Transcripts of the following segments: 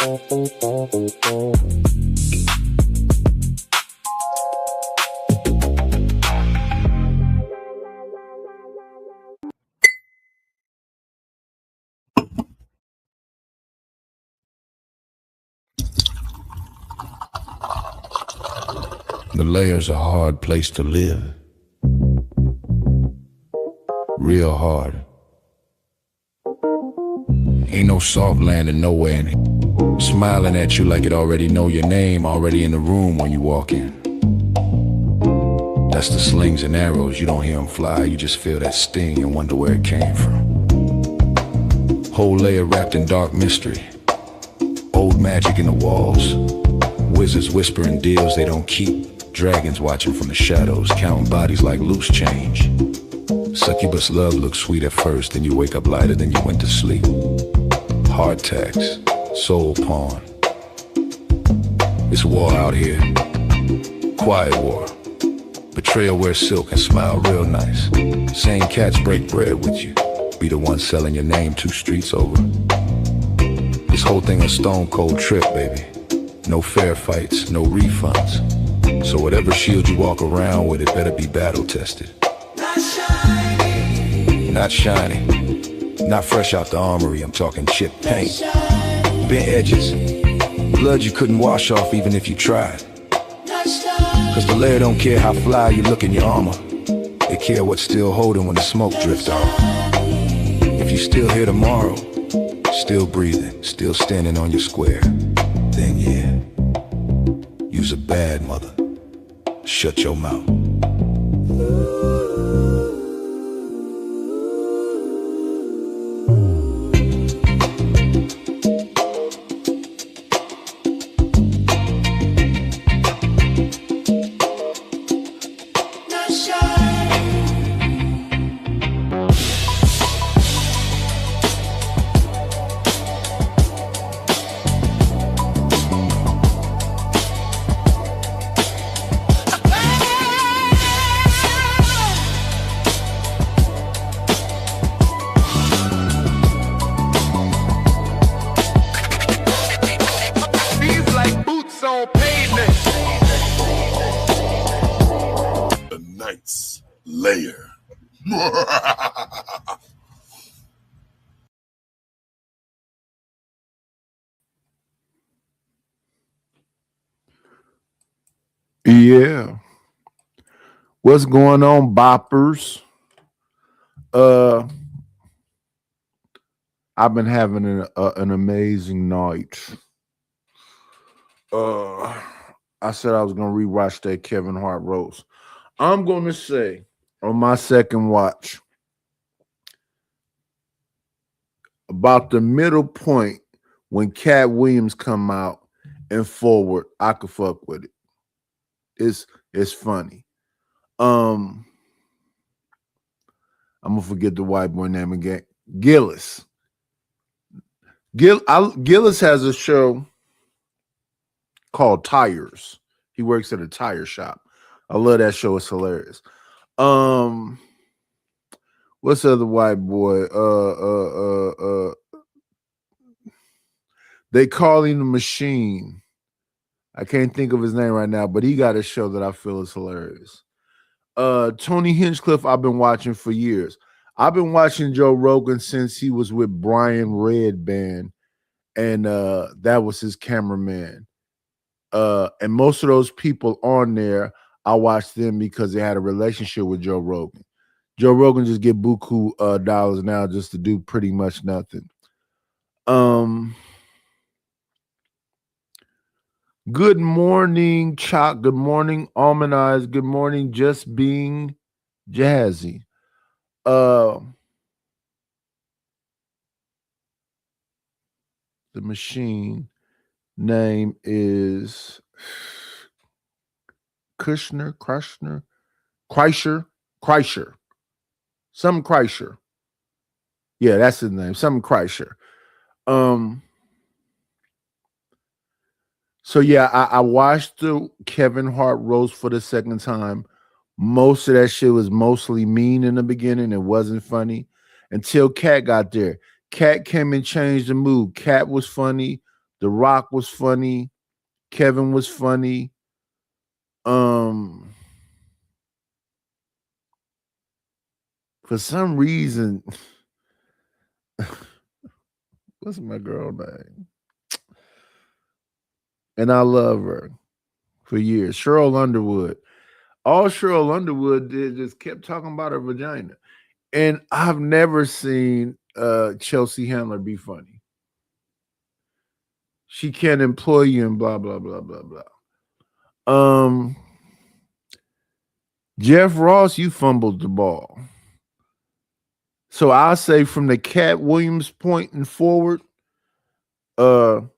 The Layer's a hard place to live. Real hard. Ain't no soft landing nowhere in it. Smiling at you like it already know your name, already in the room when you walk in. That's the slings and arrows, you don't hear them fly, you just feel that sting and wonder where it came from. Whole layer wrapped in dark mystery. Old magic in the walls. Wizards whispering deals they don't keep. Dragons watching from the shadows, counting bodies like loose change. Succubus love looks sweet at first, then you wake up lighter than you went to sleep. Hard tax, soul pawn. It's war out here. Quiet war. Betrayal wears silk and smile real nice. Same cats break bread with you. Be the one selling your name 2 streets over. This whole thing a stone cold trip, baby. No fair fights, no refunds. So whatever shield you walk around with, it better be battle tested. Not shiny. Not shiny. Not fresh out the armory, I'm talking chip paint. Bent edges. Blood you couldn't wash off even if you tried. Cause the Layer don't care how fly you look in your armor. They care what's still holding when the smoke drifts off. If you still here tomorrow, still breathing, still standing on your square, then yeah, you's a bad mother. Shut your mouth. Layer. Yeah. What's going on, boppers? I've been having an amazing night. I said I was gonna rewatch that Kevin Hart roast. I'm gonna say on my second watch, about the middle point when Cat Williams come out and forward, I could fuck with it. It's funny. I'm gonna forget the white boy name again. Gillis. Gillis has a show called Tires. He works at a tire shop. I love that show. It's hilarious. What's the other white boy? They call him the Machine. I can't think of his name right now, but he got a show that I feel is hilarious. Tony Hinchcliffe, I've been watching for years. I've been watching Joe Rogan since he was with Brian Redband, and that was his cameraman. And most of those people on there, I watched them because they had a relationship with Joe Rogan. Joe Rogan just get buku dollars now just to do pretty much nothing. Good morning, Chalk. Good morning, Almond Eyes. Good morning, Just Being Jazzy. The Machine name is Kreischer. Some Kreischer. Yeah, that's his name. Some Kreischer. So yeah, I watched the Kevin Hart roast for the second time. Most of that shit was mostly mean in the beginning. It wasn't funny until Cat got there. Cat came and changed the mood. Cat was funny. The Rock was funny. Kevin was funny. For some reason, what's my girl name? And I love her for years. Cheryl Underwood. All Cheryl Underwood did just kept talking about her vagina. And I've never seen Chelsea Handler be funny. She can't employ you and blah, blah, blah, blah, blah. Jeff Ross, you fumbled the ball. So I'll say from the Cat Williams point and forward, that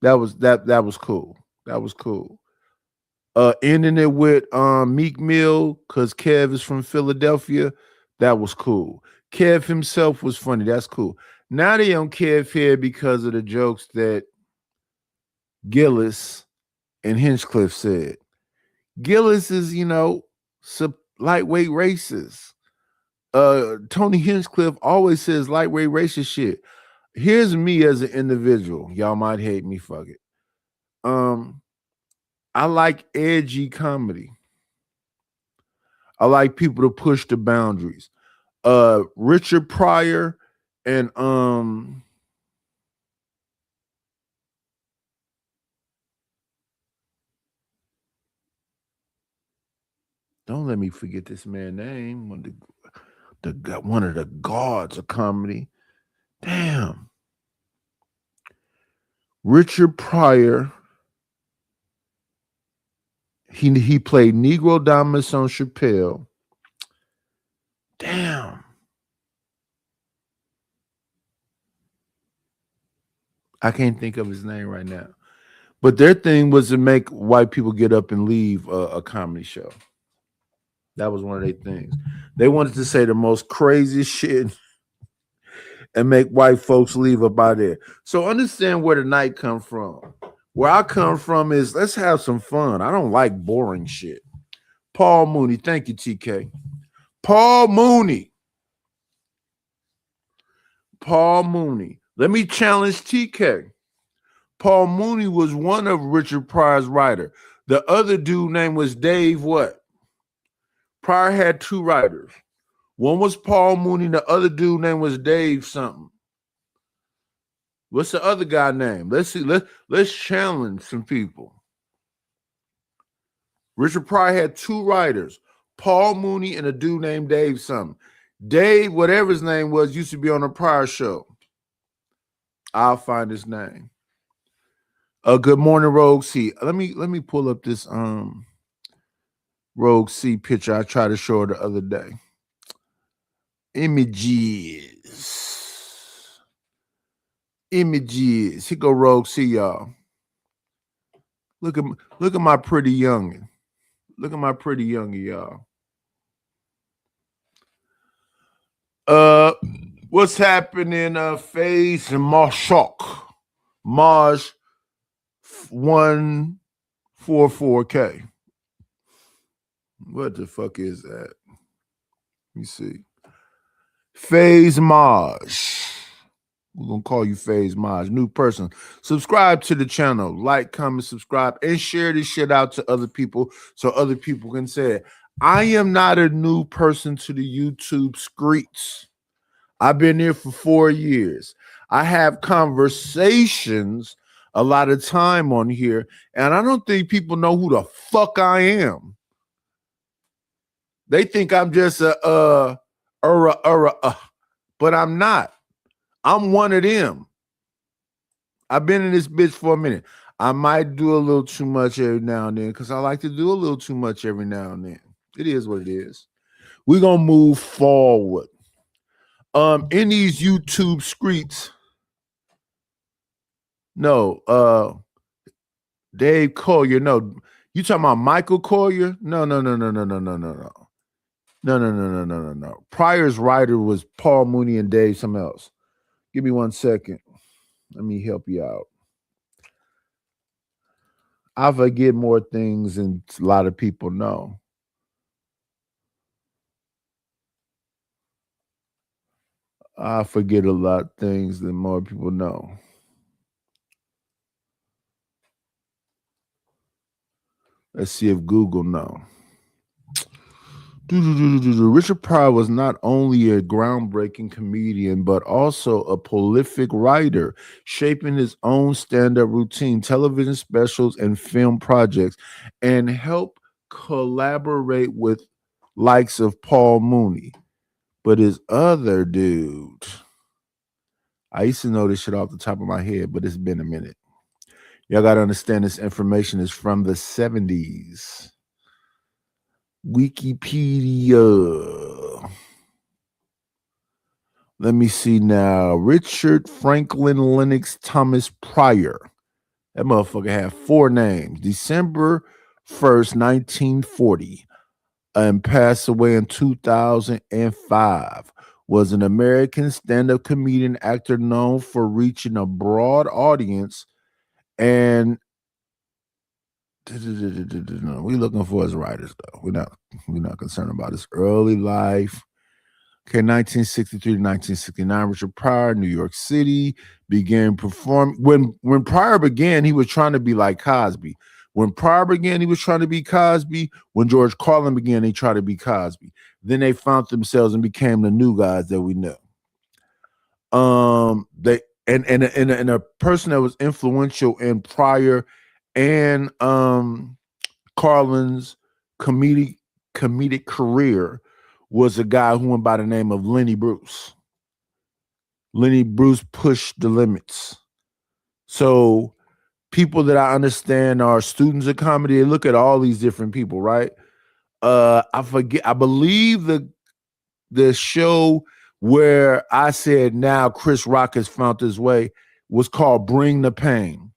was cool. That was cool. Ending it with Meek Mill, because Kev is from Philadelphia, that was cool. Kev himself was funny. That's cool. Now they on Kev here because of the jokes that Gillis and Hinchcliffe said. Gillis is, lightweight racist. Tony Hinchcliffe always says lightweight racist shit. Here's me as an individual. Y'all might hate me, fuck it. I like edgy comedy. I like people to push the boundaries. Richard Pryor and don't let me forget this man's name. One of the gods of comedy. Damn. Richard Pryor. He played Negro Dominus on Chappelle. Damn. I can't think of his name right now. But their thing was to make white people get up and leave a comedy show. That was one of their things. They wanted to say the most crazy shit and make white folks leave up out there. So understand where the night come from. Where I come from is let's have some fun. I don't like boring shit. Paul Mooney. Thank you, TK. Paul Mooney. Paul Mooney. Let me challenge TK. Paul Mooney was one of Richard Pryor's writers. The other dude name was Dave what? Pryor had two writers. One was Paul Mooney. The other dude name was Dave something. What's the other guy name? Let's see. Let's challenge some people. Richard Pryor had two writers, Paul Mooney and a dude named Dave something. Dave, whatever his name was, used to be on a Pryor show. I'll find his name. Good morning, Rogue C. Let me pull up this Rogue C picture I tried to show her the other day. Images. Here go Rogue C, y'all. Look at my pretty youngin. Look at my pretty youngin, y'all. What's happening? Phase and Marshak. Maj 144K. What the fuck is that? Let me see. Phase Maj. We're going to call you Phase Maj. New person. Subscribe to the channel. Like, comment, subscribe, and share this shit out to other people so other people can say it. I am not a new person to the YouTube streets. I've been here for 4 years. I have conversations a lot of time on here, and I don't think people know who the fuck I am. They think I'm just but I'm not. I'm one of them. I've been in this bitch for a minute. I might do a little too much every now and then because I like to do a little too much every now and then. It is what it is. We're going to move forward. In these YouTube streets, no, Dave Collier, no. You talking about Michael Collier? No. No. Pryor's writer was Paul Mooney and Dave something else. Give me 1 second. Let me help you out. I forget more things than a lot of people know. I forget a lot of things than more people know. Let's see if Google know. Richard Pryor was not only a groundbreaking comedian, but also a prolific writer, shaping his own stand up routine, television specials, and film projects, and helped collaborate with likes of Paul Mooney. But his other dude, I used to know this shit off the top of my head, but it's been a minute. Y'all got to understand this information is from the 70s. Wikipedia. Let me see now. Richard Franklin Lennox Thomas Pryor. That motherfucker had 4 names. December 1st, 1940, and passed away in 2005. Was an American stand-up comedian actor known for reaching a broad audience and we looking for his writers though. We're not concerned about his early life. Okay, 1963 to 1969, Richard Pryor, New York City, began performing. When Pryor began, he was trying to be like Cosby. When Pryor began, he was trying to be Cosby. When George Carlin began, they tried to be Cosby. Then they found themselves and became the new guys that we know. They and a person that was influential in Pryor and Carlin's comedic career was a guy who went by the name of Lenny Bruce. Lenny Bruce pushed the limits. So people that I understand are students of comedy, they look at all these different people, right? I believe the show where I said now Chris Rock has found his way was called Bring the Pain.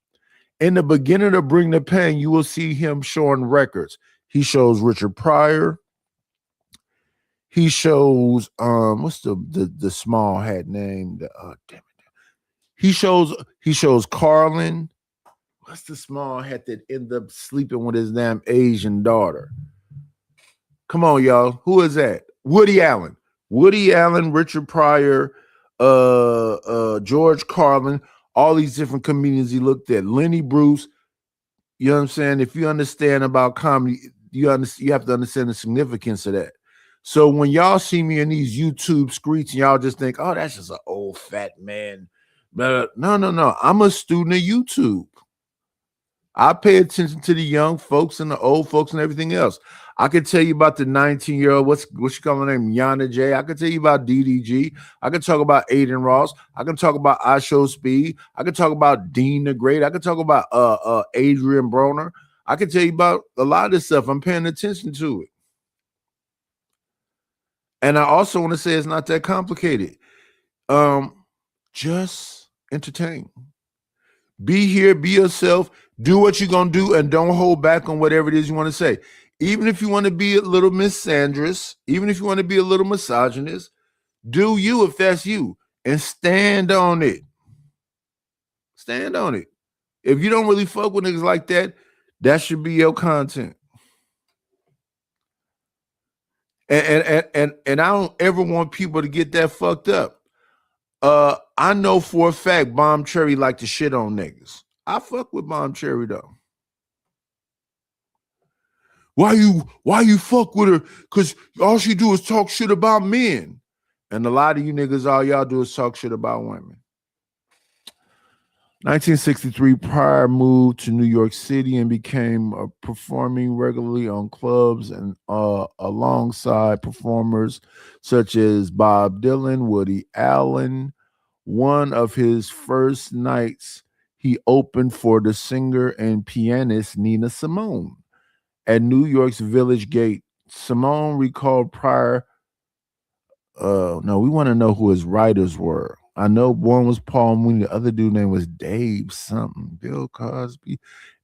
In the beginning of Bring the Pain, you will see him showing records. He shows Richard Pryor. He shows what's the small hat name? Damn it. He shows Carlin. What's the small hat that ended up sleeping with his damn Asian daughter? Come on, y'all. Who is that? Woody Allen. Woody Allen, Richard Pryor, George Carlin, all these different comedians he looked at. Lenny Bruce. You know what I'm saying? If you understand about comedy, you have to understand the significance of that. So when y'all see me in these YouTube screeds, and y'all just think, oh, that's just an old fat man. No. I'm a student of YouTube. I pay attention to the young folks and the old folks and everything else. I could tell you about the 19-year-old, what's she call her name? Yana J. I could tell you about DDG. I could talk about Aiden Ross. I can talk about I Show Speed. I could talk about Dean the Great. I could talk about Adrian Broner. I could tell you about a lot of this stuff. I'm paying attention to it. And I also want to say it's not that complicated. Just entertain. Be here, be yourself, do what you're going to do, and don't hold back on whatever it is you want to say. Even if you want to be a little misandrous, even if you want to be a little misogynist, do you if that's you, and stand on it. Stand on it. If you don't really fuck with niggas like that, that should be your content. And I don't ever want people to get that fucked up. I know for a fact Bomb Cherry like to shit on niggas. I fuck with Bomb Cherry though. Why you fuck with her? Because all she do is talk shit about men. And a lot of you niggas, all y'all do is talk shit about women. 1963, Pryor moved to New York City and became performing regularly on clubs and alongside performers such as Bob Dylan, Woody Allen. One of his first nights, he opened for the singer and pianist Nina Simone at New York's Village Gate. Simone recalled Pryor. No, we want to know who his writers were. I know one was Paul Mooney. The other dude name was Dave something. Bill Cosby.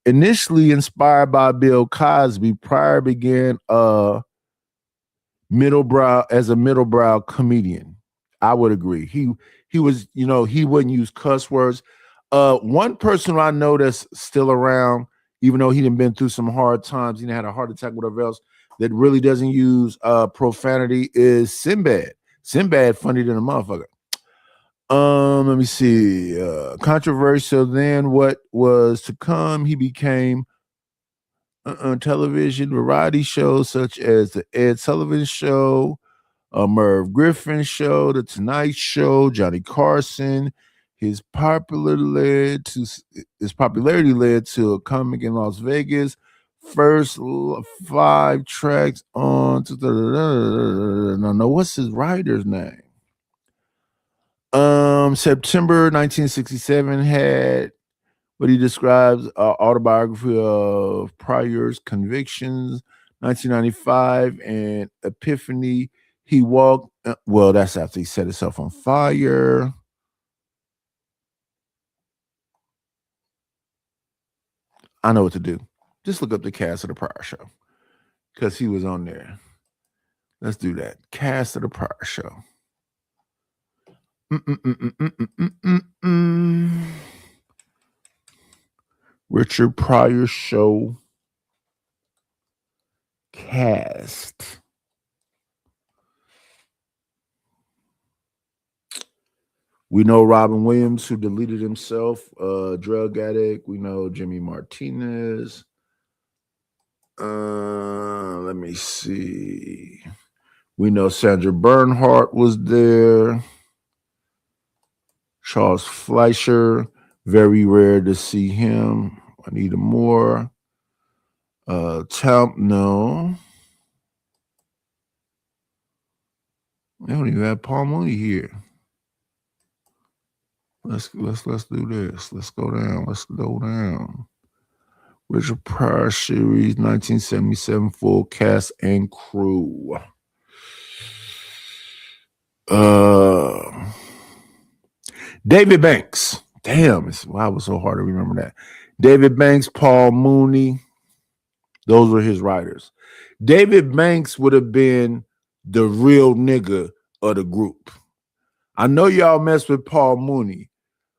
Initially inspired by Bill Cosby, Pryor began as a middlebrow comedian. I would agree. He was, he wouldn't use cuss words. One person I know that's still around, even though he done been through some hard times, he had a heart attack, whatever else, that really doesn't use profanity is Sinbad. Sinbad funny than a motherfucker. Let me see. Controversial then what was to come, he became television variety shows such as the Ed Sullivan Show, Merv Griffin Show, The Tonight Show, Johnny Carson. His popularity led to a comic in Las Vegas. First 5 tracks on to no, what's his writer's name? September 1967 had what he describes autobiography of Pryor's convictions. 1995 and Epiphany. He walked. Well, that's after he set himself on fire. I know what to do. Just look up the cast of the Pryor Show because he was on there. Let's do that. Cast of the Pryor Show. Richard Pryor Show cast. We know Robin Williams, who deleted himself, drug addict. We know Jimmy Martinez. Let me see. We know Sandra Bernhardt was there. Charles Fleischer, very rare to see him. Anita Moore. No. They don't even have Paul Mooney here. Let's do this. Let's go down. Richard Pryor series, 1977, full cast and crew. David Banks. Damn, why it was so hard to remember that. David Banks, Paul Mooney. Those were his writers. David Banks would have been the real nigga of the group. I know y'all mess with Paul Mooney,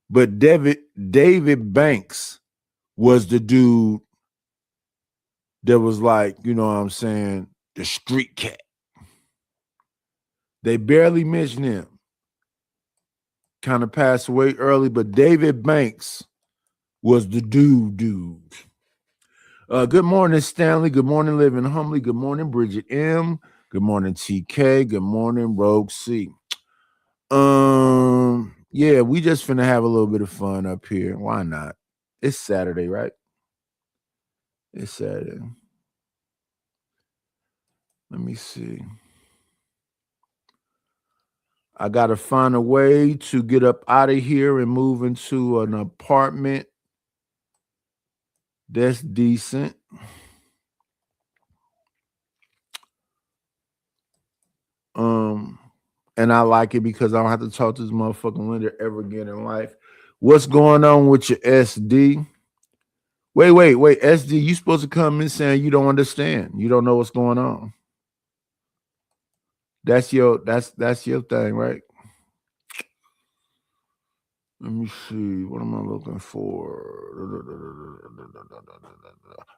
but David Banks was the dude that was like, you know what I'm saying, the street cat. They barely mentioned him. Kind of passed away early, but David Banks was the dude. Good morning, Stanley. Good morning, Living Humbly. Good morning, Bridget M. Good morning, TK. Good morning, Rogue C. Yeah, we just finna have a little bit of fun up here. Why not? It's Saturday, right? It's Saturday. Let me see. I gotta find a way to get up out of here and move into an apartment that's decent. And I like it because I don't have to talk to this motherfucking lender ever again in life. What's going on with your SD? Wait. SD, you supposed to come in saying you don't understand. You don't know what's going on. That's your thing, right? Let me see. What am I looking for?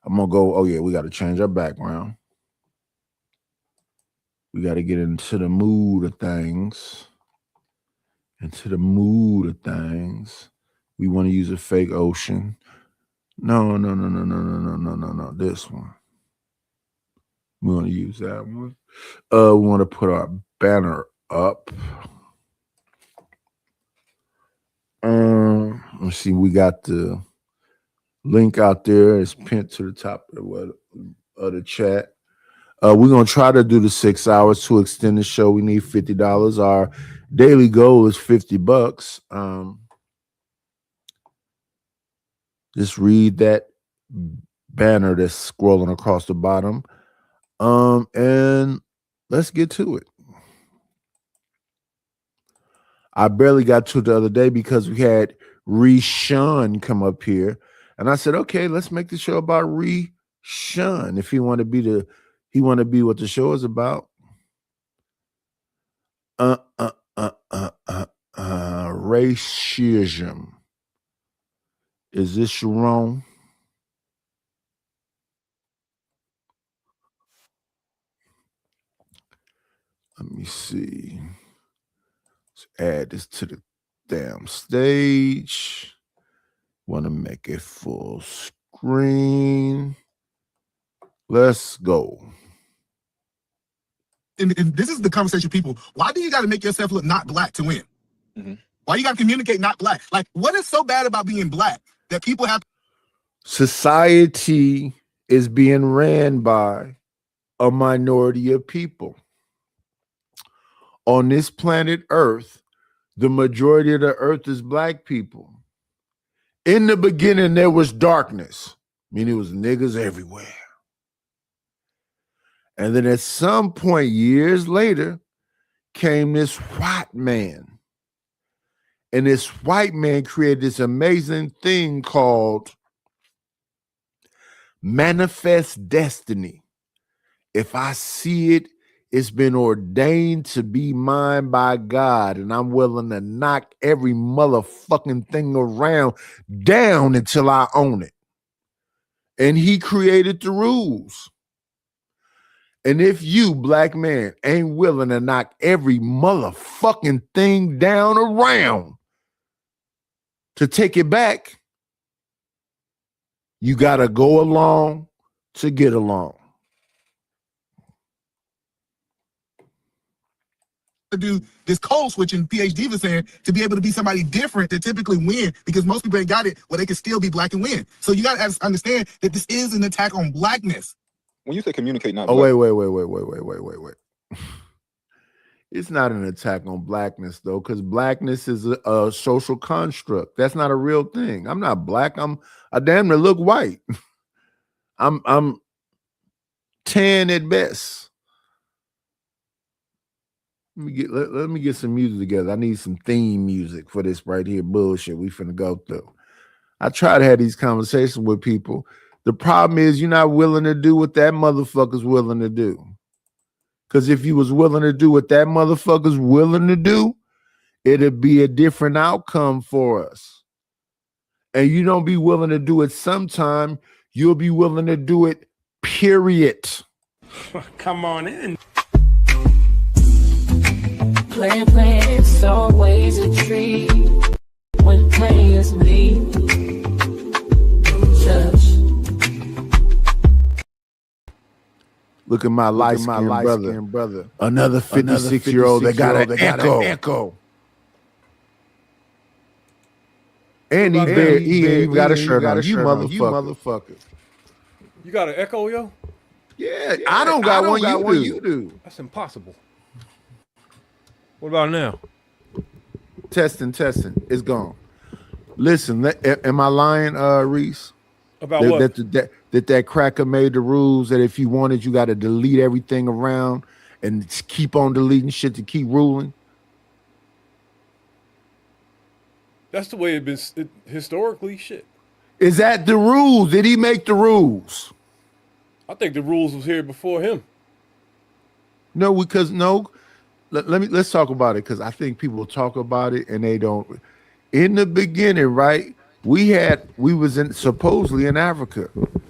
I'm gonna go. Oh yeah, we got to change our background. We got to get into the mood of things. We want to use a fake ocean. No. This one. We want to use that one. We want to put our banner up. Let's see. We got the link out there. It's pinned to the top of the chat. We're going to try to do the 6 hours to extend the show. We need $50. Our daily goal is $50. Just read that banner that's scrolling across the bottom. And let's get to it. I barely got to it the other day because we had Rishon come up here. And I said, okay, let's make the show about Rishon. If he want to be what the show is about. Racism. Is this wrong? Let me see. Let's add this to the damn stage. Want to make it full screen. Let's go. And this is the conversation, people. Why do you got to make yourself look not black to win? Why you got to communicate not black? Like, what is so bad about being black that people have? Society is being ran by a minority of people. On this planet Earth, the majority of the earth is black people. In the beginning, there was darkness. I mean, it was niggas everywhere. And then at some point, years later, came this white man. And this white man created this amazing thing called manifest destiny. If I see it, it's been ordained to be mine by God, and I'm willing to knock every motherfucking thing around down until I own it. And he created the rules. And if you, black man, ain't willing to knock every motherfucking thing down around to take it back, you gotta go along to get along. To do this code switching PhD was saying to be able to be somebody different to typically win, because most people ain't got it where they can still be black and win. So you got to understand that this is an attack on blackness. When you say communicate not black. Wait. It's not an attack on blackness though, because blackness is a social construct. That's not a real thing. I'm not black. I damn near look white. I'm tan at best. Let me get some music together. I need some theme music for this right here bullshit we finna go through. I try to have these conversations with people. The problem is you're not willing to do what that motherfucker's willing to do. Because if you was willing to do what that motherfucker's willing to do, it'd be a different outcome for us. And you don't be willing to do it sometime, you'll be willing to do it, period. Come on in. Playing, it's always a treat when players leave church. Look at my light-skinned brother. Another 56-year-old that got an echo. And he even got a shirt on. You motherfucker. You got an echo, yo? Yeah, I don't got one. You do. That's impossible. What about now? Testing. It's gone. Listen, am I lying, Reese? About what? That cracker made the rules that if you wanted, you got to delete everything around and keep on deleting shit to keep ruling. That's the way it's been historically. Shit. Is that the rules? Did he make the rules? I think the rules was here before him. No, because let's talk about it, because I think people talk about it and they don't. In the beginning, right? We was supposedly in Africa,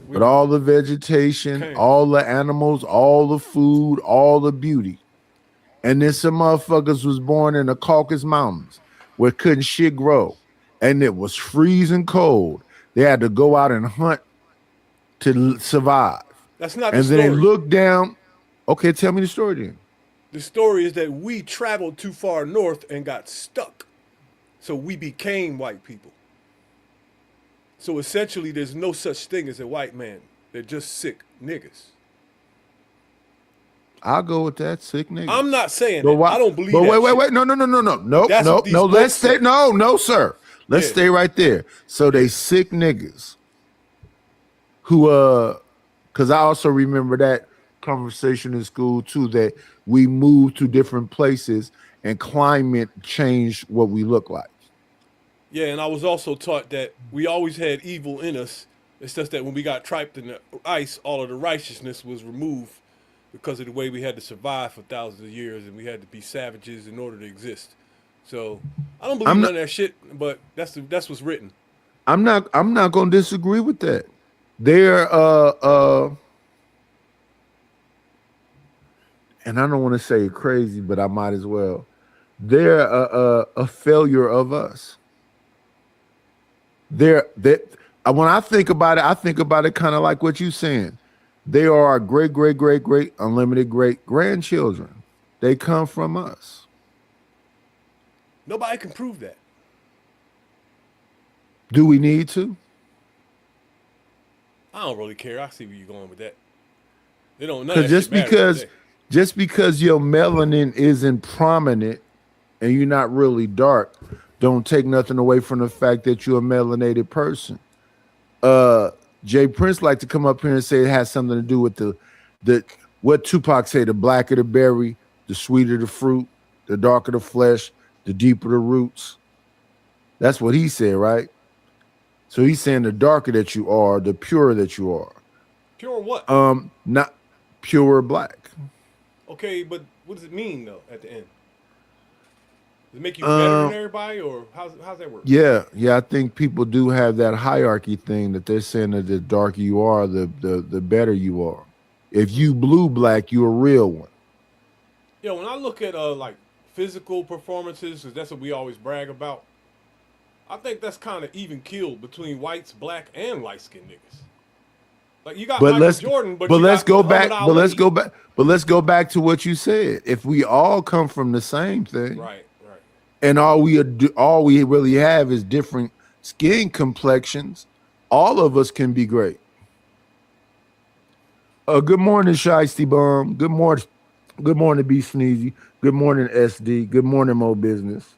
but all the vegetation, all the animals, all the food, all the beauty. And then some motherfuckers was born in the Caucasus Mountains where couldn't shit grow. And it was freezing cold. They had to go out and hunt to survive. That's not the story. And then they looked down. Okay, tell me the story then. The story is that we traveled too far north and got stuck. So we became white people. So essentially, there's no such thing as a white man. They're just sick niggas. I'll go with that, sick niggas. I'm not saying that. I don't believe that. But wait. No. Let's stay. No, sir. Let's stay right there. So they sick niggas who, because I also remember that conversation in school too, that we moved to different places and climate changed what we look like. Yeah, and I was also taught that we always had evil in us. It's just that when we got trapped in the ice, all of the righteousness was removed because of the way we had to survive for thousands of years, and we had to be savages in order to exist. So I don't believe none of that shit, but that's what's written. I'm not gonna disagree with that. They're and I don't want to say crazy, but I might as well. They're a failure of us. When I think about it kind of like what you're saying. They are our great, great, great, great, unlimited great grandchildren. They come from us. Nobody can prove that. Do we need to? I don't really care. I see where you're going with that. They don't. None Because of that shit matters just because your melanin isn't prominent and you're not really dark, don't take nothing away from the fact that you're a melanated person. Jay Prince like to come up here and say it has something to do with the what Tupac say, the blacker the berry, the sweeter the fruit, the darker the flesh, the deeper the roots. That's what he said, right? So he's saying the darker that you are, the purer that you are. Pure what? Not pure black. Okay, but what does it mean though at the end? Does it make you better than everybody, or how's that work? Yeah, I think people do have that hierarchy thing that they're saying that the darker you are, the better you are. If you blue black, you're a real one. Yeah, when I look at like physical performances, because that's what we always brag about, I think that's kind of even keeled between whites, black, and light skinned niggas. Like you got Michael Jordan, but let's go back. Ali. But let's go back to what you said. If we all come from the same thing, right, and all we really have is different skin complexions, all of us can be great. Good morning, Shiesty Bum. Good morning, B Sneezy. Good morning, SD. Good morning, Mo Business.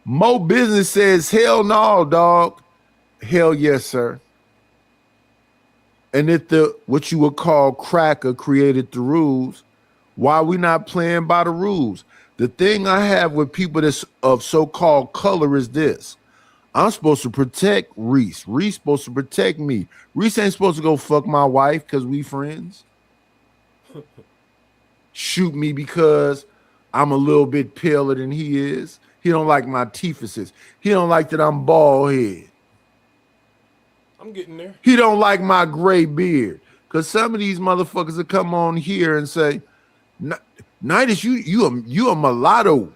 Mo Business says, hell no, dog. Hell yes, sir. And if the what you would call cracker created the rules, why are we not playing by the rules? The thing I have with people that's of so-called color is this. I'm supposed to protect Reese. Reese supposed to protect me. Reese ain't supposed to go fuck my wife because we friends. Shoot me because I'm a little bit paler than he is. He don't like my teethuses. He don't like that I'm bald head. I'm getting there. He don't like my gray beard. Because some of these motherfuckers will come on here and say, Nidus, you a mulatto.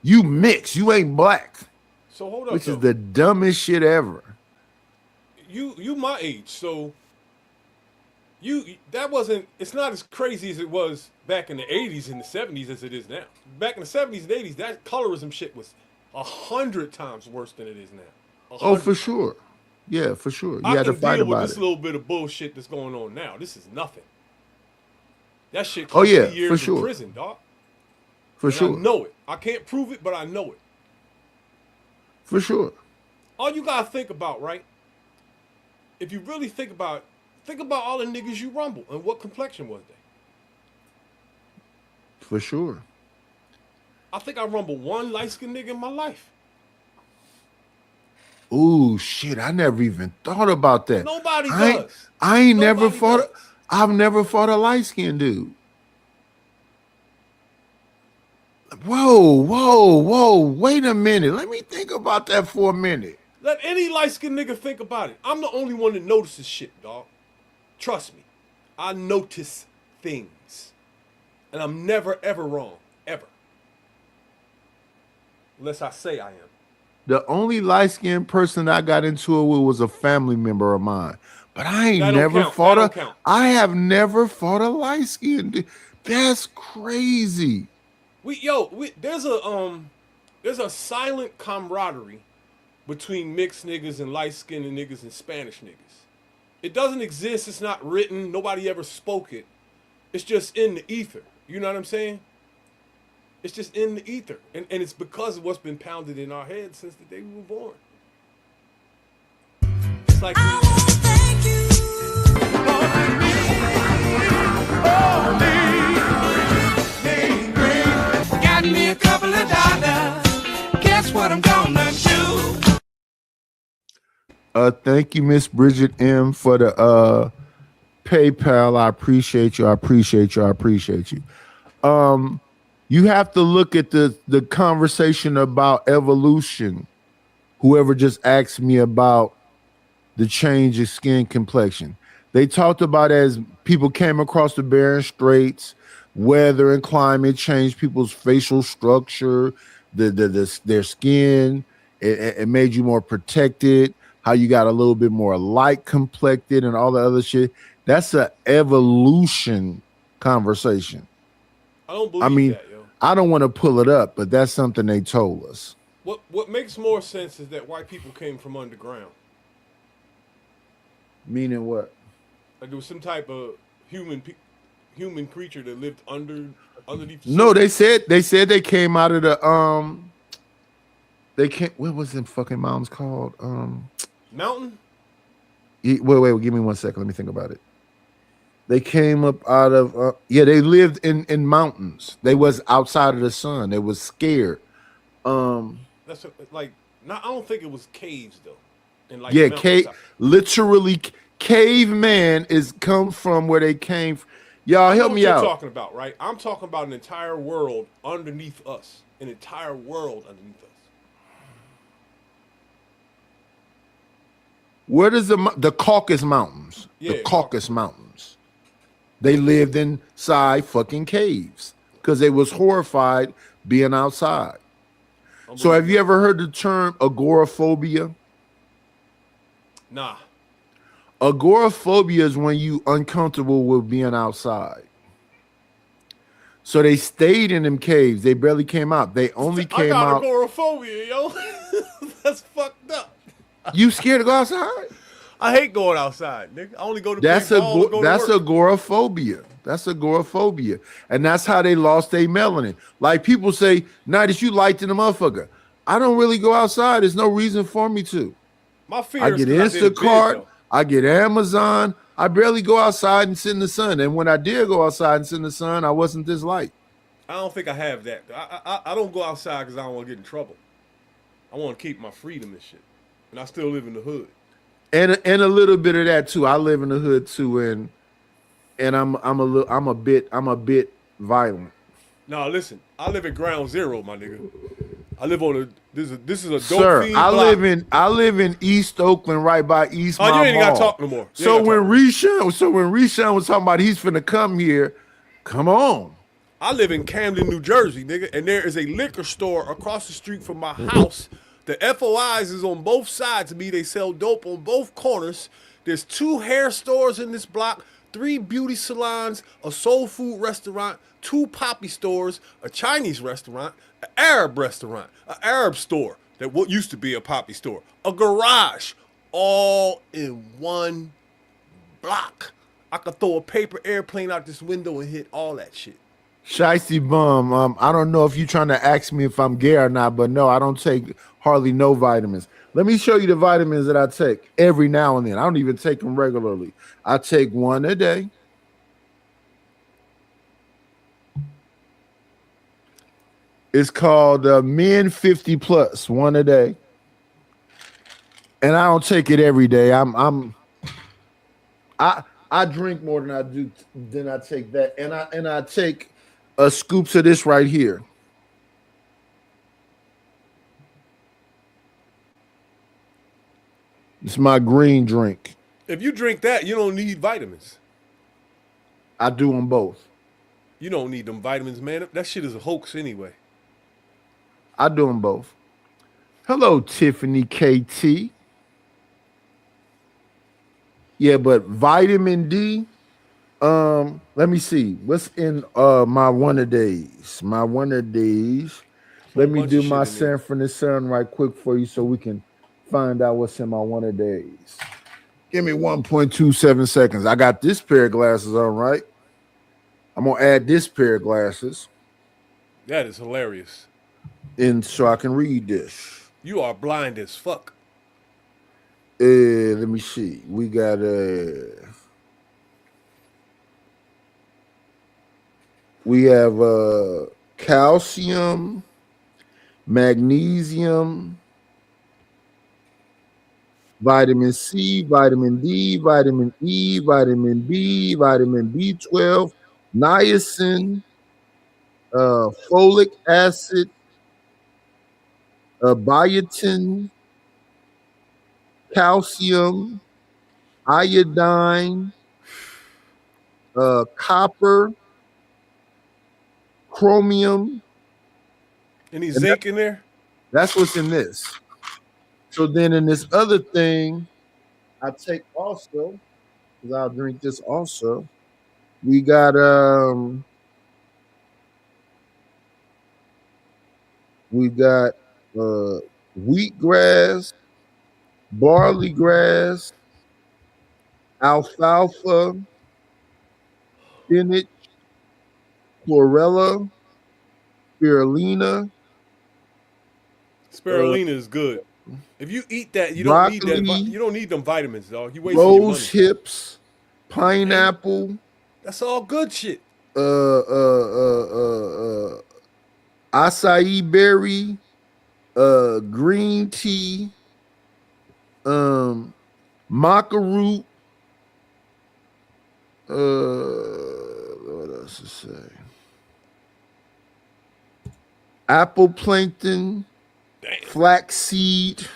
You mix. You ain't black. So hold up, which is the dumbest shit ever. You my age, so it's not as crazy as it was back in the 80s and the 70s as it is now. Back in the 70s and 80s, that colorism shit was 100 times worse than it is now. 100. Oh, for sure. Yeah, for sure. You had to fight deal with about this it. little bit of bullshit that's going on now. This is nothing. That shit Oh, cost yeah, me years for sure. in prison, dog. For And sure. I know it. I can't prove it, but I know it. For sure. All you gotta think about, right? If you really think about all the niggas you rumble and what complexion was they? For sure. I think I rumbled one light-skinned nigga in my life. Ooh, shit. I never even thought about that. Nobody I does. ain't never Nobody fought. does. I've never fought a light-skinned dude. Whoa. Wait a minute. Let me think about that for a minute. Let any light-skinned nigga think about it. I'm the only one that notices shit, dog. Trust me. I notice things. And I'm never, ever wrong. Ever. Unless I say I am. The only light-skinned person I got into it with was a family member of mine. But I ain't That don't never count. fought That don't count. I have never fought a light-skinned dude. That's crazy. There's a silent camaraderie between mixed niggas and light-skinned niggas and Spanish niggas. It doesn't exist. It's not written. Nobody ever spoke it. It's just in the ether. You know what I'm saying? It's just in the ether. And it's because of what's been pounded in our heads since the day we were born. It's like Got me a couple of dollars. Guess what I'm gonna do? Thank you, Miss Bridget M, for the PayPal. I appreciate you. You have to look at the conversation about evolution. Whoever just asked me about the change of skin complexion, they talked about as people came across the Bering Straits, weather and climate changed people's facial structure, their skin. It made you more protected. how you got a little bit more light complected and all the other shit. That's an evolution conversation. I don't believe I mean, that, yo. I don't want to pull it up, but that's something they told us. What makes more sense is that white people came from underground. Meaning what? Like there was some type of human creature that lived underneath. The No, surface. they said they came out of the they came, what was them fucking mountains called? Mountain. Wait, give me 1 second. Let me think about it. They came up out of they lived in mountains. They was outside of the sun. They was scared. That's like not. I don't think it was caves though. And like Yeah, mountains. literally caveman is come from where they came from. Y'all I know help what me you're out. talking about, right? I'm talking about an entire world underneath us. An entire world underneath us. Where does the Caucasus Mountains? Yeah, The Caucasus Mountains. They lived inside fucking caves because they was horrified being outside. So have you ever heard the term agoraphobia? Nah. Agoraphobia is when you uncomfortable with being outside. So they stayed in them caves. They barely came out. They only I came got out. agoraphobia, yo. That's fucked up. You scared to go outside? I hate going outside, nigga. I only go to That's play ball or go that's to work. agoraphobia. That's agoraphobia, and that's how they lost their melanin. Like people say, "Night, you light in the motherfucker." I don't really go outside. There's no reason for me to. My fear I is get 'cause I did it big, Instacart. though. I get Amazon. I barely go outside and sit in the sun. And when I did go outside and sit in the sun, I wasn't this light. I don't think I have that. I don't go outside because I don't want to get in trouble. I want to keep my freedom and shit, and I still live in the hood. And a little bit of that too. I live in the hood too, and I'm a bit violent. Now listen, I live at Ground Zero, my nigga. I live on a this is a dope Sir, fiend I block. live in East Oakland, right by East. Oh, you Mile ain't gotta Mall. talk no more. You So ain't when gotta Reshawn was talking about he's finna come here, come on. I live in Camden, New Jersey, nigga, and there is a liquor store across the street from my house. The FOIs is on both sides of me. They sell dope on both corners. There's 2 hair stores in this block, 3 beauty salons, a soul food restaurant, 2 poppy stores, a Chinese restaurant, an Arab restaurant, an Arab store that what used to be a poppy store, a garage, all in one block. I could throw a paper airplane out this window and hit all that shit. Shiesty bum. I don't know if you're trying to ask me if I'm gay or not, but no, I don't take hardly no vitamins. Let me show you the vitamins that I take every now and then. I don't even take them regularly. I take 1 a day. It's called Men 50 Plus, 1 a day. And I don't take it every day. I drink more than I take that. And I take scoops of this right here. It's my green drink. If you drink that, you don't need vitamins. I do them both. You don't need them vitamins, man. That shit is a hoax anyway. I do them both. Hello, Tiffany KT. Yeah, but vitamin D. Let me see. What's in my 1 a days? My 1 a days. Let me bunch do of my shit in there. San Francisco right quick for you so we can find out what's in my 1 a days. Give me 1.27 seconds. I got this pair of glasses on, right? I'm gonna add this pair of glasses That is hilarious. in so I can read this. You are blind as fuck. Let me see. We got we have calcium, magnesium, vitamin C, vitamin D, vitamin E, vitamin B, vitamin B12, niacin, folic acid, biotin, calcium, iodine, copper, chromium. Any zinc in there? That's what's in this. So then in this other thing, I take also, because I'll drink this also. We got wheatgrass, barley grass, alfalfa, spinach, chlorella, spirulina, Spirulina is good. If you eat that, you don't need that. broccoli, You don't need them vitamins, dog. You wasting your money. rose hips, pineapple, That's all good shit. acai berry, green tea, maca root, what else to say? Apple plankton, Damn. flaxseed.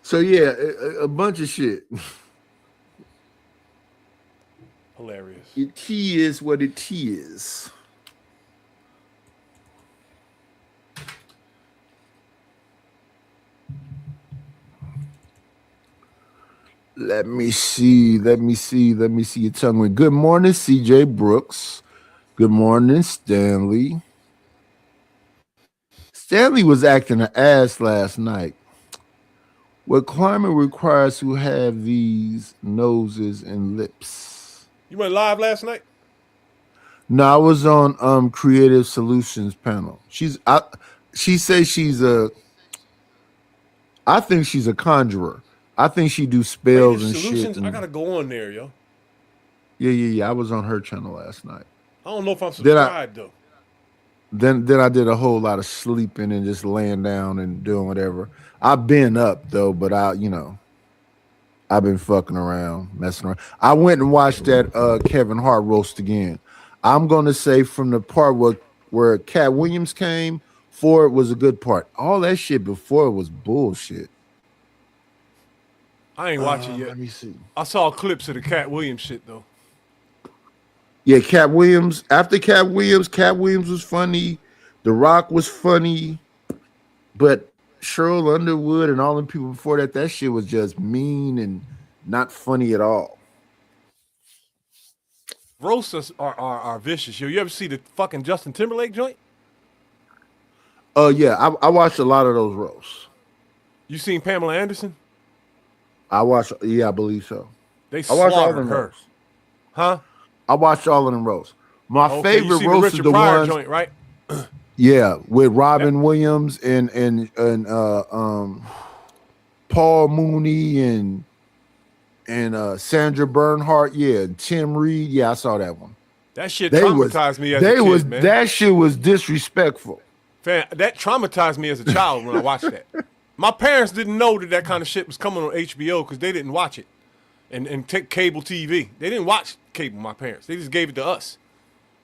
So yeah, a bunch of shit. Hilarious. It tea is what it is. Let me see your tongue ring. Good morning, CJ Brooks. Good morning, Stanley. Stanley was acting an ass last night. What climate requires to have these noses and lips? You went live last night? No, I was on Creative Solutions panel. She says she's I think she's a conjurer. I think she do spells and Solutions, shit. I gotta go on there, yo. Yeah. I was on her channel last night. I don't know if I'm subscribed though. Then I did a whole lot of sleeping and just laying down and doing whatever. I've been up though, but I've been fucking around, messing around. I went and watched that Kevin Hart roast again. I'm gonna say from the part where Cat Williams came forward was a good part. All that shit before was bullshit. I ain't watching yet. Let me see. I saw clips of the Cat Williams shit though. Yeah, Cat Williams. After Cat Williams was funny. The Rock was funny, but Cheryl Underwood and all the people before that shit was just mean and not funny at all. Roasters are vicious, yo. You ever see the fucking Justin Timberlake joint? Yeah, I watched a lot of those roasts. You seen Pamela Anderson? I believe so. They I watched all slaughtered of them her. roasts. Huh? I watched all of them roasts. My Okay, favorite you seen roast Richard is the Pryor ones, joint, right? yeah, with Robin Williams and Paul Mooney and Sandra Bernhardt, yeah, and Tim Reed. Yeah, I saw that one. That shit traumatized me as a kid, man. That shit was disrespectful. Fan, that traumatized me as a child when I watched that. My parents didn't know that kind of shit was coming on HBO because they didn't watch it and take cable TV. They didn't watch cable, my parents. They just gave it to us.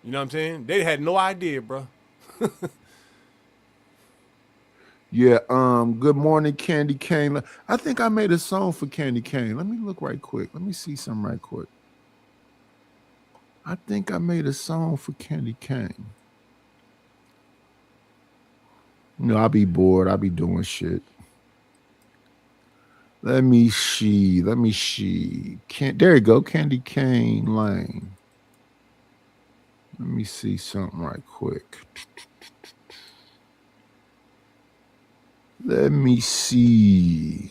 You know what I'm saying? They had no idea, bro. Yeah, good morning, Candy Cane. I think I made a song for Candy Cane. Let me look right quick. Let me see something right quick. I think I made a song for Candy Cane. I'll be bored. I'll be doing shit. Let me see. There you go, Candy Cane Lane. Let me see something right quick. Let me see.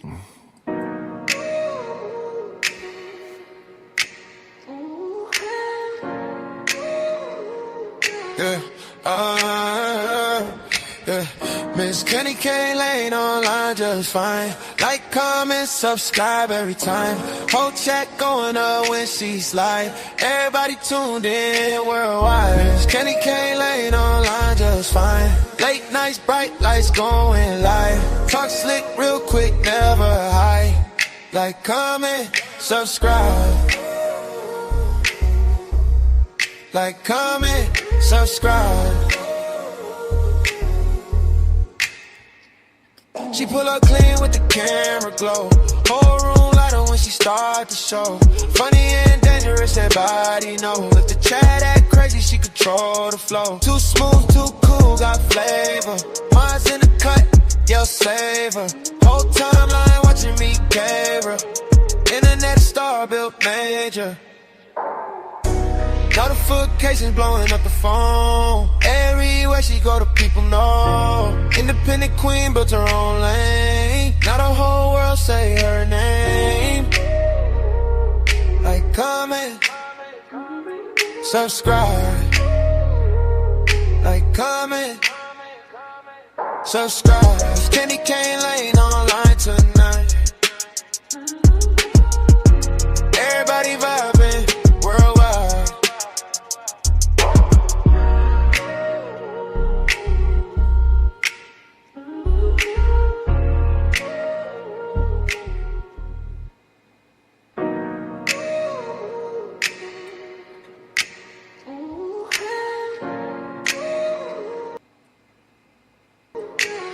Yeah. Miss Kenny K Lane online just fine. Like, comment, subscribe every time. Whole chat going up when she slide. Everybody tuned in worldwide. Miss Kenny K Lane online just fine. Late nights, bright lights going live. Talk slick real quick, never hide. Like, comment, subscribe. Like, comment, subscribe. She pull up clean with the camera glow. Whole room light on when she start the show. Funny and dangerous, that body know. If the chat act crazy, she control the flow. Too smooth, too cool, got flavor. Mine's in the cut, yo, save her. Whole timeline Gabriel. Internet star built major. Notifications blowing up the phone. Everywhere she go, the people know. Independent queen built her own lane. Now the whole world say her name. Like, comment, subscribe. Like, comment, subscribe. Candy cane lane online tonight. Everybody vibing worldwide.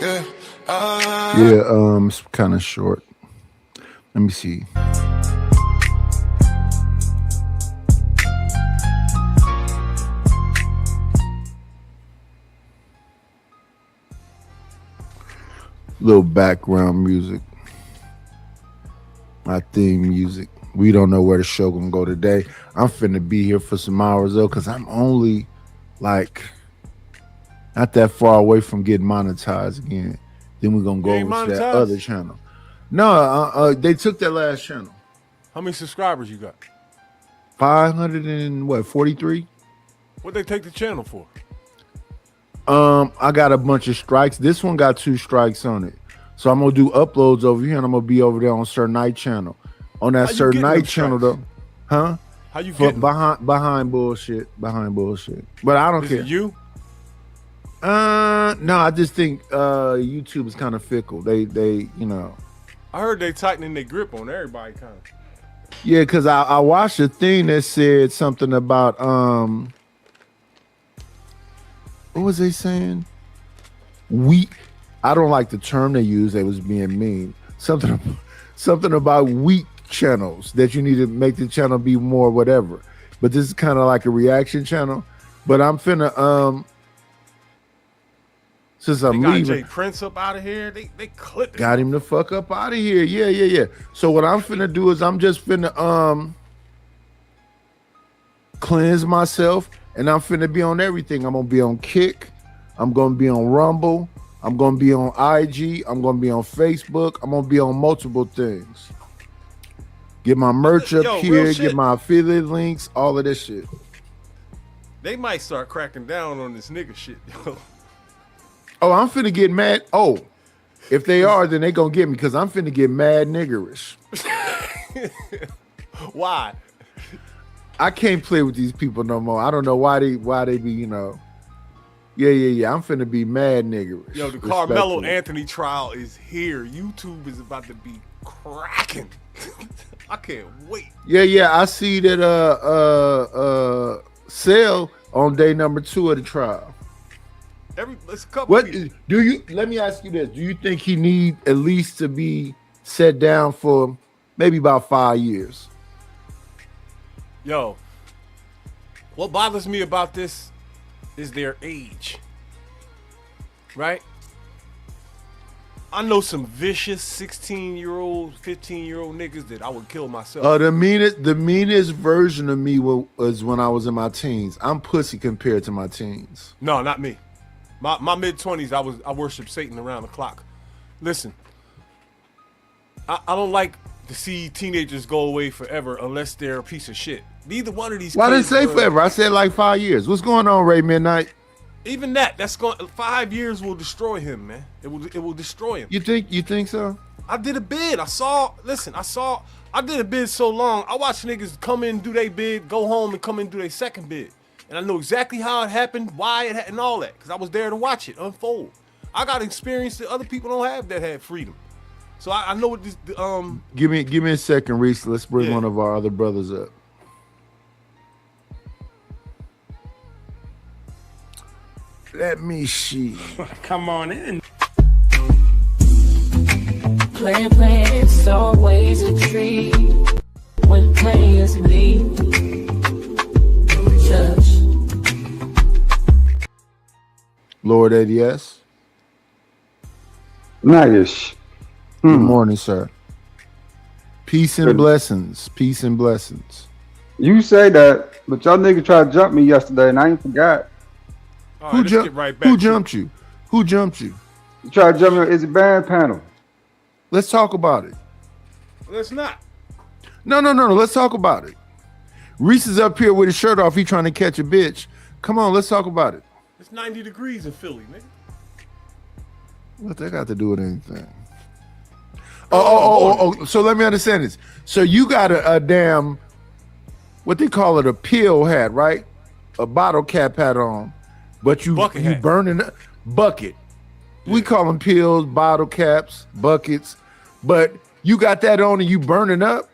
Yeah, It's kind of short. Let me see. Little background music. My theme music. We don't know where the show gonna go today. I'm finna be here for some hours though, because I'm only like not that far away from getting monetized again. Then we're gonna go You ain't over to that monetized? other channel. No, they took that last channel. How many subscribers you got? 543. What they take the channel for? I got a bunch of strikes. This one got 2 strikes on it. So I'm gonna do uploads over here and I'm gonna be over there on Sir Night channel. On that How you Sir getting Night them channel strikes? though. Huh? How you For get? behind bullshit. But I don't Is care. it you? No, I just think YouTube is kind of fickle. They you know. I heard they tightening their grip on everybody, kind of. Yeah, because I watched a thing that said something about what was they saying? Weak. I don't like the term they used. They was being mean. Something about weak channels that you need to make the channel be more whatever. But this is kind of like a reaction channel. But I'm finna since They I'm got leaving. Jay Prince up out of here. They clipped it. Got him the fuck up out of here. Yeah. So what I'm finna do is I'm just finna cleanse myself, and I'm finna be on everything. I'm gonna be on Kick. I'm gonna be on Rumble. I'm gonna be on IG. I'm gonna be on Facebook. I'm gonna be on multiple things. Get my merch up Yo, real here. shit. Get my affiliate links. All of this shit. They might start cracking down on this nigga shit. Oh, I'm finna get mad. Oh, if they are, then they gonna get me because I'm finna get mad niggerish. Why? I can't play with these people no more. I don't know why they be, you know. Yeah. I'm finna be mad niggerish. Yo, the Carmelo respectfully. Anthony trial is here. YouTube is about to be cracking. I can't wait. Yeah. I see that Sale on day number 2 of the trial. It's a couple. What people. do you? Let me ask you this: do you think he need at least to be set down for maybe about 5 years? Yo, what bothers me about this is their age. Right? I know some vicious 16-year-old, 15-year-old niggas that I would kill myself. The meanest version of me was when I was in my teens. I'm pussy compared to my teens. No, not me. My mid-20s, I worship Satan around the clock. Listen, I don't like to see teenagers go away forever unless they're a piece of shit. Neither one of these Why didn't kids say are- forever? I said like 5 years. What's going on, Ray Midnight? Even that's going 5 years will destroy him, man. It will destroy him. You think so? I did a bid. I did a bid so long. I watched niggas come in, do their bid, go home and come in, do their second bid. And I know exactly how it happened, why it happened, and all that, because I was there to watch it unfold. I got experience that other people don't have that had freedom. So I know what this Give me a second, Reese. Let's bring Yeah. one of our other brothers up. Let me see. Come on in. Plan, it's always a treat when players leave. Judge. Lord ADS. Nice. Good morning, sir. Peace and blessings. Peace and blessings. You say that, but y'all niggas tried to jump me yesterday, and I ain't forgot. All right, let's get right back Who to jumped you? Who jumped you? You tried to jump me on Izzy Band panel. Let's talk about it. Let's not. No. Let's talk about it. Reese is up here with his shirt off. He trying to catch a bitch. Come on, let's talk about it. It's 90 degrees in Philly, nigga. What that got to do with anything? Oh. So let me understand this. So you got a damn, what they call it, a pill hat, right? A bottle cap hat on, but you hat. burning up bucket. Yeah. We call them pills, bottle caps, buckets, but you got that on and you burning up.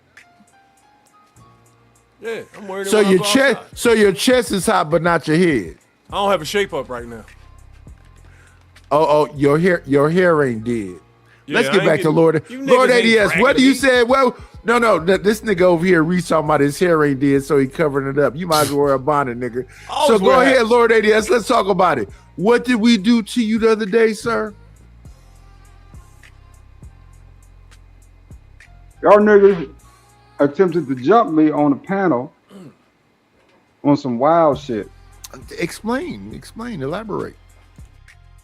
Yeah, I'm worried. So your chest is hot, but not your head. I don't have a shape up right now. Oh, your hair ain't dead. Yeah, Let's get back to Lord ADS. What do you say? Well, no. This nigga over here reached talking about his hair ain't dead, so he covering it up. You might as well wear a bonnet, nigga. So go ahead, Lord ADS. Let's talk about it. What did we do to you the other day, sir? Y'all niggas attempted to jump me on a panel on some wild shit. Explain, elaborate.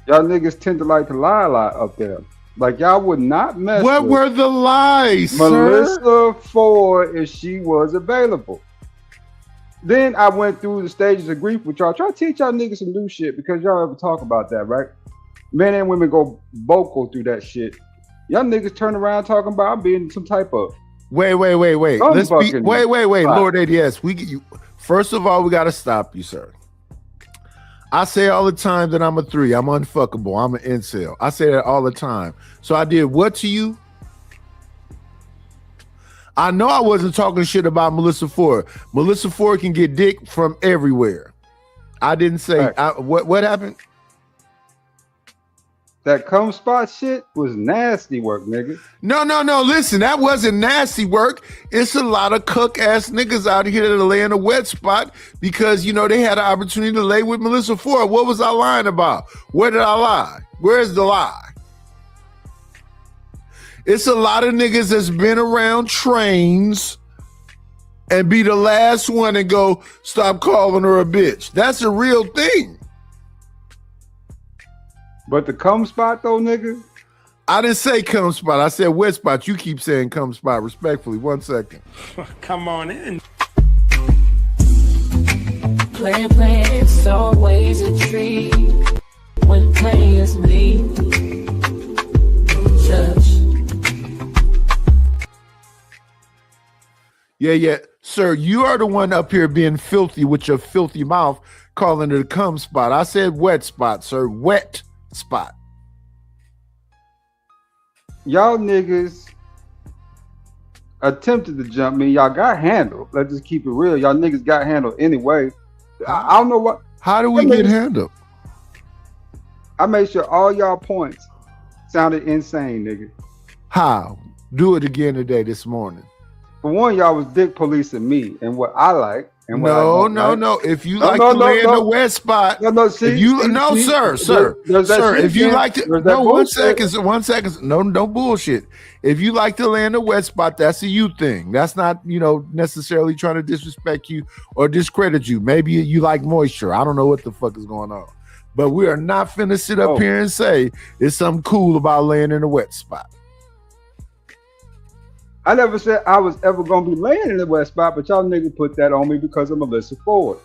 Y'all niggas tend to like to lie a lot up there. Like y'all would not mess What with were the lies, Melissa sir? Ford if she was available. Then I went through the stages of grief with y'all. Try to teach y'all niggas some new shit because y'all ever talk about that, right? Men and women go vocal through that shit. Y'all niggas turn around talking about I'm being some type of Wait. Let's be wait. Lord ADS, we get you. First of all, we gotta stop you, sir. I say all the time that I'm a 3. I'm unfuckable. I'm an incel. I say that all the time. So I did what to you? I know I wasn't talking shit about Melissa Ford. Melissa Ford can get dick from everywhere. I didn't say what happened? That cum spot shit was nasty work, nigga. No. Listen, that wasn't nasty work. It's a lot of cook ass niggas out here that are laying a wet spot because they had an opportunity to lay with Melissa Ford. What was I lying about? Where did I lie? Where's the lie? It's a lot of niggas that's been around trains and be the last one and go, stop calling her a bitch. That's a real thing. But the cum spot though, nigga? I didn't say cum spot. I said wet spot. You keep saying cum spot respectfully. 1 second. Come on in. Play, it's always a treat when players leave. Yeah. Sir, you are the one up here being filthy with your filthy mouth, calling it a cum spot. I said wet spot, sir. Wet spot. Y'all niggas attempted to jump me. Y'all got handled. Let's just keep it real. Y'all niggas got handled anyway. I don't know what. How do we get handled? I made sure all y'all points sounded insane, nigga. How? Do it again today, this morning. For one, y'all was dick policing me and what I like. And what No. If you like to lay in the wet spot, sir. If you like to, no, 1 second. No bullshit. If you like to lay in the wet spot, that's a you thing. That's not, necessarily trying to disrespect you or discredit you. Maybe you like moisture. I don't know what the fuck is going on. But we are not finna sit up here and say it's something cool about laying in a wet spot. I never said I was ever gonna be laying in the wet spot, but y'all niggas put that on me because of Melissa Ford.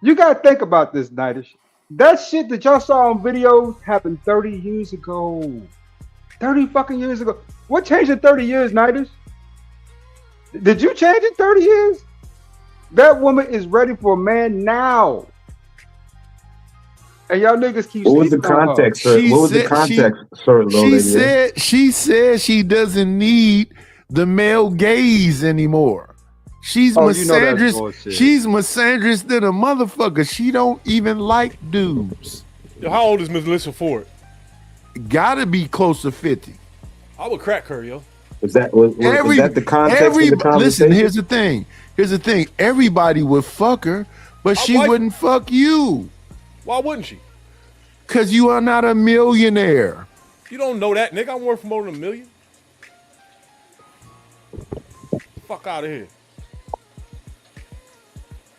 You gotta think about this, Nightish. That shit that y'all saw on videos happened 30 years ago. 30 fucking years ago. What changed in 30 years, Nightish? Did you change in 30 years? That woman is ready for a man now. And y'all niggas keep. What was the context, sir? What was the context, sir? She said she doesn't need the male gaze anymore. She's misandrous. She's misandrous than a motherfucker. She don't even like dudes. Yo, how old is Miss Melissa Ford? Gotta be close to 50. I would crack her, yo. Was that the context of the conversation? Listen, here's the thing. Everybody would fuck her, but she wouldn't fuck you. Why wouldn't she? Because you are not a millionaire. You don't know that, nigga. I'm worth more than $1 million. Fuck out of here.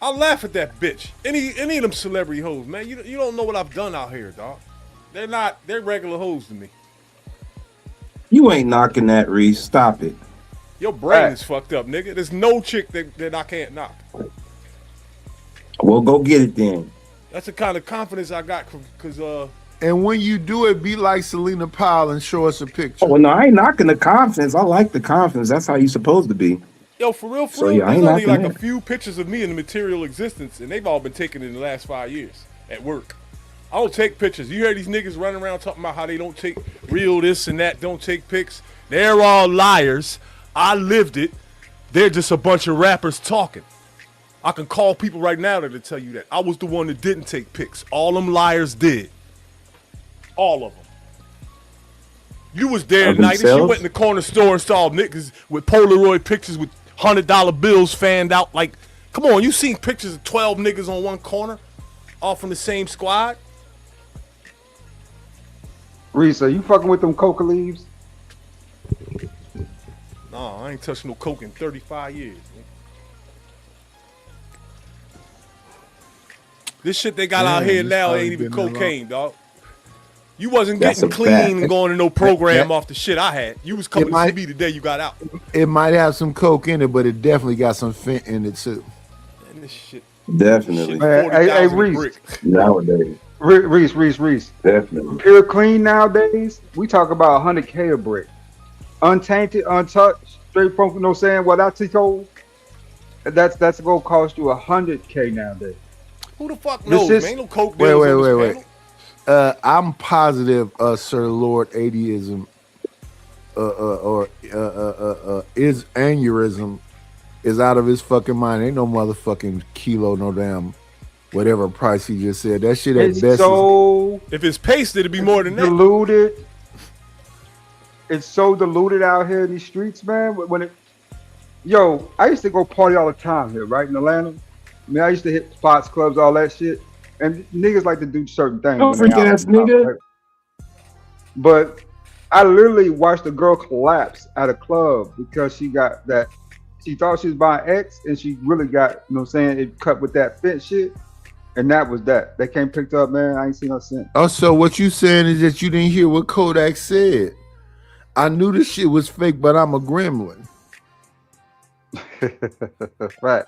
I laugh at that bitch. Any of them celebrity hoes, man. You don't know what I've done out here, dog. They're regular hoes to me. You ain't knocking that, Reese. Stop it. Your brain is fucked up, nigga. There's no chick that I can't knock. Well, go get it then. That's the kind of confidence I got because And when you do it, be like Selena Powell and show us a picture. Oh, well, no, I ain't knocking the confidence. I like the confidence. That's how you supposed to be. Yo, for real, So, yeah, I there's ain't only knocking like a that. few pictures of me in the material existence, and they've all been taken in the last 5 years at work. I don't take pictures. You hear these niggas running around talking about how they don't take real this and that, don't take pics. They're all liars. I lived it. They're just a bunch of rappers talking. I can call people right now that'll tell you that. I was the one that didn't take pics. All them liars did. All of them. You was there Of tonight and she themselves? went in the corner store and saw niggas with Polaroid pictures with $100 bills fanned out. Like, come on, you seen pictures of 12 niggas on one corner, all from the same squad? Reese, are you fucking with them coca leaves? No, I ain't touched no coke in 35 years. Man. This shit they got out here it's now probably ain't even been that long. cocaine, dog. You wasn't That's getting a clean fact. and going to no program off the shit I had. You was coming to see might- me the day you got out. It might have some coke in it, but it definitely got some fent in it too. And this shit, Definitely. Man, hey, 40,000 a Reese. brick. Nowadays. Reese. Definitely. Pure clean nowadays, we talk about 100K a brick. Untainted, untouched, straight from, you know what I'm saying, without Tito, that's gonna cost you 100K nowadays. Who the fuck This knows, is- man? Ain't no coke Wait, dealers wait, on this wait, panel. I'm positive Sir Lord Atheism is aneurysm is out of his fucking mind. Ain't no motherfucking kilo, no damn whatever price he just said. That shit at It's best so If it's paste, it'd be more than that. diluted. It's so diluted out here in these streets, man. Yo, I used to go party all the time here, right in Atlanta. I mean, I used to hit spots, clubs, all that shit. And niggas like to do certain things. Don't when they freak out ass and about, nigga. right? But I literally watched a girl collapse at a club because she got that. She thought she was buying X, and she really got, you know what I'm saying, it cut with that fit shit. And that was that. They came picked up, man. I ain't seen no since. Oh, so what you saying is that you didn't hear what Kodak said. I knew this shit was fake, but I'm a gremlin. Right.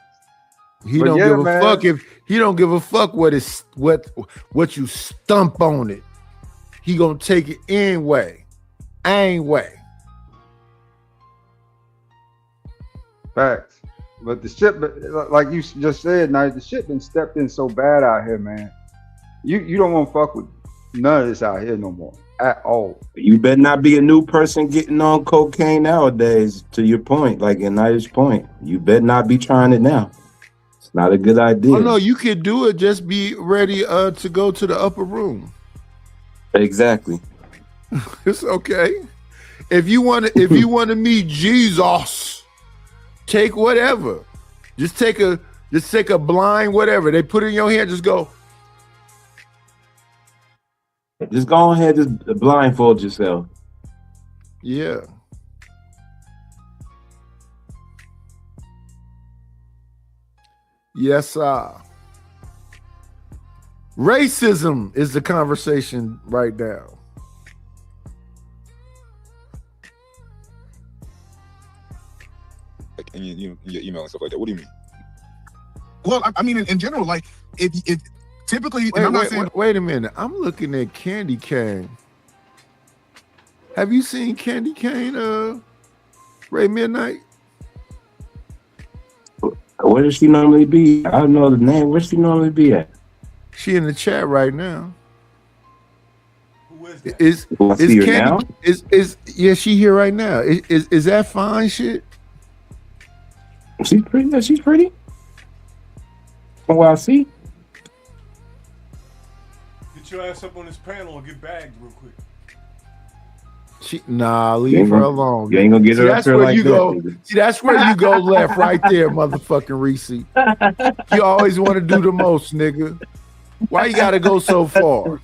He But don't yeah, give a man. fuck if he don't give a fuck what you stump on it. He gonna take it anyway. Anyway. Facts. But the shit, like you just said, now the shit been stepped in so bad out here, man. You don't want to fuck with none of this out here no more at all. You better not be a new person getting on cocaine nowadays, to your point, like United point. You better not be trying it now. It's not a good idea. Oh no, you could do it. Just be ready to go to the upper room. Exactly. It's okay. If you want to meet Jesus, take whatever. Just take a blind whatever. They put it in your hand, just go. Just go ahead, just blindfold yourself. Yeah. Yes, sir. Racism is the conversation right now. Like in your email and stuff like that. What do you mean? Well, I mean, in general, like it typically, and I'm not saying Wait a minute. I'm looking at Candy Cane. Have you seen Candy Cane, Ray Midnight? Where does she normally be? I don't know the name. Where does she normally be at? She in the chat right now. Who is that? Is Do I see her now? Is yeah, she here right now. Is that fine shit? She's pretty. Yeah, she's pretty. From what I see. Get your ass up on this panel and get bagged real quick. Leave her alone. You ain't gonna get See, her up that's there where like you that. go. nigga. See, that's where you go left right there, motherfucking Reese. You always want to do the most, nigga. Why you gotta go so far?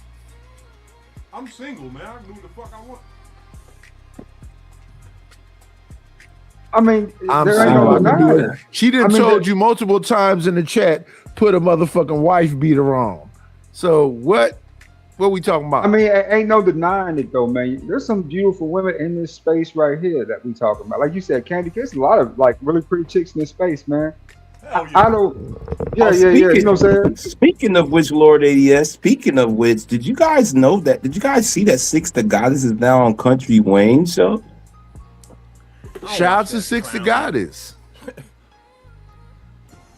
I'm single, man. I can do what the fuck I want. I mean, I'm there ain't sorry, no I can do denying it. it. She done I mean, told you multiple times in the chat, put a motherfucking wife beater on. So what we talking about? I mean, ain't no denying it though, man. There's some beautiful women in this space right here that we talking about. Like you said, Candy, there's a lot of like really pretty chicks in this space, man. Hell yeah. I don't. Yeah, Oh, yeah, yeah. You know what I'm saying? speaking of which, Lord ADS, speaking of which, did you guys know that? Did you guys see that Six the Goddess is now on Country Wayne show? Shout out to Six the Goddess.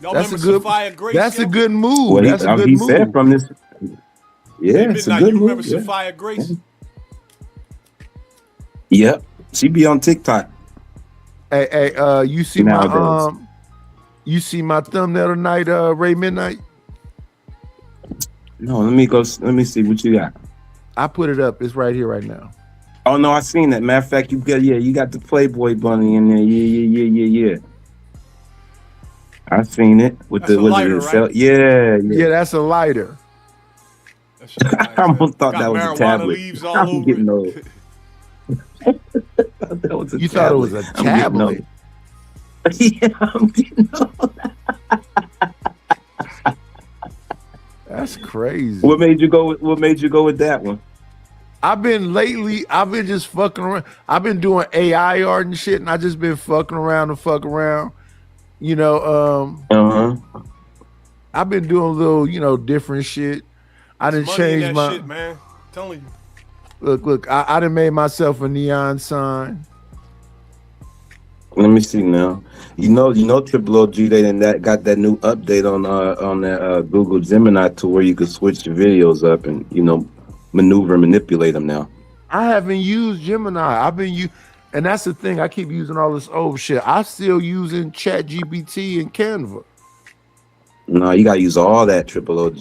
Y'all That's a remember good. Sophia Grace? That's a yo? good move. Well, That's a good he move. said from this. Yeah, Hey, it's a Midnight, good you remember move. Yeah. Sophia Grace? Yep, she be on TikTok. Hey, you see Nowadays. you see my thumbnail tonight, Ray Midnight? No, let me go. Let me see what you got. I put it up. It's right here, right now. Oh no, I seen that. Matter of fact, you got the Playboy bunny in there. Yeah. I seen it with That's the a lighter, right? Yeah. Yeah, that's a lighter. That shit nice, I almost thought Got that was a marijuana tablet. leaves all I'm over getting it. old. That was a You thought it was tablet. a I'm getting tablet? old. Yeah, I'm getting old. That's crazy. What made you go with that one? I've been just fucking around. I've been doing AI art and shit, and I just been fucking around. You know, I've been doing a little, different shit. I done Money in changed that my shit, man. I'm telling you. look. I done made myself a neon sign. Let me see now. You know, Triple OG, they got that new update on that Google Gemini to where you could switch the videos up and maneuver and manipulate them now. I haven't used Gemini. And that's the thing. I keep using all this old shit. I still using ChatGPT and Canva. No, you gotta use all that Triple OG,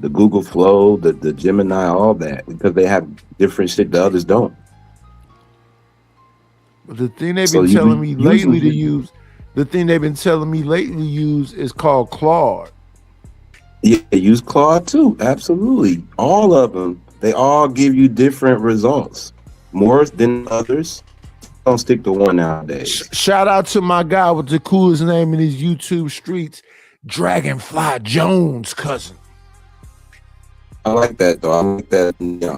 the Google Flow, the Gemini, all that, because they have different shit the others don't. But the thing they've been telling me lately to use is called Claude. Yeah, use Claude too. Absolutely, all of them. They all give you different results, more than others. Don't stick to one nowadays. Shout out to my guy with the coolest name in these YouTube streets, Dragonfly Jones, cousin. I like that though. I like that. Yeah.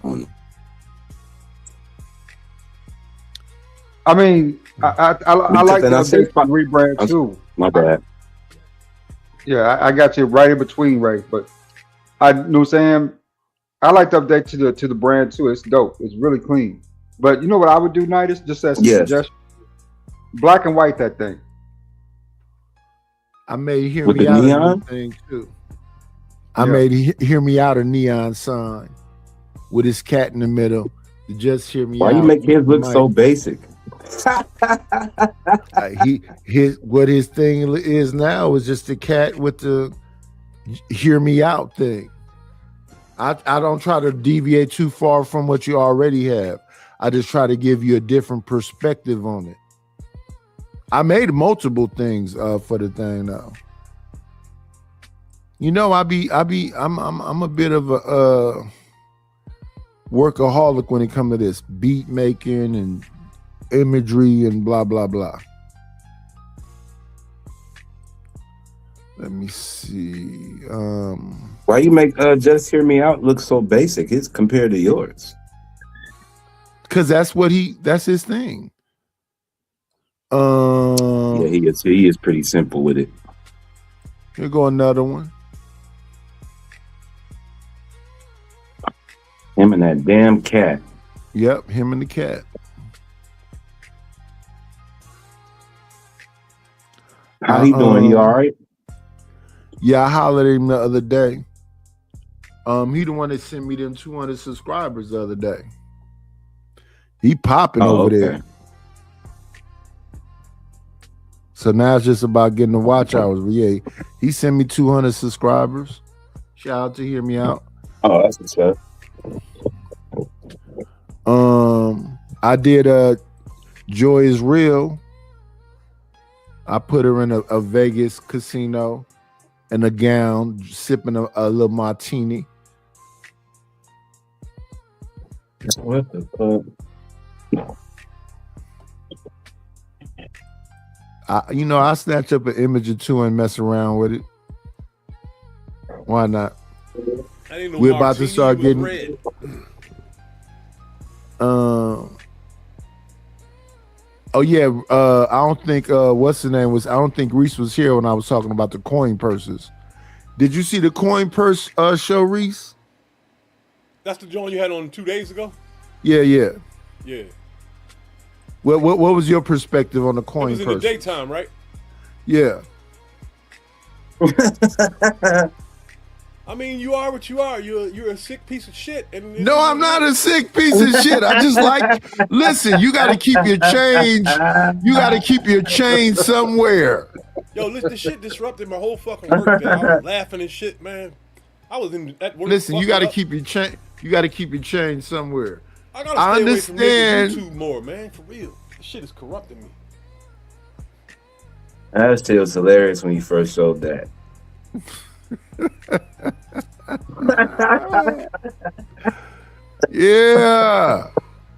I mean, I like the update and rebrand too. My bad. Yeah, I got you right in between, Ray. But I know what I'm saying. I like the update to the brand too. It's dope. It's really clean. But you know what I would do, Nidus? Just as a suggestion, black and white that thing. I made hear with me the out neon of thing too. I made hear me out a neon sign with his cat in the middle. Just hear me Why out. you make his look so basic? What his thing is now is just the cat with the hear me out thing. I don't try to deviate too far from what you already have. I just try to give you a different perspective on it. I made multiple things for the thing now. I'm a bit of a workaholic when it comes to this beat making and imagery and blah blah blah. Let me see. Why you make Just Hear Me Out look so basic? It's compared to yours. Because that's his thing. Yeah, he is pretty simple with it. Here go another one. Him and that damn cat. Yep, him and the cat. How he doing? He all right? Yeah, I hollered at him the other day. He the one that sent me them 200 subscribers the other day. He popping over there. So now it's just about getting the watch hours. But yeah, he sent me 200 subscribers. Shout out to Hear Me Out. Oh, that's what's up. I did Joy is Real. I put her in a Vegas casino in a gown, sipping a little martini. What the fuck? I snatch up an image or two and mess around with it. Why not? I didn't know We're about to martini start was getting. red. Oh yeah. I don't think what's the name was. I don't think Reese was here when I was talking about the coin purses. Did you see the coin purse show, Reese? That's the joint you had on 2 days ago? Yeah. Yeah. What was your perspective on the It coin was in the purse? daytime, right? Yeah. I mean, you are what you are. You're a sick piece of shit. And No, I'm not a sick piece of shit. I just like, listen, you got to keep your change. You got to keep your change somewhere. Yo, listen, this shit disrupted my whole fucking work day. I was laughing and shit, man. I was at work. Listen, you fucking got to up. keep your change. You got to keep your change somewhere. I gotta stay away from understand. making YouTube more, man. For real, this shit is corrupting me. That shit was hilarious when you first showed that. Yeah.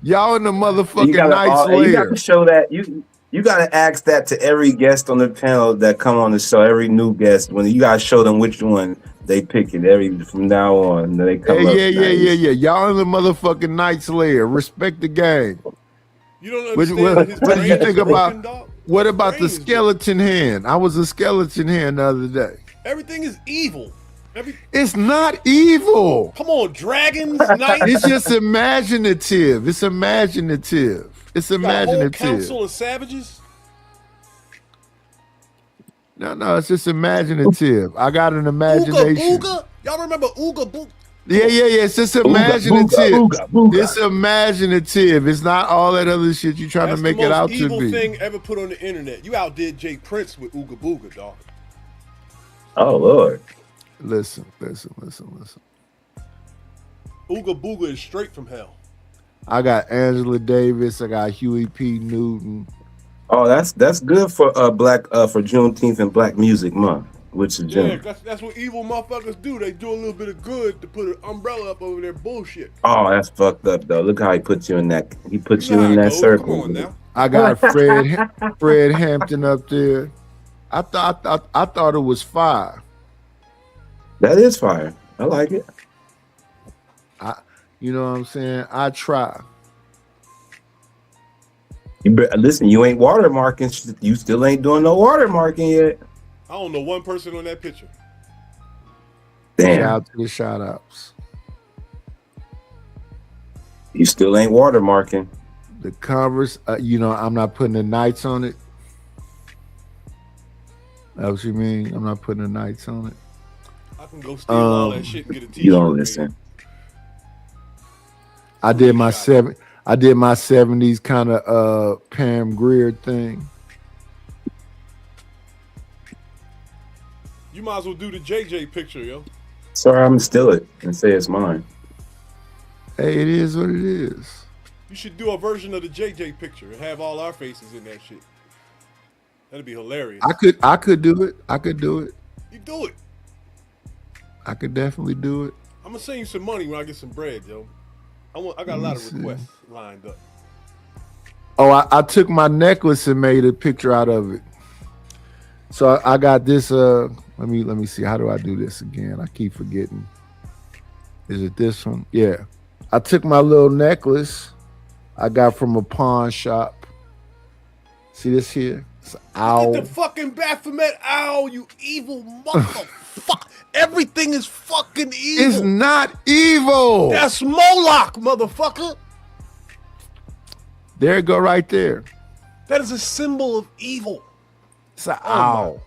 Y'all in the motherfucking You nice gotta layer. show that you gotta ask that to every guest on the panel that come on the show. Every new guest, when you gotta show them which one they pick it from now on. Then they come up. Yeah. Y'all in the motherfucking nice layer. Respect the game. You don't What, understand. what, his what did you brain think is about? broken, dog. What about the Brain is skeleton hand? I was a skeleton hand the other day. Everything is evil. It's not evil. Come on, dragons, knights. It's just imaginative. It's imaginative. It's You got a whole imaginative. council of savages. No, it's just imaginative. I got an imagination. Ooga booga. Y'all remember Ooga booga? Yeah. It's just imaginative. Booga. It's imaginative. It's not all that other shit you trying That's to make the it out most to evil be. thing ever put on the internet. You outdid Jay Prince with Ooga booga, dog. Oh Lord. Listen. Ooga booga is straight from hell. I got Angela Davis. I got Huey P. Newton. Oh, that's good for for Juneteenth and Black Music Month, which is Yeah, June. that's what evil motherfuckers do. They do a little bit of good to put an umbrella up over their bullshit. Oh, that's fucked up though. Look how he put you in that. He put You you know in how it that goes. circle. Come on now. I got Fred Hampton up there. I thought it was fire. That is fire. I like it. You know what I'm saying? I try. Listen, you ain't watermarking. You still ain't doing no watermarking yet. I don't know one person on that picture. Damn. Shout out to the shout outs. You still ain't watermarking. The Converse, I'm not putting the Knights on it. That's what you mean? I'm not putting the Knights on it. I can go steal all that shit and get a t-shirt. You don't made. listen. I did my 70s kind of Pam Grier thing. You might as well do the JJ picture, yo. Sorry, I'm gonna steal it and say it's mine. Hey, it is what it is. You should do a version of the JJ picture and have all our faces in that shit. That'd be hilarious. I could do it. I could do it. You do it. I could definitely do it. I'm gonna send you some money when I get some bread, yo. I got a lot of requests lined up. Oh, I took my necklace and made a picture out of it. So I got this. Let me see. How do I do this again? I keep forgetting. Is it this one? Yeah. I took my little necklace I got from a pawn shop. See this here? It's an owl. Get the fucking Baphomet owl, you evil motherfucker. Everything is fucking evil. It's not evil. That's Moloch, motherfucker. There it go right there. That is a symbol of evil. It's an owl.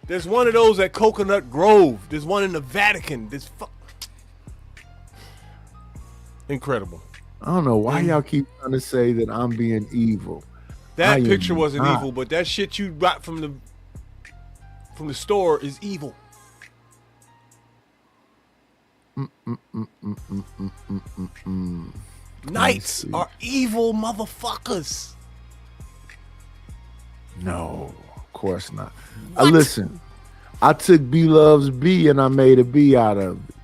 There's one of those at Coconut Grove. There's one in the Vatican. Incredible. I don't know why y'all keep trying to say that I'm being evil. That I picture am wasn't not. evil, but that shit you got from the store is evil. Knights are evil motherfuckers. No, of course not. Listen, I took B Loves B and I made a B out of it.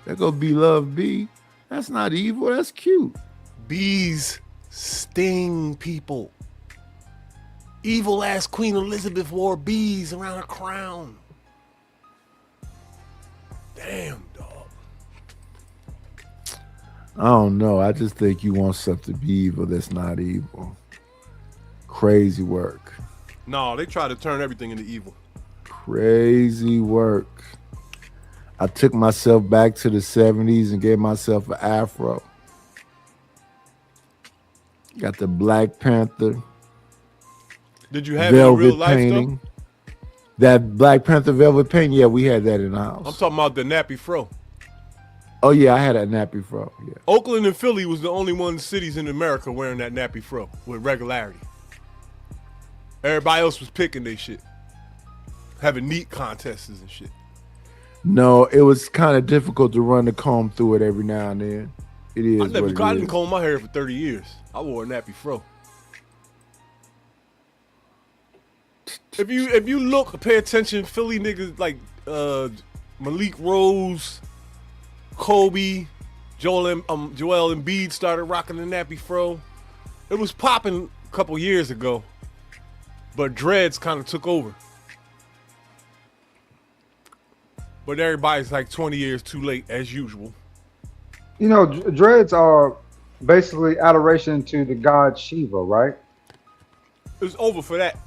There go B Love B. That's not evil. That's cute. Bees sting people. Evil ass Queen Elizabeth wore bees around her crown. Damn, dog. I don't know. I just think you want something to be evil that's not evil. Crazy work. No, they try to turn everything into evil. Crazy work. I took myself back to the 70s and gave myself an afro. Got the Black Panther. Did you have it in velvet real life painting. though? That Black Panther velvet painting, yeah, we had that in the house. I'm talking about the nappy fro. Oh yeah, I had a nappy fro. Yeah. Oakland and Philly was the only one cities in America wearing that nappy fro with regularity. Everybody else was picking they shit. Having neat contests and shit. No, it was kind of difficult to run the comb through it every now and then. It is. I what it didn't is. comb my hair for 30 years. I wore a nappy fro. If you look, pay attention, Philly niggas like Malik Rose, Kobe, Joel Embiid started rocking the nappy fro. It was popping a couple years ago, but dreads kind of took over. But everybody's like 20 years too late, as usual. You know, dreads are basically adoration to the god Shiva, right? It's over for that.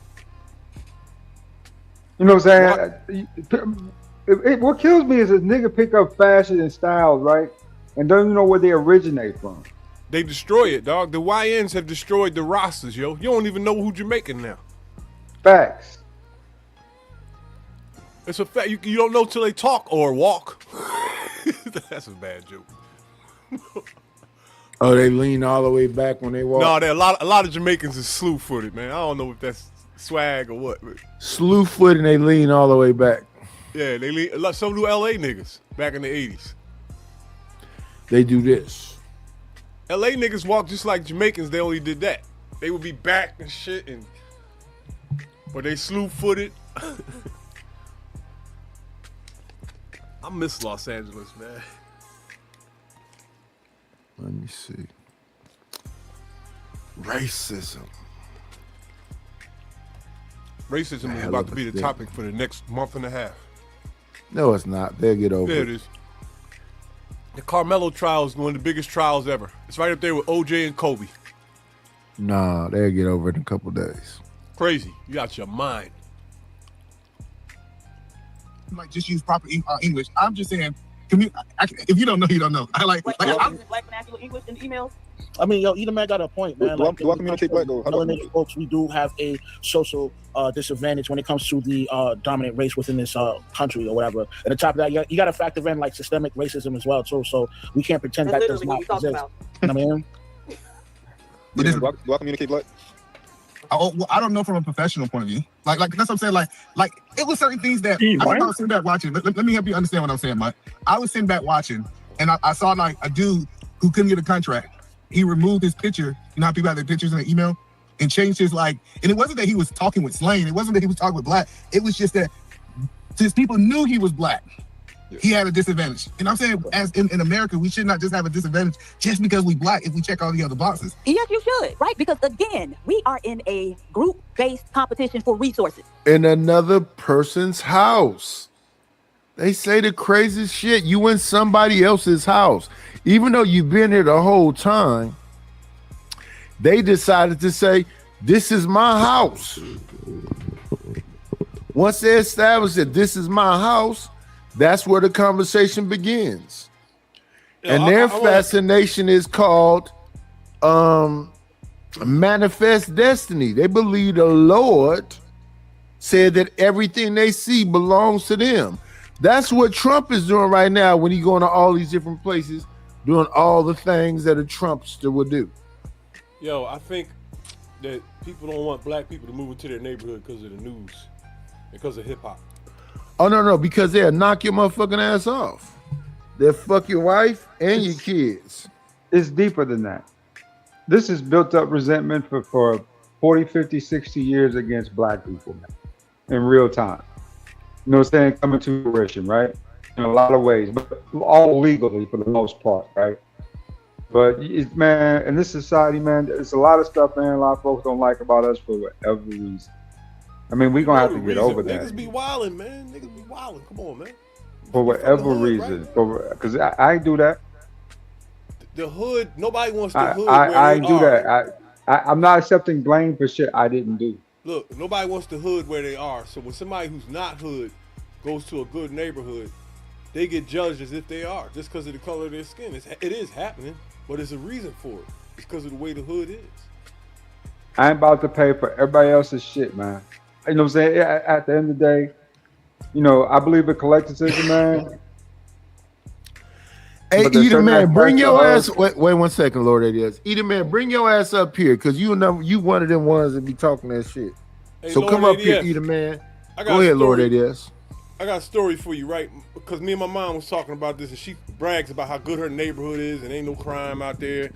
You know what I'm saying? What kills me is a nigga pick up fashion and styles, right? And don't even know where they originate from. They destroy it, dog. The YNs have destroyed the rosters, yo. You don't even know who Jamaican now. Facts. It's a fact. You don't know till they talk or walk. That's a bad joke. Oh, they lean all the way back when they walk. No, there a lot of Jamaicans is slew-footed, man. I don't know if that's swag or what. But Slew foot and they lean all the way back. yeah, they lean. Some do LA niggas back in the 80s. They do this. LA niggas walk just like Jamaicans. They only did that. They would be back and shit, but they slew-footed. I miss Los Angeles, man. Let me see. Racism. Racism is about to be the topic for the next month and a half. No, it's not. They'll get over There it. it is. The Carmelo trial is one of the biggest trials ever. It's right up there with OJ and Kobe. Nah, they'll get over it in a couple days. Crazy. You out your mind. Like just use proper English. I'm just saying, if you don't know, you don't know. Black vernacular English in emails. I mean, yo, either man got a point, man. Do I communicate black though? How do I Melanated folks, we do have a social disadvantage when it comes to the dominant race within this country or whatever. And on top of that, you got to factor in like systemic racism as well too. So we can't pretend that does not exist. You know what I mean? Do I communicate black? Well, I don't know from a professional point of view. Like that's what I'm saying. Like it was certain things that I was sitting back watching. Let me help you understand what I'm saying, Mike. I was sitting back watching, and I saw like a dude who couldn't get a contract. He removed his picture. You know how people have their pictures in an email, and changed his and it wasn't that he was talking with slang. It wasn't that he was talking with black. It was just that since people knew he was black, he had a disadvantage. And I'm saying, as in America, we should not just have a disadvantage just because we black if we check all the other boxes. Yes, you should, right? Because again, we are in a group-based competition for resources. In another person's house. They say the craziest shit. You in somebody else's house. Even though you've been here the whole time, they decided to say, this is my house. Once they established that this is my house, that's where the conversation begins. And their fascination is called manifest destiny. They believe the Lord said that everything they see belongs to them. That's what Trump is doing right now when he's going to all these different places, doing all the things that a Trumpster would do. Yo, I think that people don't want black people to move into their neighborhood because of the news, because of hip hop. Oh, no, because they'll knock your motherfucking ass off. They'll fuck your wife and your kids. It's deeper than that. This is built up resentment for 40, 50, 60 years against black people in real time. You know what I'm saying? Coming to fruition, right? In a lot of ways, but all legally for the most part, right? But man, in this society, man, there's a lot of stuff, man. A lot of folks don't like about us for whatever reason. I mean, we're gonna have to get over that. Niggas be wildin', man. Niggas be wildin'. Come on, man. For whatever reason, because I ain't do that. The hood, nobody wants the hood. I ain't do that. I'm not accepting blame for shit I didn't do. Look, nobody wants the hood where they are. So when somebody who's not hood goes to a good neighborhood, they get judged as if they are just because of the color of their skin. It is happening, but there's a reason for it. It's because of the way the hood is. I ain't about to pay for everybody else's shit, man. You know what I'm saying? At the end of the day, you know, I believe in collectivism, man. Hey, Edom Man, bring your ass. Wait 1 second, Lord ADS. Edom Man, bring your ass up here, cause you one of them ones that be talking that shit. Hey, so Lord come up ADS. here, Edom Man. Go ahead, Lord ADS. I got a story for you, right? Because me and my mom was talking about this, and she brags about how good her neighborhood is, and ain't no crime out there.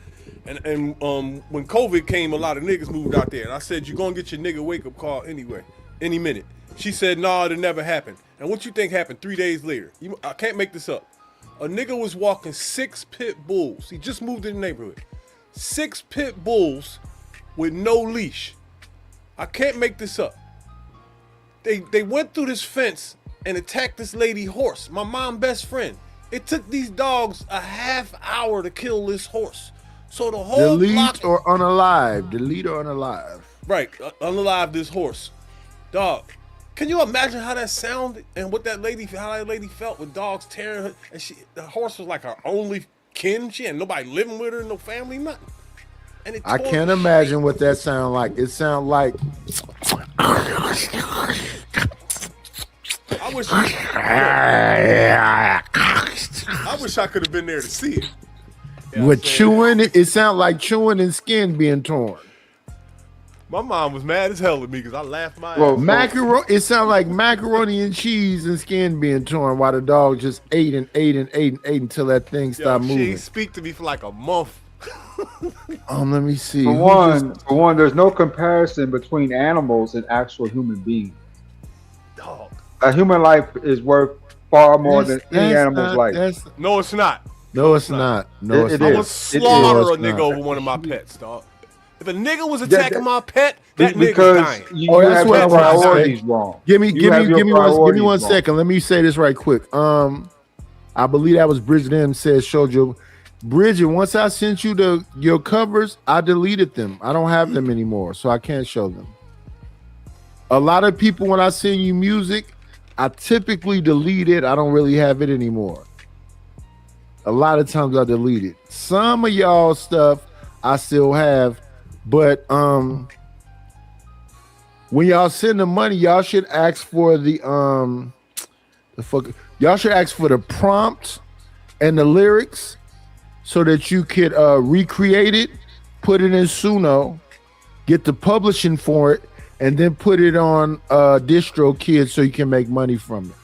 And when COVID came, a lot of niggas moved out there, and I said, "You gonna get your nigga wake up call anyway, any minute." She said, "Nah, it never happened." And what you think happened 3 days later? I can't make this up. A nigga was walking 6 pit bulls. He just moved in the neighborhood. 6 pit bulls with no leash. I can't make this up. They went through this fence and attacked this lady horse, my mom's best friend. It took these dogs a half hour to kill this horse. So the whole Delete or unalive. Delete or unalive. Right, unalive this horse. Dog, can you imagine how that sounded and how that lady felt with dogs tearing her? And the horse was like her only kin. She had nobody living with her, no family, nothing. And I can't imagine what that sound like. It sound like. I wish I could have been there to see it. With chewing, it sound like chewing and skin being torn. My mom was mad as hell at me because I laughed my Well, ass. macaroni. It sounded like macaroni and cheese and skin being torn while the dog just ate and ate and ate and ate until that thing stopped She moving. ain't speak to me for like a month. Let me see. For one, there's no comparison between animals and actual human beings. Dog. A human life is worth far more than any animal's life. No, it's not. No, it's not. No, it's I not. would slaughter a It is. nigga over one of my pets, dog. If a nigga was attacking my pet, that nigga's because dying. you have your priorities wrong. Give me one wrong. second. Let me say this right quick. I believe that was Bridget M said Shoujo. Bridget, once I sent you your covers, I deleted them. I don't have them anymore, so I can't show them. A lot of people, when I send you music, I typically delete it. I don't really have it anymore. A lot of times I delete it. Some of y'all stuff I still have, but when y'all send the money, y'all should ask for y'all should ask for the prompt and the lyrics so that you could recreate it, put it in Suno, get the publishing for it, and then put it on DistroKid so you can make money from it.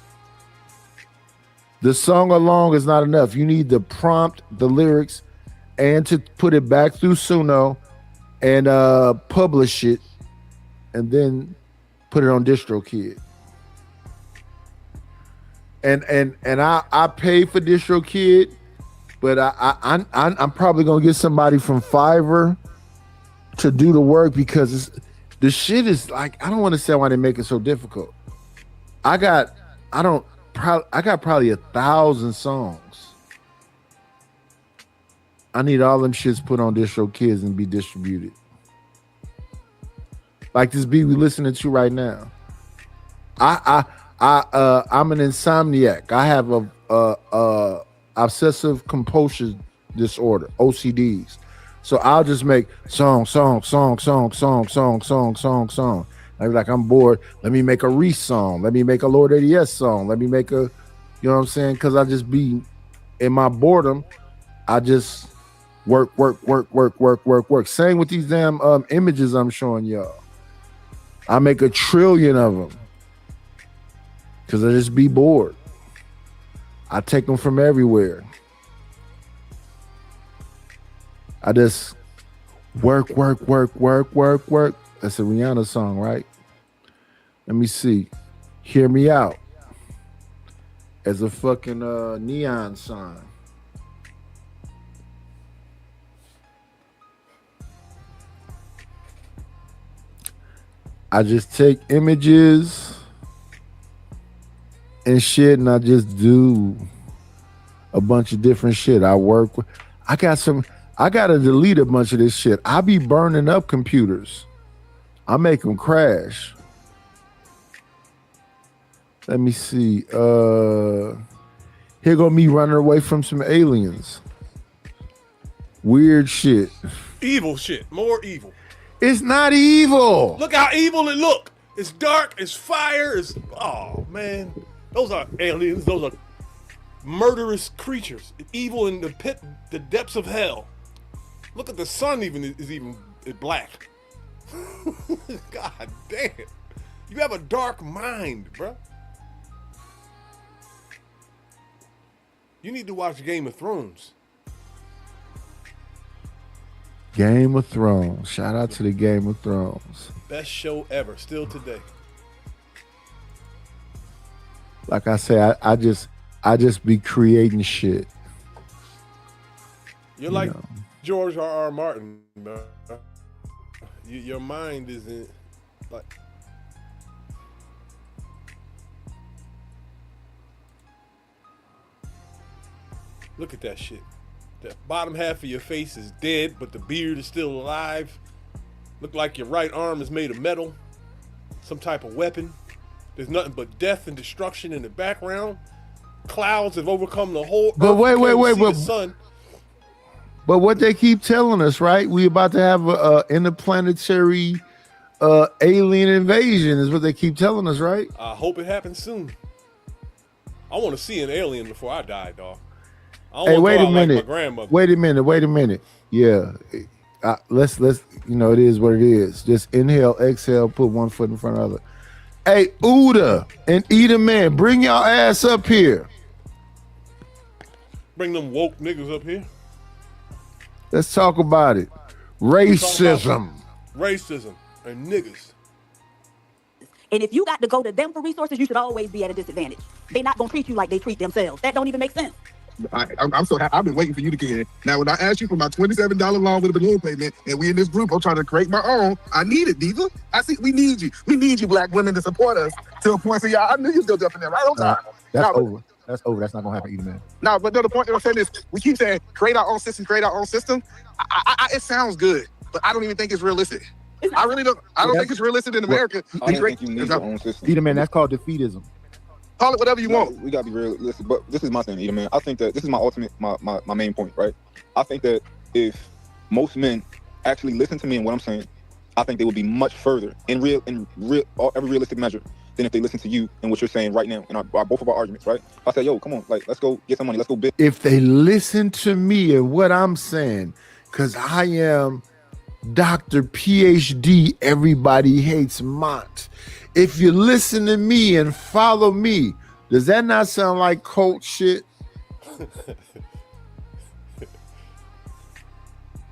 The song along is not enough. You need the prompt, the lyrics, and to put it back through Suno and publish it, and then put it on DistroKid. And I pay for DistroKid, but I'm probably gonna get somebody from Fiverr to do the work because the shit is like, I don't want to say why they make it so difficult. I got probably 1,000 songs. I need all them shits put on DistroKids and be distributed. Like this beat we listening to right now. I'm an insomniac. I have a obsessive compulsion disorder, OCDs. So I'll just make song. I be like, I'm bored. Let me make a Reese song. Let me make a Lord ADS song. Let me make a, you know what I'm saying? Because I just be in my boredom. I just work. Same with these damn images I'm showing y'all. I make 1 trillion of them because I just be bored. I take them from everywhere. I just work. That's a Rihanna song, right? Let me see. Hear Me Out. As a fucking neon sign. I just take images and shit, and I just do a bunch of different shit. I work with. I gotta delete a bunch of this shit. I be burning up computers. I make them crash. Let me see. Here go me running away from some aliens. Weird shit. Evil shit. More evil. It's not evil. Look how evil it look. It's dark. It's fire. It's oh man. Those are aliens. Those are murderous creatures. Evil in the pit, the depths of hell. Look at the sun. Is black. God damn. You have a dark mind, bro. You need to watch Game of Thrones. Game of Thrones. Shout out to the Game of Thrones. Best show ever, still today. Like I say, I just be creating shit. You're like George R.R. Martin, bro. Your mind isn't like. Look at that shit. The bottom half of your face is dead, but the beard is still alive. Look like your right arm is made of metal. Some type of weapon. There's nothing but death and destruction in the background. Clouds have overcome the whole But earth. wait, The sun. But what they keep telling us, right? We about to have a interplanetary alien invasion is what they keep telling us, right? I hope it happens soon. I want to see an alien before I die, dog. Hey, wait a minute. Like my grandmother. Wait a minute. Yeah. Let's it is what it is. Just inhale, exhale, put one foot in front of the other. Hey, Uda and Eda Man, bring y'all ass up here. Bring them woke niggas up here. Let's talk about it. Racism. Racism and niggas. And if you got to go to them for resources, you should always be at a disadvantage. They're not gonna treat you like they treat themselves. That don't even make sense. I'm so happy. I've been waiting for you to get here. Now, when I asked you for my $27 loan with a balloon payment, and we in this group, I'm trying to create my own. I need it, Diva. I see. We need you. We need you, black women, to support us to a point. So, yeah, I knew you was gonna jump in there right on time. That's over. That's over. That's not gonna happen either, man. No, but the point that I'm saying is, we keep saying create our own system, create our own system. It sounds good, but I don't even think it's realistic. I really don't. I don't think it's realistic in America. I don't think you need your own system. Either, man, that's called defeatism. Call it whatever you want. We gotta be realistic, but this is my thing, Eda, man. I think that this is my ultimate, my main point, right? I think that if most men actually listen to me and what I'm saying, I think they would be much further in every realistic measure than if they listen to you and what you're saying right now in both of our arguments, right? I say, yo, come on, like let's go get some money, let's go big. If they listen to me and what I'm saying, because I am Dr. PhD, everybody hates Mont. If you listen to me and follow me, does that not sound like cult shit?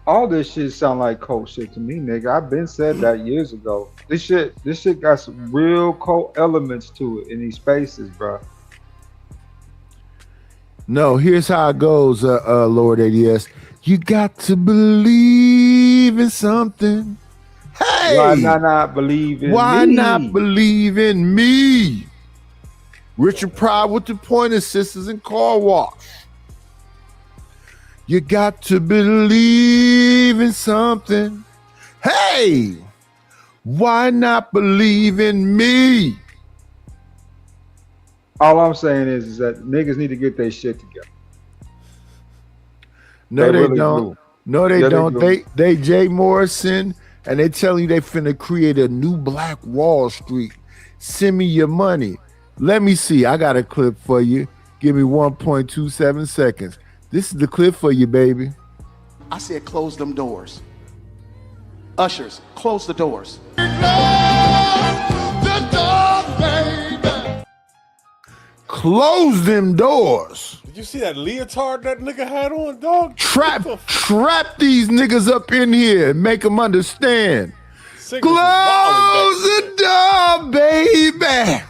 All this shit sound like cult shit to me, nigga. I've been said that years ago. This shit got some real cult elements to it in these spaces, bro. No, here's how it goes, Lord ADS. You got to believe in something. Hey, why not believe in why me? not believe in me? Richard Pryor with the Pointer Sisters and Car Wash. You got to believe in something. Hey, why not believe in me? All I'm saying is that niggas need to get their shit together. No, they really don't. do. No, they Yeah, don't. they They Jay Morrison, and they telling you they finna create a new Black Wall Street. Send me your money. Let me see. I got a clip for you. Give me 1.27 seconds. This is the clip for you, baby. I said, close them doors. Ushers, close the doors. Close them doors. Did you see that leotard that nigga had on, dog? Trap these niggas up in here and make them understand. Close Close the door, baby,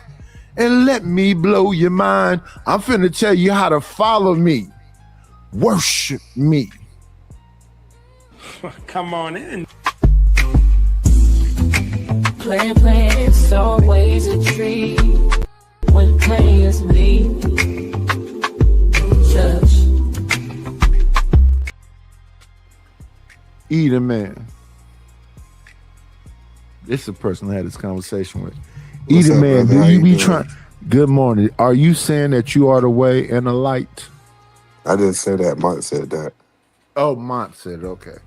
and let me blow your mind. I'm finna tell you how to follow me. Worship me. Come on in. Playing, it's always a treat when players meet. Judge. Eat a man. This is the person I had this conversation with. Eat a man. Brother? Do you be doing? trying? Good morning. Are you saying that you are the way and the light? I didn't say that. Mont said that. Oh, Mont said okay.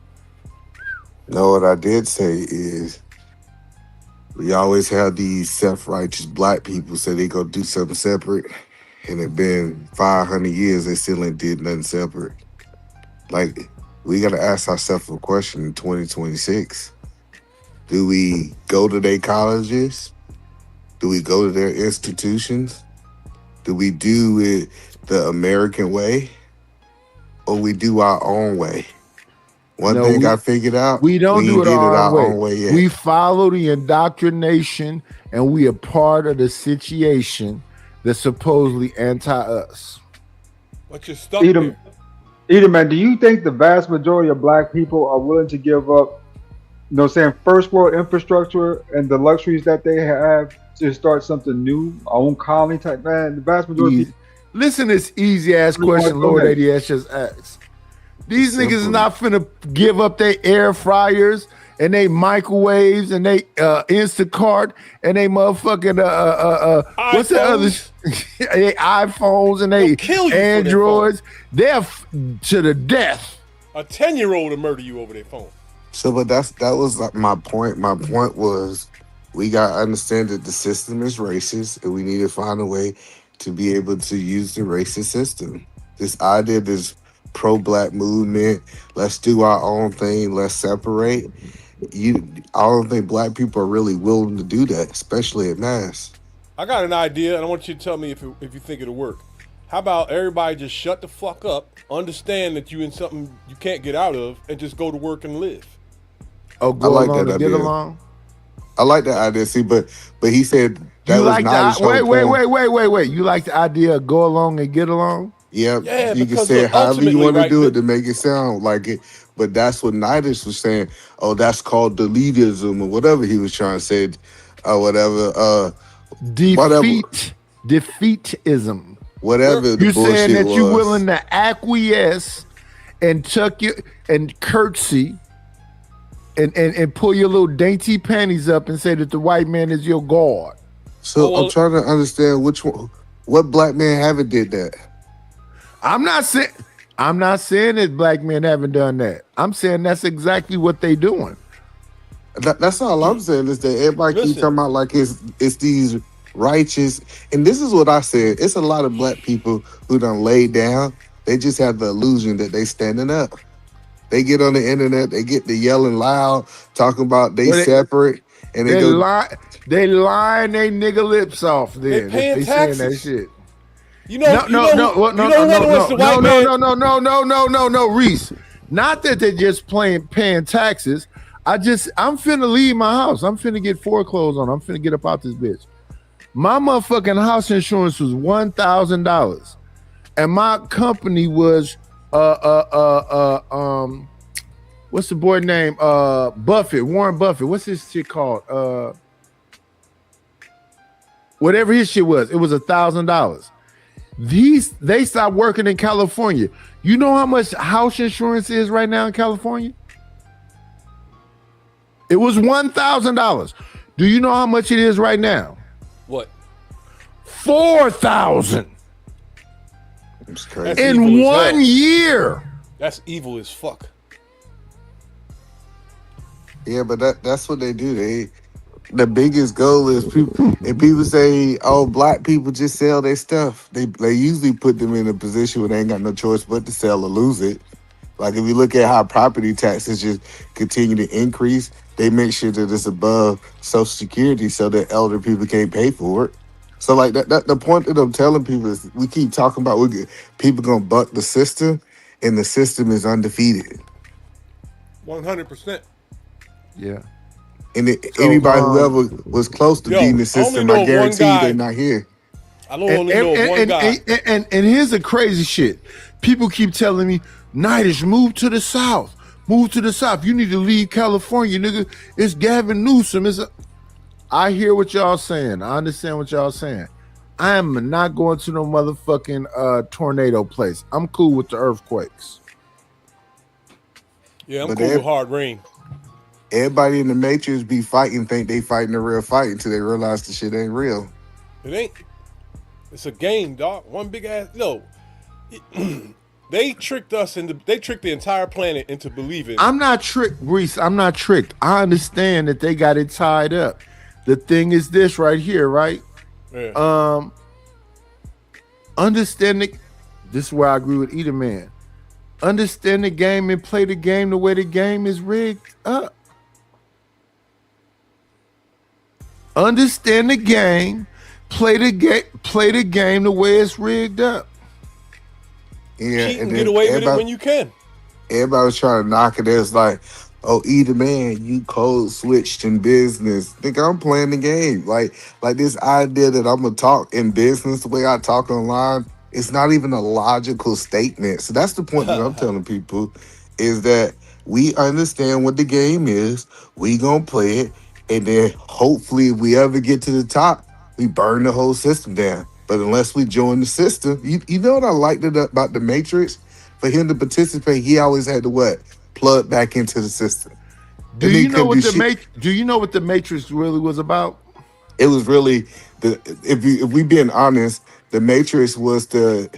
No, what I did say is we always have these self-righteous black people say they go do something separate, and it been 500 years they still ain't did nothing separate. Like, we got to ask ourselves a question in 2026. Do we go to their colleges? Do we go to their institutions? Do we do it the American way? Or we do our own way? One No, thing we- I figured out, We don't do ain't it did our way. own way yet. We follow the indoctrination, and we are part of the situation that's supposedly anti-us. But you're stuck Edom, there. Edom, man, do you think the vast majority of black people are willing to give up, you know, saying first world infrastructure and the luxuries that they have to start something new, our own colony type? Man, the vast majority. Easy. Listen to this easy ass question Go Lord ahead. ADS just asked. These niggas is Simple. not finna give up their air fryers and they microwaves and they Instacart and they motherfucking what's the other they iPhones and they kill you for their Androids. They're to the death. A 10-year-old will murder you over their phone. So, but that was like my point. My point was we got to understand that the system is racist, and we need to find a way to be able to use the racist system. This idea, this pro-black movement, let's do our own thing, let's separate. I don't think black people are really willing to do that, especially at mass. I got an idea, and I want you to tell me if you think it'll work. How about everybody just shut the fuck up, understand that you in something you can't get out of, and just go to work and live? Oh, I go like along that and get idea. along. I like that idea. See, but he said that You was like not his the whole wait. thing. You like the idea of go along and get along? Yeah, Yeah, you can because say it look, however you ultimately, want to right, do it to make it sound like it. But that's what Nidus was saying. Oh, that's called deletism or whatever he was trying to say, or whatever. Defeatism. Whatever the You're bullshit saying that was. you're willing to acquiesce and tuck your and curtsy and pull your little dainty panties up and say that the white man is your god. So I'm trying to understand what black man haven't did that. I'm not saying that black men haven't done that. I'm saying that's exactly what they doing. That's all I'm saying is that everybody keep Listen. talking about like it's these righteous, and this is what I said. It's a lot of black people who done laid down. They just have the illusion that they standing up. They get on the internet, they get to yelling loud, talking about they separate, and they go. They lying they nigga lips off there. They paying They saying that taxes. shit. No, Reese. Not that they're just paying taxes. I'm finna leave my house. I'm finna get foreclosed on. I'm finna get up out this bitch. My motherfucking house insurance was $1,000, and my company was what's the boy name? Warren Buffett. What's this shit called? Whatever his shit was, it was $1,000. They stopped working in California. You know how much house insurance is right now in California? It was $1,000. Do you know how much it is right now? What? $4,000 It's crazy. in 1 year. That's evil as fuck. Yeah, but that's what they do. The biggest goal is people. If people say, "Oh, black people just sell their stuff," they usually put them in a position where they ain't got no choice but to sell or lose it. Like if you look at how property taxes just continue to increase, they make sure that it's above Social Security so that elder people can't pay for it. So like that the point that I'm telling people is we keep talking about people gonna buck the system, and the system is undefeated. 100%. Yeah. And anybody who ever was close to beating the system, I guarantee you they're not here. I only know one guy. And here's the crazy shit. People keep telling me, Nidus, move to the South. Move to the South. You need to leave California, nigga. It's Gavin Newsom. I hear what y'all saying. I understand what y'all saying. I am not going to no motherfucking tornado place. I'm cool with the earthquakes. Yeah, I'm cool with hard rain. Everybody in the Matrix be fighting, think they fighting a real fight until they realize the shit ain't real. It ain't. It's a game, dog. One big ass. No. They tricked us into. They tricked the entire planet into believing. I'm not tricked, Reese. I'm not tricked. I understand that they got it tied up. The thing is this right here, right? Yeah. Understanding. This is where I agree with Either Man. Understand the game and play the game the way the game is rigged up. Understand the game, play the game the way it's rigged up. Yeah, Cheat and get away with it when you can. Everybody was trying to knock it. It's like, oh, Either Man, you code switched in business. Think I'm playing the game. Like this idea that I'm gonna talk in business the way I talk online. It's not even a logical statement. So that's the point that I'm telling people is that we understand what the game is. We gonna play it, and then hopefully, if we ever get to the top, we burn the whole system down. But unless we join the system, you know what I liked about the Matrix? For him to participate, he always had to what? Plug back into the system. Do you know what the Matrix really was about? It was really if we being honest, the Matrix was the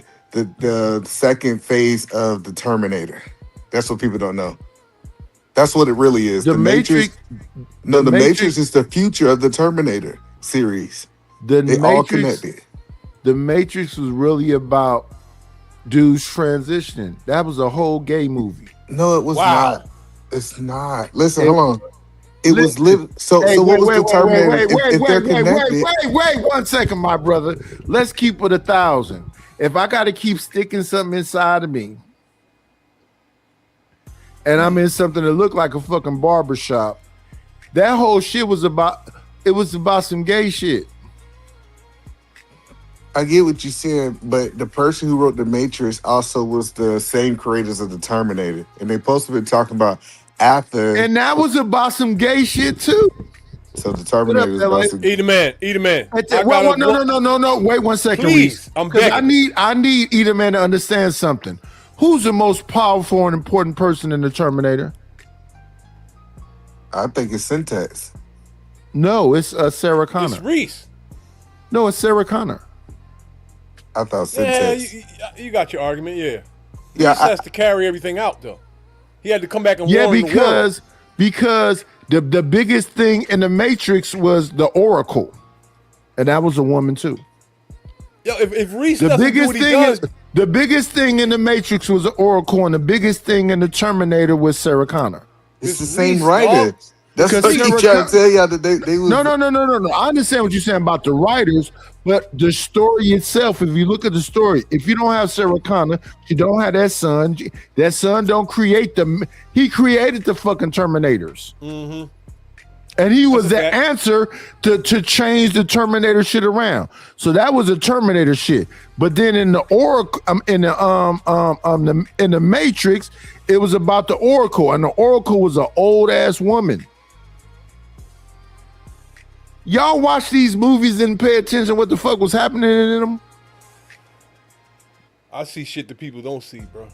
second phase of the Terminator. That's what people don't know. That's what it really is. The Matrix is the future of the Terminator series. They all connected. The Matrix was really about dudes transitioning. That was a whole gay movie. No, it was not. It's not. Listen, hold on. It was live. So what was the Terminator? If they're connected. Wait 1 second, my brother. Let's keep it 1,000. If I got to keep sticking something inside of me, and I'm in something that looked like a fucking barbershop, that whole shit was about. It was about some gay shit. I get what you said, but the person who wrote The Matrix also was the same creators of the Terminator, and they supposed to be talking about after. And that was about some gay shit too. So the Terminator was about some. Eat a man. No. Wait 1 second, please. I'm begging. I need Either Man to understand something. Who's the most powerful and important person in the Terminator? I think it's Syntax. No, it's Sarah Connor. It's Reese. No, it's Sarah Connor. I thought Syntax. Yeah, you got your argument. Yeah. Yeah, He has to carry everything out though. He had to come back and yeah, warn the world. because the biggest thing in the Matrix was the Oracle, and that was a woman too. Yo, if Reese doesn't do what he does, the biggest thing in the Matrix was the Oracle, and the biggest thing in the Terminator was Sarah Connor. It's the same writer. That's what he trying to tell y'all that they was. No. I understand what you're saying about the writers, but the story itself, if you look at the story, if you don't have Sarah Connor, you don't have that son. That son don't create them. He created the fucking Terminators. Mm-hmm. And he was the answer to change the Terminator shit around. So that was a Terminator shit. But then in the Oracle, in the Matrix, it was about the Oracle, and the Oracle was an old ass woman. Y'all watch these movies and pay attention what the fuck was happening in them? I see shit that people don't see, bro.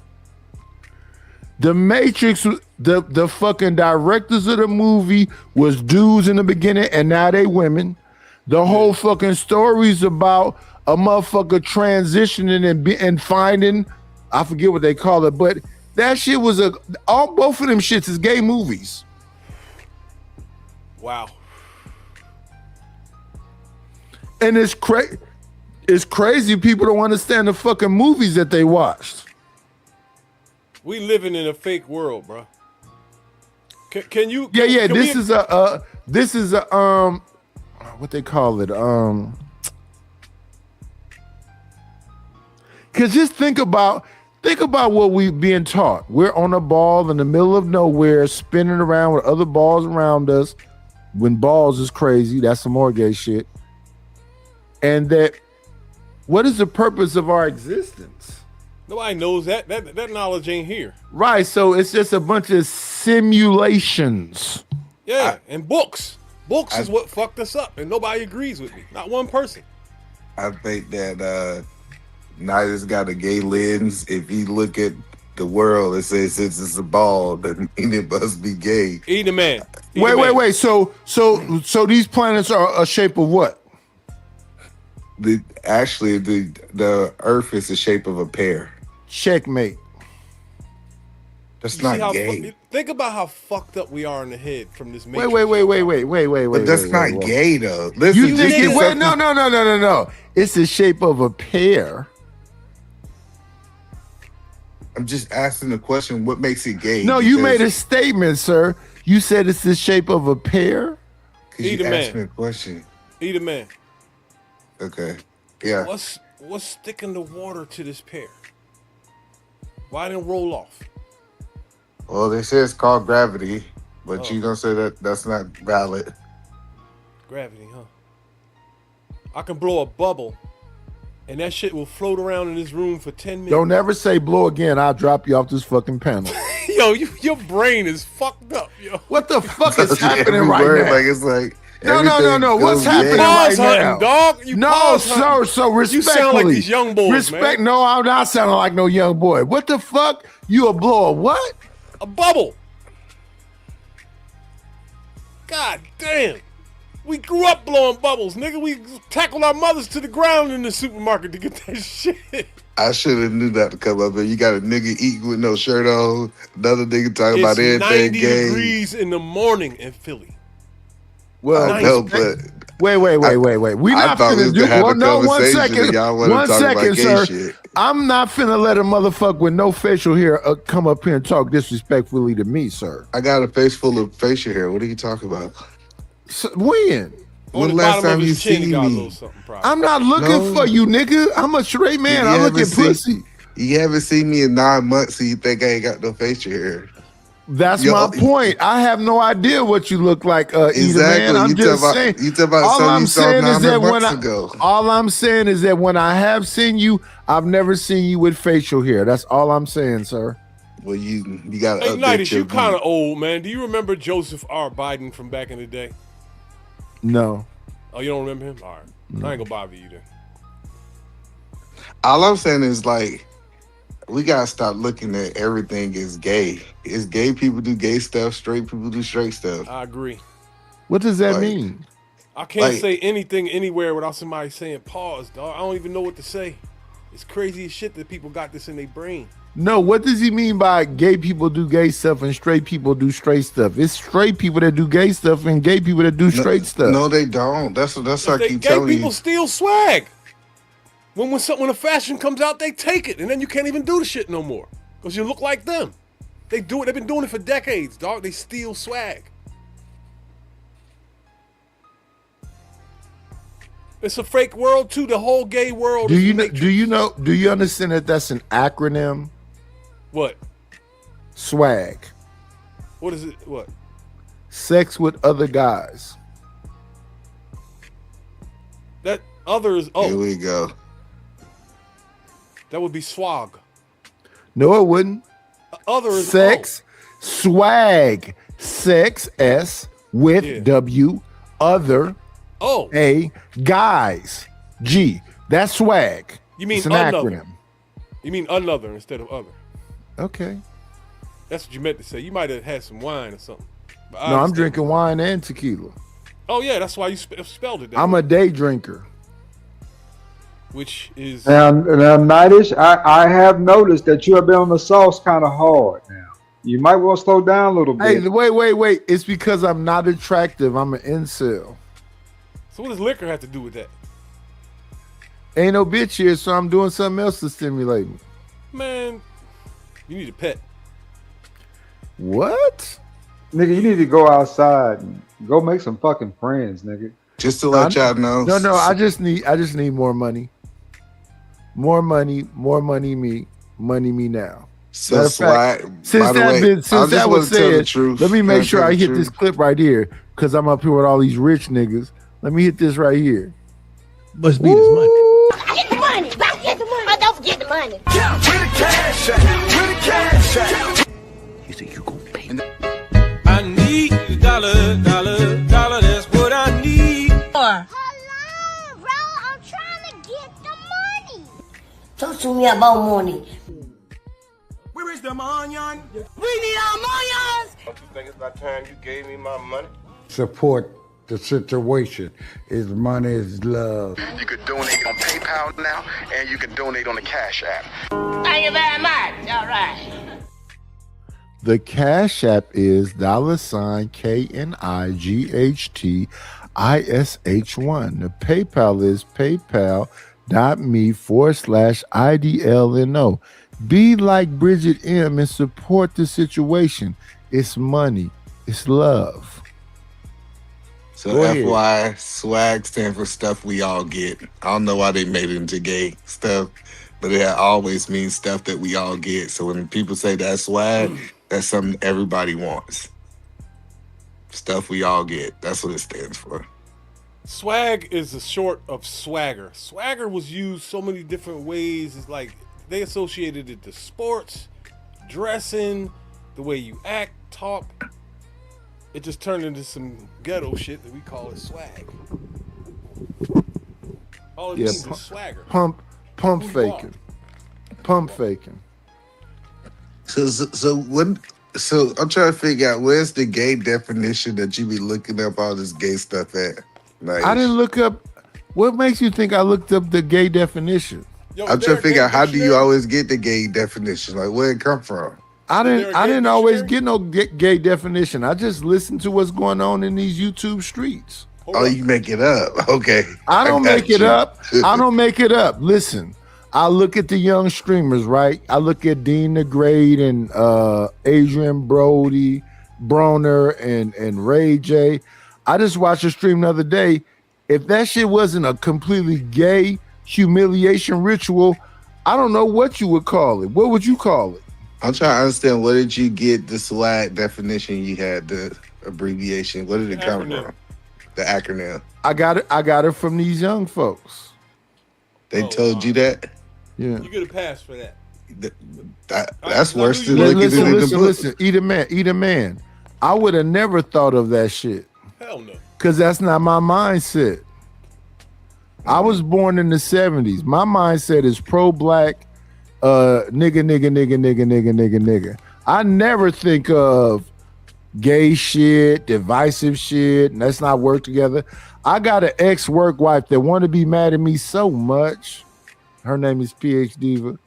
The Matrix, the fucking directors of the movie was dudes in the beginning, and now they women. The whole fucking story's about a motherfucker transitioning and finding, I forget what they call it, but that shit was both of them shits is gay movies. Wow. And it's crazy people don't understand the fucking movies that they watched. We living in a fake world, bro. Can you? Yeah. This is a what they call it? Cause just think about what we're being taught. We're on a ball in the middle of nowhere, spinning around with other balls around us. When balls is crazy, that's some more gay shit. And that, what is the purpose of our existence? Nobody knows that. That knowledge ain't here. Right. So it's just a bunch of simulations. Yeah, and books. Books is what fucked us up, and nobody agrees with me. Not one person. I think that Nidus got a gay lens. If you look at the world and say since it's a ball, then it must be gay. Eat a man. Wait. So these planets are a shape of what? The Earth is the shape of a pear. Checkmate. That's You not see how gay. think about how fucked up we are in the head from this. Wait. But that's not gay though. You Listen, think it? Wait, something- no. It's the shape of a pear. I'm just asking the question. What makes it gay? No, you made a statement, sir. You said it's the shape of a pear. Eat You a asked me man. a question. Eat a man. Okay. Yeah. What's sticking the water to this pear? Why didn't it roll off? Well, they say it's called gravity, but Oh. you gonna say that that's not valid. Gravity, huh? I can blow a bubble, and that shit will float around in this room for 10 minutes. Don't ever say blow again. I'll drop you off this fucking panel. Yo, your brain is fucked up, yo. What the fuck is Every happening right word, now? like it's like No. everything What's goes happening gay. right Pause hunting, now? dog. You No, pause sir. hunting. So respectfully, You sound like these young boys, respect. man. No, I'm not sounding like no young boy. What the fuck? You a blower? What? A bubble. God damn. We grew up blowing bubbles, nigga. We tackled our mothers to the ground in the supermarket to get that shit. I should have knew not to come up here. You got a nigga eating with no shirt on. Another nigga talking about It's everything 90 gay. degrees in the morning in Philly. Well, I know, but wait. We I not thought we finna was do. gonna have Well, a no, one conversation second. and y'all wanna One talk about second, gay sir. shit. I'm not finna let a motherfucker with no facial hair come up here and talk disrespectfully to me, sir. I got a face full of facial hair. What are you talking about? So, when? On When the last bottom of time you his chin, he seen got a me? little something probably. I'm not looking No. for you, nigga. I'm a straight man. I You look at haven't seen- pussy. You haven't seen me in 9 months, so you think I ain't got no facial hair. That's Yo, my point. I have no idea what you look like, Exactly. Either man. I'm You just talk saying. about- you talk about all something I'm you saw saying is 900 that when months ago. all I'm saying is that when I have seen you, I've never seen you with facial hair. That's all I'm saying, sir. Well, you got to Hey, update Nidus, your you kind of old, man. Do you remember Joseph R. Biden from back in the day? No. Oh, you don't remember him? All right. I ain't gonna bother you then. All I'm saying is like we gotta stop looking at everything as gay. It's gay people do gay stuff, straight people do straight stuff. I agree. What does that Like- mean? I can't Like- say anything anywhere without somebody saying pause, dog. I don't even know what to say. It's crazy as shit that people got this in their brain. No, what does he mean by gay people do gay stuff and straight people do straight stuff? It's straight people that do gay stuff and gay people that do straight stuff. No, they don't. That's what I They, keep gay telling people you. steal swag. When a fashion comes out, they take it, and then you can't even do the shit no more because you look like them. They do it. They've been doing it for decades, dog. They steal swag. It's a fake world too. The whole gay world. Do is you a know? matrix. Do you understand that that's an acronym? What? Swag. What is it? What? Sex with other guys. That other is Here we go. That would be swag. No, it wouldn't. Other is Sex, swag, sex, S with Yeah. W, other, Oh. A, guys, G. That's swag. You mean it's an another. acronym. You mean another instead of other. Okay. That's what you meant to say. You might have had some wine or something. But I No, I'm understand. drinking wine and tequila. Oh yeah, that's why you spelled it that I'm way, a day drinker. which is Now, Nidus, I have noticed that you have been on the sauce kind of hard now. You might want to slow down a little bit. Hey, wait. It's because I'm not attractive. I'm an incel. So what does liquor have to do with that? Ain't no bitch here, so I'm doing something else to stimulate me. Man, you need a pet. What? Nigga, you need to go outside and go make some fucking friends, nigga. Just to let y'all know. No, I just need more money. More money me now. So Matter of fact, swag. since by the that way, been, I since just that want was to tell the said, truth. let me make sure I hit Tell the this truth. clip right here because I'm up here with all these rich niggas. Let me hit this right here. Must be this money. Get the money. Get the money. Don't forget the money. Where the cash at? Where the cash at? He said, you gonna pay. I need a dollar, that's what Talk to me about money. Where is the onion? We need our millions. Don't you think it's about time you gave me my money? Support the situation. Is money is love. You could donate on PayPal now, and you can donate on the Cash App. Thank you very much. All right. The Cash App is $KNIGHTISH1. The PayPal is paypal.me/IDLNO. Be like Bridget M and support the situation. It's money. It's love. So Go ahead. FY, swag stands for stuff we all get. I don't know why they made it into gay stuff, but it always means stuff that we all get. So when people say that's swag, that's something everybody wants. Stuff we all get. That's what it stands for. Swag is a short of swagger. Swagger was used so many different ways. It's like they associated it to sports, dressing, the way you act, talk. It just turned into some ghetto shit that we call it swag. All it means is swagger. Pump faking. Pump faking. So I'm trying to figure out where's the gay definition that you be looking up all this gay stuff at. Like, I didn't look up. What makes you think I looked up the gay definition? I'm trying to figure out how do you always get the gay definition? Like where it come from? I didn't always get no gay definition. I just listen to what's going on in these YouTube streets. Oh, you make it up. Okay. I don't got make it you. up. I don't make it up. Listen, I look at the young streamers, right? I look at Dean the Great and Adrian Brody, Broner, and Ray J. I just watched a stream the other day. If that shit wasn't a completely gay humiliation ritual, I don't know what you would call it. What would you call it? I'm trying to understand, where did you get the swag definition you had, the abbreviation? Where did it come from? The acronym. I got it from these young folks. They told you that? Yeah. You get a pass for that. That's worse than looking in the book. Listen, eat a man. I would have never thought of that shit. Hell no. Because that's not my mindset. I was born in the 70s. My mindset is pro-black, nigga. I never think of gay shit, divisive shit, and let's not work together. I got an ex-work wife that wanted to be mad at me so much. Her name is PH Diva.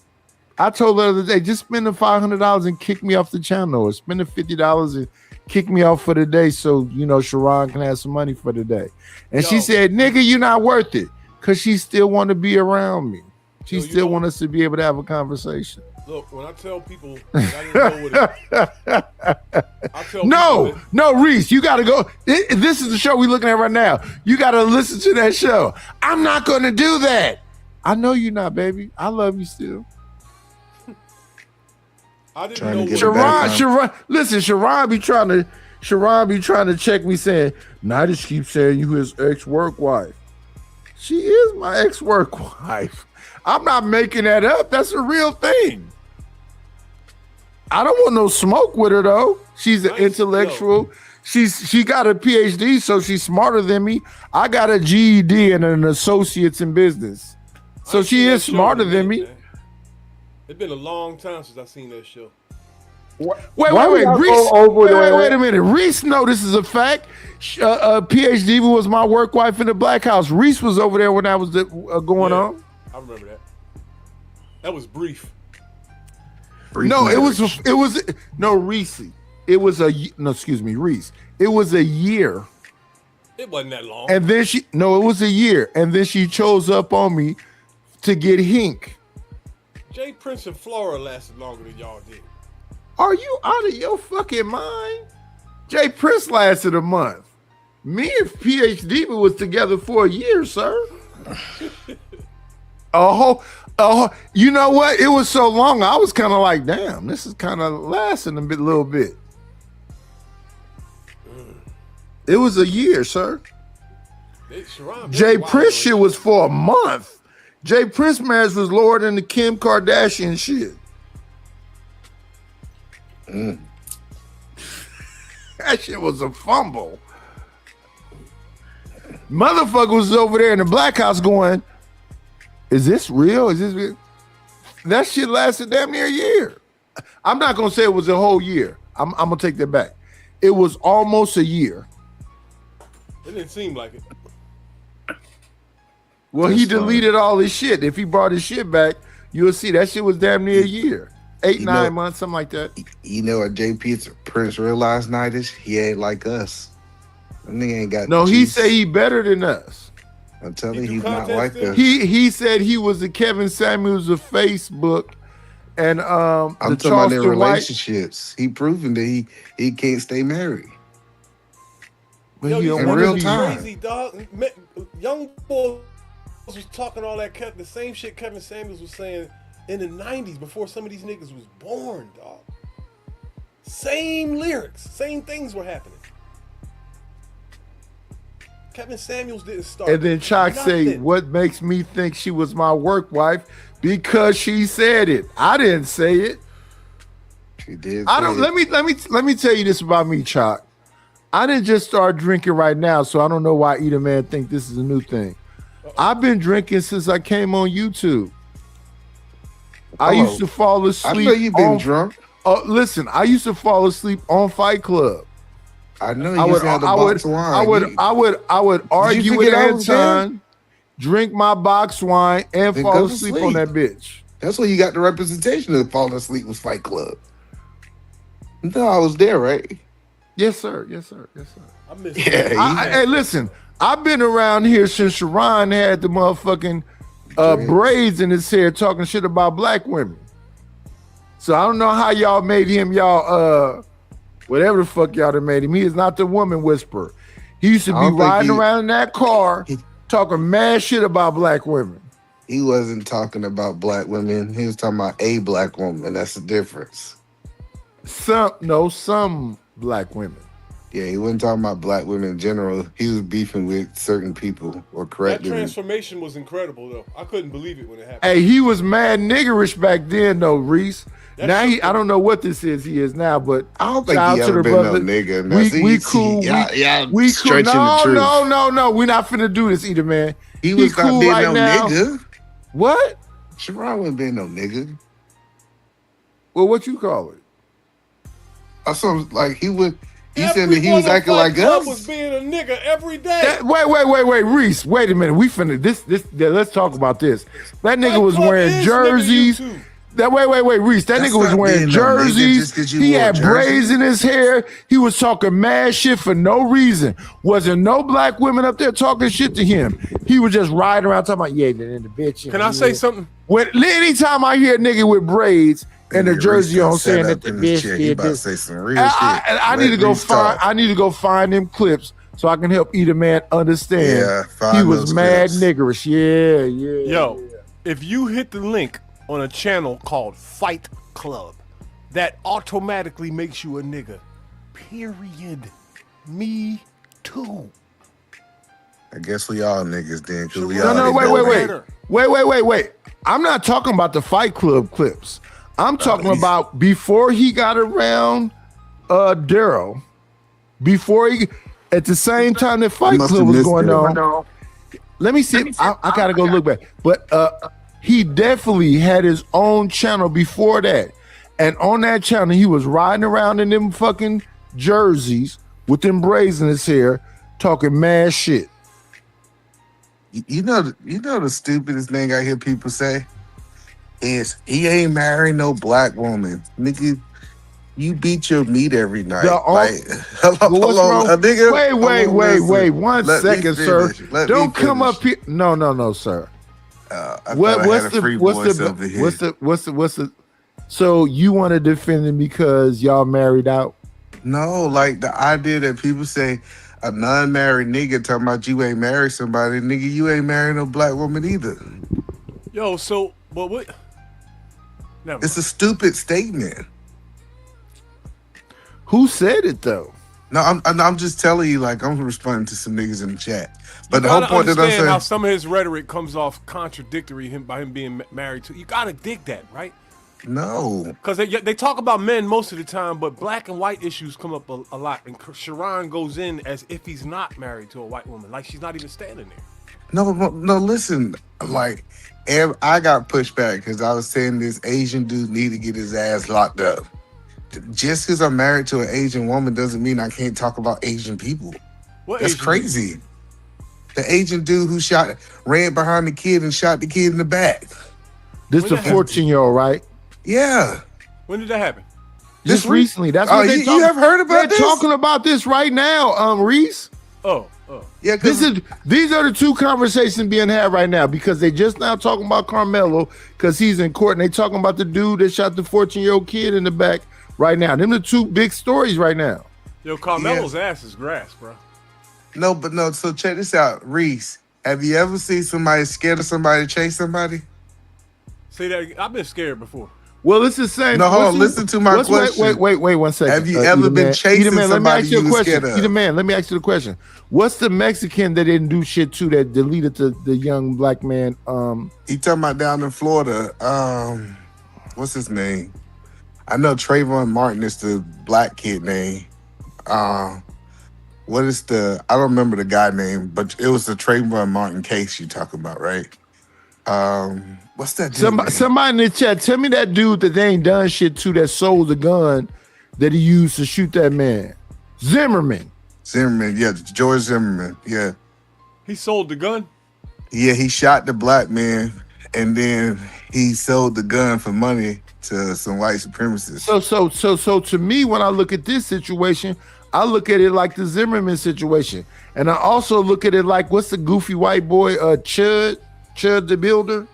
I told her the other day, just spend the $500 and kick me off the channel, or spend the $50 and kick me off for the day so, Sharon can have some money for the day. And she said, nigga, you're not worth it. Because she still want to be around me. She still want us to be able to have a conversation. Look, when I tell people, I didn't know what I tell No, Reese, you got to go. This is the show we're looking at right now. You got to listen to that show. I'm not going to do that. I know you're not, baby. I love you still. I didn't know Sharon, listen, Sharon be trying to check me saying, I just keep saying you his ex-work wife. She is my ex-work wife. I'm not making that up. That's a real thing. I don't want no smoke with her though. She's an intellectual. She got a PhD, so she's smarter than me. I got a GED and an associate's in business. So she is smarter than me. It's been a long time since I've seen that show. Wait a minute. Reese know this is a fact. PhD was my work wife in the Black House. Reese was over there when that was going on. I remember that. That was brief. Reese. It was Reese. It was a year. It wasn't that long. And then it was a year. And then she chose up on me to get Hink. Jay Prince and Flora lasted longer than y'all did. Are you out of your fucking mind? Jay Prince lasted a month. Me and PhD was together for a year, sir. You know what? It was so long, I was kind of like, damn, this is kind of lasting a little bit. It was a year, sir. Jay Prince shit was for a month. Jay Prince marriage was lower than the Kim Kardashian shit. That shit was a fumble. Motherfucker was over there in the Black House going, is this real? Is this real? That shit lasted damn near a year. I'm not gonna say it was a whole year. I'm gonna take that back. It was almost a year. It didn't seem like it. Well, he deleted all his shit. If he brought his shit back, you'll see that shit was damn near a year. 8-9 months, something like that. You know what JP Prince realized, Nightish? He ain't like us. That nigga ain't got No, the he juice. say he better than us. I'm telling you, he's not like us. He said he was the Kevin Samuels of Facebook, and I'm the talking about their Charleston White. relationships. He proven that he can't stay married. But Yo, he you don't in wanna real be- time. crazy, dog. Young boys was talking all that the same shit Kevin Samuels was saying in the 90s before some of these niggas was born, dog. Same lyrics, same things were happening. Kevin Samuels didn't start. And then Chalk say, nothing. "What makes me think she was my work wife? Because she said it. I didn't say it. She did. I don't. Let me tell you this about me, Chalk. I didn't just start drinking right now, so I don't know why Eat a Man think this is a new thing. I've been drinking since I came on YouTube. I used to fall asleep. I know you've been on- drunk. Listen, I used to fall asleep on Fight Club. I know you used to have the box of wine. I would argue with forget I was there? Anton, drink my box wine, and Then fall go to asleep sleep. on that bitch. That's where you got the representation of falling asleep was Fight Club. No, I was there, right? Yes, sir. Yes, sir. Yes, sir. I miss Yeah, Hey, listen, I've been around here since Sharon had the motherfucking braids in his hair talking shit about black women. So I don't know how y'all made him whatever the fuck y'all done made him. He is not the woman whisperer. He used to I be don't think riding around in that car talking mad shit about black women. He wasn't talking about black women. He was talking about a black woman. That's the difference. Some black women. Yeah, he wasn't talking about black women in general. He was beefing with certain people or That correcting. transformation was incredible, though. I couldn't believe it when it happened. Hey, he was mad niggerish back then, though, Reese. That's Now true. I don't know what this is. He is now, but I don't think shout he out to ever the been brother. no nigga. Now, We see, cool. y'all We cool. stretching the truth. No. We're not finna do this either, man. He was not cool being right no now. nigga. What? Sharon wasn't being no nigga. Well, what you call it? I saw like he would. You said Every that he was one of acting Fight like Club us. was being a nigga every day. Wait, Reese. Wait a minute. We finna this. Let's talk about this. That nigga Fight was Club wearing is jerseys. nigga YouTube. Wait, Reese. That That's nigga was not wearing being no nigga jerseys. just 'cause you He wore had jerseys. braids in his hair. He was talking mad shit for no reason. Wasn't no black women up there talking shit to him. He was just riding around talking about, yeah, then the bitch. Can I say something? Anytime I hear a nigga with braids and a Nigga, jersey Reese on done saying sat that up the in his bitch chair. He did about to this, say some real I shit. need to Let go Reese find. talk. I need to go find them clips so I can help Eat a Man understand. Yeah, find he was those mad clips. niggerish. Yeah. Yo, if you hit the link on a channel called Fight Club, that automatically makes you a nigga. Period. Me too. I guess we all niggas then, because we No, all wait. I'm not talking about the Fight Club clips. I'm talking about before he got around Daryl. Before he, at the same time that Fight must Club have was missed going it. on. Let me see. I gotta go look back. But he definitely had his own channel before that. And on that channel, he was riding around in them fucking jerseys with them braids in his hair, talking mad shit. You know the stupidest thing I hear people say is he ain't marrying no black woman. Nigga, you beat your meat every night. Hold on, a nigga. Wait. One Let me second, sir. finish. Let Don't me come up finish. here. No, sir. I thought I had a free voice over here. What's the so you want to defend him because y'all married out? No, like the idea that people say a non-married nigga talking about you ain't married somebody, nigga, you ain't married no black woman either. Yo, so, but what? It's a stupid statement. Who said it though? No, I'm just telling you, like I'm responding to some niggas in the chat. But You the whole gotta point that I'm understand how saying, some of his rhetoric comes off contradictory by him being married to. You gotta dig that, right? no. Because they talk about men most of the time, but black and white issues come up a lot. And Sharon goes in as if he's not married to a white woman, like she's not even standing there. No, listen. Like, I got pushed back because I was saying this Asian dude need to get his ass locked up. Just because I'm married to an Asian woman doesn't mean I can't talk about Asian people. That's crazy. The Asian dude who ran behind the kid and shot the kid in the back. This is a 14-year-old, right? Yeah. When did that happen? Just recently. That's what you have heard about this? They're talking about this right now, Reese. Oh. Yeah, these are the two conversations being had right now because they just now talking about Carmelo because he's in court and they talking about the dude that shot the 14-year-old kid in the back right now. Them the two big stories right now. Yo, Carmelo's ass is grass, bro. No. So check this out, Reese. Have you ever seen somebody scared of somebody to chase somebody? Say that again. I've been scared before. Well, it's the same. No, hold on. Listen to my question. Wait 1 second. Have you ever been chasing somebody you were scared of? Man, let me ask you the question. What's the Mexican that didn't do shit to that deleted the young black man? He talking about down in Florida. What's his name? I know Trayvon Martin is the black kid name. What is I don't remember the guy name, but it was the Trayvon Martin case you talking about, right? What's that dude? Somebody in the chat, tell me that dude that they ain't done shit to that sold the gun that he used to shoot that man. Zimmerman, yeah, George Zimmerman, yeah. He sold the gun? Yeah, he shot the black man and then he sold the gun for money to some white supremacists. So to me, when I look at this situation, I look at it like the Zimmerman situation. And I also look at it like, what's the goofy white boy, Chud the Builder?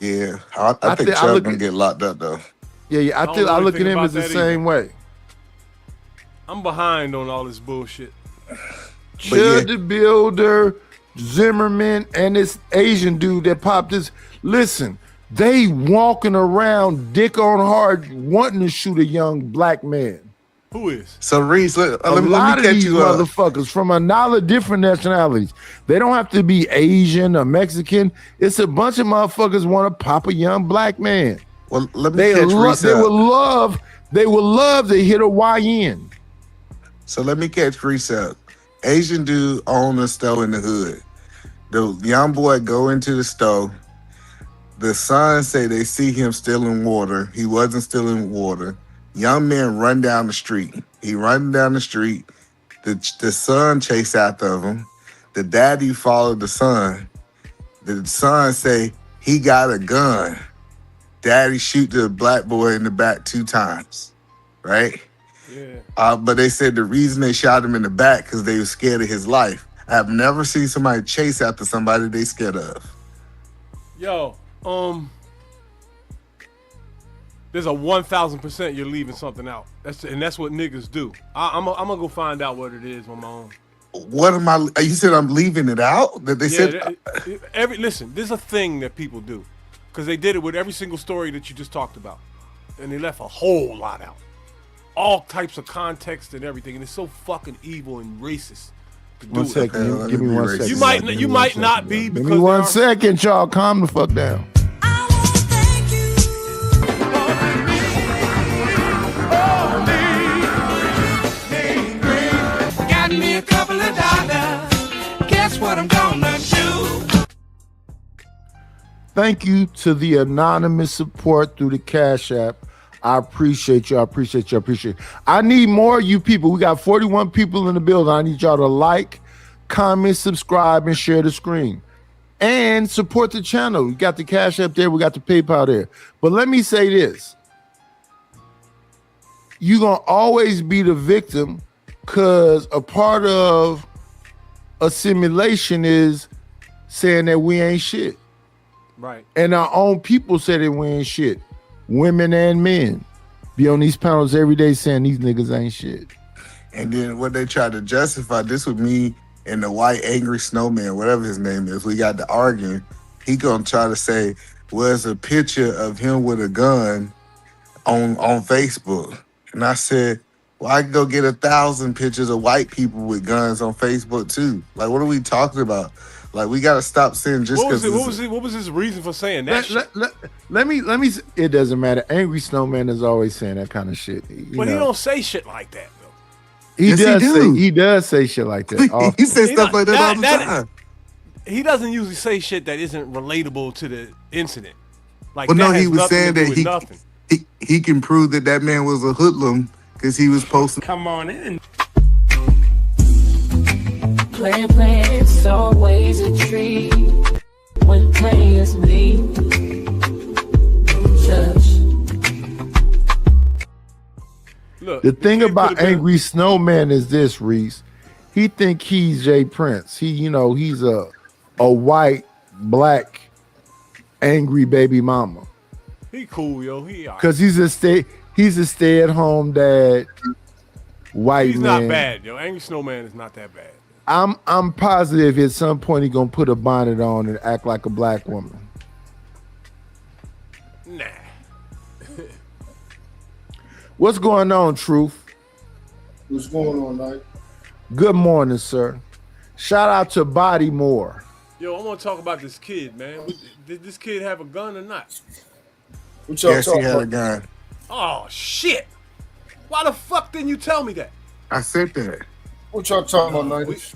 Yeah, I think Chud gonna get locked up though. Yeah, I look at him as the same way. I'm behind on all this bullshit. Chud the Builder, Zimmerman, and this Asian dude that popped this. Listen, they walking around dick on hard wanting to shoot a young black man. Who is? So Reese, let me catch these you motherfuckers from a lot of different nationalities. They don't have to be Asian or Mexican. It's a bunch of motherfuckers want to pop a young black man. Well, let me catch Reese They up. would love to hit a YN. So let me catch Reese up. Asian dude own a store in the hood. The young boy go into the store. The son say they see him stealing water. He wasn't stealing water. Young man run down the street. He running down the street. The son chase after him. The daddy followed the son. The son say he got a gun. Daddy shoot the black boy in the back 2 times, right? Yeah. But they said the reason they shot him in the back because they were scared of his life. I've never seen somebody chase after somebody they scared of. Yo, there's a 1,000% you're leaving something out. That's what niggas do. I'm gonna go find out what it is on my own. What am I? You said I'm leaving it out? That they said. Listen, there's a thing that people do, because they did it with every single story that you just talked about, and they left a whole lot out, all types of context and everything, and it's so fucking evil and racist. To do 1 second, give me 1 second. You might not be because. Give me 1 second, y'all. Calm the fuck down. A couple of dollars. Guess what I'm gonna do? Thank you to the anonymous support through the Cash App. I appreciate you. I need more of you people. We got 41 people in the building. I need y'all to like, comment, subscribe, and share the screen. And support the channel. We got the Cash App there. We got the PayPal there. But let me say this. You're going to always be the victim, because a part of assimilation is saying that we ain't shit. Right. And our own people say that we ain't shit. Women and men be on these panels every day saying these niggas ain't shit. And then what they try to justify, this with me and the white angry snowman, whatever his name is, we got to arguing. He gonna try to say, well, it's a picture of him with a gun on Facebook. And I said, well, I can go get 1,000 pictures of white people with guns on Facebook too. Like, what are we talking about? Like, we gotta stop saying just because. What was his reason for saying that? Let me. It doesn't matter. Angry Snowman is always saying that kind of shit. But he don't say shit like that though. He does say shit like that. He says stuff like that all the time. he doesn't usually say shit that isn't relatable to the incident. Like, Well, that no, he has was nothing saying to do that with nothing. he can prove that man was a hoodlum because he was posting. Come on in. Playing, it's always a treat when players meet. Look, The thing about Angry Snowman is this, Reese. He think he's Jay Prince. He's a white, black, angry baby mama. He cool, yo. He all right. Cause he's a stay-at-home dad, white He's man. not bad, yo. Angry Snowman is not that bad. I'm positive at some point he gonna put a bonnet on and act like a black woman. Nah. What's going on, Truth? What's going on, Knight? Good morning, sir. Shout out to Body Moore. Yo, I want to talk about this kid, man. Did this kid have a gun or not? Yes, he had a gun. Oh, shit. Why the fuck didn't you tell me that? I said that. What y'all talking about, Knight?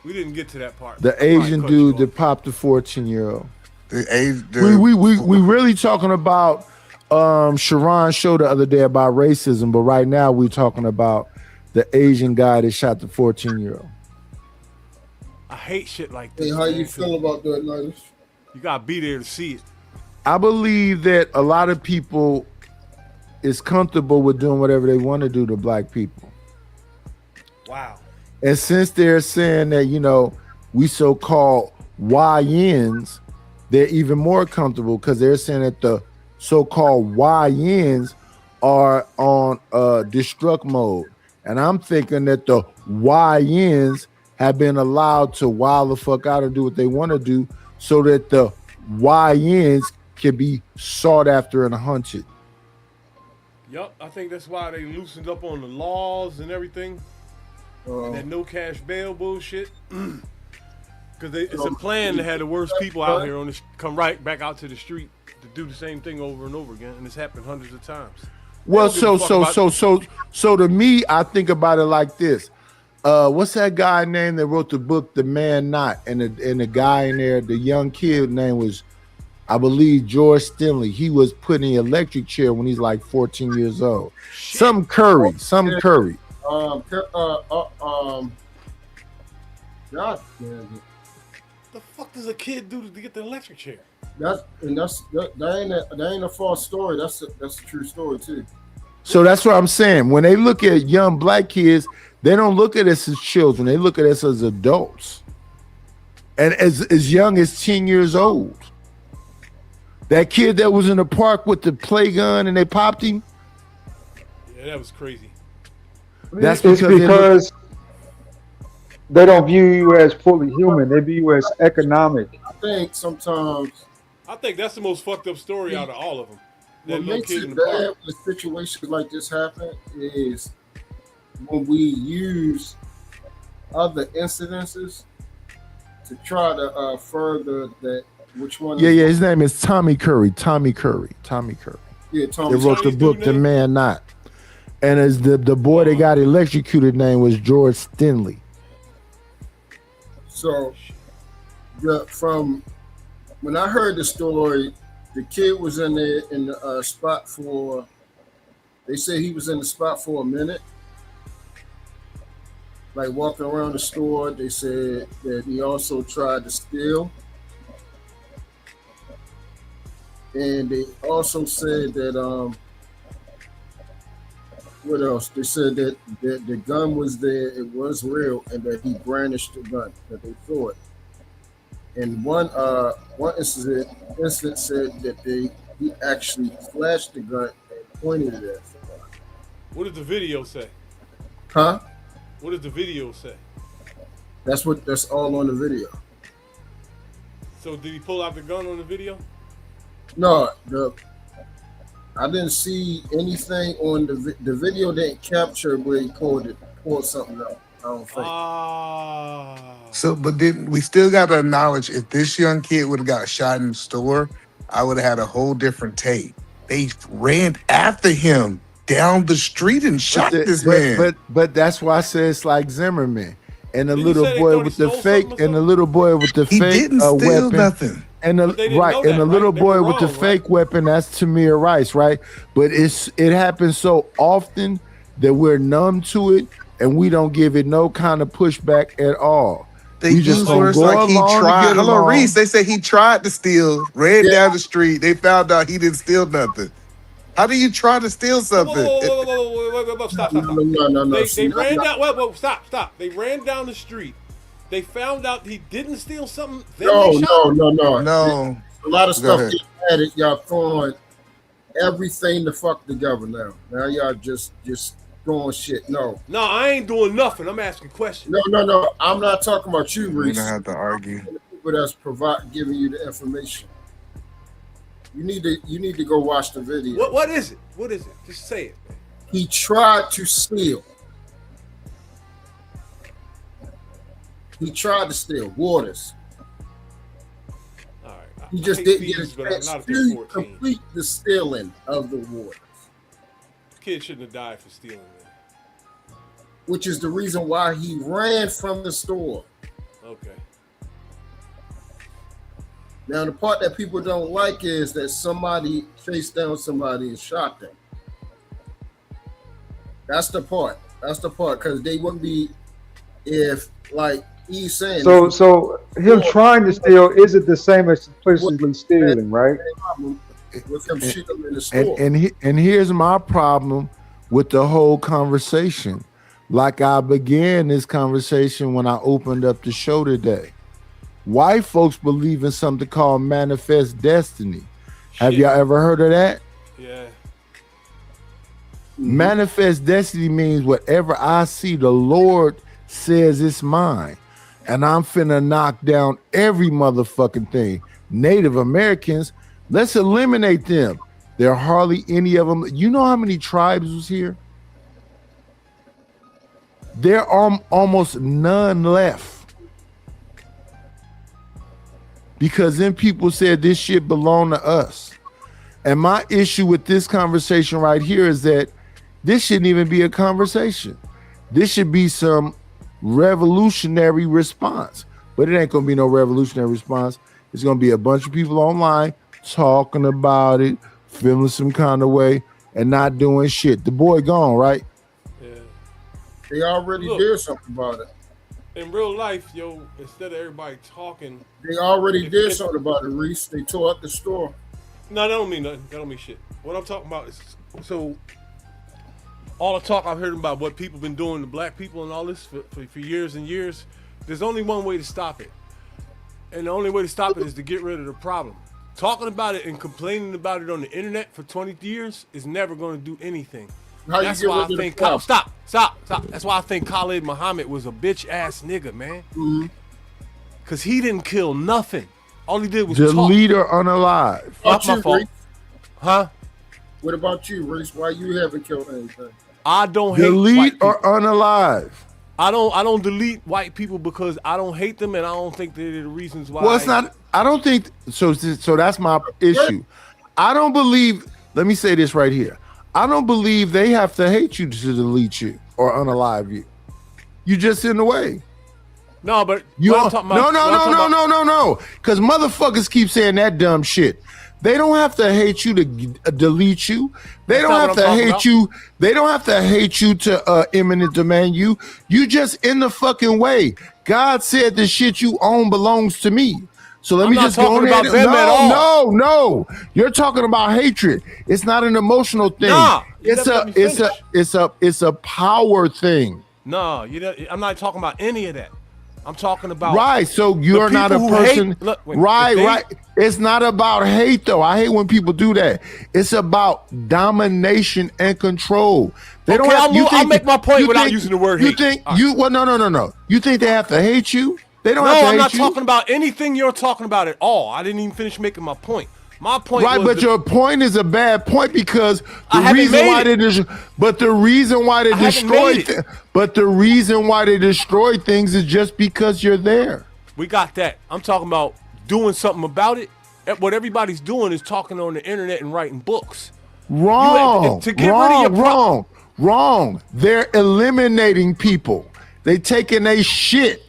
We didn't get to that part. The Asian dude that popped the 14-year-old. The We really talking about Sharon's show the other day about racism, but right now we're talking about the Asian guy that shot the 14-year-old. I hate shit like this. Hey, how you man. feel about that, Knight? You gotta be there to see it. I believe that a lot of people is comfortable with doing whatever they want to do to black people. Wow. And since they're saying that, we so-called YNs, they're even more comfortable because they're saying that the so-called YNs are on destruct mode. And I'm thinking that the YNs have been allowed to wild the fuck out and do what they want to do so that the YNs can be sought after and hunted. Yup, I think that's why they loosened up on the laws and everything. And that no cash bail bullshit. Because it's a plan to have the worst people out here come right back out to the street to do the same thing over and over again, and it's happened hundreds of times. Well, so to me, I think about it like this. What's that guy name that wrote the book, The Man Not? And the guy in there, the young kid name was, I believe, George Stinley. He was put in the electric chair when he's like 14 years old. Some Curry. God damn it. The fuck does a kid do to get the electric chair? That ain't a false story. That's a true story too. So that's what I'm saying. When they look at young black kids, they don't look at us as children. They look at us as adults. And as young as 10 years old. That kid that was in the park with the play gun and they popped him. Yeah, that was crazy. That's because they don't view you as fully human. They view you as economic. I think sometimes. I think that's the most fucked up story out of all of them. What makes it bad when situations like this happen is when we use other incidences to try to further that. Which one? Yeah, his name is Tommy Curry. Tommy Curry. Yeah, Tommy. They wrote the book, The Man Not. And as the boy that got electrocuted name was George Stinley. So, from when I heard the story, the kid was in the spot for. They say he was in the spot for a minute, like walking around the store. They said that he also tried to steal, and they also said that what else? They said that the gun was there, it was real, and that he brandished the gun, that they threw it. And one incident said that he actually flashed the gun and pointed it at somebody. What did the video say? Huh? What did the video say? That's all on the video. So did he pull out the gun on the video? No, I didn't see anything on the video. Didn't capture where he pulled something out. I don't think. So, but then we still got to acknowledge if this young kid would have got shot in the store, I would have had a whole different take. They ran after him down the street and shot this man. But that's why I say it's like Zimmerman. and the Didn't you little say they boy thought he with the stole fake, something or and the little boy with the He fake didn't steal weapon. nothing. And But they didn't know and the that, little right? They boy were with the wrong, fake weapon, that's Tamir Rice, right? But it happens so often that we're numb to it and we don't give it no kind of pushback at all. They We just use gonna words go like he along to tried. get Hello, along. Reese. They say he tried to steal, ran down the street. They found out he didn't steal nothing. How do you try to steal something? Whoa, stop. No. They ran down. Whoa, stop. They ran down the street. They found out he didn't steal something. Then they shot him. No. A lot of Go stuff ahead. getting added. Y'all throwing everything the fuck together now. Now y'all just throwing shit. No, I ain't doing nothing. I'm asking questions. No. I'm not talking about you, We Reese. don't have to argue. The people that's giving you the information. You need to go watch the video. What is it? What is it? Just say it. Man. He tried to steal. He tried to steal waters. All right. He just I hate didn't get thieves, a but I'm chance not if they're to 14. complete the stealing of the waters, Kid shouldn't have died for stealing, man. which is the reason why he ran from the store. Okay. Now, the part that people don't like is that somebody chased down somebody and shot them. That's the part. Because they wouldn't be, if, like he's saying. So him trying to steal isn't the same as implicitly stealing, right? With him shooting them in the store. And here's my problem with the whole conversation. Like I began this conversation when I opened up the show today. White folks believe in something called manifest destiny. Have y'all ever heard of that? Yeah. Manifest destiny means whatever I see, the Lord says it's mine. And I'm finna knock down every motherfucking thing. Native Americans, let's eliminate them. There are hardly any of them. You know how many tribes was here? There are almost none left. Because then people said this shit belong to us. And my issue with this conversation right here is that this shouldn't even be a conversation. This should be some revolutionary response. But it ain't gonna be no revolutionary response. It's gonna be a bunch of people online talking about it, feeling some kind of way, and not doing shit. The boy gone, right? Yeah. They already did something about it. In real life, yo, instead of everybody talking, They already did something about it, Reese. They tore up the store. No, that don't mean nothing. That don't mean shit. What I'm talking about is, so all the talk I've heard about what people been doing to black people and all this for years and years, there's only one way to stop it. And the only way to stop it is to get rid of the problem. Talking about it and complaining about it on the internet for 20 years is never going to do anything. How you That's get why rid I of the think problem? stop. That's why I think Khalid Muhammad was a bitch ass nigga, man. Mm-hmm. Cause he didn't kill nothing. All he did was Delete talk. or unalive. Not my fault. Reese? Huh? What about you, Reese? Why you haven't killed anything? I don't hate Delete white or people. unalive. I don't delete white people because I don't hate them and I don't think they're the reasons why. Well, it's not. I don't think so. So that's my issue. I don't believe. Let me say this right here. I don't believe they have to hate you to delete you or unalive you. You just in the way. No, but You what are, I'm talking about, no. Because motherfuckers keep saying that dumb shit. They don't have to hate you to delete you. They That's don't not have what to I'm hate talking you. They don't have to hate you to eminent domain you. You just in the fucking way. God said the shit you own belongs to me. So let I'm me not just go talking in there. about them at all. No. You're talking about hatred. It's not an emotional thing. Nah, you it's never a let me it's a power thing. No, I'm not talking about any of that. I'm talking about Right, so you're the not a people who hate- person. look, wait, right, if they- right. It's not about hate, though. I hate when people do that. It's about domination and control. They don't Okay, have. I'll make my point you without think- using the word You hate. think All right. you? Well, no. You think they have to hate you? They don't No, have to I'm hate not you. talking about anything you're talking about at all. I didn't even finish making my point. My point Right, was but your point is a bad point because I the haven't reason made why it. they the reason why they I haven't made destroy it. but the reason why they destroy things is just because you're there. We got that. I'm talking about doing something about it. What everybody's doing is talking on the internet and writing books. Wrong. To get rid of your Wrong. They're eliminating people. They taking a shit.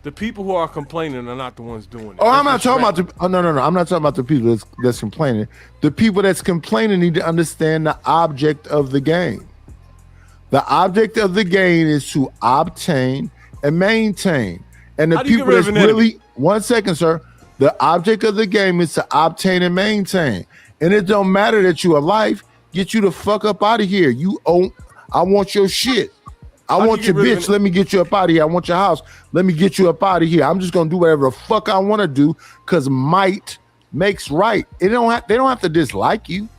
The people who are complaining are not the ones doing it. Oh, I'm not talking about the. Oh, no. I'm not talking about the people that's complaining. The people that's complaining need to understand the object of the game. The object of the game is to obtain and maintain. And the people that's really 1 second, sir. The object of the game is to obtain and maintain. And it don't matter that you alive. Get you the fuck up out of here. You own. I want your shit. I want your bitch. Let me get you up out of here. I want your house. Let me get you up out of here. I'm just gonna do whatever the fuck I want to do because might makes right. They don't have to dislike you.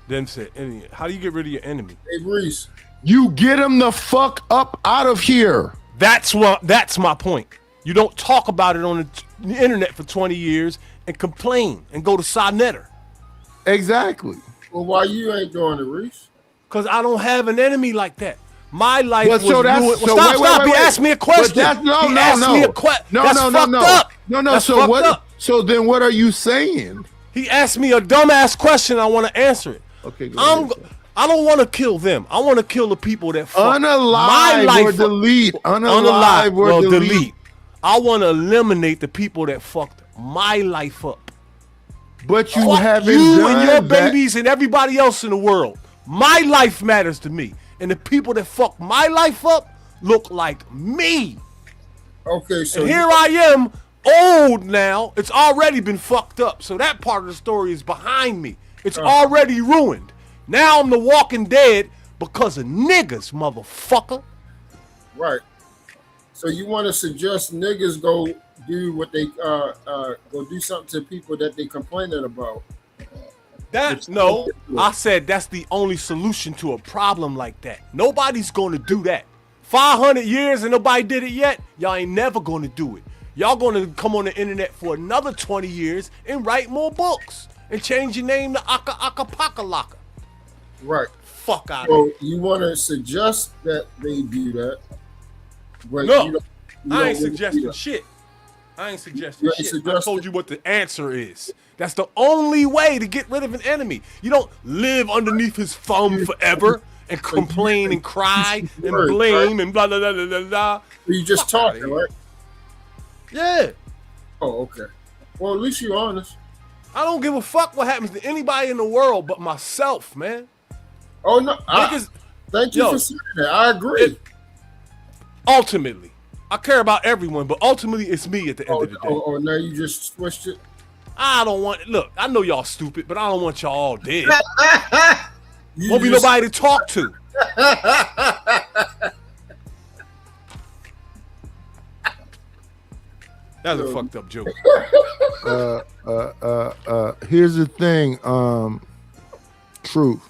Then said, how do you get rid of your enemy? Hey, Reese. You get them the fuck up out of here. That's my point. You don't talk about it on the internet for 20 years and complain and go to Sonetter. Exactly. Well, why you ain't doing it, Reese? Because I don't have an enemy like that. My life was so ruined. that's, Well, so stop. wait. He asked me a question. No. So what? Up. So then what are you saying? He asked me a dumbass question. I want to answer it. Okay, I don't want to kill them. I want to kill the people that fuck my life or delete. Unalive or delete. I want to eliminate the people that fucked my life up. But you fuck haven't you done and your that. babies and everybody else in the world. My life matters to me. And the people that fuck my life up look like me. Okay, so and here I am, old now. It's already been fucked up. So that part of the story is behind me. It's already ruined. Now I'm the Walking Dead because of niggas, motherfucker. Right. So you want to suggest niggas go do what they go do something to people that they complaining about? No, I said that's the only solution to a problem like that. Nobody's going to do that. 500 years and nobody did it yet. Y'all ain't never going to do it. Y'all going to come on the internet for another 20 years and write more books and change your name to Aka Aka Paka Laka. Right. Fuck out So of here. you want to suggest that they do that? But No, I ain't really suggesting do that. shit. I ain't suggesting You ain't shit. I told you what the answer is. That's the only way to get rid of an enemy. You don't live underneath his thumb forever and complain and cry and blame and blah, blah, blah, blah, blah, blah. You just talking, right? Yeah. Oh, okay. Well, at least you're honest. I don't give a fuck what happens to anybody in the world but myself, man. Oh, no. Thank you Yo, for saying that. I agree. Ultimately, I care about everyone, but ultimately it's me at the end of the day. Oh, now you just switched it? I don't want, look, I know y'all stupid, but I don't want y'all all dead. You Won't be just- nobody to talk to. That's a fucked up joke. Here's the thing. Truth.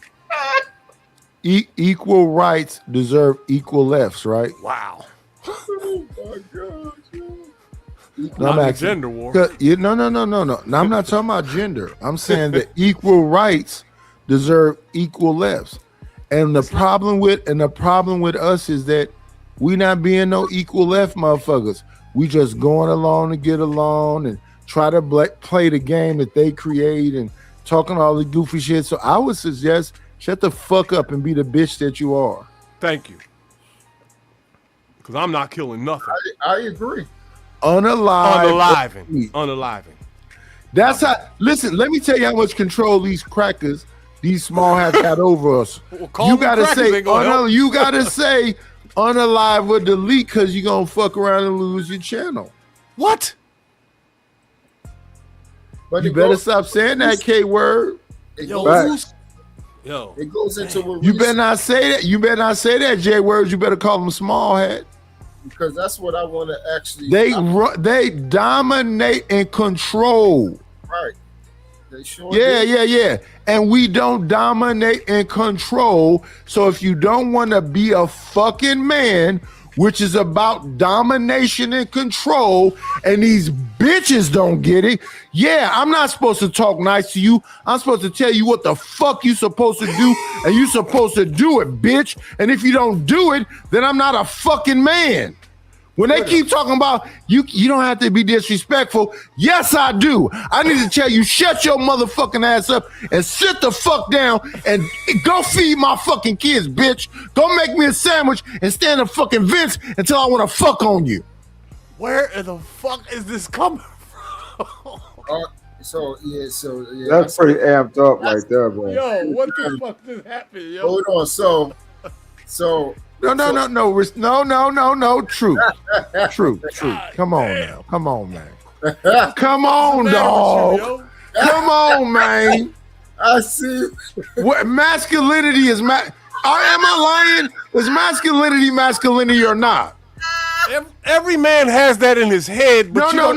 Equal rights deserve equal lefts, right? Wow. Oh my God. No, I'm asking, gender war. No. No, I'm not talking about gender. I'm saying that equal rights deserve equal lefts. And the problem with us is that we not being no equal left motherfuckers. We just going along to get along and try to play the game that they create and talking all the goofy shit. So I would suggest shut the fuck up and be the bitch that you are. Thank you. Because I'm not killing nothing. I agree. Unaliving. That's how. Listen, let me tell you how much control these crackers, these small hats got over us. Well, You gotta say, you gotta help. say, unalive or delete, because you're gonna fuck around and lose your channel. What? But You better stop saying that K word. It Yo, goes, it goes into what You Reese- better not say that. You better not say that J words. You better call them small hat. because that's what I want to actually. They dominate and control. Right. They sure Yeah, do. yeah. And we don't dominate and control. So if you don't want to be a fucking man, which is about domination and control, and these bitches don't get it, yeah, I'm not supposed to talk nice to you. I'm supposed to tell you what the fuck you supposed to do, and you supposed to do it, bitch. And if you don't do it, then I'm not a fucking man. When they keep talking about you don't have to be disrespectful. Yes, I do. I need to tell you, shut your motherfucking ass up and sit the fuck down and go feed my fucking kids, bitch. Go make me a sandwich and stand in fucking vents until I want to fuck on you. Where the fuck is this coming from? That's pretty amped up right there, bro. Yo, what the fuck just happened, yo? Hold on, so No. Truth. Come on now. Come on, man. Come on, dog. Come on, man. I see. What masculinity is? Am I lying? Is masculinity or not? Every man has that in his head, but no.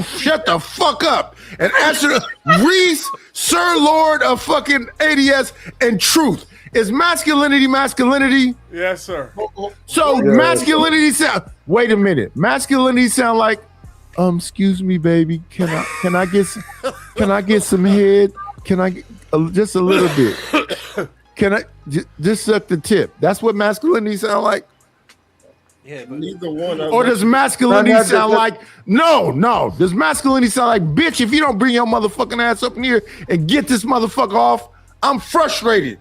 Shut the fuck up and answer Reese, Sir Lord of fucking ADS and Truth. Is masculinity? Yes, sir. So masculinity sound. Wait a minute. Masculinity sound like, excuse me, baby. Can I get some head? Can I just a little bit? Can I just suck the tip? That's what masculinity sound like. Yeah, but neither one. Or does masculinity sound like no? Does masculinity sound like, bitch? If you don't bring your motherfucking ass up in here and get this motherfucker off, I'm frustrated.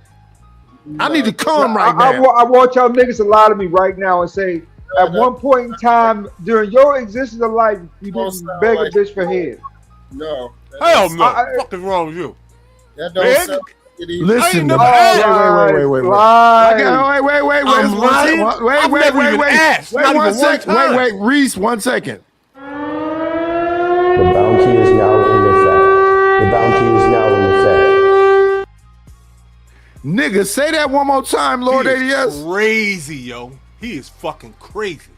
I need to come right now. I want y'all niggas to lie to me right now and say, at one point in time during your existence of life, you didn't beg a bitch for head. No. Hell no. What is wrong with you? That don't sound. Listen, wait. Wait, Reese, 1 second. The bounty is now in effect. Nigga, say that one more time, Lord ADS. Crazy, yo. He is fucking crazy.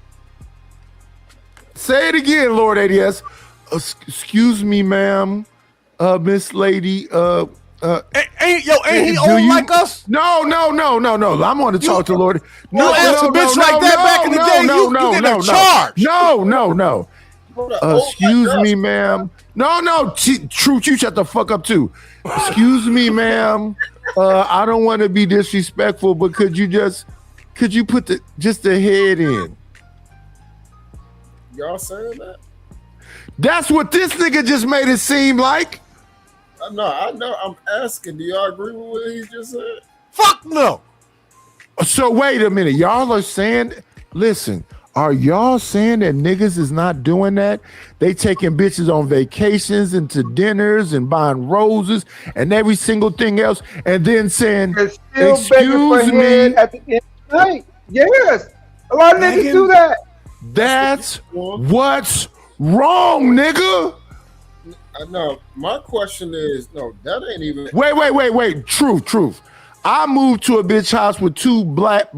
Say it again, Lord ADS. Excuse me, ma'am, Miss Lady. Ain't he old like us? No. I'm on to talk to Lord. No, ask a bitch like that back in the day. You get a charge. No. Excuse me, ma'am. No. Truth, you shut the fuck up too. Excuse me, ma'am. I don't want to be disrespectful, but could you put the head in? Y'all saying that? That's what this nigga just made it seem like. No, I know. I'm asking. Do y'all agree with what he just said? Fuck no. So wait a minute. Y'all are saying, listen, are y'all saying that niggas is not doing that? They taking bitches on vacations and to dinners and buying roses and every single thing else and then saying, excuse me. At the end of the night. Yes. A lot of niggas do that. That's what's wrong, nigga. I know. My question is, no, that ain't even. Wait. Truth. I moved to a bitch house with two black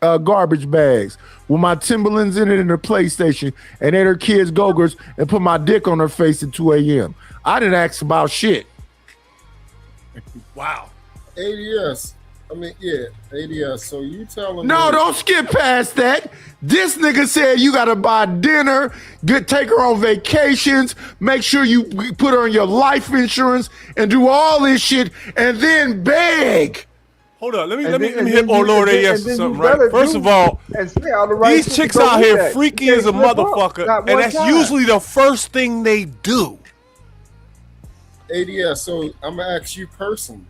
garbage bags with my Timberlands in it and her PlayStation and ate her kids' Go-Gurts and put my dick on her face at 2 a.m. I didn't ask about shit. Wow. ADS. So you telling me? No, don't skip past that. This nigga said you gotta buy dinner, take her on vacations, make sure you put her on your life insurance, and do all this shit, and then beg. Hold on, let me hit Lord AS or something, right? First of all, these chicks out here freaky as a motherfucker, and that's usually the first thing they do. ADS. So I'm gonna ask you personally.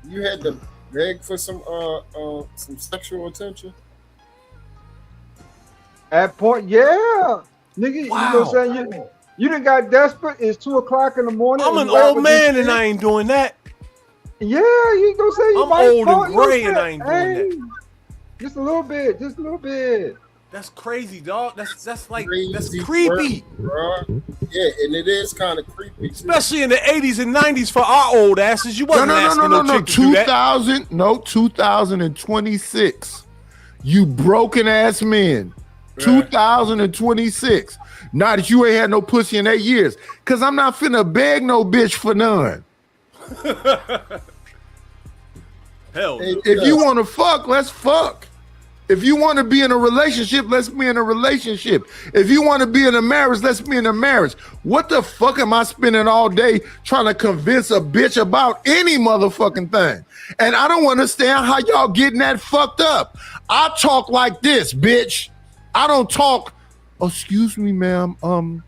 You had to beg for some sexual attention? At point, yeah. Nigga, wow. You know what I'm saying? You done got desperate. It's 2 o'clock in the morning. I'm an old man and I ain't doing that. Yeah, you gonna say you I'm old and gray and I ain't doing that. Just a little bit. That's crazy, dog. That's like crazy, that's creepy, bro. Yeah, and it is kind of creepy, especially in the 80s and 90s for our old asses. You wasn't asking no chick to do that. 2026. You broken ass men. Right. 2026. Not that you ain't had no pussy in 8 years, cause I'm not finna beg no bitch for none. Hell, if you want to fuck, let's fuck. If you want to be in a relationship, let's be in a relationship. If you want to be in a marriage, let's be in a marriage. What the fuck am I spending all day trying to convince a bitch about any motherfucking thing? And I don't understand how y'all getting that fucked up. I talk like this, bitch. I don't talk, oh, excuse me, ma'am,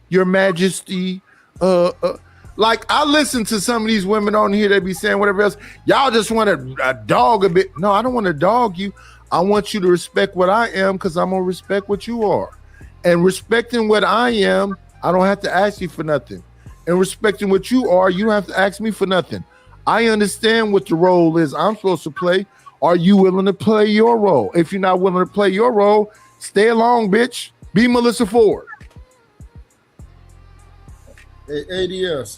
Your Majesty, like I listen to some of these women on here, they be saying whatever else. Y'all just want to dog a bit. No, I don't want to dog you. I want you to respect what I am because I'm going to respect what you are. And respecting what I am, I don't have to ask you for nothing. And respecting what you are, you don't have to ask me for nothing. I understand what the role is I'm supposed to play. Are you willing to play your role? If you're not willing to play your role, stay along, bitch. Be Melissa Ford. Hey, ADS,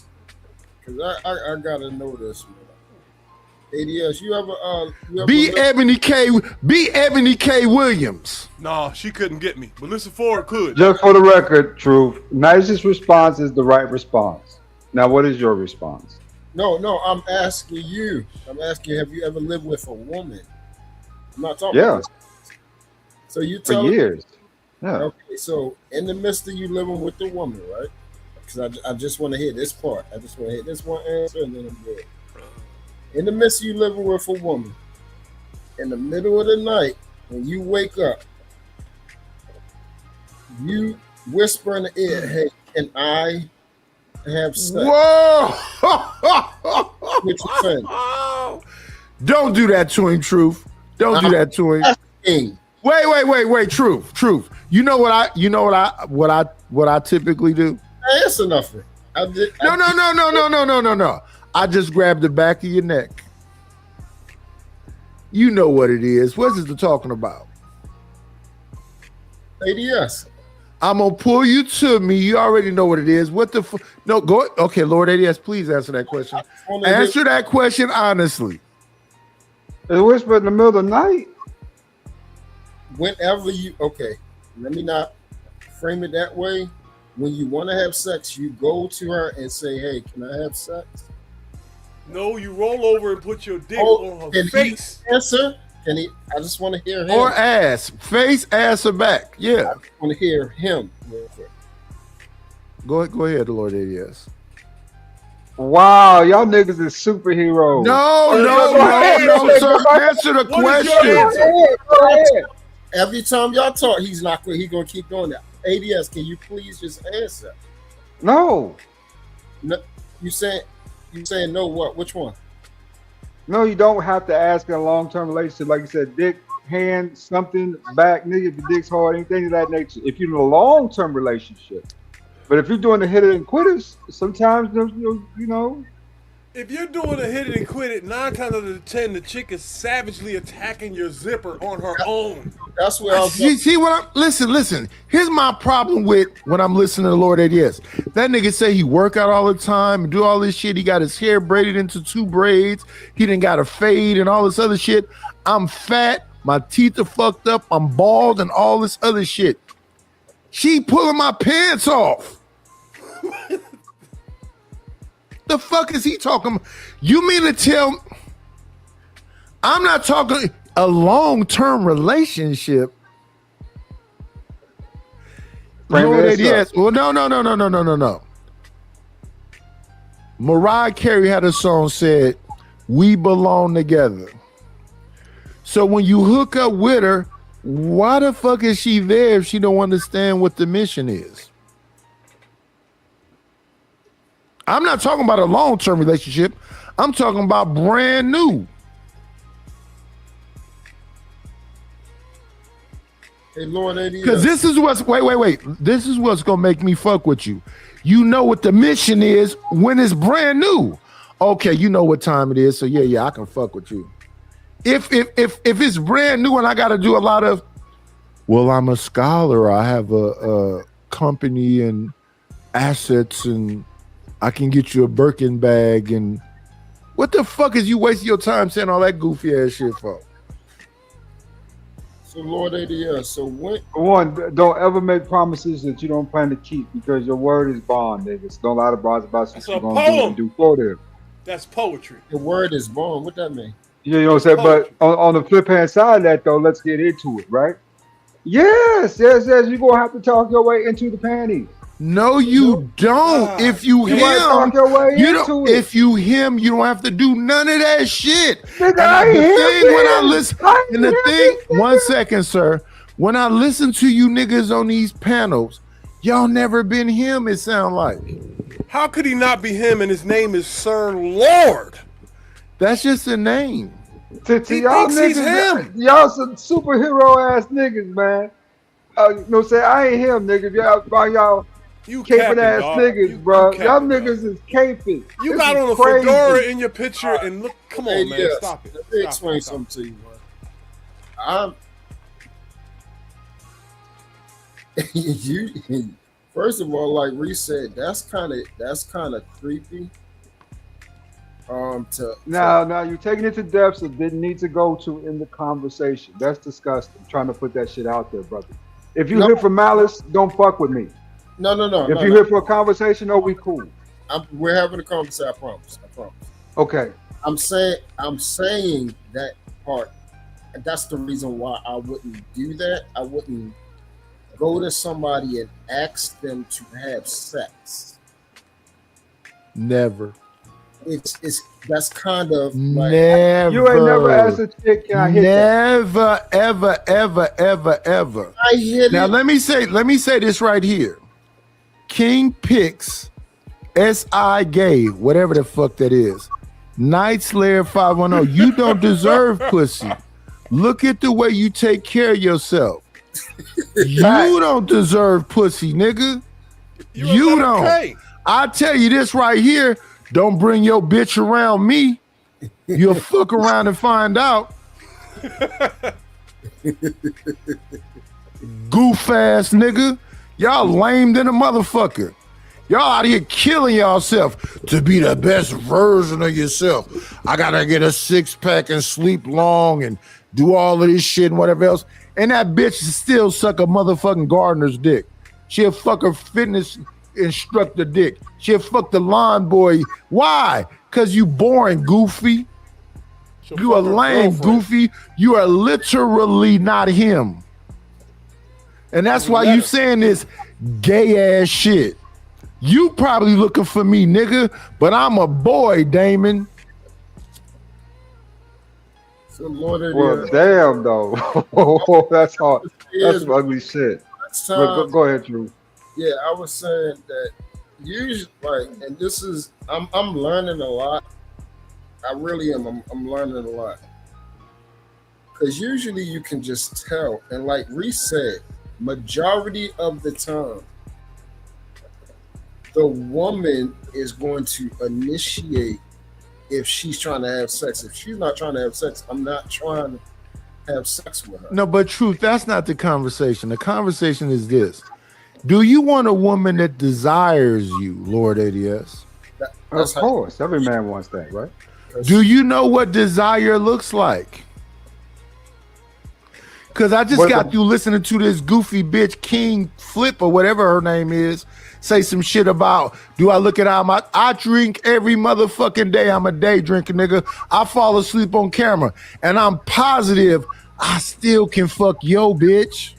because I got to know this, man. ADS, you ever be Ebony K. Williams. No, she couldn't get me. Melissa Ford could. Just for the record, Truth, Nicest response is the right response. Now, what is your response? No, I'm asking you. I'm asking, have you ever lived with a woman? I'm not talking Yeah. about So you tell For years. Yeah. Okay, so in the midst of you living with the woman, right? Because I just want to hear this part. I just want to hear this one answer and then I'm good. In the midst of you living with a woman, in the middle of the night, when you wake up, you whisper in the ear, hey, can I have sex? Whoa! What you saying? Don't do that to him, Truth. Don't do that to him. Wait, Truth. You know what I typically do? Answer nothing. No. I just grab the back of your neck. You know what it is. What's it talking about? ADS. I'm gonna pull you to me. You already know what it is. What the fuck? No, go. Okay, Lord ADS, please answer that question. Answer that question honestly. It's whispered in the middle of the night. Whenever you, okay, let me not frame it that way. When you want to have sex, you go to her and say, hey, can I have sex? No, you roll over and put your dick on her face. Answer? Can he? I just want to hear him. Or ass. Face, ass, or back. Yeah. I want to hear him. Go ahead, Lord ADS. Wow, y'all niggas is superheroes. No, sir. Answer the question. Every time y'all talk, he's gonna keep doing that. ADS, can you please just answer? No. You saying no? What? Which one? No, you don't have to ask in a long-term relationship. Like you said, dick, hand, something, back, nigga, if the dick's hard, anything of that nature. If you're in a long-term relationship. But if you're doing the hit it and quit it, sometimes, you know. If you're doing a hit it and quit it, 9 times out of 10, the chick is savagely attacking your zipper on her own. That's where I see what I'm. Listen. Here's my problem with when I'm listening to Lord ADS. That nigga say he work out all the time and do all this shit. He got his hair braided into 2 braids. He done got a fade and all this other shit. I'm fat. My teeth are fucked up. I'm bald and all this other shit. She pulling my pants off. The fuck is he talking? You mean to tell? I'm not talking a long-term relationship. Yes. Well, no. Mariah Carey had a song said, "We belong together." So when you hook up with her, why the fuck is she there if she don't understand what the mission is? I'm not talking about a long-term relationship. I'm talking about brand new. Hey, Lord ADS. Because this is what's wait. This is what's gonna make me fuck with you. You know what the mission is when it's brand new. Okay, you know what time it is, so yeah, I can fuck with you. If it's brand new and I got to do a lot of, well, I'm a scholar. I have a company and assets and I can get you a Birkin bag and what the fuck is you wasting your time saying all that goofy ass shit for? So Lord ADS, so when one, don't ever make promises that you don't plan to keep because your word is bond, niggas. Don't lie to bros about what you're gonna do and do for them. That's poetry. The word is bond. What that mean? You know what I'm saying? But on the flip hand side of that, though, let's get into it, right? Yes. You're gonna have to talk your way into the panties. No, you don't. If you talk your way you into don't. it. If you him, you don't have to do none of that shit. Nigga, And I the ain't thing him, when I man. listen, I and the ain't thing, him, one second, sir. When I listen to you niggas on these panels, y'all never been him. It sound like. How could he not be him? And his name is Sir Lord. That's just a name. To He y'all thinks he's niggas, him. y'all some superhero ass niggas, man. You know what I'm saying? I ain't him, nigga. Y'all You caping capping, ass dog. niggas, bro. You y'all capping, niggas is caping. You This got is on a crazy. fedora in your picture and look. Come on, man. Yes. Stop it. Let me Stop explain it. Stop something to you, man. You first of all, like Reese said, that's kind of creepy. Now you're taking it to depths that didn't need to go to in the conversation. That's disgusting. Trying to put that shit out there, brother. If you here for malice, don't fuck with me. No. If you're here for a conversation, we cool. We're having a conversation. I promise. Okay. I'm saying that part. And that's the reason why I wouldn't do that. I wouldn't go to somebody and ask them to have sex. Never. That's kind of like Never. You ain't never asked a chick, can I hit that? Never, ever. I hit now it. let me say this right here. King Picks, S.I. Gay, whatever the fuck that is. Night Slayer 510. You don't deserve pussy. Look at the way you take care of yourself. You don't deserve pussy, nigga. You don't. I tell you this right here. Don't bring your bitch around me. You'll fuck around and find out. Goof ass nigga. Y'all lame than a motherfucker. Y'all out here killing yourself to be the best version of yourself. I gotta get a 6-pack and sleep long and do all of this shit and whatever else. And that bitch still suck a motherfucking gardener's dick. She'll fuck a fitness instructor dick. She'll fuck the lawn boy. Why? Because you boring, goofy. You are lame, goofy. You are literally not him. And that's why you saying this gay ass shit. You probably looking for me, nigga, but I'm a boy, Damon. So Lord, well, damn though. That's hard. That's some ugly shit. Go ahead, Drew. Yeah, I was saying that usually, like, and this is I'm learning a lot. I really am. I'm learning a lot because usually you can just tell, and like Reese said, majority of the time, the woman is going to initiate if she's trying to have sex. If she's not trying to have sex, I'm not trying to have sex with her. No, but truth, that's not the conversation. The conversation is this. Do you want a woman that desires you, Lord ADS? Of course. Every man wants that, right? Do you know what desire looks like? Because I just got through listening to this goofy bitch, King Flip or whatever her name is, say some shit about, do I look at how I drink every motherfucking day. I'm a day drinker, nigga. I fall asleep on camera. And I'm positive I still can fuck yo bitch.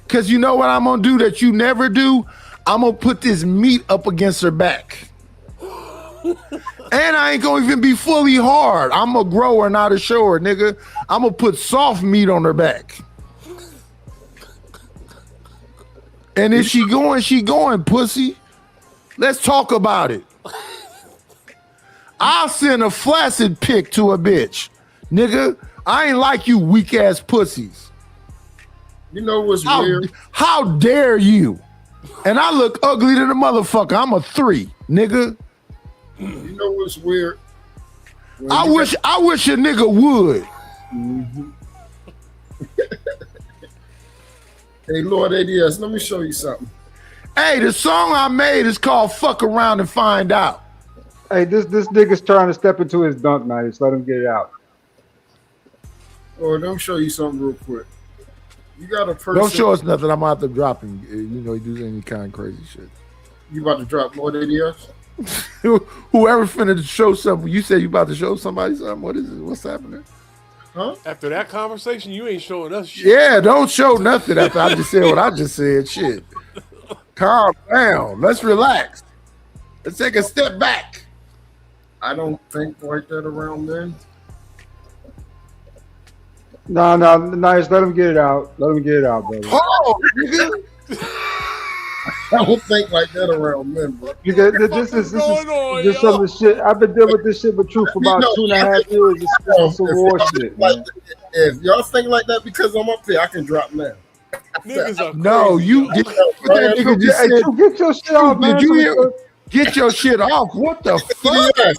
Because you know what I'm going to do that you never do? I'm going to put this meat up against her back. And I ain't going to even be fully hard. I'm a grower, not a shower, nigga. I'm going to put soft meat on her back. And if she going, pussy. Let's talk about it. I'll send a flaccid pic to a bitch. Nigga, I ain't like you weak ass pussies. You know what's weird? How dare you? And I look ugly to the motherfucker. I'm a 3, nigga. You know what's weird? I wish a nigga would. Mm-hmm. Hey, Lord ADS, let me show you something. Hey, the song I made is called Fuck Around and Find Out. Hey, this nigga's trying to step into his dunk night. Just let him get it out. Oh, let me show you something real quick. You got a person. Don't show us nothing. I'm out there dropping. You know, he do any kind of crazy shit. You about to drop Lord ADS? Whoever finna show something, you said you about to show somebody something. What is it? What's happening? Huh? After that conversation, you ain't showing us shit. Yeah, don't show nothing after I just said what I just said. Shit. Calm down. Let's relax. Let's take a step back. I don't think like that around men. No, nice. Let him get it out. Let him get it out, brother. Oh, nigga. I don't think like that around men, bro. Because this is just some of the shit. I've been dealing with this shit with Truth for about 2.5 years. It's some war shit, man. If y'all think like that because I'm up here, I can drop now. Niggas are No, crazy, you yo. get, that nigga just said, Get your shit off, man. did you hear? Get your shit off. What the fuck? Yes.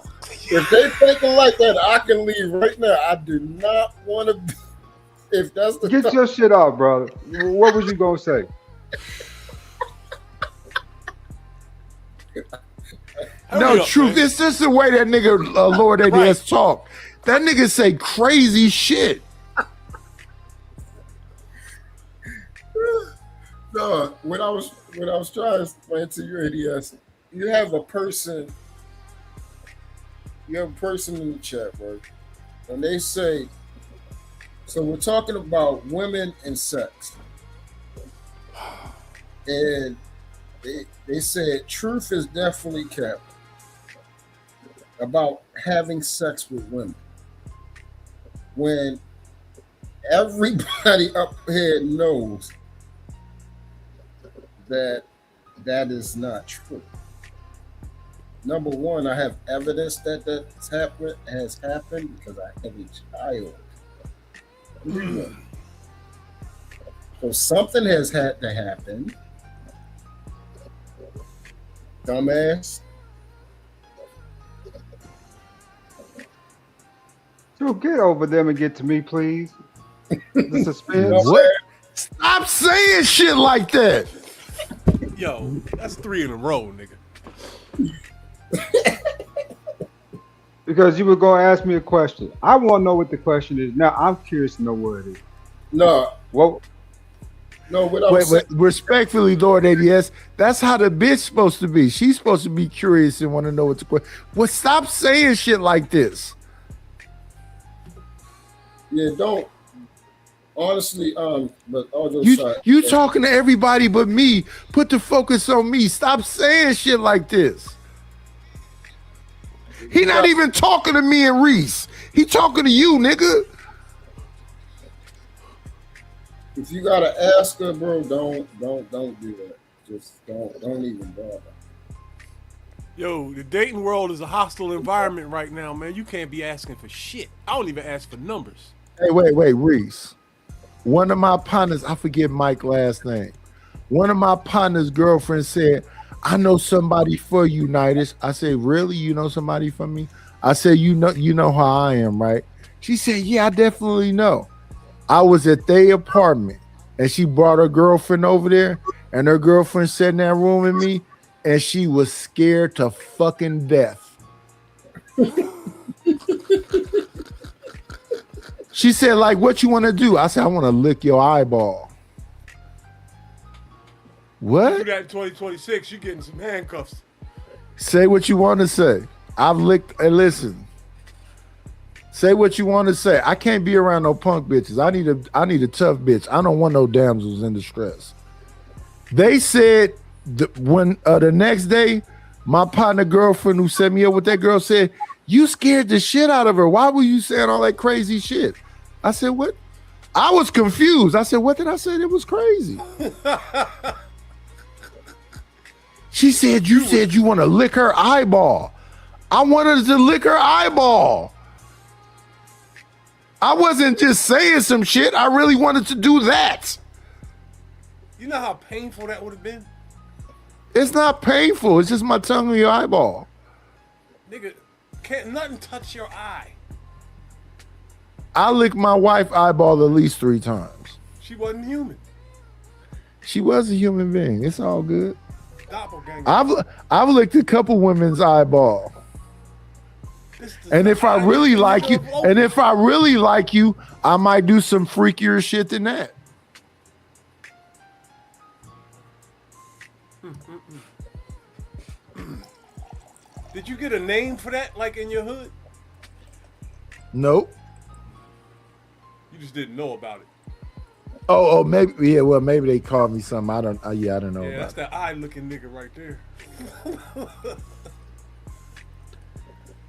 If they thinking like that, I can leave right now. I do not want to be. If that's the Get your shit off, brother. What was you gonna say? No, up, Truth. man. It's just the way that nigga Lord ADS talk. That nigga say crazy shit. No, when I was trying to explain to you, ADS, you have a person in the chat, right? And they say, so we're talking about women and sex. And they said truth is definitely kept about having sex with women. When everybody up here knows that is not true. Number one, I have evidence that has happened because I have a child. So something has had to happen. Dumbass. So get over them and get to me, please. The suspense. What? Stop saying shit like that. Yo, that's 3 in a row, nigga. Because you were going to ask me a question. I want to know what the question is. Now I'm curious to know what it is. No. What? No, what I was Wait, respectfully, Lord ADS, that's how the bitch supposed to be. She's supposed to be curious and want to know what the question. Well, stop saying shit like this. Yeah, don't. Honestly, but all those you talking to everybody but me. Put the focus on me. Stop saying shit like this. He not even talking to me and Reese. He talking to you, nigga. If you gotta ask her, bro, don't do that. Just don't even bother. Yo, the dating world is a hostile environment right now, man. You can't be asking for shit. I don't even ask for numbers. Hey, wait, Reese. One of my partners, I forget Mike's last name. One of my partner's girlfriends said, I know somebody for you, Nidus. I said, really? You know somebody for me? I said, you know how I am, right? She said, yeah, I definitely know. I was at their apartment and she brought her girlfriend over there and her girlfriend sat in that room with me and she was scared to fucking death. She said, like, what you want to do? I said, I want to lick your eyeball. What? You got in 2026, you getting some handcuffs. Say what you want to say. I've licked, and listen. Say what you want to say. I can't be around no punk bitches. I need a tough bitch. I don't want no damsels in distress. They said when the next day, my partner girlfriend who set me up with that girl said, you scared the shit out of her. Why were you saying all that crazy shit? I said, what? I was confused. I said, what did I say? It was crazy. She said, you said you want to lick her eyeball. I wanted to lick her eyeball. I wasn't just saying some shit. I really wanted to do that. You know how painful that would have been? It's not painful. It's just my tongue on your eyeball. Nigga, can't nothing touch your eye. I licked my wife's eyeball at least 3 times. She wasn't human. She was a human being. It's all good. Doppelganger. I've licked a couple women's eyeball. And if I really like you, I might do some freakier shit than that. Did you get a name for that, like in your hood? Nope. You just didn't know about it. Oh, maybe. Yeah, well, maybe they called me something. I don't know. Yeah, about that's it. that eye-looking nigga right there.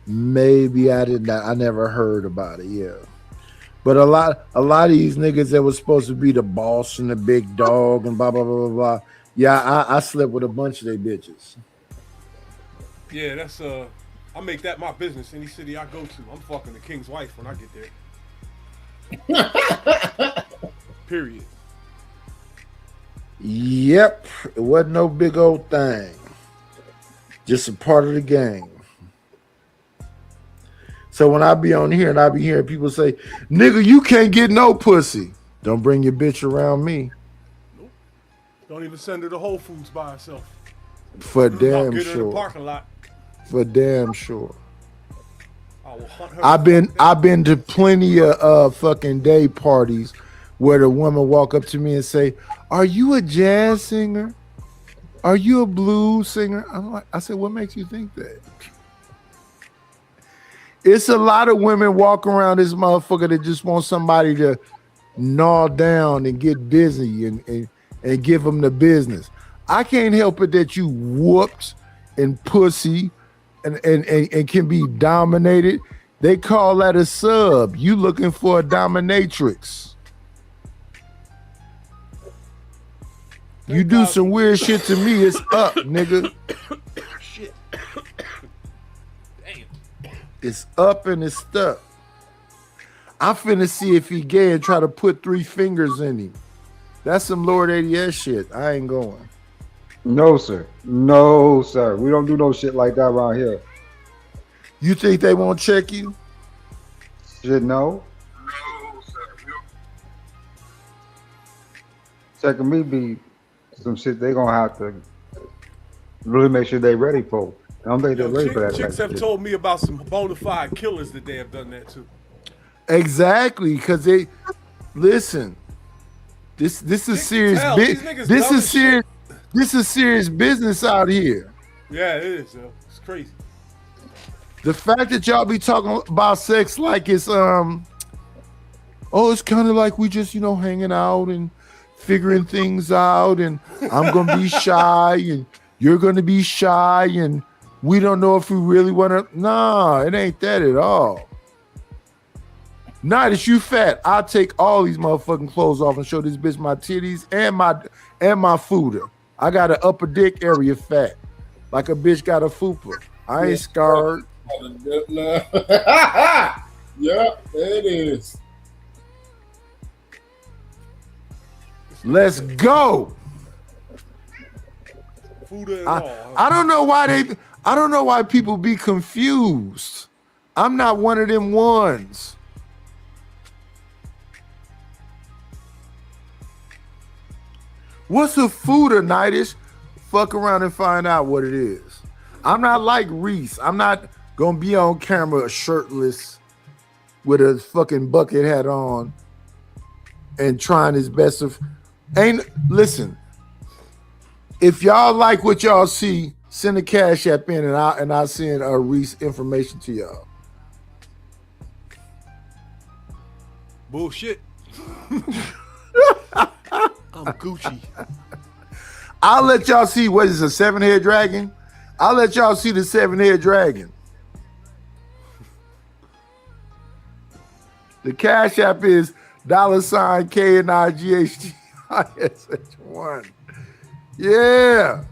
Maybe I did not. I never heard about it. Yeah, but a lot of these niggas that was supposed to be the boss and the big dog and blah blah blah blah blah. Yeah, I slept with a bunch of they bitches. Yeah, that's I make that my business. Any city I go to, I'm fucking the king's wife when I get there. Period. Yep, it wasn't no big old thing. Just a part of the game. So when I be on here and I be hearing people say, "Nigga, you can't get no pussy," don't bring your bitch around me. Nope. Don't even send her to Whole Foods by herself. For I'll damn get her in the sure. parking lot. For damn sure. I will hunt her. I've been to plenty of fucking day parties where the women walk up to me and say, "Are you a jazz singer? Are you a blues singer?" I said, "What makes you think that?" It's a lot of women walk around this motherfucker that just want somebody to gnaw down and get busy and give them the business. I can't help it that you whooped and pussy and can be dominated. They call that a sub. You looking for a dominatrix. You do some weird shit to me, it's up, nigga. Shit. Damn. It's up and it's stuck. I'm finna see if he gay and try to put 3 fingers in him. That's some Lord ADS shit. I ain't going. No, sir. No, sir. We don't do no shit like that around here. You think they won't check you? Shit, no. No, sir. Checking me be some shit they gonna have to really make sure they ready for. I don't think they're ready for that. Chicks have told me about some bona fide killers that they have done that too. Exactly, because they listen. This is serious. This is serious business out here. Yeah, it is. It's crazy. The fact that y'all be talking about sex like it's it's kind of like we just hanging out and figuring things out, and I'm gonna be shy and you're gonna be shy and we don't know if we really want to. Nah, it ain't that at all. Not that you fat. I'll take all these motherfucking clothes off and show this bitch my titties and my fooder. I got an upper dick area fat, like a bitch got a fupa. I ain't scarred. Yeah, it is. Let's go. I don't know why people be confused. I'm not one of them ones. What's a fooder, Nightish? Fuck around and find out what it is. I'm not like Reese. I'm not gonna be on camera shirtless with a fucking bucket hat on and trying his best to. Listen. If y'all like what y'all see, send a Cash App in and I'll send Reese information to y'all. Bullshit. I'm Gucci. I'll let y'all see what is a 7-head dragon. I'll let y'all see the 7-head dragon. The Cash App is $KNIGHTISH1. Yeah.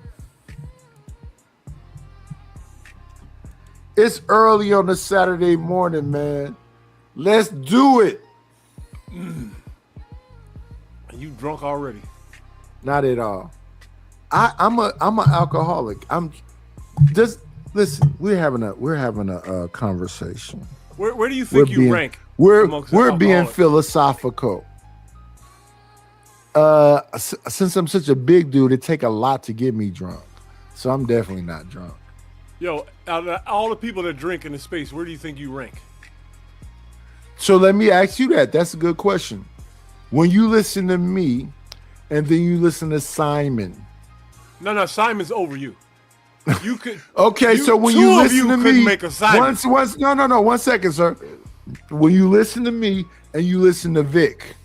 It's early on a Saturday morning, man. Let's do it. You drunk already? Not at all. I'm an alcoholic. I'm just listen. We're having a conversation. Where do you think you rank? We're being philosophical. Since I'm such a big dude, it take a lot to get me drunk. So I'm definitely not drunk. Yo, out of all the people that drink in the space, where do you think you rank? So let me ask you that. That's a good question. When you listen to me and then you listen to Simon. No, Simon's over you. You could. Okay, so when two you of listen you to couldn't me, make assignments. no, 1 second, sir. When you listen to me and you listen to Vic,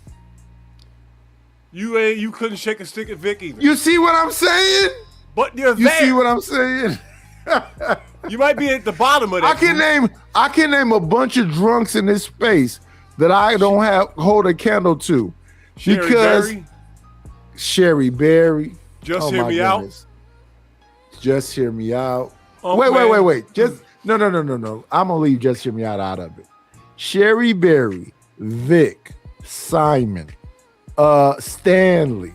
you couldn't shake a stick at Vic either. you see what I'm saying? But you're You there. see what I'm saying? You might be at the bottom of that. I can name a bunch of drunks in this space that I don't hold a candle to. Sherry because Berry? Sherry Berry. Just Oh, hear my me out. goodness. Just hear me out. Man. Wait. Just no. I'm gonna leave Just Hear Me Out of it. Sherry Berry, Vic, Simon, Stanley.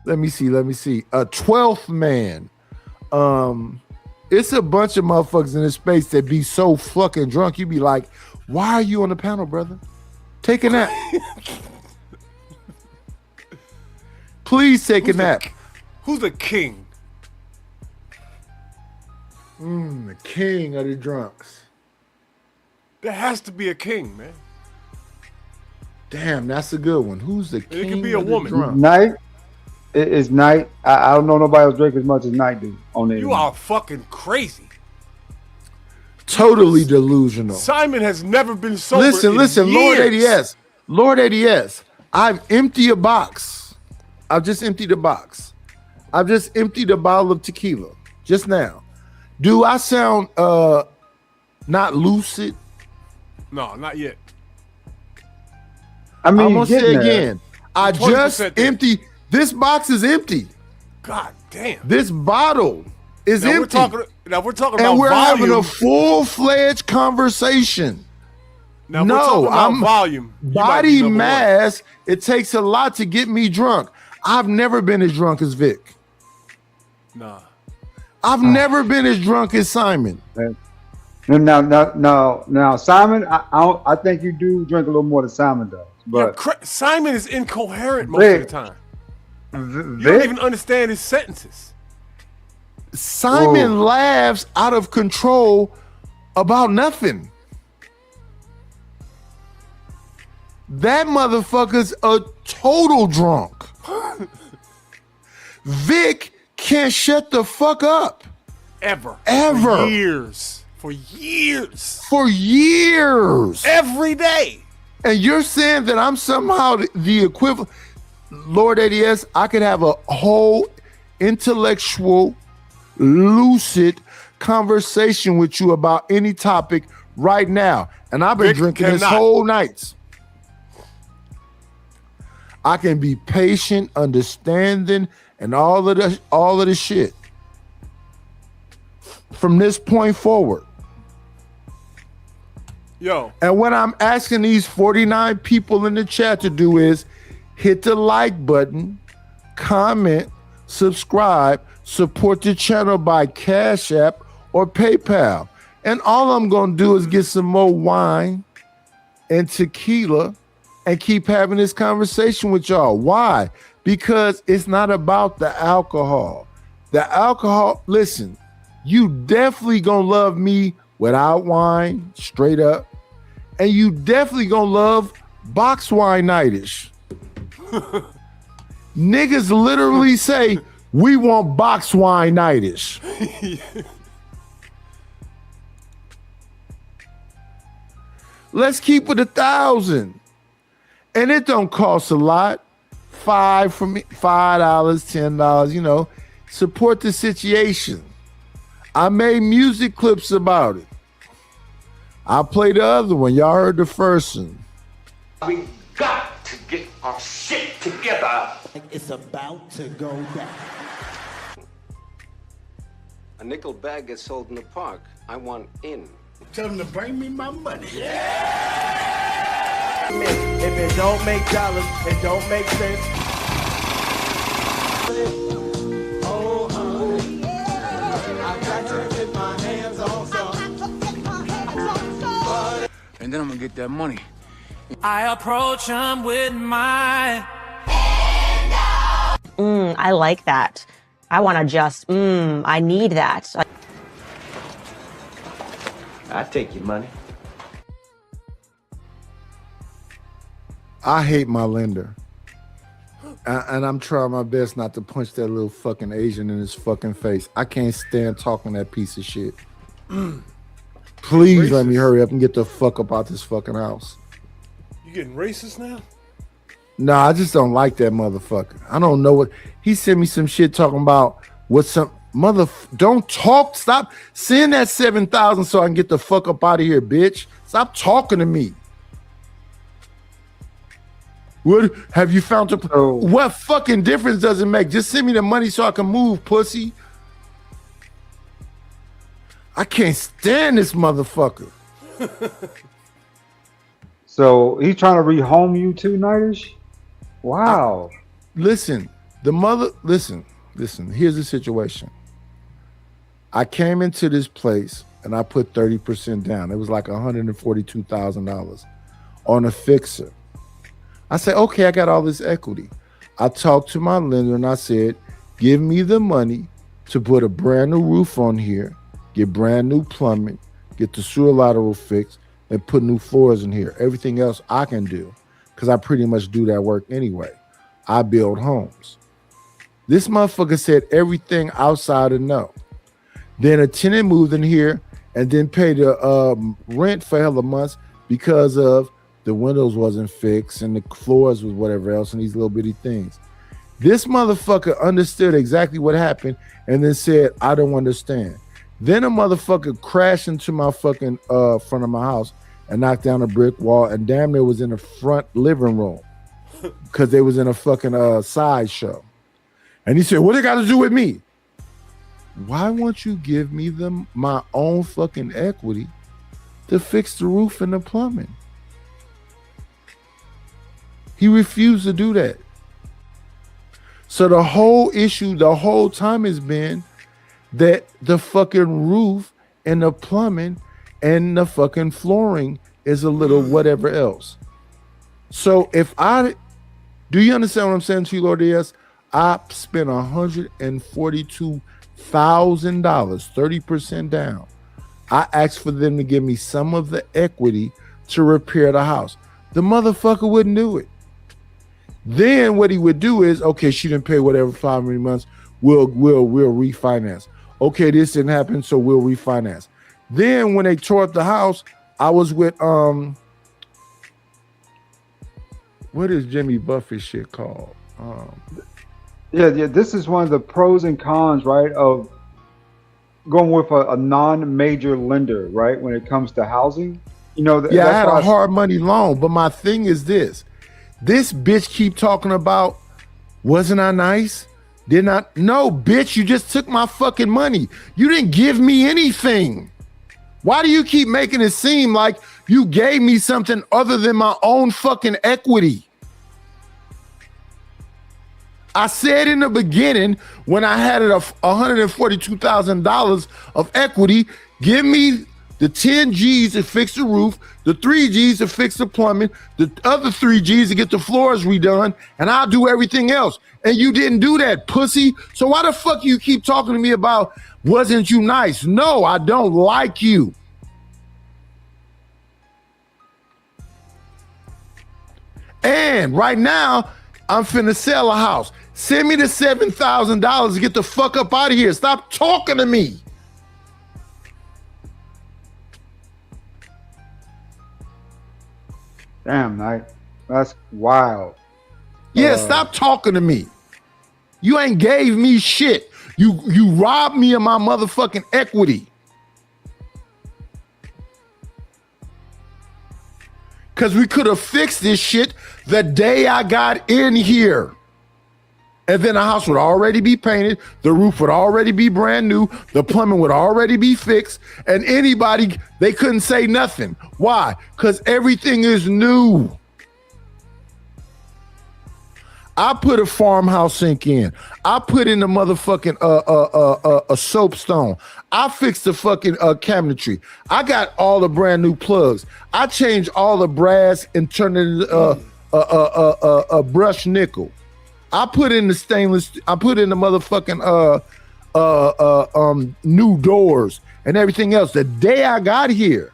Let me see. 12th Man. It's a bunch of motherfuckers in this space that be so fucking drunk. You be like, why are you on the panel, brother? Take a nap. Please take a nap. Who's the king? The king of the drunks. There has to be a king, man. Damn, that's a good one. Who's the king? It could be a of the woman. drunks? Night. It's Night. I don't know nobody else drink as much as Night do on there. You are fucking crazy. Totally delusional. Simon has never been sober. Listen, in Lord years. ADS. I've emptied a box. I've just emptied a box. I've just emptied a bottle of tequila just now. Do I sound not lucid? No, not yet. I mean, I'm gonna say there. again. I just 20% there. emptied. This box is empty. God damn. This bottle is Now empty. we're talking about and we're volume. having a full-fledged conversation. Now we're talking about volume. You might be Body number one. mass. It takes a lot to get me drunk. I've never been as drunk as Vic. Nah. I've never been as drunk as Simon. Now, Simon, I think you do drink a little more than Simon does. But Simon is incoherent most of the time. You don't even understand his sentences. Simon laughs out of control about nothing. That motherfucker's a total drunk. Vic can't shut the fuck up. Ever. Ever. For years. For years. Every day. And you're saying that I'm somehow the equivalent. Lord ADS, I could have a whole intellectual, lucid conversation with you about any topic right now. And I've been Vic drinking this cannot. whole night. I can be patient, understanding, and all of the shit. From this point forward. Yo. And what I'm asking these 49 people in the chat to do is hit the like button, comment, subscribe, support the channel by Cash App or PayPal. And all I'm going to do is get some more wine and tequila and keep having this conversation with y'all. Why? Because it's not about the alcohol. The alcohol, listen, you definitely gonna love me without wine, straight up. And you definitely gonna love box wine nightish. Niggas literally say, we want box wine nightish. Let's keep it 1,000. And it don't cost a lot. $5 for me, $5, $10, you know. Support the situation. I made music clips about it. I'll play the other one. Y'all heard the first one. We got to get our shit together. It's about to go down. A nickel bag gets sold in the park. I want in. Tell them to bring me my money. If it don't make dollars, it don't make sense. Oh, honey, I got to get my hands on some. And then I'm gonna get that money. I approach him with my I like that. I want to just, I need that. I take your money. I hate my lender. and I'm trying my best not to punch that little fucking Asian in his fucking face. I can't stand talking that piece of shit. Please let me hurry up and get the fuck up out this fucking house. You getting racist now? No, I just don't like that motherfucker. I don't know what he sent me some shit talking about. What some don't talk. Stop. Send that 7,000 so I can get the fuck up out of here, bitch. Stop talking to me. What have you found? What fucking difference does it make? Just send me the money so I can move, pussy. I can't stand this motherfucker. So he's trying to rehome you too, Nightish? Wow. Listen, listen. Here's the situation. I came into this place and I put 30% down. It was like $142,000 on a fixer. I said, okay, I got all this equity. I talked to my lender and I said, give me the money to put a brand new roof on here, get brand new plumbing, get the sewer lateral fixed, and put new floors in here. Everything else I can do, because I pretty much do that work anyway. I build homes. This motherfucker said everything outside of no. Then a tenant moved in here and then paid the rent for hella months because of the windows wasn't fixed and the floors was whatever else and these little bitty things. This motherfucker understood exactly what happened and then said, I don't understand. Then a motherfucker crashed into my fucking front of my house and knocked down a brick wall and damn near was in the front living room because they was in a fucking sideshow. And he said, what it got to do with me? Why won't you give me my own fucking equity to fix the roof and the plumbing? He refused to do that. So the whole issue the whole time has been that the fucking roof and the plumbing and the fucking flooring is a little whatever else. So do you understand what I'm saying to you, Lord Diaz? I spent $142,000, 30% down. I asked for them to give me some of the equity to repair the house. The motherfucker wouldn't do it. Then what he would do is, okay, she didn't pay whatever 5 months. We'll refinance. Okay, this didn't happen, so we'll refinance. Then when they tore up the house, I was with what is Jimmy Buffett shit called? Yeah. This is one of the pros and cons, right, of going with a non-major lender, right, when it comes to housing. You know, I had a hard money loan, but my thing is this bitch keep talking about, wasn't I nice? Did not? No, bitch, you just took my fucking money. You didn't give me anything. Why do you keep making it seem like you gave me something other than my own fucking equity? I said in the beginning when I had $142,000 of equity, give me the 10 G's to fix the roof, the 3 G's to fix the plumbing, the other 3 G's to get the floors redone, and I'll do everything else. And you didn't do that, pussy. So why the fuck you keep talking to me about, wasn't you nice? No, I don't like you. And right now, I'm finna sell a house. Send me the $7,000 to get the fuck up out of here. Stop talking to me. Damn, Knight. That's wild. Yeah, stop talking to me. You ain't gave me shit. You robbed me of my motherfucking equity. Because we could have fixed this shit the day I got in here. And then the house would already be painted. The roof would already be brand new. The plumbing would already be fixed. And they couldn't say nothing. Why? Because everything is new. I put a farmhouse sink in. I put in the motherfucking a soapstone. I fixed the fucking cabinetry. I got all the brand new plugs. I changed all the brass and turned it into a brushed nickel. I put in the stainless. I put in the motherfucking new doors and everything else the day I got here.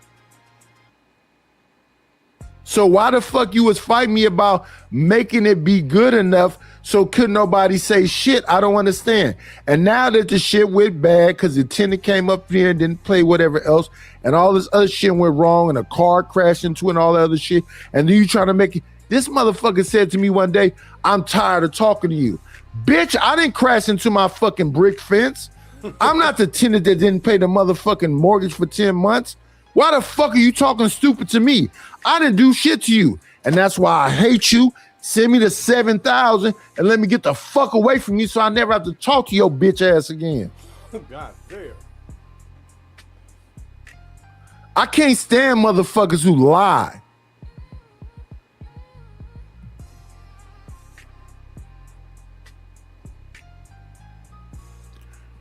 So why the fuck you was fighting me about making it be good enough So could nobody say shit? I don't understand. And now that the shit went bad because the tenant came up here and didn't play whatever else, and all this other shit went wrong, and a car crashed into it and all that other shit, and then you trying to make it. This motherfucker said to me one day, I'm tired of talking to you. Bitch, I didn't crash into my fucking brick fence. I'm not the tenant that didn't pay the motherfucking mortgage for 10 months. Why the fuck are you talking stupid to me? I didn't do shit to you. And that's why I hate you. Send me the 7,000 and let me get the fuck away from you so I never have to talk to your bitch ass again. God damn. I can't stand motherfuckers who lie.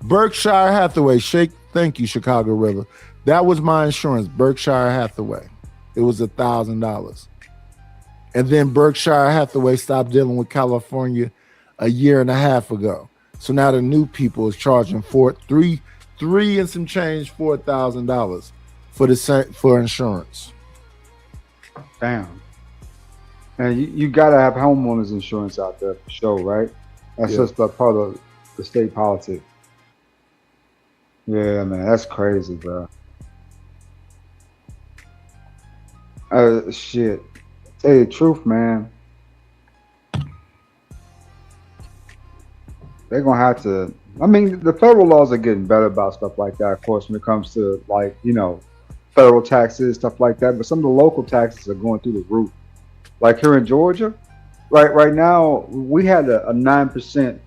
Berkshire Hathaway, thank you, Chicago River. That was my insurance, Berkshire Hathaway. It was $1,000. And then Berkshire Hathaway stopped dealing with California a year and a half ago. So now the new people is charging three and some change, $4,000 for insurance. Damn. And you gotta have homeowners insurance out there for sure, right? That's just a part of the state politics. Yeah, man, that's crazy, bro. Shit. Tell you the truth, man. They're gonna have to. I mean, the federal laws are getting better about stuff like that, of course, when it comes to, like, you know, federal taxes, stuff like that. But some of the local taxes are going through the roof. Like here in Georgia, right now, we had a 9%,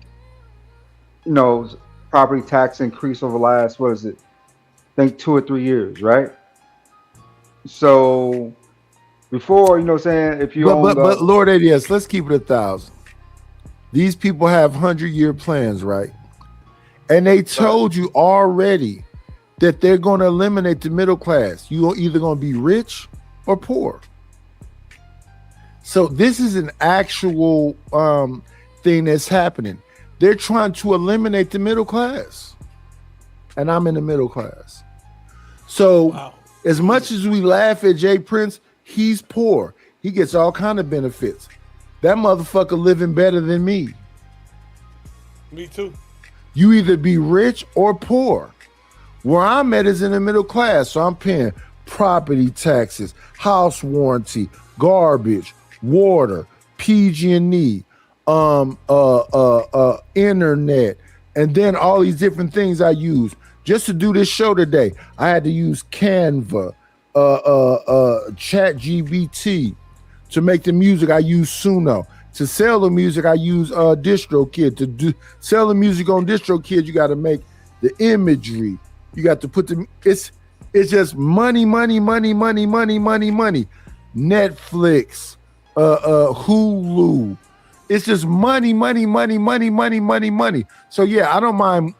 you know, property tax increase over the last, what is it? I think 2 or 3 years, right? So before, you know what I'm saying, if you but Lord ADS, let's keep it 1,000. These people have 100-year plans, right? And they told you already that they're going to eliminate the middle class. You're either going to be rich or poor. So this is an actual thing that's happening. They're trying to eliminate the middle class. And I'm in the middle class. So as much as we laugh at Jay Prince, he's poor. He gets all kind of benefits. That motherfucker living better than me. Me too. You either be rich or poor. Where I'm at is in the middle class. So I'm paying property taxes, house warranty, garbage, water, PG&E, internet, and then all these different things I use. Just to do this show today, I had to use Canva, ChatGPT. To make the music, I use Suno. To sell the music, I use DistroKid. To sell the music on DistroKid, you got to make the imagery. You got to put the. It's just money. Netflix, Hulu. It's just money. So yeah, I don't mind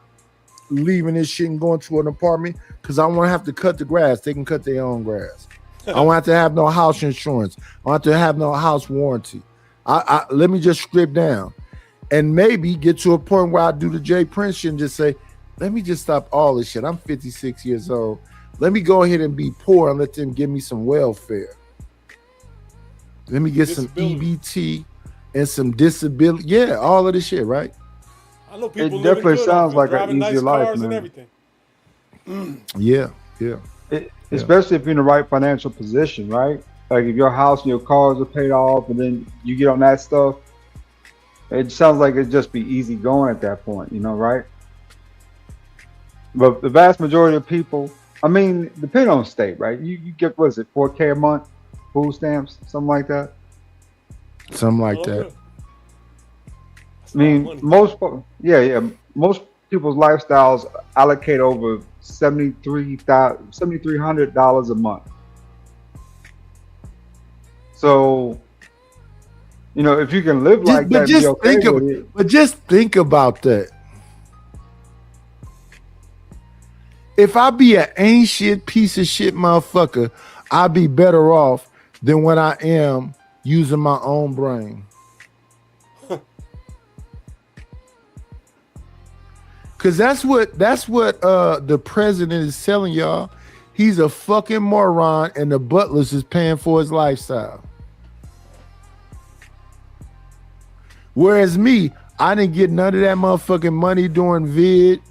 leaving this shit and going to an apartment because I won't have to cut the grass. They can cut their own grass. I don't have to have no house insurance. I don't have to have no house warranty. I let me just strip down and maybe get to a point where I do the Jay Prince shit and just say, let me just stop all this shit. I'm 56 years old. Let me go ahead and be poor and let them give me some welfare. Let me get some EBT and some disability. Yeah, all of this shit, right? I know people it definitely sounds like an nice easier life, cars man. and everything. Yeah. Especially if you're in the right financial position, right? Like if your house and your cars are paid off and then you get on that stuff, it sounds like it'd just be easy going at that point, you know, right? But the vast majority of people, I mean, depending on state, right? You get, what is it, $4K a month, food stamps, something like that? Something like that. I mean, most people's lifestyles allocate over $7,300 a month. So, you know, if you can live like that, but just think about that. If I be an ancient piece of shit motherfucker, I'll be better off than when I am using my own brain. Cause that's what the president is telling y'all. He's a fucking moron, and the butlers is paying for his lifestyle. Whereas me, I didn't get none of that motherfucking money during vid.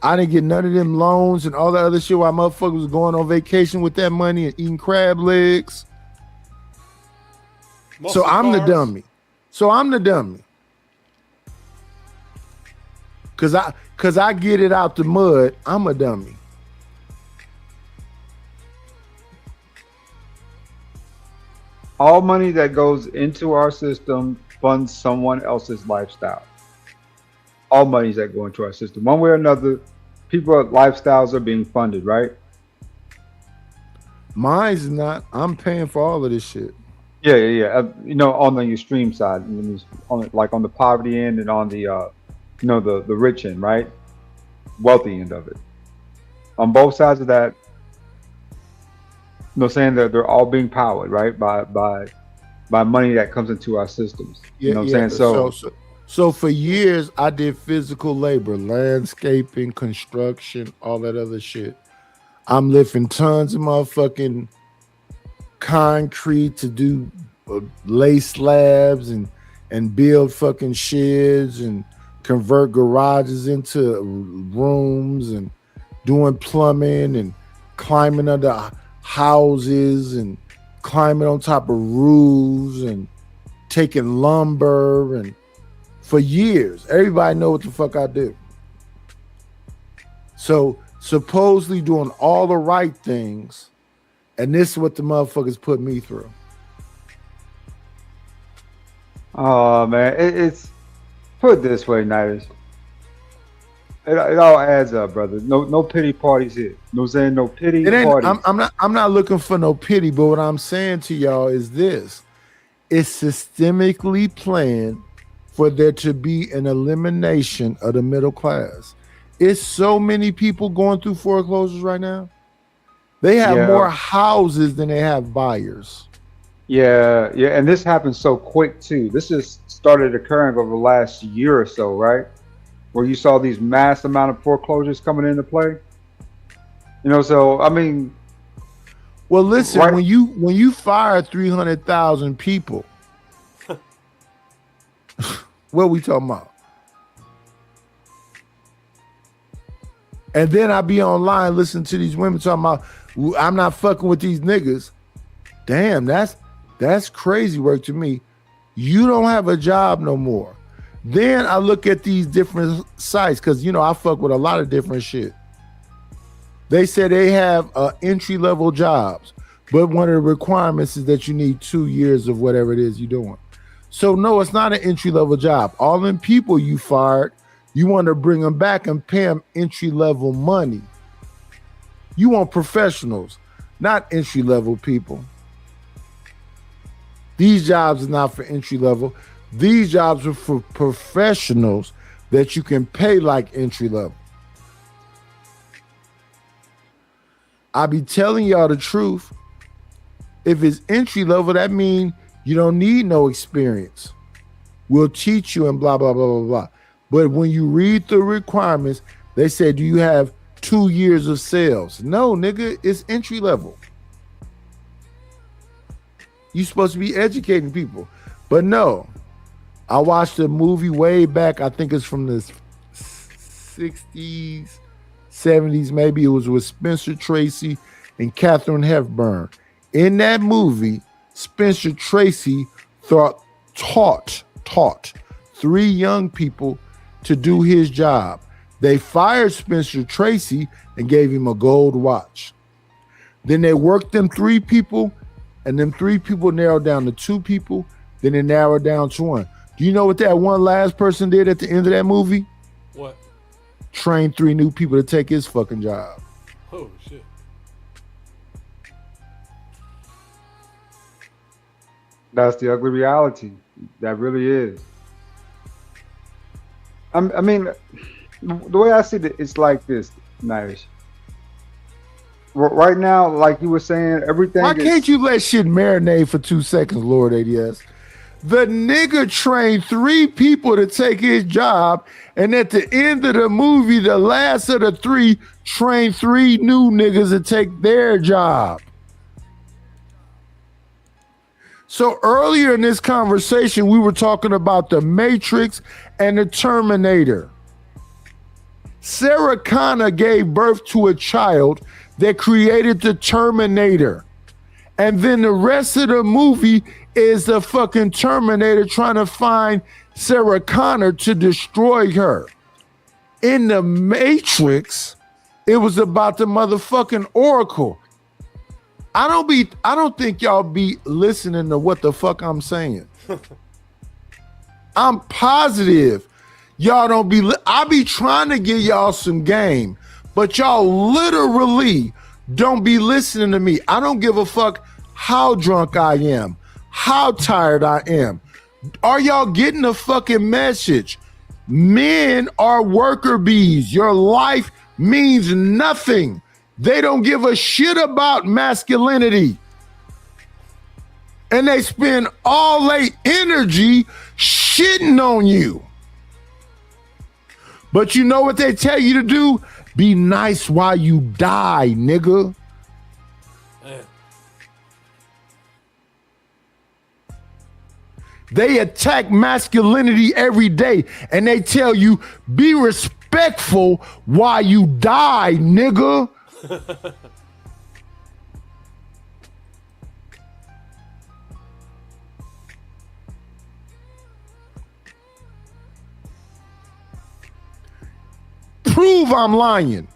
I didn't get none of them loans and all that other shit while motherfuckers was going on vacation with that money and eating crab legs. So I'm the dummy. Cause I get it out the mud. I'm a dummy. All money that goes into our system funds someone else's lifestyle. All monies that go into our system, one way or another, people's lifestyles are being funded, right? Mine's not. I'm paying for all of this shit. Yeah. You know, on the extreme side, like on the poverty end and on the, the rich end, right? Wealthy end of it. On both sides of that, saying that they're all being powered, right, by money that comes into our systems. You know what I'm saying? So for years, I did physical labor, landscaping, construction, all that other shit. I'm lifting tons of motherfucking concrete to do lay slabs and build fucking sheds and convert garages into rooms and doing plumbing and climbing under houses and climbing on top of roofs and taking lumber and for years. Everybody know what the fuck I do. So supposedly doing all the right things, and this is what the motherfuckers put me through. Oh man, it's put it this way, Nighters. It all adds up, brother. No pity parties here. No saying no pity parties. I'm not looking for no pity, but what I'm saying to y'all is this: it's systemically planned for there to be an elimination of the middle class. It's so many people going through foreclosures right now. They have more houses than they have buyers. Yeah, and this happened so quick too. This just started occurring over the last year or so, right? Where you saw these mass amount of foreclosures coming into play. So I mean, well, listen, right? when you fire 300,000 people, what are we talking about? And then I be online listening to these women talking about, I'm not fucking with these niggas. Damn, that's crazy work to me. You don't have a job no more. Then I look at these different sites because, I fuck with a lot of different shit. They say they have entry-level jobs, but one of the requirements is that you need 2 years of whatever it is you're doing. So no, it's not an entry-level job. All them people you fired, you want to bring them back and pay them entry-level money. You want professionals, not entry-level people. These jobs are not for entry-level. These jobs are for professionals that you can pay like entry-level. I be telling y'all the truth. If it's entry-level, that means you don't need no experience. We'll teach you and blah, blah, blah, blah, blah. But when you read the requirements, they say, do you have 2 years of sales? No, nigga, it's entry level. You're supposed to be educating people. But no, I watched a movie way back. I think it's from the 60s, 70s, maybe. It was with Spencer Tracy and Katharine Hepburn. In that movie, Spencer Tracy taught 3 young people to do his job. They fired Spencer Tracy and gave him a gold watch. Then they worked them 3 people, and them 3 people narrowed down to 2 people. Then they narrowed down to 1. Do you know what that one last person did at the end of that movie? What? Trained 3 new people to take his fucking job. Oh shit. That's the ugly reality. That really is. I mean, the way I see it, it's like this, Nice. Right now, like you were saying, everything. Why can't you let shit marinate for 2 seconds, Lord ADS? The nigga trained 3 people to take his job, and at the end of the movie, the last of the 3 trained 3 new niggas to take their job. So earlier in this conversation, we were talking about the Matrix and the Terminator. Sarah Connor gave birth to a child that created the Terminator. And then the rest of the movie is the fucking Terminator trying to find Sarah Connor to destroy her. In the Matrix, it was about the motherfucking Oracle. I don't think y'all be listening to what the fuck I'm saying. I'm positive y'all don't be. I be trying to give y'all some game, but y'all literally don't be listening to me. I don't give a fuck how drunk I am, how tired I am. Are y'all getting the fucking message? Men are worker bees. Your life means nothing. They don't give a shit about masculinity. And they spend all their energy shitting on you. But you know what they tell you to do? Be nice while you die, nigga. Man. They attack masculinity every day, and they tell you, be respectful while you die, nigga. Prove I'm lying.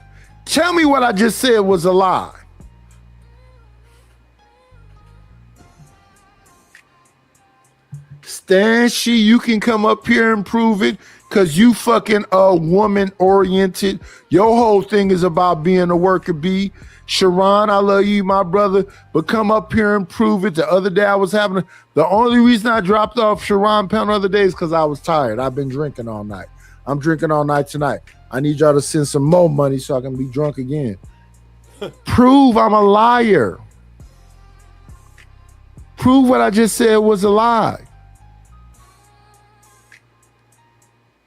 Tell me what I just said was a lie. Stan She, you can come up here and prove it because you fucking woman oriented. Your whole thing is about being a worker bee. Sharon, I love you, my brother, but come up here and prove it. The other day I was having the only reason I dropped off Sharon Pound the other day is because I was tired. I've been drinking all night. I'm drinking all night tonight. I need y'all to send some more money so I can be drunk again. Prove I'm a liar. Prove what I just said was a lie.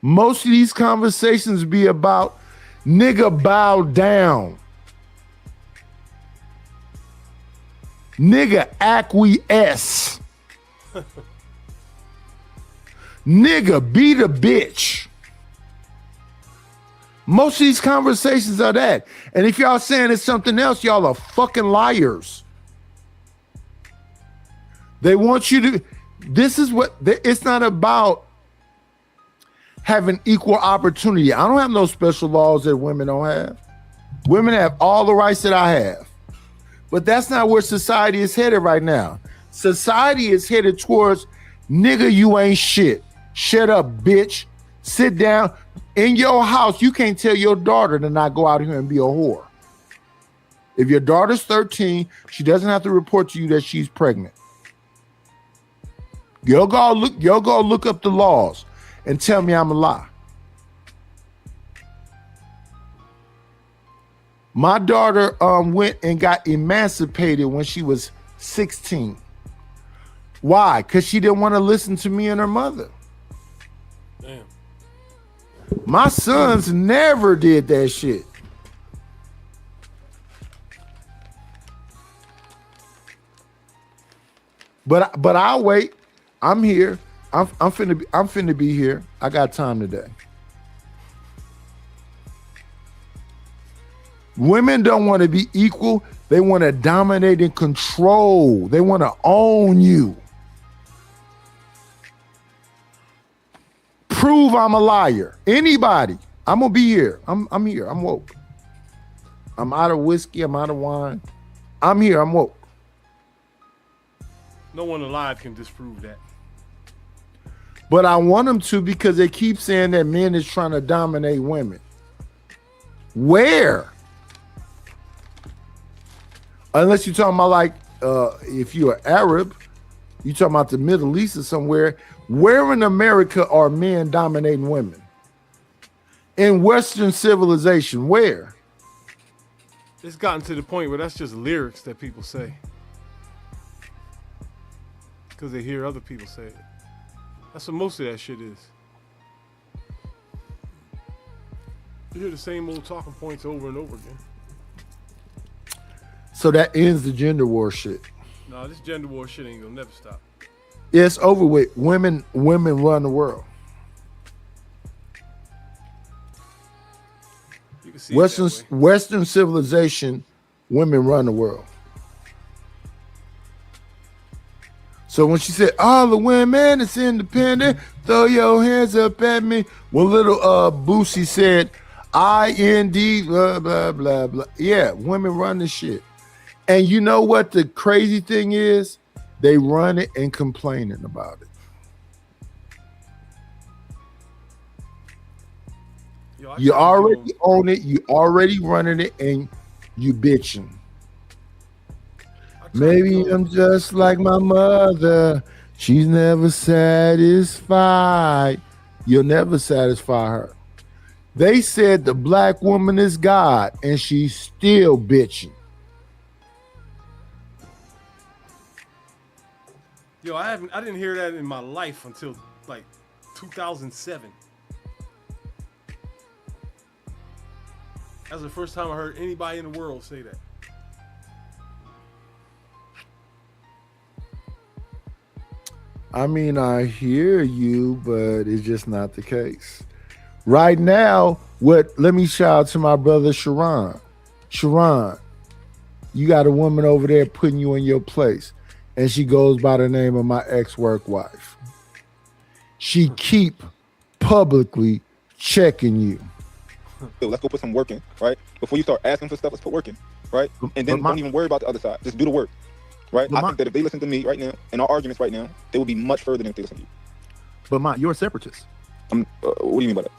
Most of these conversations be about nigga bow down. Nigga acquiesce. Nigga be the bitch. Most of these conversations are that. And if y'all saying it's something else, y'all are fucking liars. They want you to, this is what, it's not about having equal opportunity. I don't have no special laws that women don't have. Women have all the rights that I have. But that's not where society is headed right now. Society is headed towards, nigga, you ain't shit. Shut up, bitch. Sit down. In your house, you can't tell your daughter to not go out here and be a whore. If your daughter's 13, she doesn't have to report to you that she's pregnant. You'll go look up the laws and tell me I'm a lie. My daughter went and got emancipated when she was 16. Why? Because she didn't want to listen to me and her mother. Damn. My sons never did that shit. But I'll wait. I'm here. I'm finna be here. I got time today. Women don't want to be equal. They want to dominate and control. They want to own you. Prove I'm a liar. Anybody. I'm gonna be here. I'm here. I'm woke. I'm out of whiskey. I'm out of wine. I'm here. I'm woke. No one alive can disprove that. But I want them to because they keep saying that men is trying to dominate women. Where? Unless you're talking about like if you're Arab, you're talking about the Middle East or somewhere. Where in America are men dominating women? In Western civilization, where? It's gotten to the point where that's just lyrics that people say. Because they hear other people say it. That's what most of that shit is. You hear the same old talking points over and over again. So that ends the gender war shit. No, this gender war shit ain't gonna never stop. It's over with. Women run the world. You can see it that way. Western civilization, women run the world. So when she said, all the women is independent, throw your hands up at me. When little Boosie said, IND, blah, blah, blah, blah. Yeah, women run the shit. And you know what the crazy thing is? They run it and complaining about it. You already own it. You already running it, and you bitching. Maybe I'm just like my mother. She's never satisfied. You'll never satisfy her. They said the black woman is God, and she's still bitching. Yo, I didn't hear that in my life until like 2007. That's the first time I heard anybody in the world say that. I mean, I hear you, but it's just not the case. Right now, let me shout out to my brother Sharon. Sharon, you got a woman over there putting you in your place, and she goes by the name of my ex-work wife. She keep publicly checking you. So let's go put some work in, right? Before you start asking for stuff, let's put work in, right? And then don't even worry about the other side. Just do the work, right? I think that if they listen to me right now, in our arguments right now, they will be much further than if they listen to you. But Mont, you're a separatist. What do you mean by that?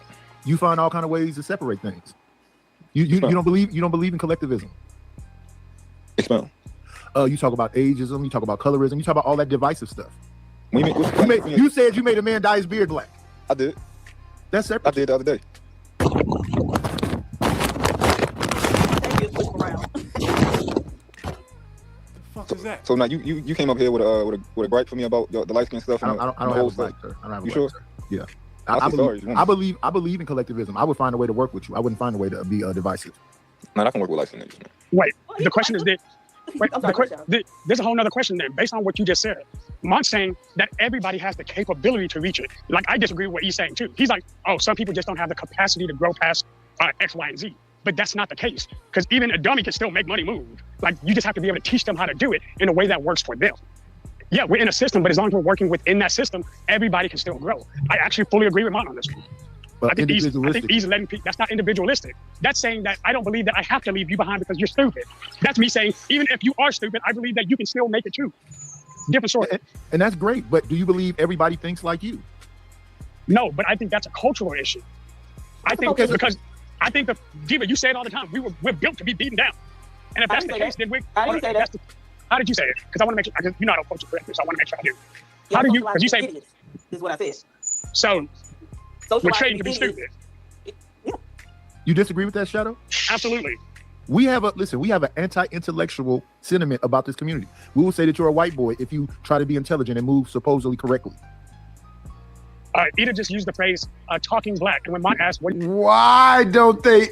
You find all kind of ways to separate things. You don't believe in collectivism. Expound. You talk about ageism. You talk about colorism. You talk about all that divisive stuff. You said you made a man dye his beard black. I did. That's separate. I did the other day. Is that? So now you came up here with a gripe for me about the light skin stuff. I don't have a black, sir. I don't have a you black, sure? sir. Yeah. I believe in collectivism. I would find a way to work with you. I wouldn't find a way to be divisive. Man, I can work with light skin niggas, man. Wait, the question is that. Wait, there's a whole nother question then, based on what you just said. Mont's saying that everybody has the capability to reach it. Like, I disagree with what he's saying too. He's like, oh, some people just don't have the capacity to grow past X, Y, and Z. But that's not the case, because even a dummy can still make money move. Like, you just have to be able to teach them how to do it in a way that works for them. Yeah, we're in a system, but as long as we're working within that system, everybody can still grow. I actually fully agree with Mont on this one. But I think he's letting people, that's not individualistic. That's saying that I don't believe that I have to leave you behind because you're stupid. That's me saying, even if you are stupid, I believe that you can still make it too. Different story. And that's great, but do you believe everybody thinks like you? No, but I think that's a cultural issue. I think because I think Diva, you say it all the time, we're built to be beaten down. And if that's the case, then How did you say that? How did you say it? Because I want to make sure, because you're not a cultural correctly, so I want to make sure I do. How do you, because you say, idiots, is what I said. So, we're trained to be stupid. You disagree with that, Shadow? Absolutely. We have an anti-intellectual sentiment about this community. We will say that you're a white boy if you try to be intelligent and move supposedly correctly. Ida just used the phrase talking black. And when Mont asked, why don't they?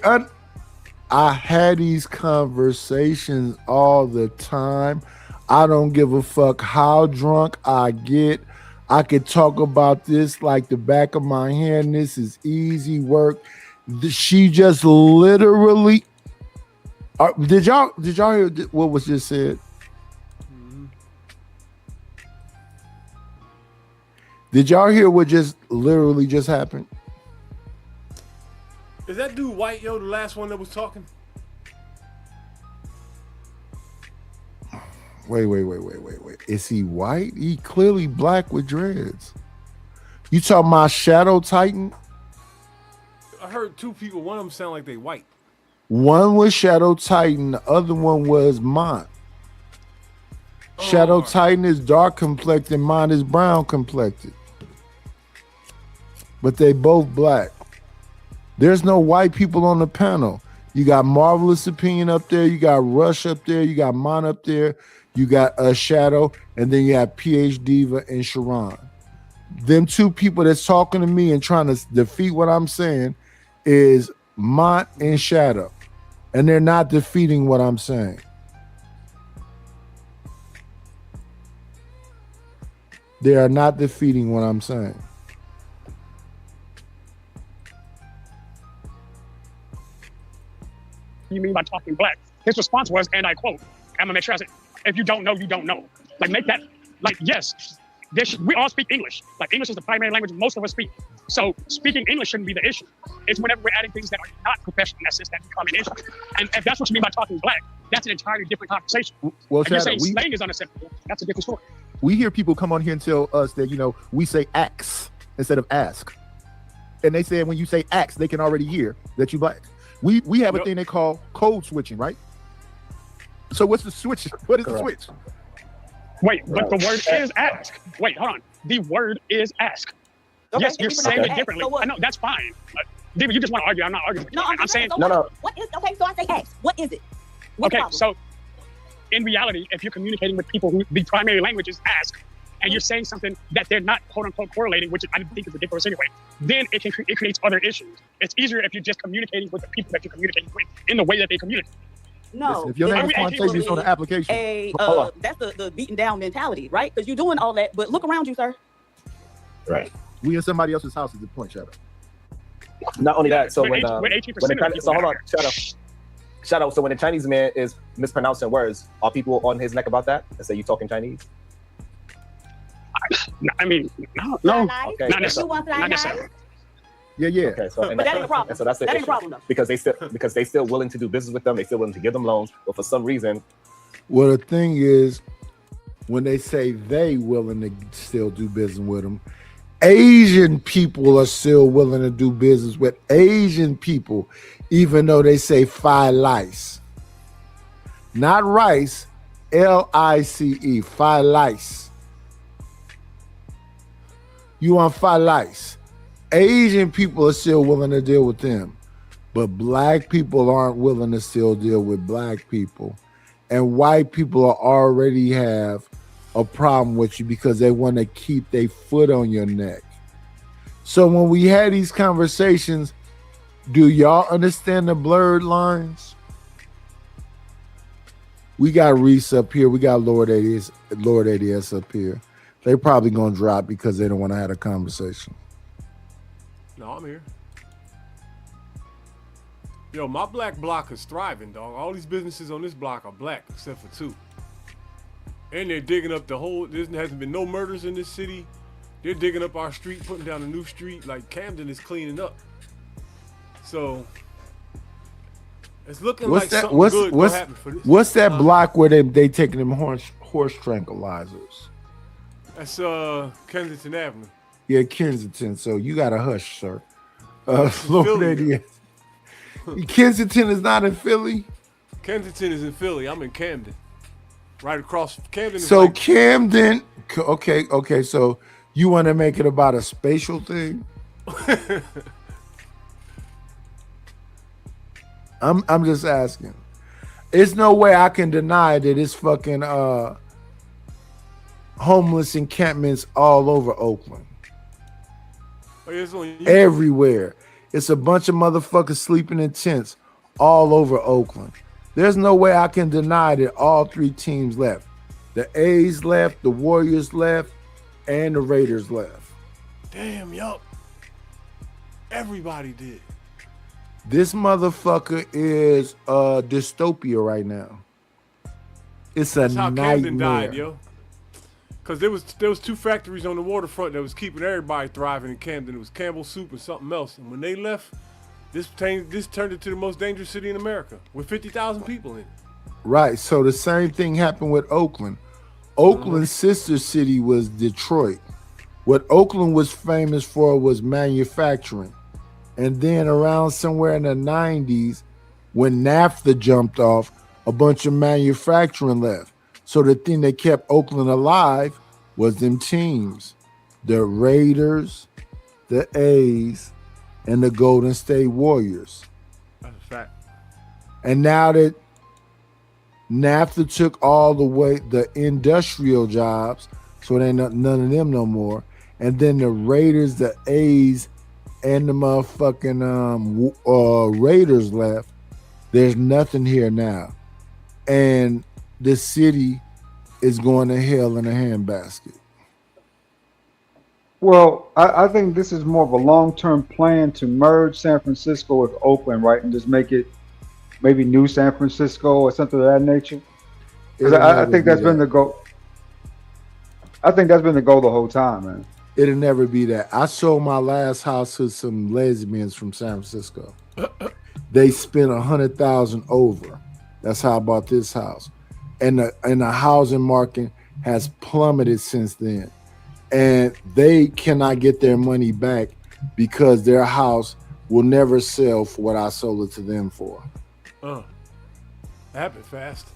I had these conversations all the time. I don't give a fuck how drunk I get. I could talk about this like the back of my hand. This is easy work. She just literally. Did y'all hear what was just said? Mm-hmm. Did y'all hear what just literally just happened? Is that dude white, yo, the last one that was talking? Wait. Is he white? He clearly black with dreads. You talking about Shadow Titan? I heard two people. One of them sound like they white. One was Shadow Titan. The other one was Mont. Shadow Titan is dark complected. Mont is brown complected. But they both black. There's no white people on the panel. You got Marvelous Opinion up there. You got Rush up there. You got Mont up there. You got Shadow. And then you have PH Diva and Sharon. Them two people that's talking to me and trying to defeat what I'm saying is Mont and Shadow. And they're not defeating what I'm saying. They are not defeating what I'm saying. You mean by talking black? His response was, and I quote, I'm gonna make sure I say, if you don't know, you don't know. Like, make that, like, yes, we all speak English. Like, English is the primary language most of us speak. So speaking English shouldn't be the issue. It's whenever we're adding things that are not professional in that sense that become an issue. And if that's what you mean by talking black, that's an entirely different conversation. Well, if you're Shadow, saying slang is unacceptable, that's a different story. We hear people come on here and tell us that, you know, we say ax instead of ask. And they say when you say ax, they can already hear that you black. We have a thing they call code switching, right? So what's the switch? What is the switch? Wait, but the word is ask. Wait, hold on. The word is ask. Okay, yes, you're saying it ask, differently. so what? I know, that's fine. David, you just want to argue. I'm not arguing. No, I'm saying. so what? What is, okay, so I say ask. What is it? What's the Okay, problem? so in reality, if you're communicating with people who the primary language is ask, and you're saying something that they're not quote unquote correlating, which I think is ridiculous anyway, then it creates other issues. It's easier if you're just communicating with the people that you're communicating with in the way that they communicate. No, Listen, if your name is Quantavious on the application, that's the beaten down mentality, right? Because you're doing all that, but look around you, sir. Right. we in somebody else's house is the point, Shadow. Not only that, so We're when 18% the of Chinese, people so hold that on, Shadow. So when the Chinese man is mispronouncing words, are people on his neck about that and say you talking Chinese? I mean, no, Okay, not necessarily. Not necessarily. Yeah. Okay, so But that ain't a problem. and so that's the That ain't a issue. problem, though. because they still willing to do business with them, they still willing to give them loans, but for some reason, Well, the thing is, when they say they willing to still do business with them, Asian people are still willing to do business with Asian people, even though they say phi lice. Not rice, L-I-C-E, phi lice. You want phi lice. Asian people are still willing to deal with them, but black people aren't willing to still deal with black people. And white people already have a problem with you because they want to keep their foot on your neck. So when we had these conversations, do y'all understand the blurred lines? We got Reese up here. We got Lord ADS up here. They probably gonna drop because they don't want to have a conversation. No, I'm here. Yo, my black block is thriving, dog. All these businesses on this block are black, except for 2. And they're digging up the whole, there hasn't been no murders in this city. They're digging up our street, putting down a new street. Like Camden is cleaning up. So, it's looking like something good will happen for this. What's that block where they taking them horse tranquilizers? That's Kensington Avenue. Yeah, Kensington. So you got to hush, sir. Lord ADS. Kensington is not in Philly. Kensington is in Philly. I'm in Camden, right across Camden. Is So like, Camden, okay. So you want to make it about a spatial thing? I'm just asking. There's no way I can deny that it's fucking homeless encampments all over Oakland. oh, yeah, it's on YouTube. Everywhere. It's a bunch of motherfuckers sleeping in tents all over Oakland. There's no way I can deny that all 3 teams left. The A's left, the Warriors left, and the Raiders left. Damn, yup. Everybody did. This motherfucker is a dystopia right now. It's a That's how Camden nightmare. died, yo. Because there was 2 factories on the waterfront that was keeping everybody thriving in Camden. It was Campbell Soup and something else. And when they left, this turned into the most dangerous city in America with 50,000 people in it. Right. So the same thing happened with Oakland. Oakland's sister city was Detroit. What Oakland was famous for was manufacturing. And then around somewhere in the 90s, when NAFTA jumped off, a bunch of manufacturing left. So the thing that kept Oakland alive was them teams. The Raiders, the A's, and the Golden State Warriors. That's a fact. And now that NAFTA took all the industrial jobs, so there ain't none of them no more. And then the Raiders, the A's, and the motherfucking Raiders left. There's nothing here now. And the city is going to hell in a handbasket. Well, I think this is more of a long-term plan to merge San Francisco with Oakland, right, and just make it maybe New San Francisco or something of that nature. Because It'll I never think be that's been that. the goal. I think that's been the goal the whole time, man. It'll never be that. I sold my last house to some lesbians from San Francisco. They spent $100,000 over. That's how I bought this house, and the housing market has plummeted since then, and they cannot get their money back because their house will never sell for what I sold it to them for. That happened fast.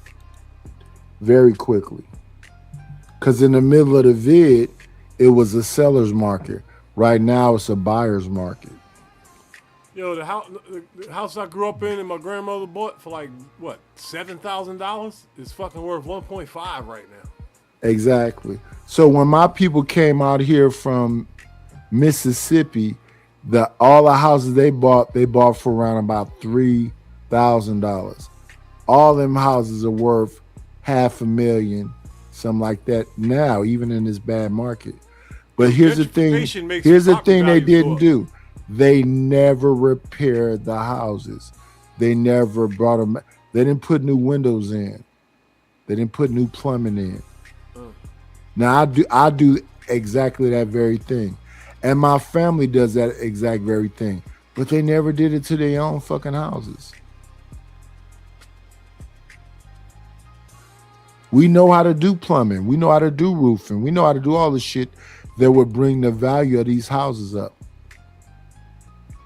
Very quickly. Because in the middle of the vid, it was a seller's market. Right now, it's a buyer's market. Yo, the house I grew up in and my grandmother bought for like, what, $7,000 is fucking worth 1.5 right now. Exactly. So when my people came out here from Mississippi, all the houses they bought for around about $3,000. All them houses are worth $500,000, something like that now, even in this bad market. But here's the thing. Here's the thing they didn't do. They never repaired the houses. They never brought them. They didn't put new windows in. They didn't put new plumbing in. Now I do exactly that very thing. And my family does that exact very thing. But they never did it to their own fucking houses. We know how to do plumbing. We know how to do roofing. We know how to do all the shit that would bring the value of these houses up.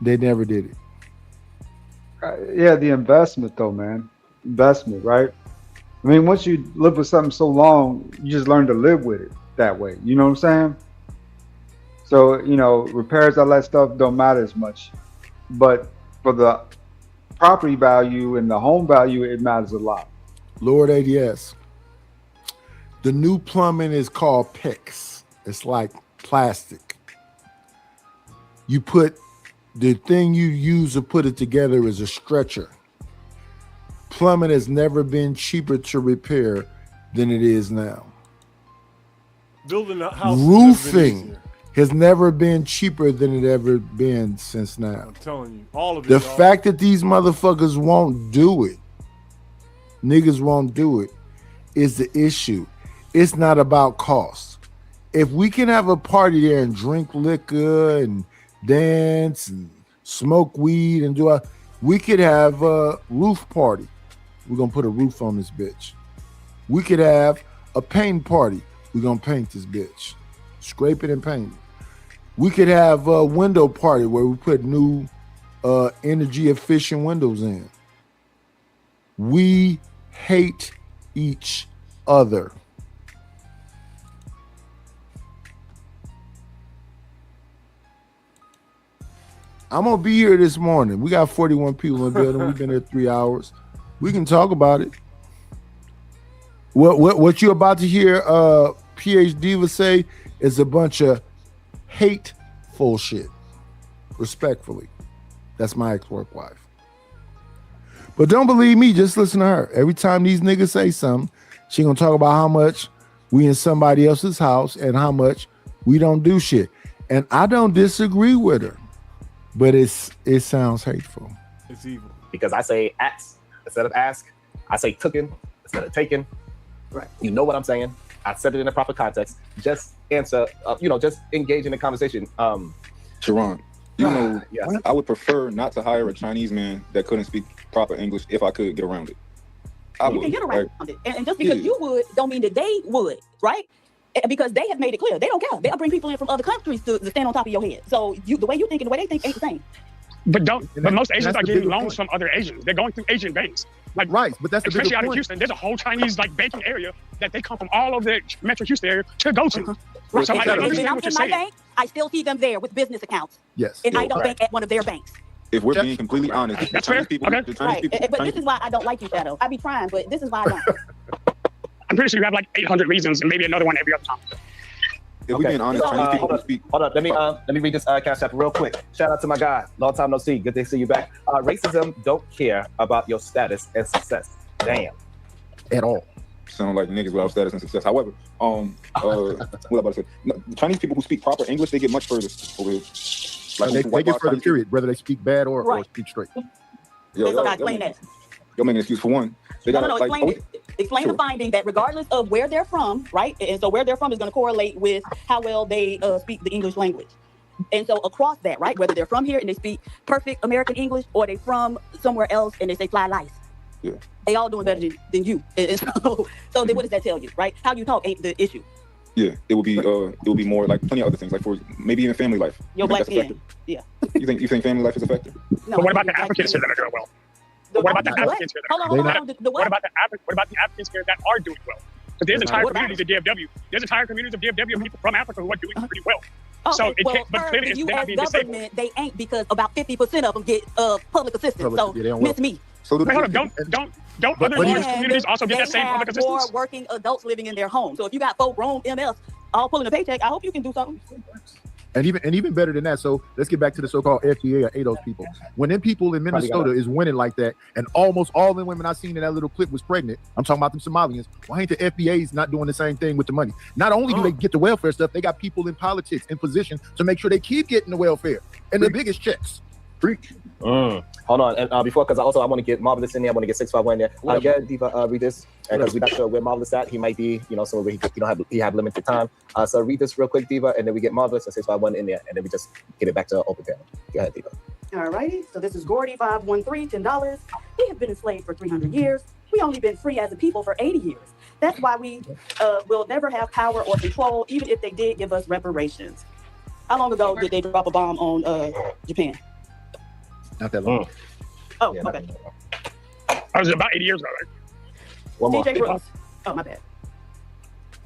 They never did it. Yeah, the investment though, man. Investment, right? I mean, once you live with something so long, you just learn to live with it that way. You know what I'm saying? So, repairs, all that stuff don't matter as much. But for the property value and the home value, it matters a lot. Lord ADS. The new plumbing is called PIX. It's like plastic. You put the thing you use to put it together is a stretcher. Plumbing has never been cheaper to repair than it is now. Building a house. Roofing has never been cheaper than it ever been since now. I'm telling you, all of it. The fact that these motherfuckers won't do it, niggas won't do it, is the issue. It's not about cost. If we can have a party there and drink liquor and dance and smoke weed and we could have a roof party. We're gonna put a roof on this bitch. We could have a paint party. We're gonna paint this bitch. Scrape it and paint it. We could have a window party where we put new energy efficient windows in. We hate each other. I'm gonna be here this morning. We got 41 people in the building. We've been here 3 hours. We can talk about it. What you're about to hear PH Diva say is a bunch of hateful shit. Respectfully. That's my ex-work wife. But don't believe me, just listen to her. Every time these niggas say something, she gonna talk about how much we in somebody else's house and how much we don't do shit. And I don't disagree with her. But it sounds hateful. It's evil. Because I say ask instead of ask. I say tooken instead of taken. Right. You know what I'm saying? I said it in the proper context. Just answer, just engage in the conversation. Sharon, yes. I would prefer not to hire a Chinese man that couldn't speak proper English if I could get around it. You can get around it. And just because you would, don't mean that they would, right? Because they have made it clear they don't care. They'll bring people in from other countries to stand on top of your head. So the way you think and the way they think ain't the same. But most Asians are getting loans from other Asians. They're going through Asian banks. Like, right, but that's the especially bigger out of point. Houston. There's a whole Chinese banking area that they come from all over the Metro Houston area to go to. Right. So I And when understand I'm what in you're my saying. bank, I still see them there with business accounts. Yes. And I don't bank at one of their banks. If we're being completely honest, That's fair. Okay. Right. But this is why I don't like you, Shadow. I be trying, but this is why I don't. I'm pretty sure you have like 800 reasons and maybe another one every other time. If we're being honest, Chinese people hold speak. Hold up. Let me read this cash app real quick. Shout out to my guy. Long time no see. Good to see you back. Racism don't care about your status and success. Damn. At all. sound like niggas without status and success. However, what I about to say, no, Chinese people who speak proper English, they get much further over here. Like they get further, period, whether they speak bad or speak straight. Explain that. You're making an excuse for one. They got No, explain the finding that regardless of where they're from, right? And so where they're from is going to correlate with how well they speak the English language. And so across that, right, whether they're from here and they speak perfect American English or they from somewhere else and they say fly lice. Yeah. They all doing better than you. And so then what does that tell you, right? How you talk ain't the issue. Yeah, it will be more like plenty of other things, like for maybe even family life. Your black skin. Yeah. You think family life is affected? No. But what about the Africans here that are doing well? What about the Africans here? What about the Africans here that are doing well? But there's entire communities of DFW. There's entire communities of DFW of people from Africa who are doing pretty well. Okay, So it well, can't, but clearly the it's U.S. not being disabled. government, they ain't, because about 50% of them get public assistance. So miss me. So wait, hold on, don't other large communities also get that same public They have more assistance? working adults living in their home. So if you got 4 grown MFs all pulling a paycheck, I hope you can do something. And even better than that. So let's get back to the so-called FDA or ADOS people. When them people in Minnesota is winning like that, and almost all the women I seen in that little clip was pregnant, I'm talking about them Somalians. Why ain't the FBA's not doing the same thing with the money? Not only do they get the welfare stuff, they got people in politics in position to make sure they keep getting the welfare and the biggest checks. Hold on, and before, because I want to get Marvelous in there. I want to get 651 in there. Yeah, Diva, read this, because we're not sure where Marvelous at. He might be, somewhere where he have limited time. So read this real quick, Diva, and then we get Marvelous and 651 in there, and then we just get it back to open panel. Go ahead, Diva. All righty. So this is Gordy 513, $10. We have been enslaved for 300 years. We only been free as a people for 80 years. That's why we will never have power or control, even if they did give us reparations. How long ago did they drop a bomb on Japan? Not that long. Oh, okay. I was about 80 years ago, right? One more. CJ Brooks. Oh, my bad.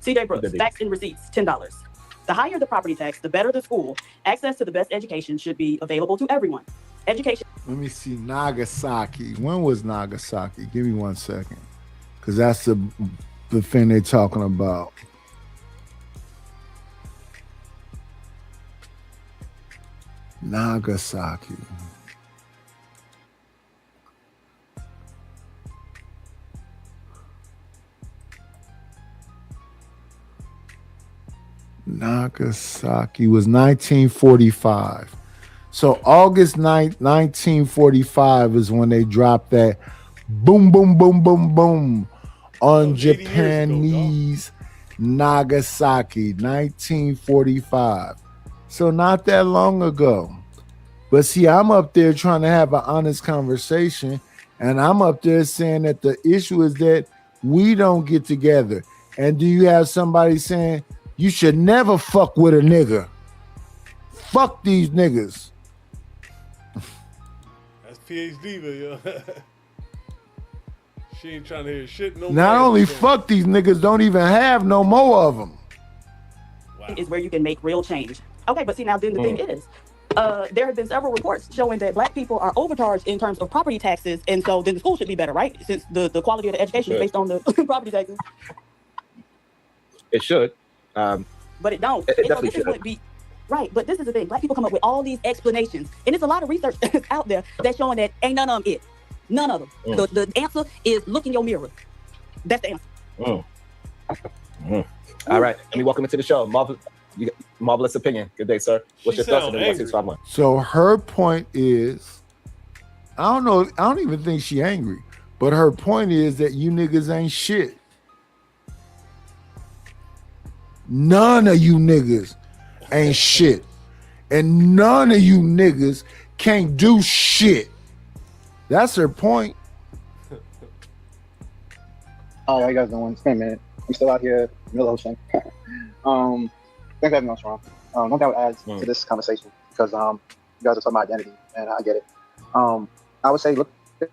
CJ Brooks, facts and receipts, $10. The higher the property tax, the better the school. Access to the best education should be available to everyone. Education. Let me see. Nagasaki. When was Nagasaki? Give me 1 second. Because that's the thing they're talking about. Nagasaki. Nagasaki was 1945. So August 9th, 1945 is when they dropped that boom, boom, boom, boom, boom on Japanese Nagasaki, 1945. So not that long ago. But see, I'm up there trying to have an honest conversation, and I'm up there saying that the issue is that we don't get together. And do you have somebody saying, you should never fuck with a nigga? Fuck these niggas. That's PhD, yo. She ain't trying to hear shit no more. Not only fuck these niggas, don't even have no more of them. Is where you can make real change. Okay, but see, now then the thing is, there have been several reports showing that black people are overcharged in terms of property taxes, and so then the school should be better, right? Since the quality of the education is based on the property taxes. It should. But it don't. It And so definitely this is should. what right, but this is the thing. Black people come up with all these explanations, and there's a lot of research out there that's showing that ain't none of them it. None of them. The answer is look in your mirror. That's the answer. All right, let me welcome into the show. Marvelous opinion. Good day, sir. What's your thoughts on the 1651? So her point is, I don't even think she angry, but her point is that you niggas ain't shit. None of you niggas ain't shit. And none of you niggas can't do shit. That's her point. Oh, how you guys doing? It's been a minute. I'm still out here, middle ocean. Thanks for having me on, Sharon. One thing I would add to this conversation, because you guys are talking about identity, and I get it. I would say look at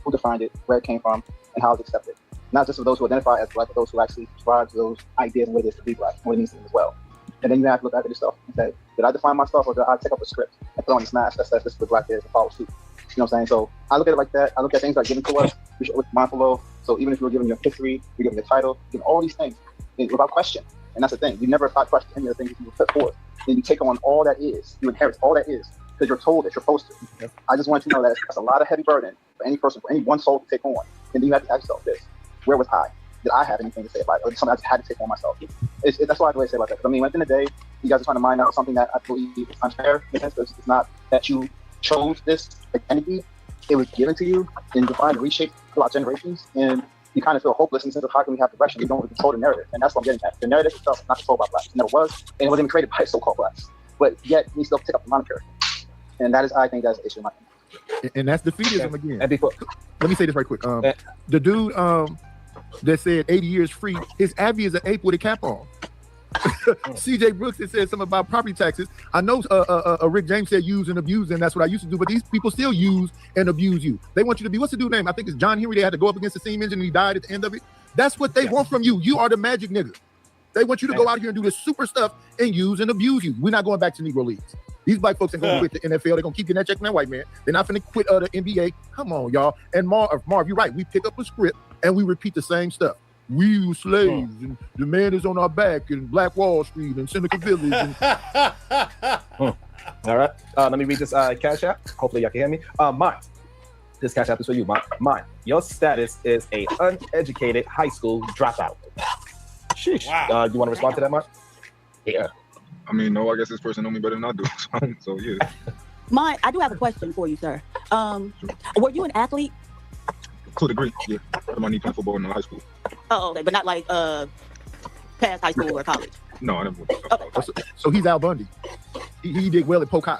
who defined it, where it came from, and how it's accepted. Not just for those who identify as black, but those who actually subscribe to those ideas and what it is to be black, and what it means to them as well. And then you have to look back at yourself and say, did I define myself, or did I take up a script and put on this mask that says this is what black is and follow suit? You know what I'm saying? So I look at it like that. I look at things that are given to us, we should be mindful of. So even if you're given your history, you're given your title, you're given all these things without question. And that's the thing. You never question any of the things you put forth. Then you take on all that is. You inherit all that is because you're told that you're supposed to. I just want you to know that that's a lot of heavy burden for any person, for any one soul to take on. And then you have to ask yourself this: where was I? did I have anything to say about it, or something I just had to say for myself. That's all I have to say about that. I mean, at the end of the day, you guys are trying to mine out something that I believe is unfair. In a sense, it's not that you chose this identity; it was given to you and defined and reshaped throughout generations, and you kind of feel hopeless in the sense of how can we have direction? We don't control the narrative, and that's what I'm getting at. The narrative itself is not controlled by blacks. It never was, and it wasn't even created by so-called blacks. But yet, we still pick up the monetary, and that is, I think, that's the issue. And that's defeatism again. And before, let me say this right quick. The dude that said 80 years free, his Abby is an ape with a cap on. CJ Brooks had said something about property taxes. I know Rick James said use and abuse, and that's what I used to do, but these people still use and abuse you. They want you to be, what's the dude's name? I think it's John Henry. They had to go up against the steam engine and he died at the end of it. That's what they want from you. You are the magic nigga. They want you to go out here and do this super stuff and use and abuse you. We're not going back to Negro leagues. These black folks ain't going to quit the NFL. They're going to keep getting that check from that white man. They're not going to quit the NBA. Come on, y'all. And Marv, you're right. We pick up a script and we repeat the same stuff. We were slaves, and the man is on our back, and Black Wall Street, and Seneca Village. And... All right. Let me read this Cash App. Hopefully y'all can hear me. Mine. This Cash App is for you. Mine. Your status is a uneducated high school dropout. Sheesh. Wow. You want to respond to that, Mark? Yeah. I mean, no, I guess this person know me better than I do. So yeah. I do have a question for you, sir. Were you an athlete? To a degree, yeah. I might need playing football in high school. Oh, okay, but not like past high school or college. No, I never. Okay. So he's Al Bundy. He did well at Polk High.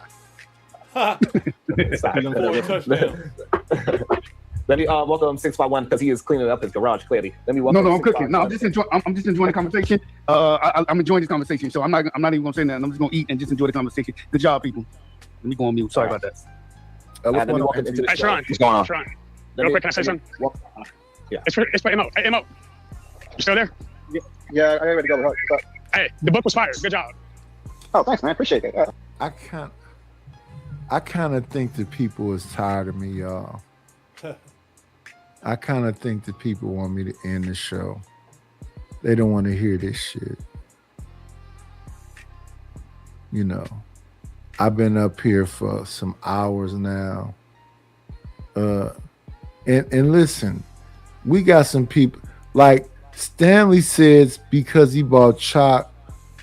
Let me welcome 651 because he is cleaning up his garage. Clearly, let me welcome. No, I'm cooking. No, I'm just enjoying the conversation. I'm enjoying this conversation. So I'm not even gonna say that. I'm just gonna eat and just enjoy the conversation. Good job, people. Let me go on mute. Sorry about that. Let me welcome into the show. Sharon. What's going on? Sharon. Real quick, can I say something? Yeah. It's for Mo. Hey, Mo. You still there? Yeah, I ready to go. Hey, the book was fire. Good job. Oh, thanks, man. Appreciate it. I kind of think that people is tired of me, y'all. I kind of think that people want me to end the show. They don't want to hear this shit. You know, I've been up here for some hours now. And listen, we got some people like Stanley says because he bought Chalk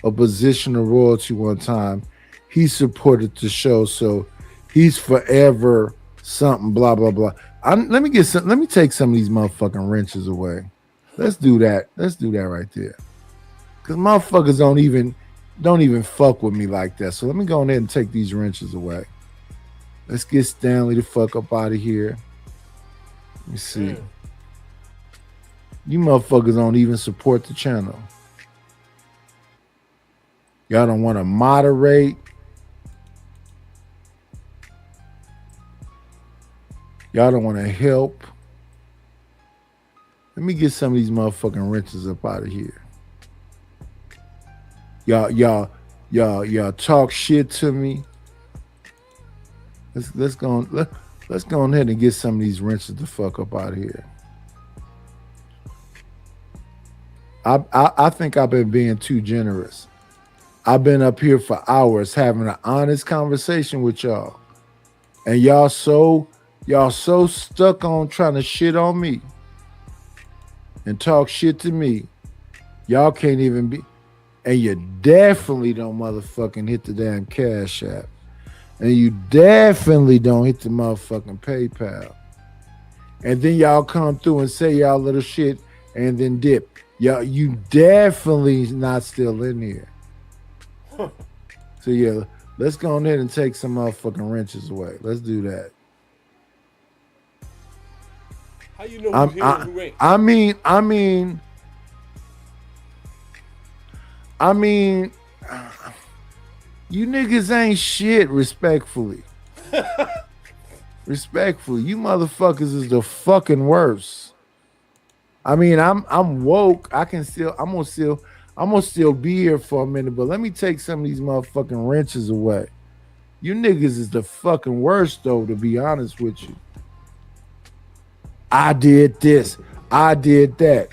a position of royalty one time, he supported the show, so he's forever something blah blah blah. Let me take some of these motherfucking wrenches away. Let's do that. Let's do that right there. Cause motherfuckers don't even fuck with me like that. So let me go in there and take these wrenches away. Let's get Stanley the fuck up out of here. Let me see. You motherfuckers don't even support the channel. Y'all don't want to moderate. Y'all don't want to help. Let me get some of these motherfucking wrenches up out of here. Y'all talk shit to me. Let's go ahead and get some of these wrenches the fuck up out of here. I think I've been being too generous. I've been up here for hours having an honest conversation with y'all. And y'all so stuck on trying to shit on me and talk shit to me. Y'all can't even be, and you definitely don't motherfucking hit the damn Cash App. And you definitely don't hit the motherfucking PayPal. And then y'all come through and say y'all little shit and then dip. Y'all, you definitely not still in here. So yeah, let's go ahead and take some motherfucking wrenches away. Let's do that. How you know who's here and who ain't? I mean, you niggas ain't shit, respectfully. Respectfully, you motherfuckers is the fucking worst. I mean, I'm woke. I'm gonna still be here for a minute, but let me take some of these motherfucking wrenches away. You niggas is the fucking worst, though, to be honest with you. I did this. I did that.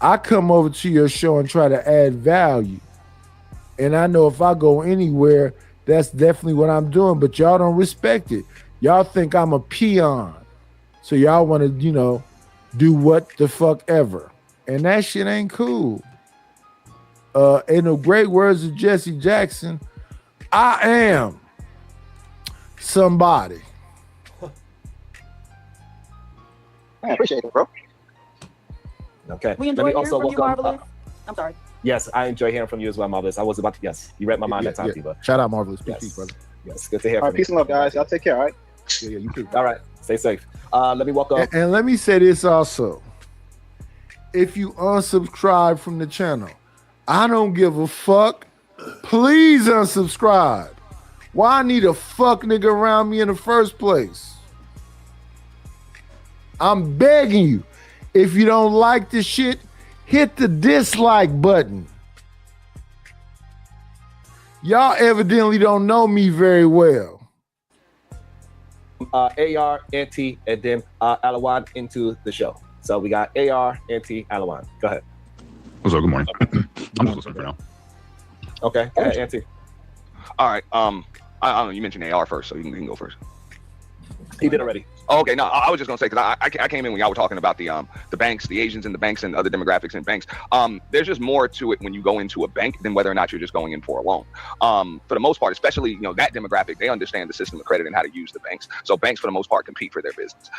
I come over to your show and try to add value. And I know if I go anywhere, that's definitely what I'm doing, but y'all don't respect it. Y'all think I'm a peon. So y'all want to, do what the fuck ever. And that shit ain't cool. In the great words of Jesse Jackson, I am somebody. I appreciate it, bro. Okay. We Let enjoy me hearing also from you, welcome. Marvelous. I'm sorry. Yes, I enjoy hearing from you as well, Marvelous. I was about to, yes, you read my mind that time, Diva. Shout out, Marvelous. Peace, Yes. peace, brother. Yes, good to hear All right, from peace and love, guys. Y'all take care, all right? Yeah, you too. you. All right, stay safe. Let me welcome. And let me say this also. If you unsubscribe from the channel, I don't give a fuck. Please unsubscribe. Why I need a fuck nigga around me in the first place? I'm begging you. If you don't like the shit, hit the dislike button. Y'all evidently don't know me very well. AR, Auntie, and then Alawan into the show. So we got AR, Auntie, Alawan. Go ahead. What's up? Good morning. I'm just listening for now. Okay, go ahead, Auntie. All right. I don't know. You mentioned AR first, so you can go first. He did already. Oh, okay. No, I was just gonna say because I came in when y'all were talking about the banks, the Asians in the banks, and other demographics in banks. There's just more to it when you go into a bank than whether or not you're just going in for a loan. For the most part, especially that demographic, they understand the system of credit and how to use the banks. So banks, for the most part, compete for their business.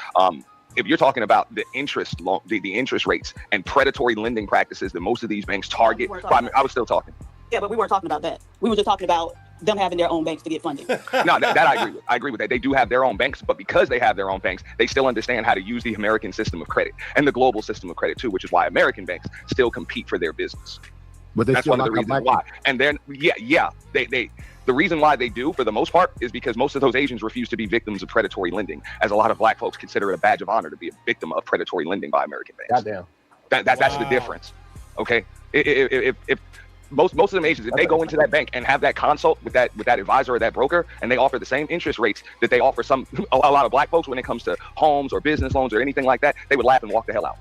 If you're talking about the interest the interest rates and predatory lending practices that most of these banks target, I was still talking. Yeah, but we weren't talking about that. We were just talking about them having their own banks to get funding. No, that I agree with. I agree with that. They do have their own banks, but because they have their own banks, they still understand how to use the American system of credit and the global system of credit too, which is why American banks still compete for their business. But that's one of the reasons why. And then, the reason why they do, for the most part, is because most of those Asians refuse to be victims of predatory lending, as a lot of black folks consider it a badge of honor to be a victim of predatory lending by American banks. Goddamn. That's the difference. Okay, if most of them Asians, if they go into that bank and have that consult with that advisor or that broker, and they offer the same interest rates that they offer a lot of black folks when it comes to homes or business loans or anything like that, they would laugh and walk the hell out.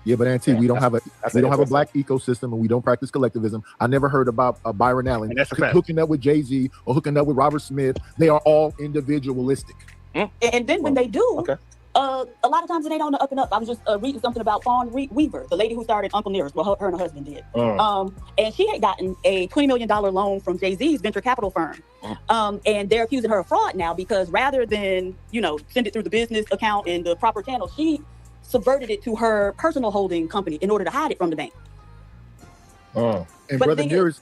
Yeah, but Auntie, we don't have a black ecosystem, and we don't practice collectivism. I never heard about Byron Allen hooking up with Jay-Z or hooking up with Robert Smith. They are all individualistic. And then when they do, a lot of times it ain't on the up and up. I was just reading something about Fawn Weaver, the lady who started Uncle Nearest. Well, her and her husband did. And she had gotten a $20 million loan from Jay-Z's venture capital firm. And they're accusing her of fraud now because rather than, send it through the business account and the proper channel, she subverted it to her personal holding company in order to hide it from the bank. And but Brother Nearest,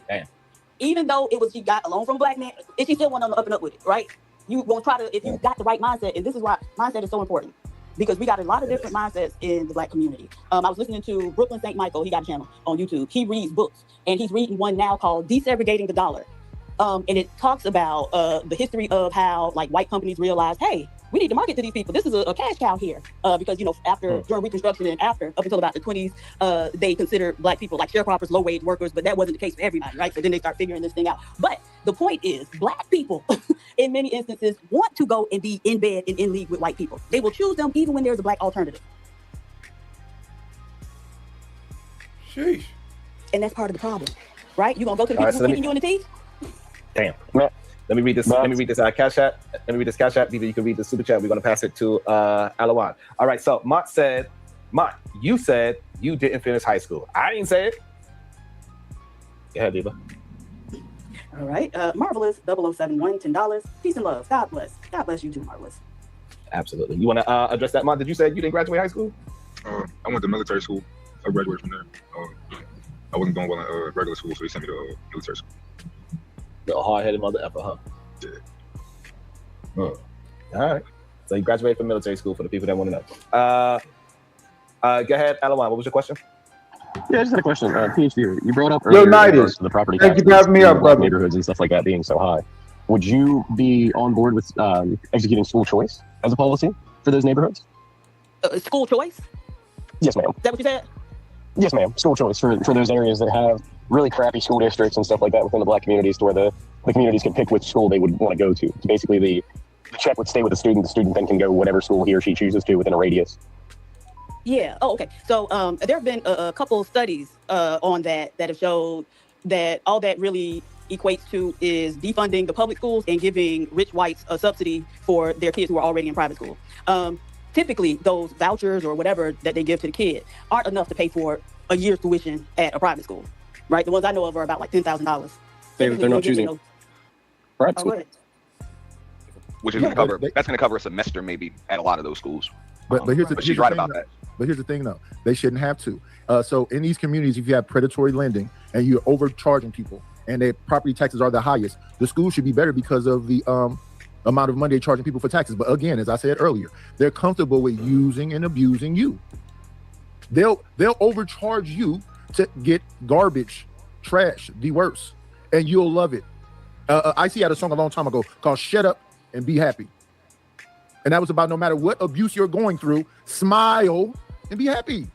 even though she got a loan from a black man, if she still went on the up and up with it, right? You won't try to, if you got the right mindset, and this is why mindset is so important, because we got a lot of different mindsets in the black community. I was listening to Brooklyn St. Michael. He got a channel on YouTube. He reads books, and he's reading one now called Desegregating the Dollar. And it talks about the history of how white companies realized, hey, we need to market to these people. This is a cash cow here. Because, after during Reconstruction and after, up until about the 20s, they considered black people like sharecroppers, low-wage workers, but that wasn't the case for everybody, right? So then they start figuring this thing out. But the point is, black people, in many instances, want to go and be in bed and in league with white people. They will choose them even when there's a black alternative. Sheesh. And that's part of the problem, right? You're going to go to the people who are kicking you in the teeth? Damn. Let me read this. Let me read this cash app. Let me read this cash app. Diva, you can read the super chat. We're gonna pass it to Alawan. All right. So Mont, you said you didn't finish high school. I didn't say it. Go ahead, Diva. All right. Marvelous 0071, $10. Peace and love. God bless. God bless you too, Marvelous. Absolutely. You want to address that, Mont? Did you say you didn't graduate high school? I went to military school. I graduated from there. I wasn't doing well in regular school, so they sent me to military school. The hard-headed mother effer, huh? Yeah. All right. So you graduated from military school for the people that want to know. Go ahead, Alawan. What was your question? Yeah, I just had a question. PhD, you brought up earlier the property Thank you taxes for having me in up, black brother. neighborhoods and stuff like that being so high. Would you be on board with executing school choice as a policy for those neighborhoods? School choice? Yes, ma'am. Is that what you said? Yes, ma'am. School choice for those areas that have really crappy school districts and stuff like that within the black communities, to where the communities can pick which school they would want to go to. Basically, the check would stay with the student then can go whatever school he or she chooses to within a radius. Yeah. Oh, okay. So there have been a couple studies on that have showed that all that really equates to is defunding the public schools and giving rich whites a subsidy for their kids who are already in private school. Typically, those vouchers or whatever that they give to the kid aren't enough to pay for a year's tuition at a private school, right? The ones I know of are about like $10,000. They're not choosing private Oh, school. go ahead. Which is going to cover, that's going to cover a semester maybe at a lot of those schools. But here's the, But here's she's the right thing, about though. that. But here's the thing, though. They shouldn't have to. So in these communities, if you have predatory lending and you're overcharging people and their property taxes are the highest, the school should be better because of the amount of money they're charging people for taxes. But again, as I said earlier, they're comfortable with using and abusing you. They'll overcharge you to get garbage, trash, the worst, and you'll love it. Icy had a song a long time ago called "Shut Up and Be Happy," and that was about no matter what abuse you're going through, smile and be happy.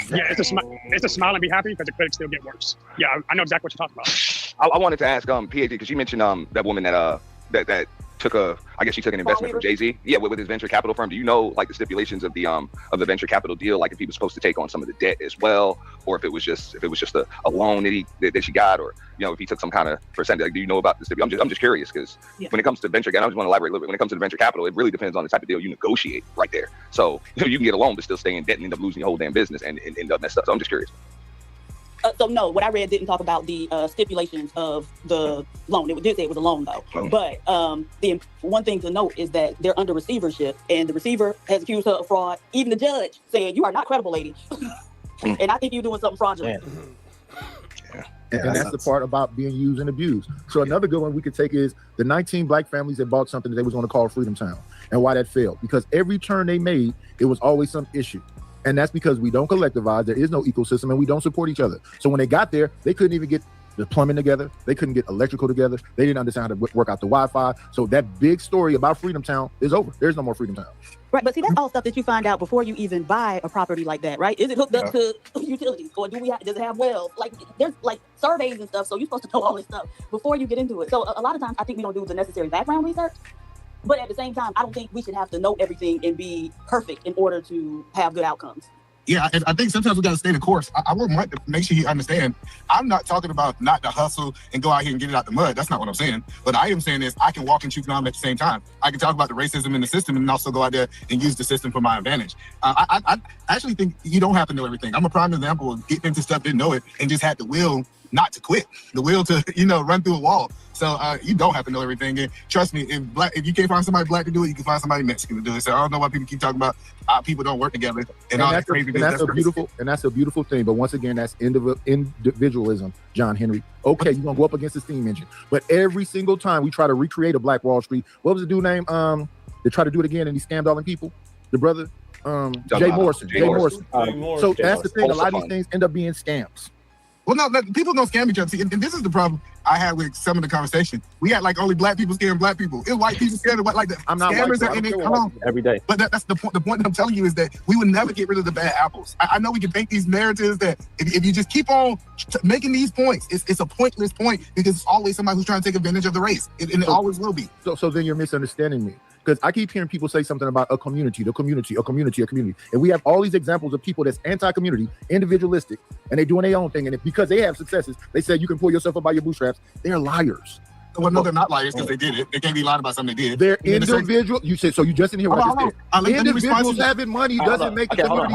Yeah, it's a smile and be happy because the critics still get worse. Yeah, I know exactly what you're talking about. I wanted to ask PhD because you mentioned that woman that took I guess she took an investment from Jay-Z. Yeah, with his venture capital firm. Do you know like the stipulations of the venture capital deal? Like if he was supposed to take on some of the debt as well, or if it was just a loan that she got, or if he took some kind of percentage. Like, do you know about this? I'm just curious because when it comes to venture, and I just want to elaborate a little bit. When it comes to the venture capital, it really depends on the type of deal you negotiate right there. So you can get a loan but still stay in debt and end up losing your whole damn business and end up messed up. So I'm just curious. So no, what I read didn't talk about the stipulations of the loan. It did say it was a loan though. Oh. But the one thing to note is that they're under receivership, and the receiver has accused her of fraud. Even the judge said, "You are not credible, lady," and I think you're doing something fraudulent. And that's the part about being used and abused. So another good one we could take is the 19 black families that bought something that they was going to call Freedom Town, and why that failed. Because every turn they made, it was always some issue. And that's because we don't collectivize. There is no ecosystem, and we don't support each other. So when they got there, they couldn't even get the plumbing together. They couldn't get electrical together. They didn't understand how to work out the Wi-Fi. So that big story about Freedom Town is over. There's no more Freedom Town. Right, but see, that's all stuff that you find out before you even buy a property like that, right? Is it hooked up to utilities, or does it have wells? Like, there's like surveys and stuff, so you're supposed to know all this stuff before you get into it. So a lot of times, I think we don't do the necessary background research. But at the same time, I don't think we should have to know everything and be perfect in order to have good outcomes. Yeah, and I think sometimes we got to stay the course. I would want to make sure you understand. I'm not talking about not to hustle and go out here and get it out the mud. That's not what I'm saying. What I am saying is I can walk and chew gum at the same time. I can talk about the racism in the system and also go out there and use the system for my advantage. I actually think you don't have to know everything. I'm a prime example of getting into stuff, didn't know it, and just had the will not to quit, the will to, run through a wall. So you don't have to know everything. And trust me, if you can't find somebody black to do it, you can find somebody Mexican to do it. So I don't know why people keep talking about people don't work together and all that crazy. That's a beautiful thing. But once again, that's individualism, John Henry. Okay, you're gonna go up against the steam engine, but every single time we try to recreate a Black Wall Street, what was the dude name? They try to do it again and he scammed all the people. The brother, Jay Morrison. So that's the thing. A lot of these things end up being scams. Well, no, people don't scam each other. See, and this is the problem I had with some of the conversation. We had like only black people scamming black people. It's white people scamming white. Like the scammers are in it. Come on. Every day. But that's the point. The point that I'm telling you is that we would never get rid of the bad apples. I know we can make these narratives that if you just keep on making these points, it's a pointless point because it's always somebody who's trying to take advantage of the race, and it always will be. So then you're misunderstanding me. Because I keep hearing people say something about a community. And we have all these examples of people that's anti-community, individualistic, and they're doing their own thing. And because they have successes, they say you can pull yourself up by your bootstraps. They're liars. Well, no, they're not liars because they did it. They can't be lying about something they did. They're individual. You said, so you just didn't hear what I just said. Individuals having money doesn't make the community.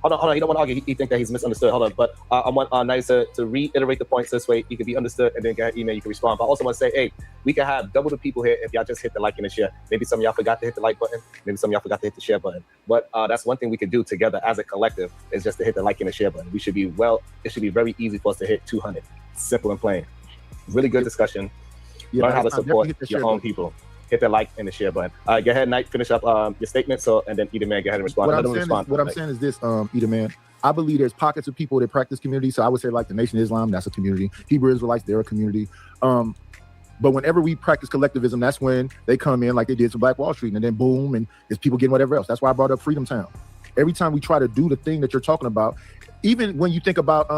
Hold on. He don't want to argue. He think that he's misunderstood. Hold on. But I want Nice to reiterate the points this way. You can be understood and then get an email. You can respond. But I also want to say, hey, we can have double the people here if y'all just hit the like and the share. Maybe some of y'all forgot to hit the like button. Maybe some of y'all forgot to hit the share button. But that's one thing we can do together as a collective is just to hit the like and the share button. It should be very easy for us to hit 200. Simple and plain. Really good discussion. Learn how to support your own people. Hit the like and the share button. Go ahead, Knight, finish up your statement. So, and then Eda Man, go ahead and respond. What I'm saying is this, Eda Man. I believe there's pockets of people that practice community. So I would say like the Nation of Islam, that's a community. Hebrew Israelites, they're a community. But whenever we practice collectivism, that's when they come in like they did to Black Wall Street, and then boom, and there's people getting whatever else. That's why I brought up Freedom Town. Every time we try to do the thing that you're talking about, even when you think about,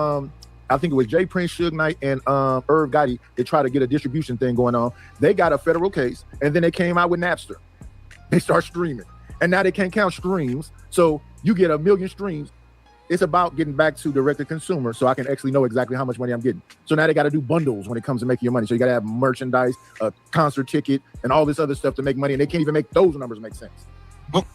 I think it was Jay Prince, Suge Knight, and Irv Gotti, they try to get a distribution thing going on. They got a federal case, and then they came out with Napster. They start streaming, and now they can't count streams. So you get 1 million streams. It's about getting back to direct to consumer so I can actually know exactly how much money I'm getting. So now they got to do bundles when it comes to making your money. So you got to have merchandise, a concert ticket, and all this other stuff to make money. And they can't even make those numbers make sense.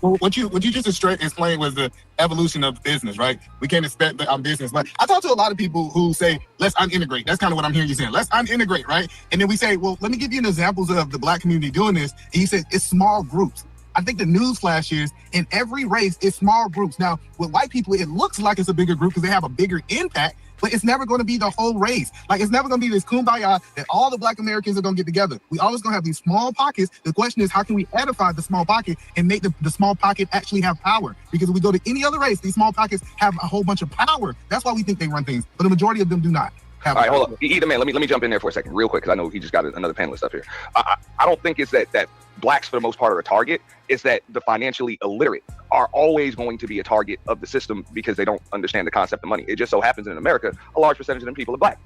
what you just explained was the evolution of business, right? We can't expect that our business. But I talk to a lot of people who say, let's unintegrate. That's kind of what I'm hearing you saying. Let's unintegrate, right? And then we say, well, let me give you an examples of the Black community doing this. And he said it's small groups. I think the news flash is in every race, it's small groups. Now, with white people, it looks like it's a bigger group because they have a bigger impact, but it's never going to be the whole race. Like, it's never going to be this kumbaya that all the Black Americans are going to get together. We always going to have these small pockets. The question is, how can we edify the small pocket and make the small pocket actually have power? Because if we go to any other race, these small pockets have a whole bunch of power. That's why we think they run things, but the majority of them do not. All right, hold on. Either man, let me jump in there for a second, real quick, because I know he just got another panelist up here. I don't think it's that Blacks, for the most part, are a target. It's that the financially illiterate are always going to be a target of the system because they don't understand the concept of money. It just so happens in America, a large percentage of them people are Black.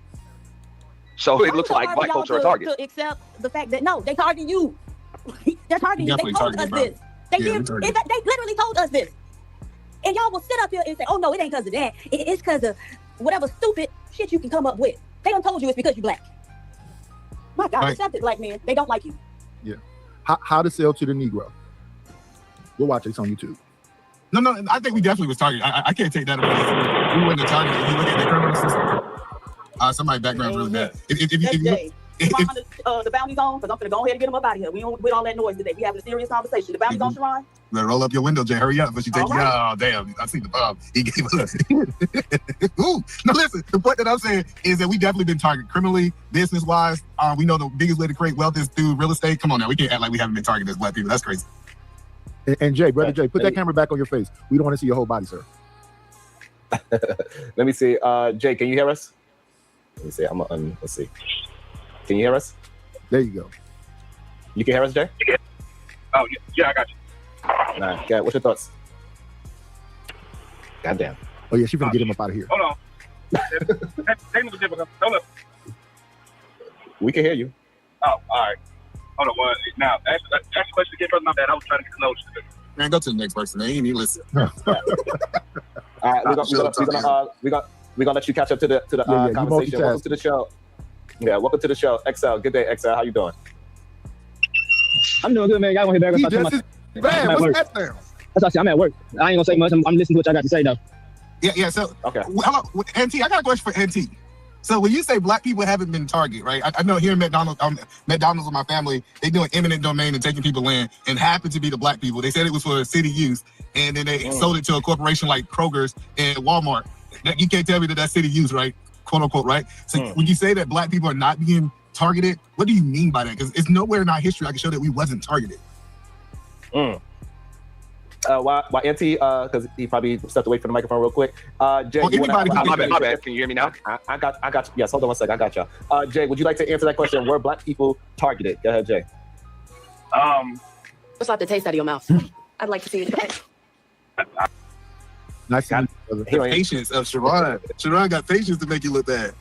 So it looks like Black folks are a target. To accept the fact that no, they targeting you. They're targeting you. They told us this. They literally told us this. And y'all will sit up here and say, "Oh no, it ain't because of that. It's because of whatever stupid shit you can come up with." They done told you it's because you Black. My God, accept it, Black men. They don't like you. Yeah. How to sell to the Negro. We'll watch this on YouTube. No, I think we definitely was targeted. I can't take that away. We weren't the target. If you look at the criminal system, somebody's background's really bad. The bounty's on, because I'm going to go ahead and get them up out of here. We don't with all that noise today. We having a serious conversation. The bounty's on, Sharon? Better roll up your window, Jay. Hurry up. But you take oh, damn. I see the bomb he gave us. Ooh. No, listen. The point that I'm saying is that we definitely been targeted criminally, business-wise. We know the biggest way to create wealth is through real estate. Come on now. We can't act like we haven't been targeted as Black people. That's crazy. And Jay, brother Jay, put that camera back on your face. We don't want to see your whole body, sir. Let me see. Jay, can you hear us? Let me see. Let's see. Can you hear us? There you go. You can hear us, Jay? Yeah. Oh, yeah, I got you. Nah, yeah, what's your thoughts? Goddamn. Oh, yeah, she's going to get him up out of here. Hold on. Technical difficulty. Hold up. We can hear you. Oh, all right. Hold on. Well, now, ask the question again, brother. My bad. I was trying to get the notes. Man, go to the next person. They ain't even listen. All right, we're gonna let you catch up to the conversation. Welcome to the show. Yeah, welcome to the show. XL, good day, XL. How you doing? I'm doing good, man. Y'all want to hear back? What's that sound? That's what I said. I'm at work. I ain't gonna say much. I'm listening to what y'all got to say though. Yeah. So, okay. Hello, NT. I got a question for NT. So when you say Black people haven't been targeted, right? I know here at McDonald's with my family, they doing eminent domain and taking people in, and happened to be the Black people. They said it was for city use, and then they sold it to a corporation like Kroger's and Walmart. You can't tell me that that's city use, right? Quote unquote, right? So when you say that Black people are not being targeted, what do you mean by that? Because it's nowhere in our history I can show that we wasn't targeted. Why NT? Because he probably stepped away from the microphone real quick. Jay, my bad. Can you hear me now? I got you. Yes, hold on one second. I got y'all. Jay, would you like to answer that question? Were Black people targeted? Go ahead, Jay. Let's let the taste out of your mouth. I'd like to see it. Nice to meet you, brother. Patience of Sharon. Sharon got patience to make you look bad.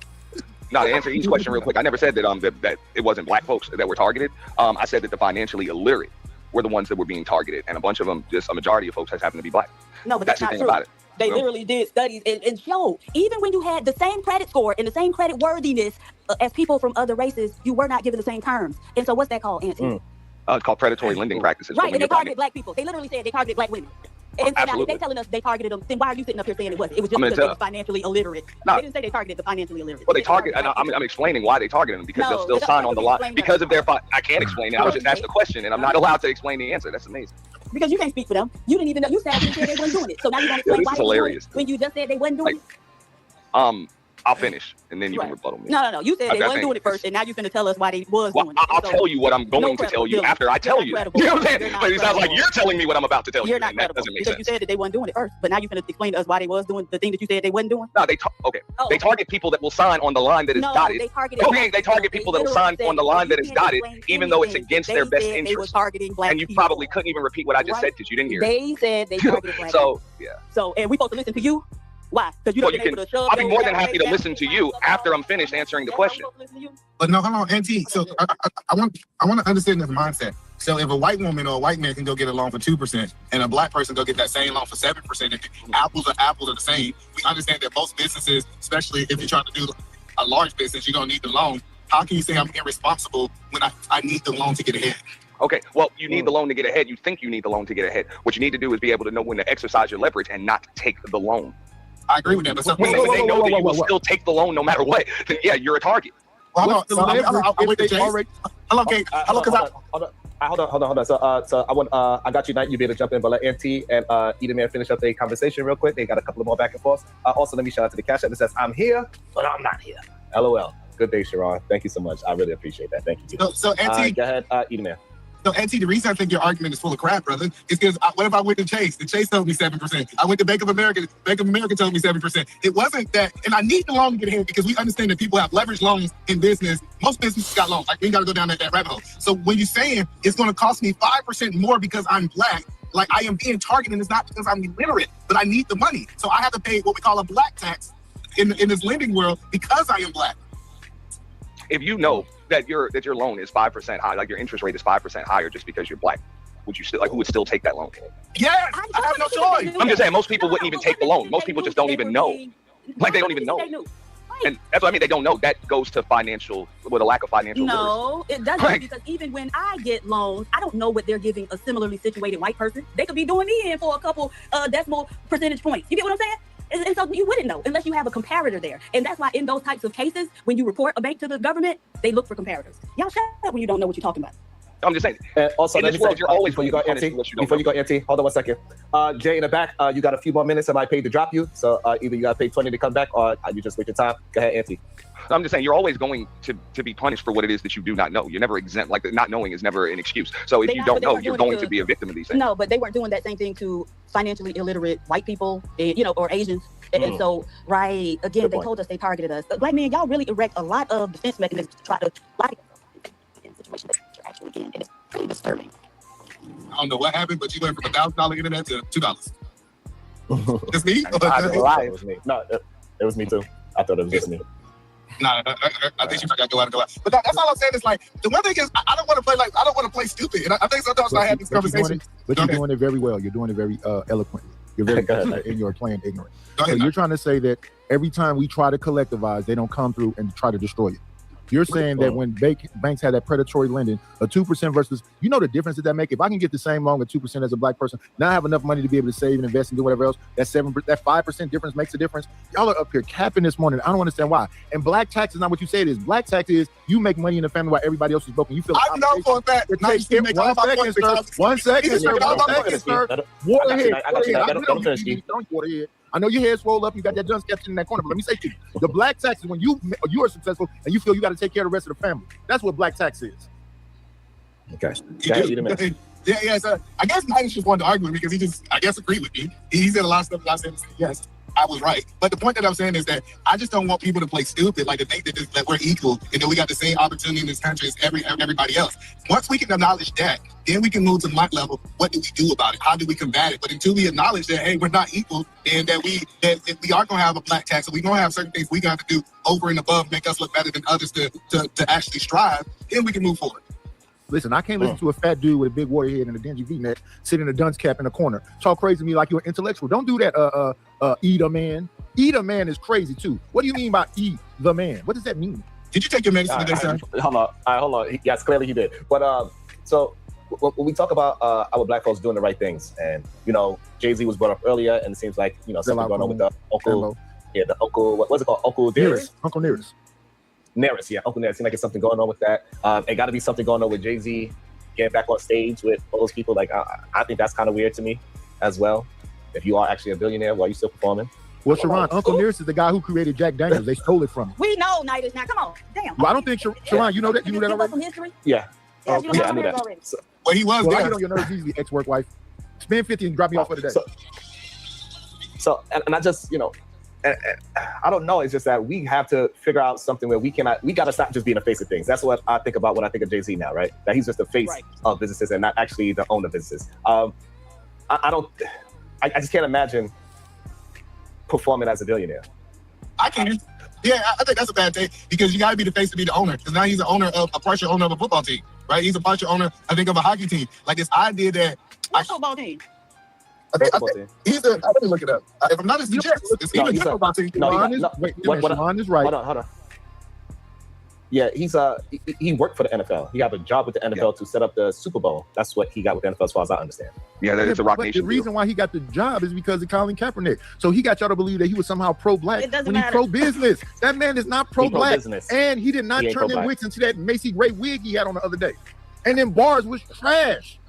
No, to answer each question real quick, I never said that it wasn't Black folks that were targeted. I said that the financially illiterate were the ones that were being targeted, and a bunch of them, just a majority of folks, has happened to be Black. No, but that's not true. About it. They literally did studies and showed, even when you had the same credit score and the same credit worthiness as people from other races, you were not given the same terms. And so what's that called, Auntie? It's called predatory lending practices. Right, and they targeted Black people. They literally said they targeted Black women. And so now if they telling us they targeted them, then why are you sitting up here saying it was? It was just because they were financially illiterate. No. They didn't say they targeted the financially illiterate. Well, they target. I'm explaining why they targeted them because they'll still sign on the line because of their. I can't explain it. I was just asked the question, and I'm not allowed to explain the answer. That's amazing. Because you can't speak for them. You didn't even know. You said they weren't doing it. So now you want to explain why they were doing it when you just said they wasn't doing it. I'll finish, and then you can rebuttal me. No. You said they wasn't doing it first, and now you're going to tell us why they was doing it. I'll tell you what I'm going to tell you after I tell you. You know what I'm saying? But it sounds like you're telling me what I'm about to tell you. You're not credible because you said that they wasn't doing it first, but now you're going to explain to us why they was doing the thing that you said they wasn't doing. No, they target people that will sign on the line that is dotted. They target people that will sign on the line that is dotted, even though it's against their best interest. And you probably couldn't even repeat what I just said because you didn't hear it. They said they targeted Black people. So, and we supposed to listen to you? Why? Because you don't been able to shove. I'll be more than happy to listen to you after I'm finished answering the question. But no, hold on, NT. So I want to understand this mindset. So if a white woman or a white man can go get a loan for 2%, and a Black person go get that same loan for 7%, if apples are the same, we understand that most businesses, especially if you're trying to do a large business, you're gonna need the loan. How can you say I'm irresponsible when I need the loan to get ahead? Okay, well, you need the loan to get ahead. You think you need the loan to get ahead. What you need to do is be able to know when to exercise your leverage and not take the loan. I agree with that, but When they know that you will still take the loan no matter what, then yeah, you're a target. Well, I'll wait the chase. Hello, Kate. Hello, because Hold on. So I got you, Knight. You'll be able to jump in, but let NT and Edomir finish up their conversation real quick. They got a couple of more back and forth. Also, let me shout out to the cash app that says, "I'm here, but I'm not here." LOL. Good day, Sharon. Thank you so much. I really appreciate that. Thank you. So NT, go ahead, Edomir. So, NT, the reason I think your argument is full of crap, brother, is because what if I went to Chase? The Chase told me 7%. I went to Bank of America. Bank of America told me 7%. It wasn't that, and I need the loan to get ahead because we understand that people have leverage loans in business. Most businesses got loans. Like, we ain't got to go down that rabbit hole. So, when you're saying it's going to cost me 5% more because I'm black, like I am being targeted, and it's not because I'm illiterate, but I need the money. So, I have to pay what we call a black tax in this lending world because I am black. If you know that your loan is 5% high, like your interest rate is 5% higher just because you're black, would you still who would still take that loan? Yes, I have no choice. I'm just saying most people wouldn't even take the loan. Most people just don't even know. Like they don't even know. And that's what I mean. They don't know. That goes to financial, with a lack of financial No, literacy. it doesn't, because even when I get loans, I don't know what they're giving a similarly situated white person. They could be doing me in for a couple decimal percentage points. You get what I'm saying? And so you wouldn't know unless you have a comparator there. And that's why in those types of cases, when you report a bank to the government, they look for comparators. Y'all shut up when you don't know what you're talking about. I'm just saying. Also, in let this me world, say, you're always before you go, punished NT, unless you don't before you know. go, NT, hold on 1 second. Jay in the back, you got a few more minutes. I might pay to drop you. So either you got to pay 20 to come back, or you just wait your time. Go ahead, NT. I'm just saying you're always going to be punished for what it is that you do not know. You're never exempt. Like not knowing is never an excuse. So if you don't know, you're going to be a victim of these things. No, but they weren't doing that same thing to financially illiterate white people, or Asians. And so, right, again, Good they point. told us they targeted us. Black men, y'all really erect a lot of defense mechanisms to try to lie in situations that you're actually in, and it's pretty disturbing. I don't know what happened, but you went from $1,000 internet to $2. It's me? It was me. No, it was me too. I thought it was just me. Nah, I think you forgot to go out. But that's all I'm saying is like the one thing is I don't want to play I don't want to play stupid. And I think sometimes I have these conversations. But you're doing it very well. You're doing it very eloquently. You're very and you're playing ignorant. So you're trying to say that every time we try to collectivize, they don't come through and try to destroy it. You're saying that when banks had that predatory lending, a 2% versus, you know the difference that make? If I can get the same loan at 2% as a black person, now I have enough money to be able to save and invest and do whatever else. That 5% difference makes a difference. Y'all are up here capping this morning. I don't understand why. And black tax is not what you say it is. Black tax is you make money in the family while everybody else is broken. You feel I know for a fact. Now you still make all my points, sir. 1 second, sir. 1 second, sir. Waterhead. I got you. Don't waterhead. I know your head swole up. You got that John Skeptic in that corner. But let me say to you, the black tax is when you are successful and you feel you got to take care of the rest of the family. That's what black tax is. Okay. Yeah. So I guess Knight just wanted to argue with me because he just, I guess, agreed with me. He said a lot of stuff that I said, yes, I was right. But the point that I'm saying is that I just don't want people to play stupid, like to think that we're equal and that we got the same opportunity in this country as everybody else. Once we can acknowledge that, then we can move to my level. What do we do about it? How do we combat it? But until we acknowledge that, hey, we're not equal, and that if we are going to have a black tax, and we're going to have certain things we got to do over and above, make us look better than others to actually strive, then we can move forward. Listen, I can't listen to a fat dude with a big warrior head and a dingy V-neck sitting in a dunce cap in the corner talk crazy to me like you're an intellectual. Don't do that, eat a man. Eat a man is crazy too. What do you mean by eat the man? What does that mean? Did you take your medicine today, sir? Hold on. Yes, clearly he did. But so when we talk about our black folks doing the right things, and Jay-Z was brought up earlier, and it seems like something going on with the uncle. Yeah, the uncle. What's it called? Uncle Nearest. Uncle Nearest. Nearest, yeah, Uncle Nearest. Seems like there's something going on with that. It got to be something going on with Jay-Z getting back on stage with all those people. Like, I think that's kind of weird to me as well. If you are actually a billionaire, why are you still performing? Well, Sharon, Uncle Nearest is the guy who created Jack Daniels. They stole it from him. We know Nighters now. Come on, damn. Well, I don't think Sharon, you know that. You knew that already. From history? Yeah. Yeah, you know I knew that. already. Well, he was I there. get on your nerves easily, ex-work wife. Spend 50 and drop me off for the day. So and I just, and I don't know. It's just that we have to figure out something where we got to stop just being the face of things. That's what I think about when I think of Jay-Z now, right? That he's just the face of businesses and not actually the owner of businesses. I just can't imagine performing as a billionaire. I can. Yeah, I think that's a bad take because you got to be the face to be the owner. Because now he's a partial owner of a football team, right? He's a partial owner, I think, of a hockey team. Like this idea that football team. I think he's let me look it up. If I'm not, it's the Jets. It's even a football team. Sharon is right. Hold on. Yeah, he worked for the NFL. He got a job with the NFL to set up the Super Bowl. That's what he got with the NFL, as far as I understand. Yeah, it's a Rock But Nation the reason why he got the job is because of Colin Kaepernick. So he got y'all to believe that he was somehow pro-black It doesn't when he's matter. pro-business. That man is not pro-black, pro-business. and he did not He ain't turn them pro-black. wigs into that Macy Gray wig he had on the other day. And then bars was trash.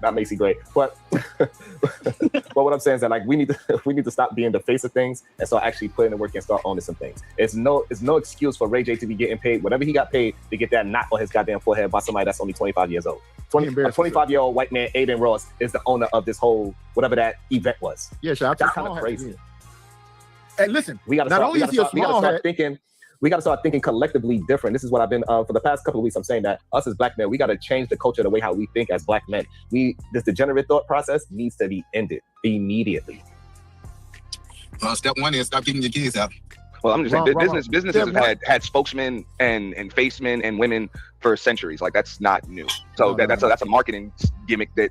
Not Macy Gray, but but what I'm saying is that like we need to stop being the face of things and start actually putting the work and start owning some things. It's no excuse for Ray J to be getting paid whatever he got paid to get that knot on his goddamn forehead by somebody that's only 25 years old. A 25-year-old white man, Aiden Ross, is the owner of this whole whatever that event was. Yeah, shout out That's to kind Small of Hat. crazy. And listen, We got to not start. only is he a small hat, thinking. We got to start thinking collectively different. This is what I've been for the past couple of weeks. I'm saying that us as black men, we got to change the culture, the way how we think as black men. This degenerate thought process needs to be ended immediately. Step one is stop keeping your kids out. Well, I'm just saying, Wrong. businesses Yeah, have had spokesmen and facemen and women for centuries. Like that's not new. So No, that's a marketing gimmick that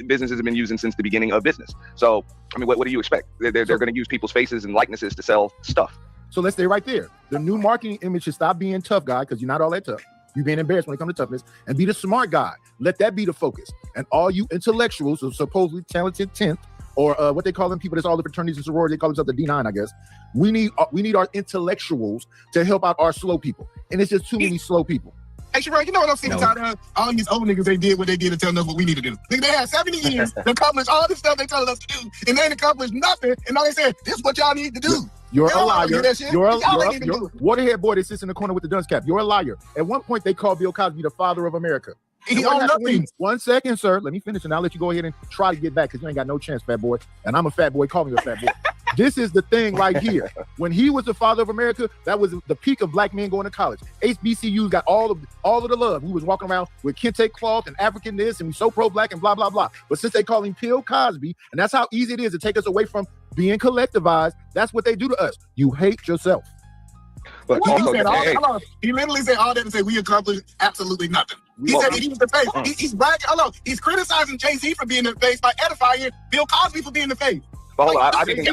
businesses have been using since the beginning of business. So what do you expect? They're going to use people's faces and likenesses to sell stuff. So let's stay right there. The new marketing image should stop being tough guy, because you're not all that tough. You're being embarrassed when it comes to toughness, and be the smart guy. Let that be the focus. And all you intellectuals, so supposedly talented 10th, or what they call them, people that's all the fraternities and sororities, they call themselves the D9, I guess. We need our intellectuals to help out our slow people. And it's just too many slow people. Hey, Sherrod, you know what I'm seeing tired of? All these old niggas, they did what they did to tell us what we need to do. Nigga, they had 70 years to accomplish all the stuff they told us to do, and they ain't accomplished nothing, and now they said, this is what y'all need to do. You're a Y'all liar. do that shit. You're a Y'all ain't even do it. waterhead boy that sits in the corner with the dunce cap. You're a liar. At one point, they called Bill Cosby the father of America. He And what owned happened when nothing. 1 second, sir. Let me finish, and I'll let you go ahead and try to get back, because you ain't got no chance, fat boy. And I'm a fat boy. Call me a fat boy. This is the thing right here. When he was the father of America, that was the peak of black men going to college. HBCUs got all of the love. We was walking around with kente cloth and African this, and we so pro-black and blah, blah, blah. But since they call him Bill Cosby, and that's how easy it is to take us away from being collectivized, that's what they do to us. You hate yourself. But He also, said all hey, that. Hold on. He literally said all that and said we accomplished absolutely nothing. He Well, said he was the face. He's bragging. Hold on. He's criticizing Jay-Z for being the face by edifying Bill Cosby for being the face. but hold on, Like, I think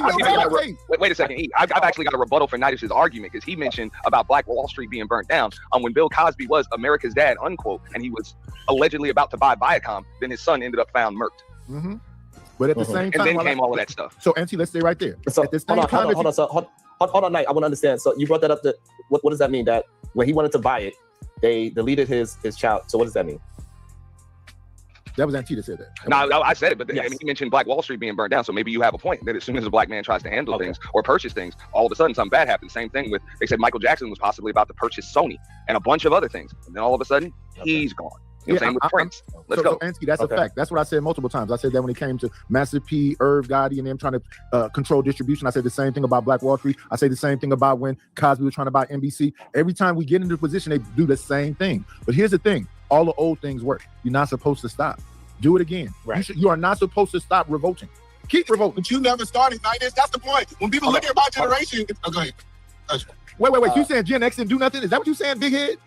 wait a second. I've actually got a rebuttal for Nidish's argument, because he mentioned about Black Wall Street being burnt down. When Bill Cosby was America's dad, unquote, and he was allegedly about to buy Viacom, then his son ended up found murked. Mm-hmm. But at the same And time, then while came all of that stuff. So, Auntie, let's stay right there. So At the same hold time, if you- on, Knight. I want to understand. So you brought that up. What does that mean? That when he wanted to buy it, they deleted his child. So what does that mean? That was Auntie that said that. No, I said it, but Yes. I mean, he mentioned Black Wall Street being burnt down, so maybe you have a point that as soon as a black man tries to handle things or purchase things, all of a sudden something bad happens. Same thing with, they said Michael Jackson was possibly about to purchase Sony and a bunch of other things, and then all of a sudden he's gone. You know what I'm saying? With Prince. Let's go. So, Auntie, that's a fact. That's what I said multiple times. I said that when it came to Master P, Irv Gotti, and them trying to control distribution. I said the same thing about Black Wall Street. I say the same thing about when Cosby was trying to buy NBC. Every time we get into a position, they do the same thing. But here's the thing. All the old things work. You're not supposed to stop. Do it again. Right. You are not supposed to stop revolting. Keep revolting. But you never started like this. That's the point. When people look at my generation, okay. Wait. You saying Gen X didn't do nothing? Is that what you saying, big head?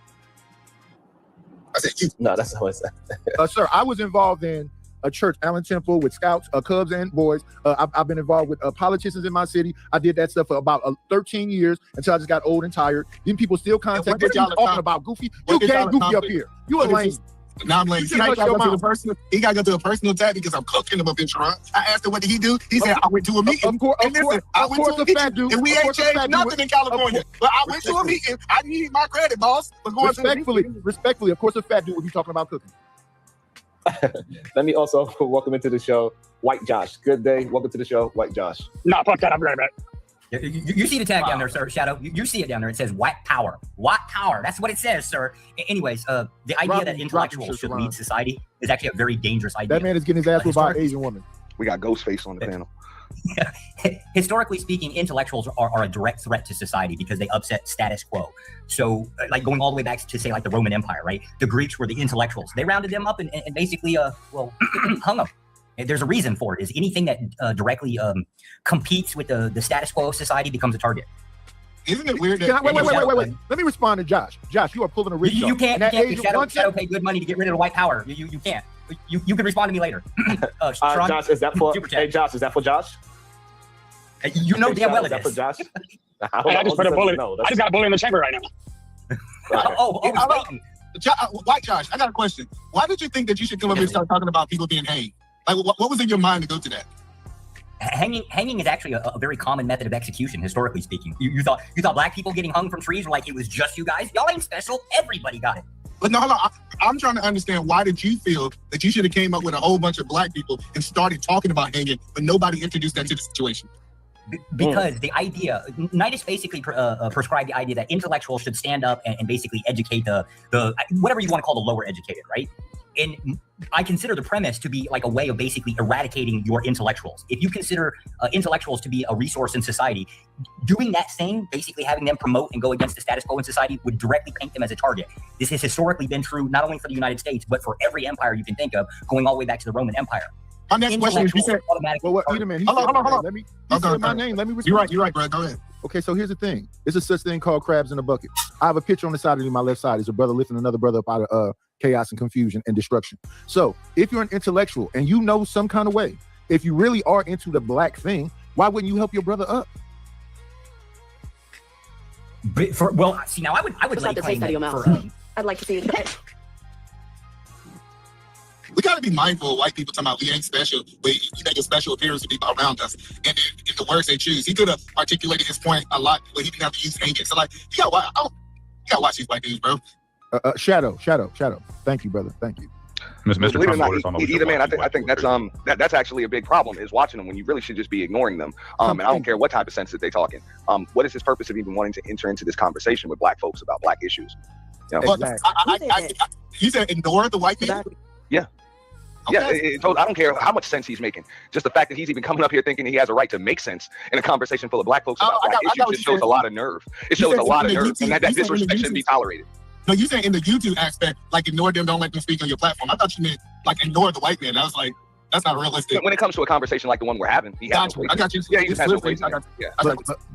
I said you. No, that's not what I said. Sir, I was involved in a church, Allen Temple, with Scouts, Cubs, and boys. I've been involved with politicians in my city. I did that stuff for about 13 years until I just got old and tired. Then people still contact me. what did What y'all y'all talking about, Goofy? what You did can't y'all Goofy up accomplish? here. You a What is lame. this? Now I'm like, You he can got hush to your go to mouth. the personal. He got to go to a personal attack because I'm cooking him up in Toronto. I asked him what did he do. He said I went to a meeting. Of course, and listen, I went to a meeting, and we ain't changed nothing in California. But I went to a meeting. I need my credit, boss, for going to the meeting. Respectfully, of course, a fat dude would be talking about cooking. Let me also welcome into the show, White Josh. Good day. Welcome to the show, White Josh. Nah, fuck that. I'll be right back. You see the tag down there, sir, Shadow. You see it down there. It says white power. White power. That's what it says, sir. Anyways, the idea Robin, that you intellectuals dropped should your lead shit, society is actually a very dangerous idea. That man is getting his ass whipped by an historically- Asian woman. We got Ghostface on the panel. Historically speaking, intellectuals are a direct threat to society because they upset status quo. So, like going all the way back to say like the Roman Empire, right? The Greeks were the intellectuals. They rounded them up and basically, hung them. And there's a reason for it. Is anything that directly competes with the status quo of society becomes a target. Isn't it weird Can I, that wait. Let me respond to Josh. Josh, you are pulling a rich. You can't. That If Asian Shadow, one Shadow pay good money to get rid of the white power. You can't. You can respond to me later. Sharon, Josh, is that for? Super Chat. Hey, Josh, is that for Josh? You know Hey, damn Shadow, well is it that for is. Josh? I just put a bullet. I just got a bullet in the chamber right now. White Josh, I got a question. Why did you think that you should come up here and start talking about people being hanged? Like, what was in your mind to go to that? Hanging is actually a very common method of execution, historically speaking. You thought black people getting hung from trees were like it was just you guys? Y'all ain't special. Everybody got it. But no, hold on. I'm trying to understand, why did you feel that you should have came up with a whole bunch of black people and started talking about hanging, but nobody introduced that to the situation? Because the idea, Nidus basically prescribed the idea that intellectuals should stand up and basically educate the whatever you want to call the lower educated, right? And I consider the premise to be like a way of basically eradicating your intellectuals. If you consider intellectuals to be a resource in society, doing that thing, basically having them promote and go against the status quo in society, would directly paint them as a target. This has historically been true not only for the United States, but for every empire you can think of, going all the way back to the Roman Empire. My next question is, you said, wait a minute. Hold on. Let me say my name. Let me respond. You're right, bro. Go ahead. Okay, so here's the thing. There's a such thing called crabs in a bucket. I have a picture on the side of my left side. It's a brother lifting another brother up out of chaos and confusion and destruction. So if you're an intellectual and you know some kind of way, if you really are into the black thing, why wouldn't you help your brother up? Well, see, now I would lay claim that for I'd like to see it. We got to be mindful of white people talking about we ain't special, but you make a special appearance to people around us. And in the words they choose, he could have articulated his point a lot, but he didn't have to use hanging. So, like, you gotta watch these white dudes, bro. Shadow. Thank you, brother. Thank you. Believe it or not, either man, I think that's actually a big problem, is watching them when you really should just be ignoring them. And I don't care what type of sense that they talking. What is his purpose of even wanting to enter into this conversation with black folks about black issues? You know? You said ignore the white people? Yeah. Okay. Yeah, I don't care how much sense he's making. Just the fact that he's even coming up here thinking he has a right to make sense in a conversation full of black folks about black issues, it shows a lot of nerve. It shows a lot of nerve, and that disrespect shouldn't be tolerated. No, you saying in the YouTube aspect, like ignore them, don't let them speak on your platform. I thought you meant like ignore the white man. I was like, that's not realistic. When it comes to a conversation like the one we're having, I got you. Yeah, he just has no place.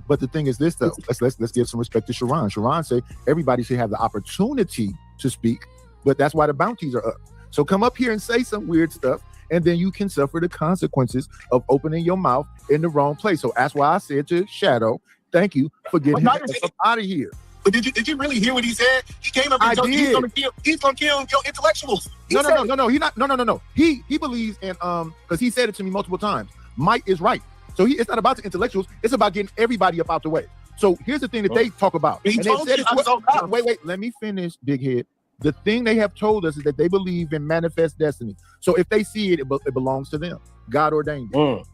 But the thing is this though. Let's give some respect to Sharon. Sharon said everybody should have the opportunity to speak, but that's why the bounties are up. So come up here and say some weird stuff, and then you can suffer the consequences of opening your mouth in the wrong place. So that's why I said to Shadow, thank you for getting him out of here. But did you really hear what he said? He came up and told you he's gonna kill your intellectuals. No. He believes in because he said it to me multiple times. Might is right. So it's not about the intellectuals, it's about getting everybody up out the way. So here's the thing that they talk about. Wait, let me finish, big head. The thing they have told us is that they believe in manifest destiny. So if they see it, it belongs to them. God ordained it.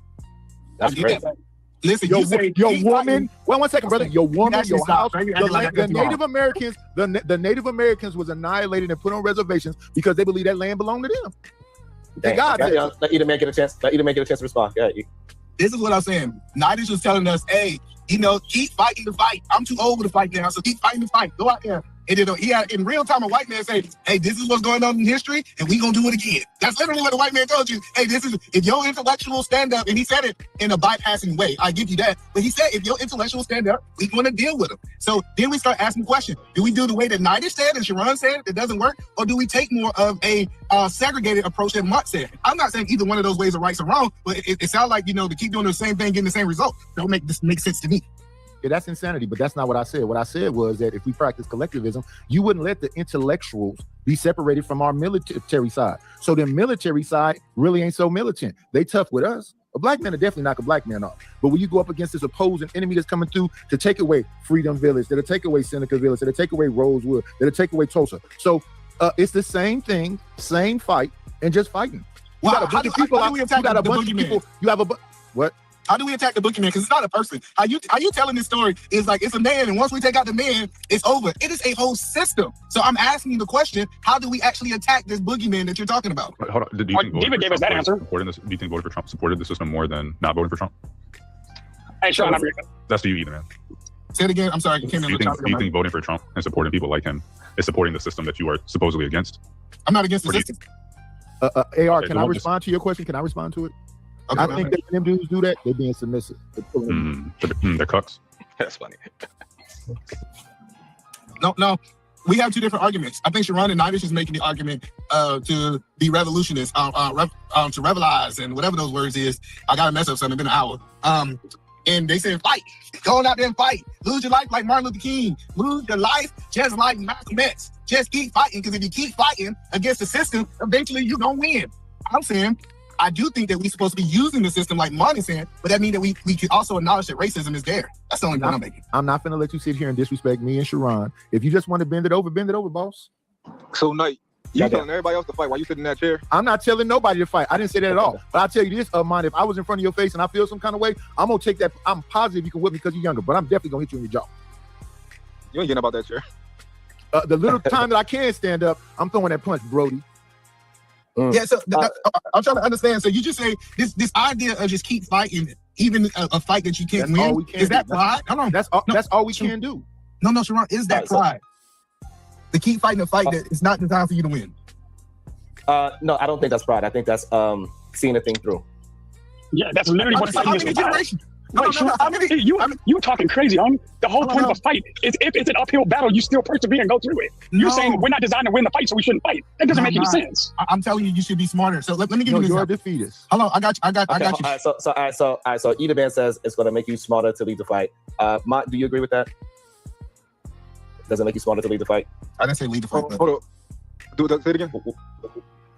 That's great. Listen, your woman. Well, 1 second, brother. Your woman, your house. The Native Americans. The Native Americans was annihilated and put on reservations because they believe that land belonged to them. God, let either man get a chance. Let either man get a chance to respond. Yeah. This is what I'm saying. Nidus was telling us, hey, keep fighting the fight. I'm too old to fight now, so keep fighting the fight. Go out there. And then he had in real time a white man say, hey, this is what's going on in history, and we gonna do it again. That's literally what the white man told you. Hey, this is if your intellectuals stand up, and he said it in a bypassing way. I give you that. But he said if your intellectuals stand up, we gonna deal with them. So then we start asking the question, do we do the way that Nidus said and Sharon said it doesn't work, or do we take more of a segregated approach that Mott said? I'm not saying either one of those ways are right or wrong, but it sounds like to keep doing the same thing, getting the same result. Don't make sense to me. Yeah, that's insanity, but that's not what I said. What I said was that if we practice collectivism, you wouldn't let the intellectuals be separated from our military side. So the military side really ain't so militant. They tough with us. A black man will definitely knock a black man off. But when you go up against this opposing enemy that's coming through to take away Freedom Village, that'll take away Seneca Village, that'll take away Rosewood, that'll take away Tulsa. So it's the same thing, same fight, and just fighting. You got a bunch of people out. You got a bunch of people. You have what? How do we attack the boogeyman? Because it's not a person. How you telling this story is like it's a man, and once we take out the man, it's over. It is a whole system. So I'm asking you the question: how do we actually attack this boogeyman that you're talking about? Hold on. Do you think David gave us that answer. Do you think voting for Trump supported the system more than not voting for Trump? Hey, Sean, that's to you, either man. Say it again. I'm sorry. Do you think voting for Trump and supporting people like him is supporting the system that you are supposedly against? I'm not against the system. AR, can I respond to your question? Can I respond to it? Okay, I think that when them dudes do that, they're being submissive. They're cucks. That's funny. No. We have two different arguments. I think Sharon and Nidus is making the argument to be revolutionists, to revelize, and whatever those words is. I got to mess up something. It's been an hour. And they said, fight. Go out there and fight. Lose your life like Martin Luther King. Lose your life just like Malcolm X. Just keep fighting, because if you keep fighting against the system, eventually you're going to win. I'm saying, I do think that we're supposed to be using the system like Martin's saying, but that means that we can also acknowledge that racism is there. That's the only point I'm making. I'm not finna let you sit here and disrespect me and Sharon. If you just want to bend it over, boss. So, Knight, you telling everybody else to fight while you sit in that chair? I'm not telling nobody to fight. I didn't say that at all. But I'll tell you this, Amon, if I was in front of your face and I feel some kind of way, I'm going to take that. I'm positive you can whip me because you're younger, but I'm definitely going to hit you in your jaw. You ain't getting about that chair. The little time that I can stand up, I'm throwing that punch, Brody. Yeah, so I'm trying to understand. So you just say this idea of just keep fighting, even a fight that you can't win. All we can is that do. pride? No, that's all we can do. No, Sharon, is that pride? To keep fighting a fight that it's not designed for you to win. No, I don't think that's pride. I think that's seeing the thing through. Yeah, that's literally what fighting is about. No, You talking crazy, homie. The whole point of a fight is if it's an uphill battle, you still persevere and go through it. You're saying we're not designed to win the fight, so we shouldn't fight. That doesn't make any sense. I'm telling you, you should be smarter. So let me give you this. You're a defeatist. Hello, I got you. All right, so Eda Man says it's going to make you smarter to lead the fight. Mott, do you agree with that? Does it make you smarter to lead the fight? I didn't say lead the fight. Hold on. Say it again.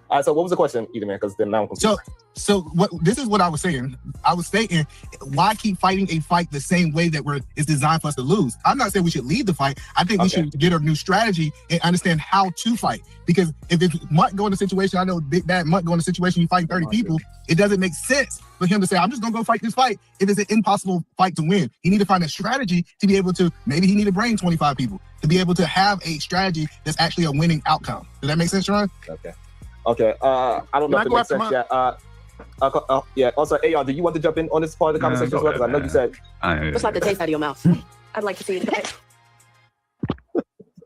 All right, so what was the question, Eda Man? Because then now I'm confused. So what? This is what I was saying. I was stating, why keep fighting a fight the same way that is designed for us to lose? I'm not saying we should lead the fight. I think we should get a new strategy and understand how to fight. Because if Mutt go in a situation, I know Big Bad Mutt go in a situation, you fighting 30 people, it doesn't make sense for him to say, I'm just gonna go fight this fight if it's an impossible fight to win. He need to find a strategy to be able to, maybe he need to bring 25 people to be able to have a strategy that's actually a winning outcome. Does that make sense, Sharon? Okay. I don't know if it makes sense yet. Yeah. Also, AR, do you want to jump in on this part of the conversation as well? Because I know you said. Just like the taste out of your mouth. I'd like to see it.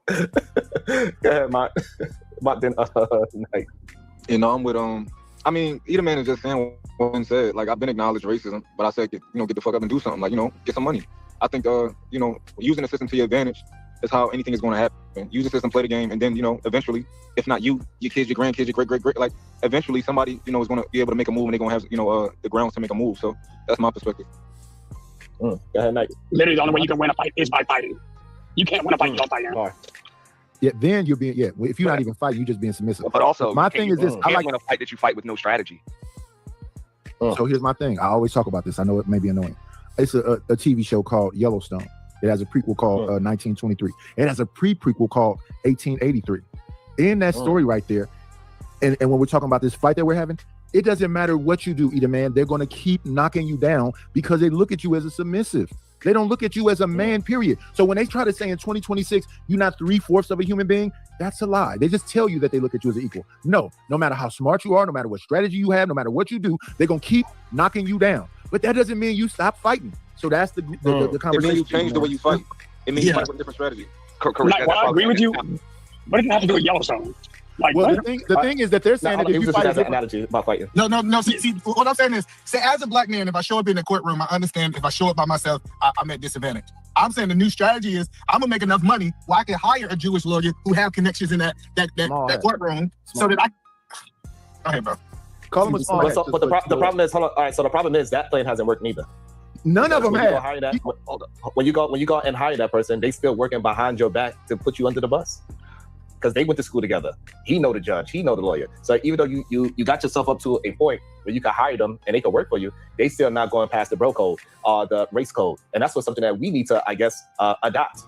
Go ahead, Mott. Mott then Knight. You know, I'm with I mean, Eda Man is just saying what he said. Like, I've been acknowledged racism, but I said, get the fuck up and do something. Like, get some money. I think, using the system to your advantage is how anything is going to happen. Use the system, play the game, and then, eventually, if not you, your kids, your grandkids, your great, like, eventually somebody, is going to be able to make a move, and they're going to have, the grounds to make a move. So that's my perspective. Go ahead, Knight. Literally, the only way you can win a fight is by fighting. You can't win a fight, you don't fight. Yeah, then you're being, if you're not even fighting, you're just being submissive. But also, my thing is this: I like win a fight that you fight with no strategy. So here's my thing. I always talk about this. I know it may be annoying. It's a TV show called Yellowstone. It has a prequel called 1923. It has a pre-prequel called 1883. In that story right there, and when we're talking about this fight that we're having, it doesn't matter what you do, Eda Man. They're going to keep knocking you down because they look at you as a submissive. They don't look at you as a man, period. So when they try to say in 2026, you're not 3/4 of a human being, that's a lie. They just tell you that they look at you as an equal. No matter how smart you are, no matter what strategy you have, no matter what you do, they're going to keep knocking you down. But that doesn't mean you stop fighting. So that's the conversation. It means you change the way you fight. It means you fight with a different strategy. Like, I agree with you. What does it have to do with Yellowstone? Like, well, the thing is that they're saying that if you fight as an analogy about fighting. No. See, what I'm saying is, say as a black man, if I show up in the courtroom, I understand. If I show up by myself, I'm at disadvantage. I'm saying the new strategy is I'm gonna make enough money where I can hire a Jewish lawyer who have connections in that courtroom, so that I. Go ahead, bro. Call him a small head. But the problem is, hold on. All right, so the problem is that plan hasn't worked neither. None of them have. When you go and hire that person, they still working behind your back to put you under the bus. Because they went to school together. He know the judge, he know the lawyer. So even though you got yourself up to a point where you can hire them and they can work for you, they still not going past the bro code or the race code. And that's something that we need to, I guess, adopt,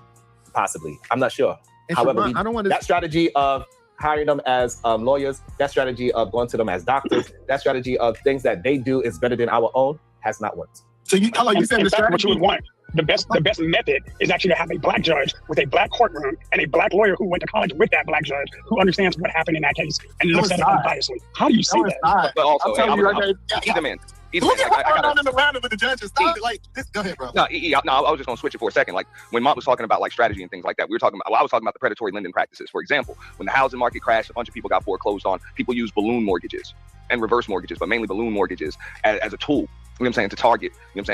possibly. I'm not sure. And however, Sharon, that strategy of hiring them as lawyers, that strategy of going to them as doctors, that strategy of things that they do is better than our own has not worked. So you said the strategy. What you would want. The best method is actually to have a black judge with a black courtroom and a black lawyer who went to college with that black judge who understands what happened in that case and looks at it unbiasedly. How do you see that? But also, Eda Man. Look at what going on in the round with the judges. Stop it. Like this. Go ahead, bro. No, I was just gonna switch it for a second. Like when Mott was talking about like strategy and things like that, I was talking about the predatory lending practices. For example, when the housing market crashed, a bunch of people got foreclosed on. People used balloon mortgages and reverse mortgages, but mainly balloon mortgages as a tool. You know what I'm saying, to target,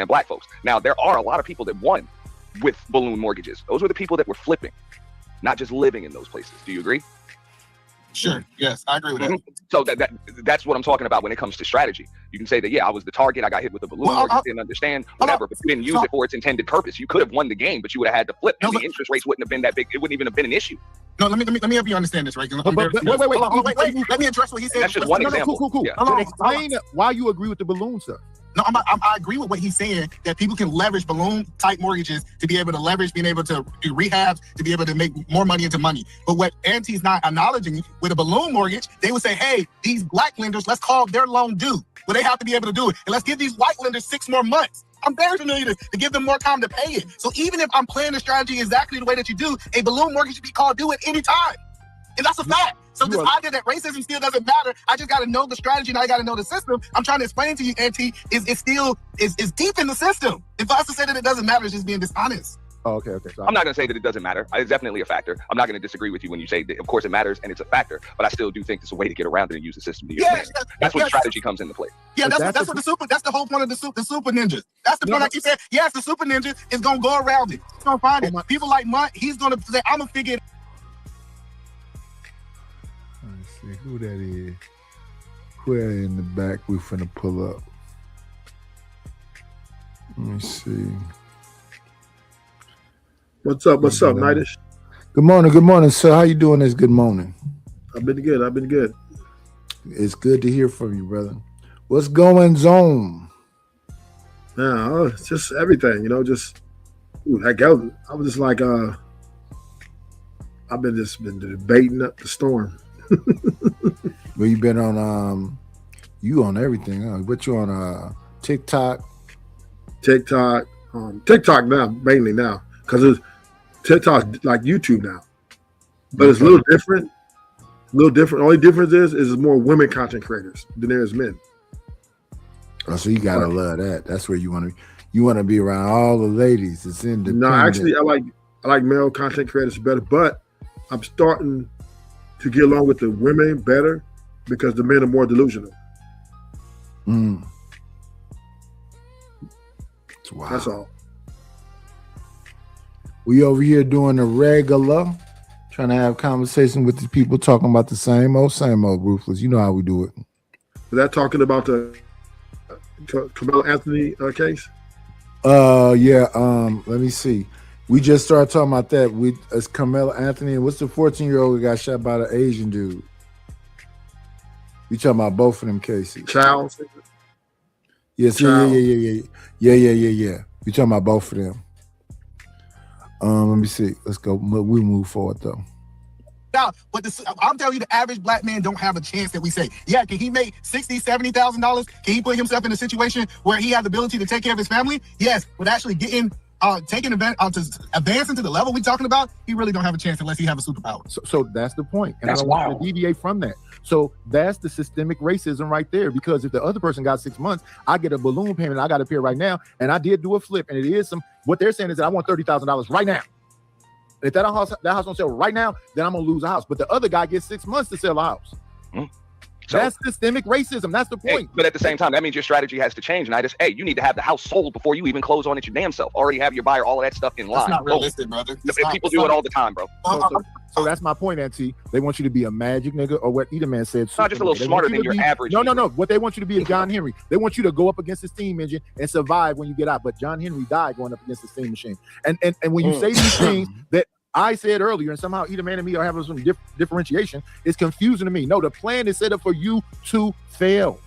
black folks. Now there are a lot of people that won with balloon mortgages. Those were the people that were flipping, not just living in those places. Do you agree? Sure. Yes, I agree with that. So that's what I'm talking about when it comes to strategy. You can say that, yeah, I was the target, I got hit with a balloon, or you didn't understand, whatever, but you didn't use it for its intended purpose. You could have won the game, but you would have had to flip, and the interest rates wouldn't have been that big. It wouldn't even have been an issue. No, let me help you understand this, right? Wait. Let me address what he said. That's just one example. Cool. Yeah. So explain why you agree with the balloon stuff. No, I agree with what he's saying, that people can leverage balloon-type mortgages to be able to leverage, being able to do rehabs, to be able to make more money into money. But what Auntie's not acknowledging, with a balloon mortgage, they would say, hey, these black lenders, let's call their loan due. Well, they have to be able to do it. And let's give these white lenders 6 more months. I'm very familiar to give them more time to pay it. So even if I'm playing the strategy exactly the way that you do, a balloon mortgage should be called due at any time. And that's a fact. So this idea that racism still doesn't matter, I just got to know the strategy and I got to know the system. I'm trying to explain to you, Auntie, is still deep in the system. If I was to say that it doesn't matter, it's just being dishonest. Oh, okay. So I'm not going to say that it doesn't matter. It's definitely a factor. I'm not going to disagree with you when you say that, of course, it matters and it's a factor, but I still do think there's a way to get around it and use the system to your advantage. That's when strategy comes into play. Yeah, that's the whole point of the super ninja. That's the point I keep saying. Yes, the super ninja is going to go around it. He's going to find it. People like Munt, he's going to say, I'm going to figure it. Let's see who that is. Who that in the back we finna pull up. Let me see. What's up, Nightish? Good morning, sir. How you doing this good morning? I've been good. It's good to hear from you, brother. What's going on? Yeah, it's just everything, I was just like, I've been debating up the storm. Well, you been on you on everything, huh? What you on TikTok? TikTok now, mainly now, because it's TikTok like YouTube now, but it's a little different. Only difference is there's more women content creators than there is men. Oh, so you gotta love that. That's where you want to be around all the ladies. It's independent. No, actually, I like male content creators better, but I'm starting to get along with the women better because the men are more delusional. Wow. That's all. We over here doing the regular, trying to have conversation with the people talking about the same old Ruthless. You know how we do it. Is that talking about the Carmelo Anthony case? Yeah. Let me see. We just started talking about that. It's Carmelo Anthony, and what's the 14-year-old who got shot by the Asian dude? We talking about both of them cases. Charles. Yes, yeah. We talking about both of them. Let me see. Let's go. We move forward though. Now, but I'm telling you, the average black man don't have a chance that we say. Yeah, can he make $60,000, $70,000? Can he put himself in a situation where he has the ability to take care of his family? Yes, but actually taking advantage to advance into the level we're talking about, he really don't have a chance unless he have a superpower. So that's the point, and That's I don't want to deviate from that. So that's the systemic racism right there. Because if the other person got 6 months, I get a balloon payment I got to pay right now, and I did do a flip, and it is what they're saying is that I want $30,000 right now. If that house don't sell right now, then I'm gonna lose a house. But the other guy gets 6 months to sell a house. So, that's systemic racism. That's the point. But at the same time, that means your strategy has to change. And you need to have the house sold before you even close on it your damn self. Already have your buyer, all of that stuff in line. That's not realistic, brother. People do it all the time, bro. So that's my point, Auntie. They want you to be a magic nigga, or what Edelman said. Not just a little smarter than your average. No. What they want you to be is John Henry. They want you to go up against the steam engine and survive when you get out. But John Henry died going up against the steam machine. And when you say these things that I said earlier, and somehow Edelman and me are having some differentiation, it's confusing to me. No, the plan is set up for you to fail.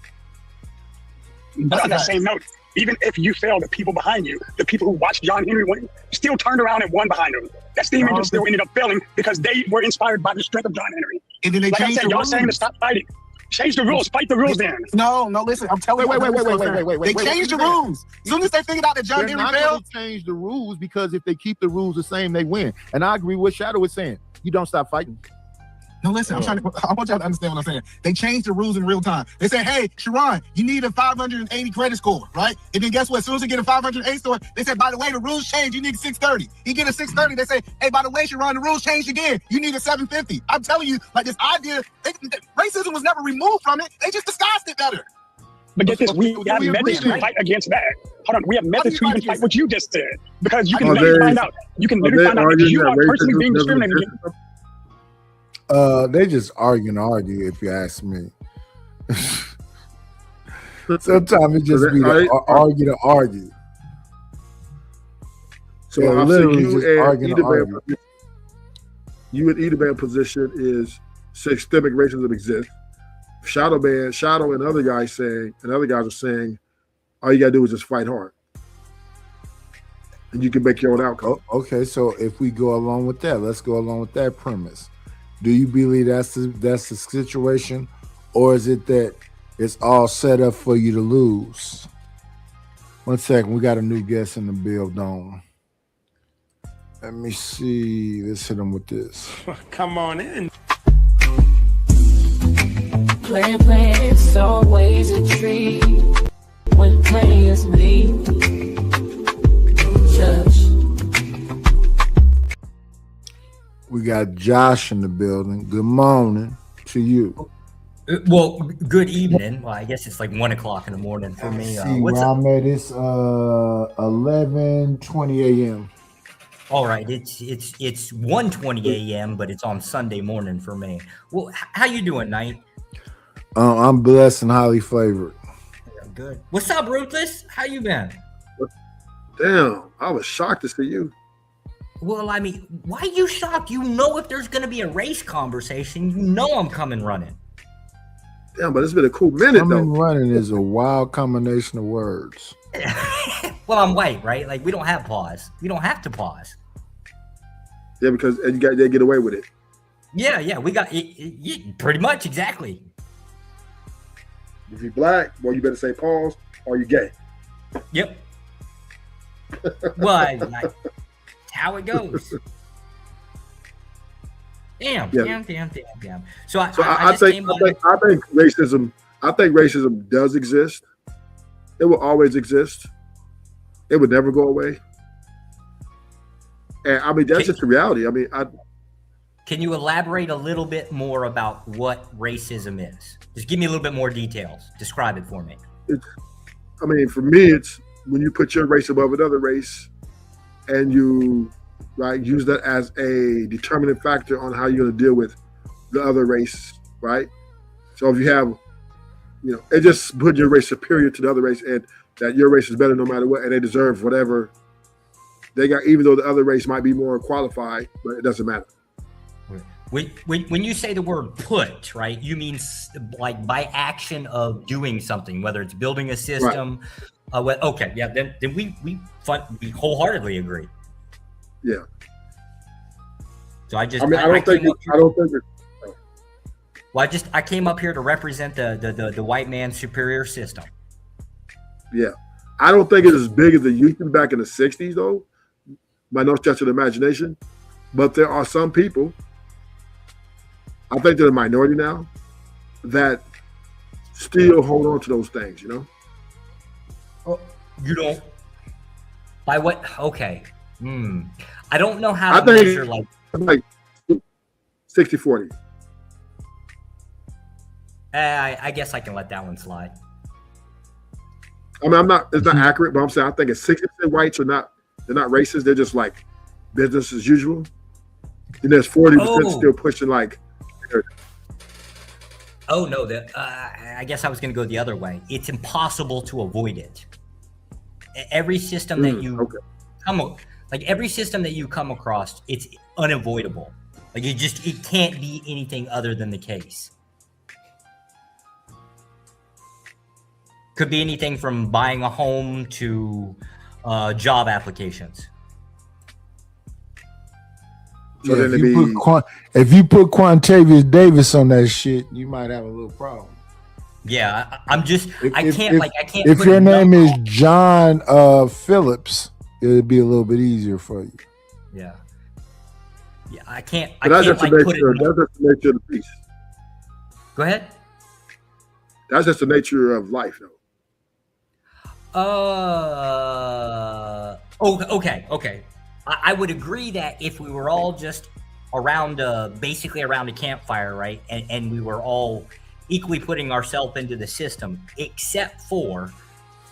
But on the same note, even if you fail, the people behind you, the people who watched John Henry win, still turned around and won behind him. That steam engine still ended up failing because they were inspired by the strength of John Henry. And then they like I changed said, the y'all rules. saying to stop fighting. Change the rules. Fight the rules then. No, listen. I'm telling you. Wait. They changed the rules. As soon as they figured out that John They're Henry not failed. going to change the rules, because if they keep the rules the same, they win. And I agree with what Shadow is saying. You don't stop fighting. No, listen, I want y'all to understand what I'm saying. They changed the rules in real time. They say, hey, Sharon, you need a 580 credit score, right? And then guess what? As soon as they get a 508 score, they say, by the way, the rules changed. You need a 630. You get a 630. They say, hey, by the way, Sharon, the rules changed again. You need a 750. I'm telling you, like this idea, racism was never removed from it. They just disguised it better. But get this, we have methods to fight against that. Hold on, we have methods to even fight what you just said. Because you can literally find out. You can literally find out if you are personally being discriminated against. They just argue. If you ask me, sometimes it just be argue to argue. So Yeah, I see literally you just and arguing to Edaman. argue. You and Edaman position is systemic racism exists. Shadow and other guys are saying, all you gotta do is just fight hard, and you can make your own outcome. Okay, so if we go along with that, let's go along with that premise. Do you believe that's the situation, or is it that it's all set up for you to lose? 1 second, we got a new guest in the building. Let me see. Let's hit him with this. Come on in. Playing, it's always a treat when players meet. Just We got Josh in the building. Good morning to you. Well, good evening. Well, I guess it's like 1 o'clock in the morning for me. See What's where up? I'm at. It's 11:20 a.m. All right, it's 1:20 a.m., but it's on Sunday morning for me. Well, how you doing, Knight? I'm blessed and highly favored. Yeah, good. What's up, Ruthless? How you been? Damn, I was shocked to see you. Well, I mean, why are you shocked? You know, if there's going to be a race conversation, you know I'm coming running. Damn, but it's been a cool minute Coming though. running is a wild combination of words. Well, I'm white, right? Like, we don't have pause. We don't have to pause. Yeah, because they get away with it. Yeah, we got it, pretty much, exactly. If you're black, well, you better say pause, or you gay. Yep. Well, like, how it goes. Damn. So I just think racism does exist. It will always exist. It would never go away. And I mean, that's just the reality. I mean, Can you elaborate a little bit more about what racism is? Just give me a little bit more details. Describe it for me. For me, it's when you put your race above another race, and you use that as a determining factor on how you're going to deal with the other race, right? So if you have, it just put your race superior to the other race, and that your race is better no matter what, and they deserve whatever they got, even though the other race might be more qualified, but it doesn't matter. When you say the word put, right, you mean like by action of doing something, whether it's building a system. Right. Okay, yeah, then we wholeheartedly agree. Yeah. So I just I don't think it. Well, I came up here to represent the white man's superior system. Yeah, I don't think it's as big as it used to be back in the '60s, though. By no stretch of the imagination, but there are some people. I think they're a minority now that still hold on to those things. Oh, you don't. By what? Okay. I don't know how to measure like 60-40. I guess I can let that one slide. I mean, it's not accurate, but I'm saying I think it's 60% whites are not, they're not racist. They're just like business as usual. And there's 40% still pushing like. Oh no, I guess I was going to go the other way. It's impossible to avoid it. Every system that you every system that you come across, it's unavoidable. Like it can't be anything other than the case. Could be anything from buying a home to job applications. So if you put Quantavious Davis on that shit, you might have a little problem. Yeah, I can't. If your name is John Phillips, it'd be a little bit easier for you. Yeah, I can't. But that's just the nature of the beast. Go ahead. That's just the nature of life, though. Okay. I would agree that if we were all just basically around a campfire, right, and we were all equally putting ourselves into the system, except for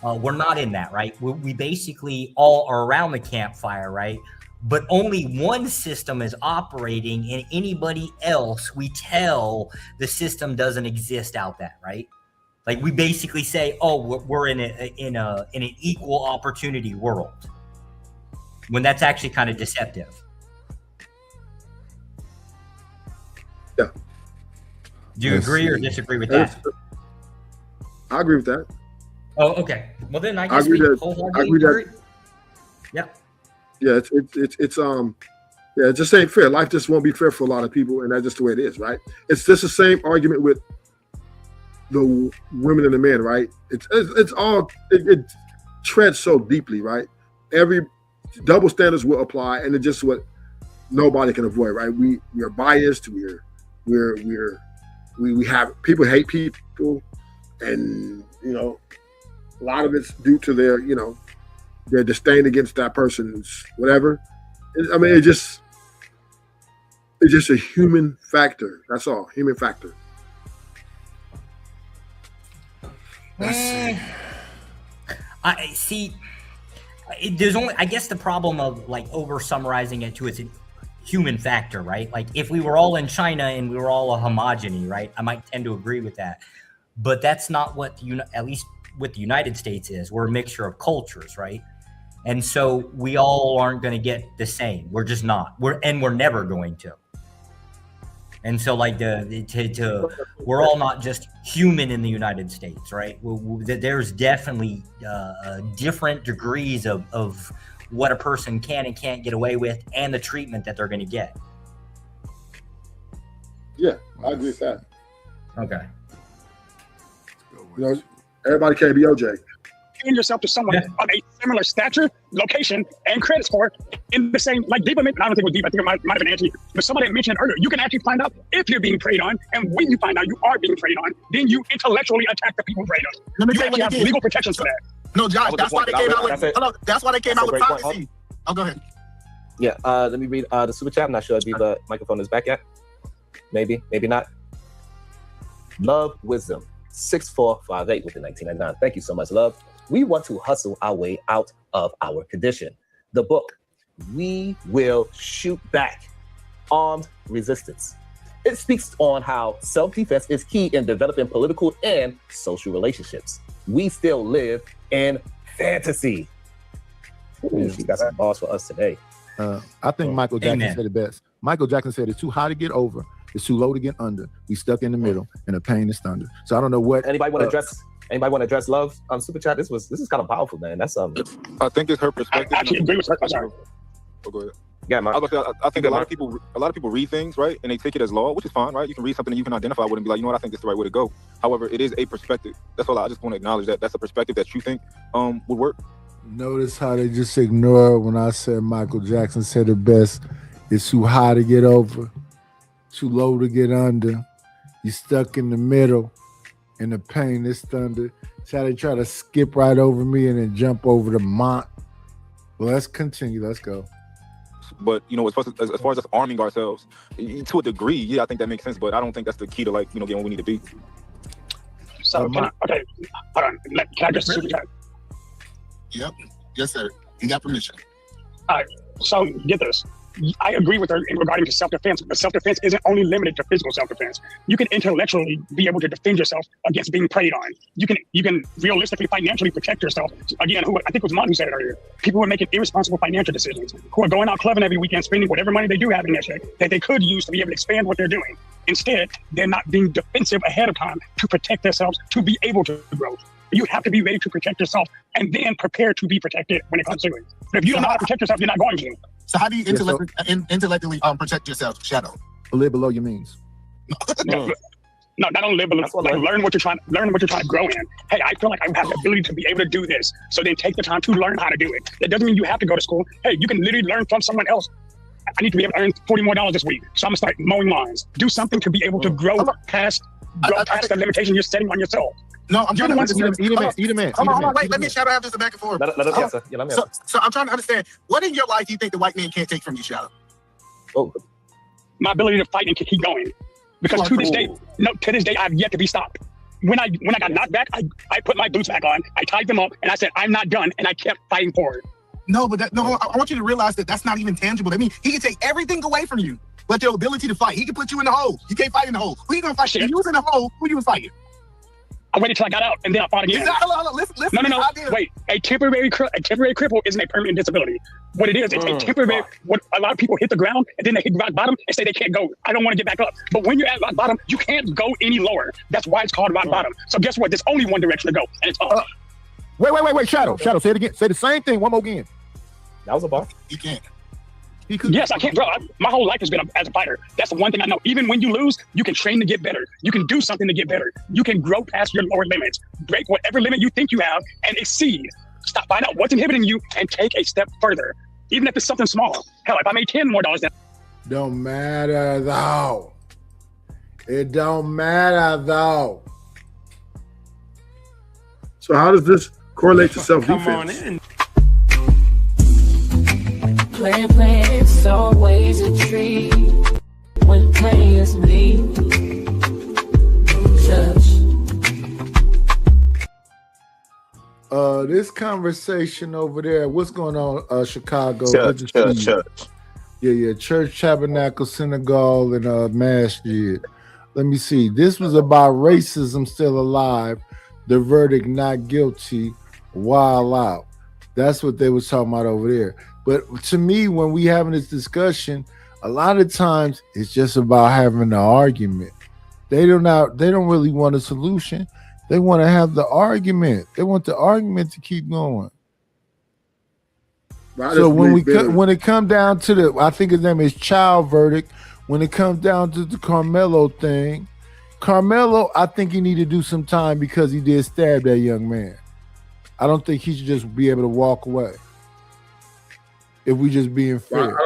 we're not in that, right? We basically all are around the campfire, right? but only one system is operating, and anybody else, we tell the system doesn't exist out that, right? Like we basically say, oh, we're in an equal opportunity world, when that's actually kind of deceptive. Yeah. Do you agree or disagree with that? I agree with that. Oh, okay. Well, then I I guess agree we that. wholeheartedly I agree agree. that. Yeah. Yeah, it just ain't fair. Life just won't be fair for a lot of people, and that's just the way it is, right? It's just the same argument with the women and the men, right? It treads so deeply, right? Every double standards will apply, and it's just what nobody can avoid, right? We are biased. We have people hate people, and a lot of it's due to their disdain against that person's whatever. I mean, it's just a human factor. That's all, human factor. I see. There's only, I guess, the problem of like over summarizing it to its human factor, right? Like if we were all in China and we were all a homogeny, right? I might tend to agree with that, but that's not what at least with the United States is. We're a mixture of cultures, right? And so we all aren't going to get the same. We're just not. We're never going to. And so like we're all not just human in the United States, right? There's definitely different degrees of what a person can and can't get away with, and the treatment that they're going to get. Yeah, I agree with that. Okay. Everybody can't be OJ. Compare yourself to someone of a similar stature, location, and credit score in the same, like Deepa mentioned, I don't think it was Deepa, I think it might have been Anthony, but somebody mentioned earlier, you can actually find out if you're being preyed on, and when you find out you are being preyed on, then you intellectually attack the people preyed on. Let me You tell you actually what have they did. legal protections for that. No, Josh, that's why they came out with. Hold on, that's why they came out with Great point. privacy. Oh, go ahead. Yeah, let me read the super chat. I'm not sure if the microphone is back yet. Maybe not. Love Wisdom 6458 with the 1999. Thank you so much, Love. We want to hustle our way out of our condition. The book, We Will Shoot Back, Armed Resistance. It speaks on how self-defense is key in developing political and social relationships. We still live in fantasy. Ooh, she got some balls for us today. I think Michael Jackson Amen. said it best. Michael Jackson said it's too high to get over, it's too low to get under. We stuck in the middle, and the pain is thunder. So I don't know what. Anybody want to address? Anybody want to address Love on super chat? This is kind of powerful, man. That's I think it's her perspective. I actually agree with her. I'm sorry. Oh, go ahead. Yeah, man. I think a lot of people read things, right, and they take it as law, which is fine, right? You can read something and you can identify with it and be like, you know what, I think this is the right way to go. However, it is a perspective. That's all. I just want to acknowledge that that's a perspective that you think would work. Notice how they just ignore when I said Michael Jackson said it best. It's too high to get over, too low to get under. You stuck in the middle, and the pain is thunder. It's how they try to skip right over me and then jump over the Mont. Well, let's continue. Let's go. But as far as us arming ourselves, to a degree, yeah, I think that makes sense. But I don't think that's the key to getting where we need to be. So, hold on. Can I address the super chat? Yep. Yes, sir. You got permission. All right. So get this. I agree with her in regarding to self-defense, but self-defense isn't only limited to physical self-defense. You can intellectually be able to defend yourself against being preyed on. You can realistically financially protect yourself. Again, I think it was Mon who said it earlier. People who are making irresponsible financial decisions, who are going out clubbing every weekend, spending whatever money they do have in their check that they could use to be able to expand what they're doing. Instead, they're not being defensive ahead of time to protect themselves, to be able to grow. You have to be ready to protect yourself and then prepare to be protected when it comes to it. But if you don't know how to protect yourself, you're not going to. So how do you intellectually protect yourself, Shadow? Live below your means. No, not only live below, learn what you're trying to grow in. Hey, I feel like I have the ability to be able to do this. So then take the time to learn how to do it. That doesn't mean you have to go to school. Hey, you can literally learn from someone else. I need to be able to earn $40 more this week. So I'm gonna start mowing lawns. Do something to be able to grow past the limitation you're setting on yourself. No, I'm trying to understand. Eat a man. Hold on, wait. Let me Shadow have this back and forth. Let him answer. Yeah, let me answer. So I'm trying to understand, what in your life do you think the white man can't take from you, Shadow? Oh, my ability to fight and to keep going. Because to this day, I've yet to be stopped. When I got knocked back, I put my boots back on, I tied them up, and I said, I'm not done, and I kept fighting forward. No, but I want you to realize that that's not even tangible. I mean, he can take everything away from you, but your ability to fight. He can put you in the hole. You can't fight in the hole. Who you gonna fight? If you was in the hole, who you was fighting? I waited till I got out, and then I fought again. Listen, No. Wait, a temporary cripple isn't a permanent disability. What it is, it's a temporary. What a lot of people hit the ground and then they hit rock bottom and say they can't go. I don't want to get back up. But when you're at rock bottom, you can't go any lower. That's why it's called rock bottom. So guess what? There's only one direction to go, and it's up. Wait, Shadow, say it again. Say the same thing one more again. That was a bar. He can't. Yes, I can't, bro. My whole life has been as a fighter. That's the one thing I know. Even when you lose, you can train to get better. You can do something to get better. You can grow past your lower limits, break whatever limit you think you have, and exceed. Stop, find out what's inhibiting you, and take a step further, even if it's something small. Hell, if I made $10 more, then Don't matter though. It don't matter though. So how does this correlate to self-defense? Come on in. Playing, it's always a treat when players meet. This conversation over there, what's going on, Chicago? Church. Yeah, Church, Tabernacle, Synagogue, and Masjid. Let me see. This was about racism still alive. The verdict not guilty, while out. That's what they was talking about over there. But to me, when we having this discussion, a lot of times it's just about having an argument. They don't really want a solution. They want to have the argument. They want the argument to keep going. So when it come down to I think his name is Child verdict. When it comes down to the Carmelo thing, Carmelo, I think he need to do some time because he did stab that young man. I don't think he should just be able to walk away. If we just being fair.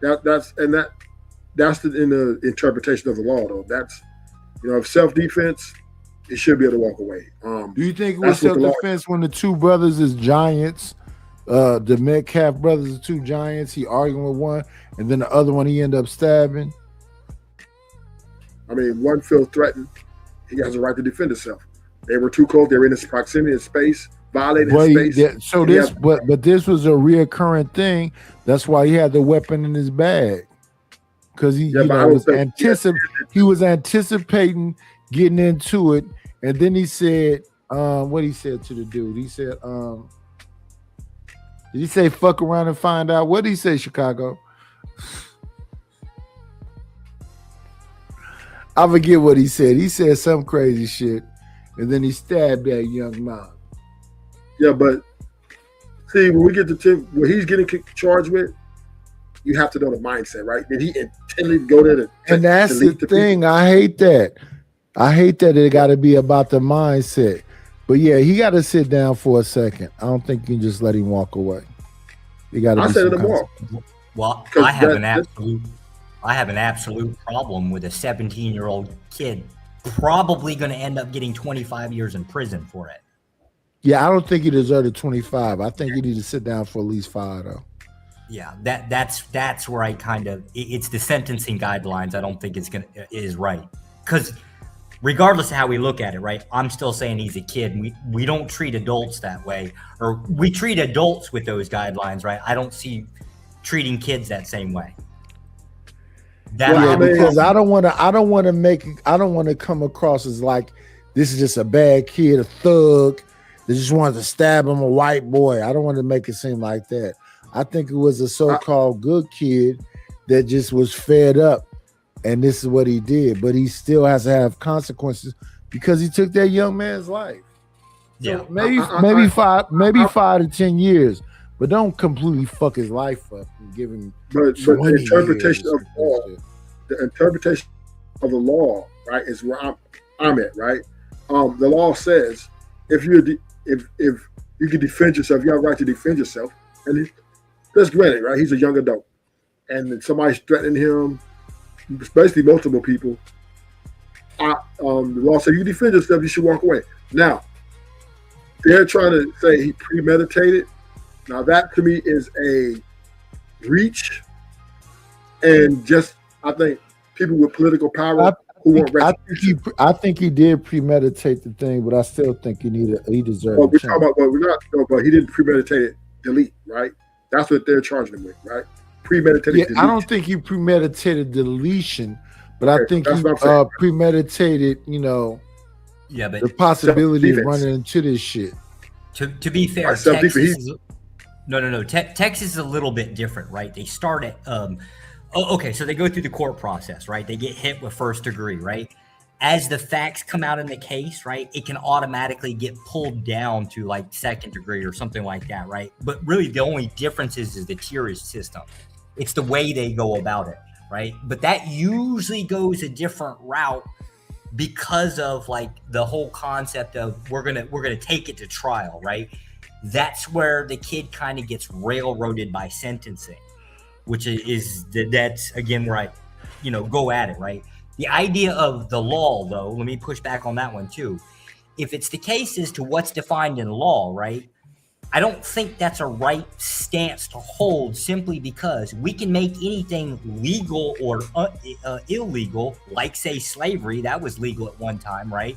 That's in the interpretation of the law, though. That's, if self-defense, it should be able to walk away. Do you think it was self-defense when the two brothers is giants? The Metcalf brothers are two giants. He arguing with one, and then the other one he end up stabbing. I mean, one feels threatened. He has a right to defend himself. They were too close. They were in his proximity in space, violated space. But this was a reoccurring thing. That's why he had the weapon in his bag, because he was anticipating getting into it, and then he said, what he said to the dude. He said, did he say fuck around and find out? What did he say, Chicago? I forget what he said. He said some crazy shit, and then he stabbed that young man. Yeah, but see, when we get to what he's getting charged with, you have to know the mindset, right? Did he intendly go there and that's the thing. People? I hate that. It got to be about the mindset. But yeah, he got to sit down for a second. I don't think you can just let him walk away. You got to. I said it tomorrow. Well, I have an absolute problem with a 17-year-old kid probably going to end up getting 25 years in prison for it. Yeah, I don't think he deserved 25. I think he need to sit down for at least 5, though. Yeah, that's where I kind of it's the sentencing guidelines. I don't think is right, because regardless of how we look at it, right? I'm still saying he's a kid. We don't treat adults that way, or we treat adults with those guidelines, right? I don't see treating kids that same way. Because I don't want to come across as like this is just a bad kid, a thug that just wanted to stab him, a white boy. I don't want to make it seem like that. I think it was a so-called good kid that just was fed up, and this is what he did. But he still has to have consequences because he took that young man's life. Yeah, so maybe 5 to 10 years, but don't completely fuck his life up and give him. But the interpretation of the law, right, is where I'm at, right. The law says if you can defend yourself, you have a right to defend yourself, and that's granted, right? He's a young adult, and somebody's threatening him, basically multiple people. The law says you defend yourself, you should walk away. Now, they're trying to say he premeditated. Now that to me is a reach, and just I think people with political power I think he did premeditate the thing, but I still think he deserved. But we're talking about, but he didn't premeditate it delete, right? That's what they're charging him with, right? Premeditated Yeah, delete. I don't think he premeditated deletion, but I think that's he what I'm saying. premeditated, Yeah, but the possibility of Self-defense. running into this shit. to be fair, Like self-defense. Texas is no. Texas is a little bit different, right? They start at okay, so they go through the court process, right? They get hit with first degree, right? As the facts come out in the case, right, it can automatically get pulled down to like second degree or something like that, right? But really, the only difference is the tierage system. It's the way they go about it, right? But that usually goes a different route because of like the whole concept of we're gonna take it to trial, right? That's where the kid kind of gets railroaded by sentencing, which is that's again where I, go at it, right? The idea of the law, though, let me push back on that one too. If it's the case as to what's defined in law, right? I don't think that's a right stance to hold simply because we can make anything legal or illegal, like say slavery, that was legal at one time, right?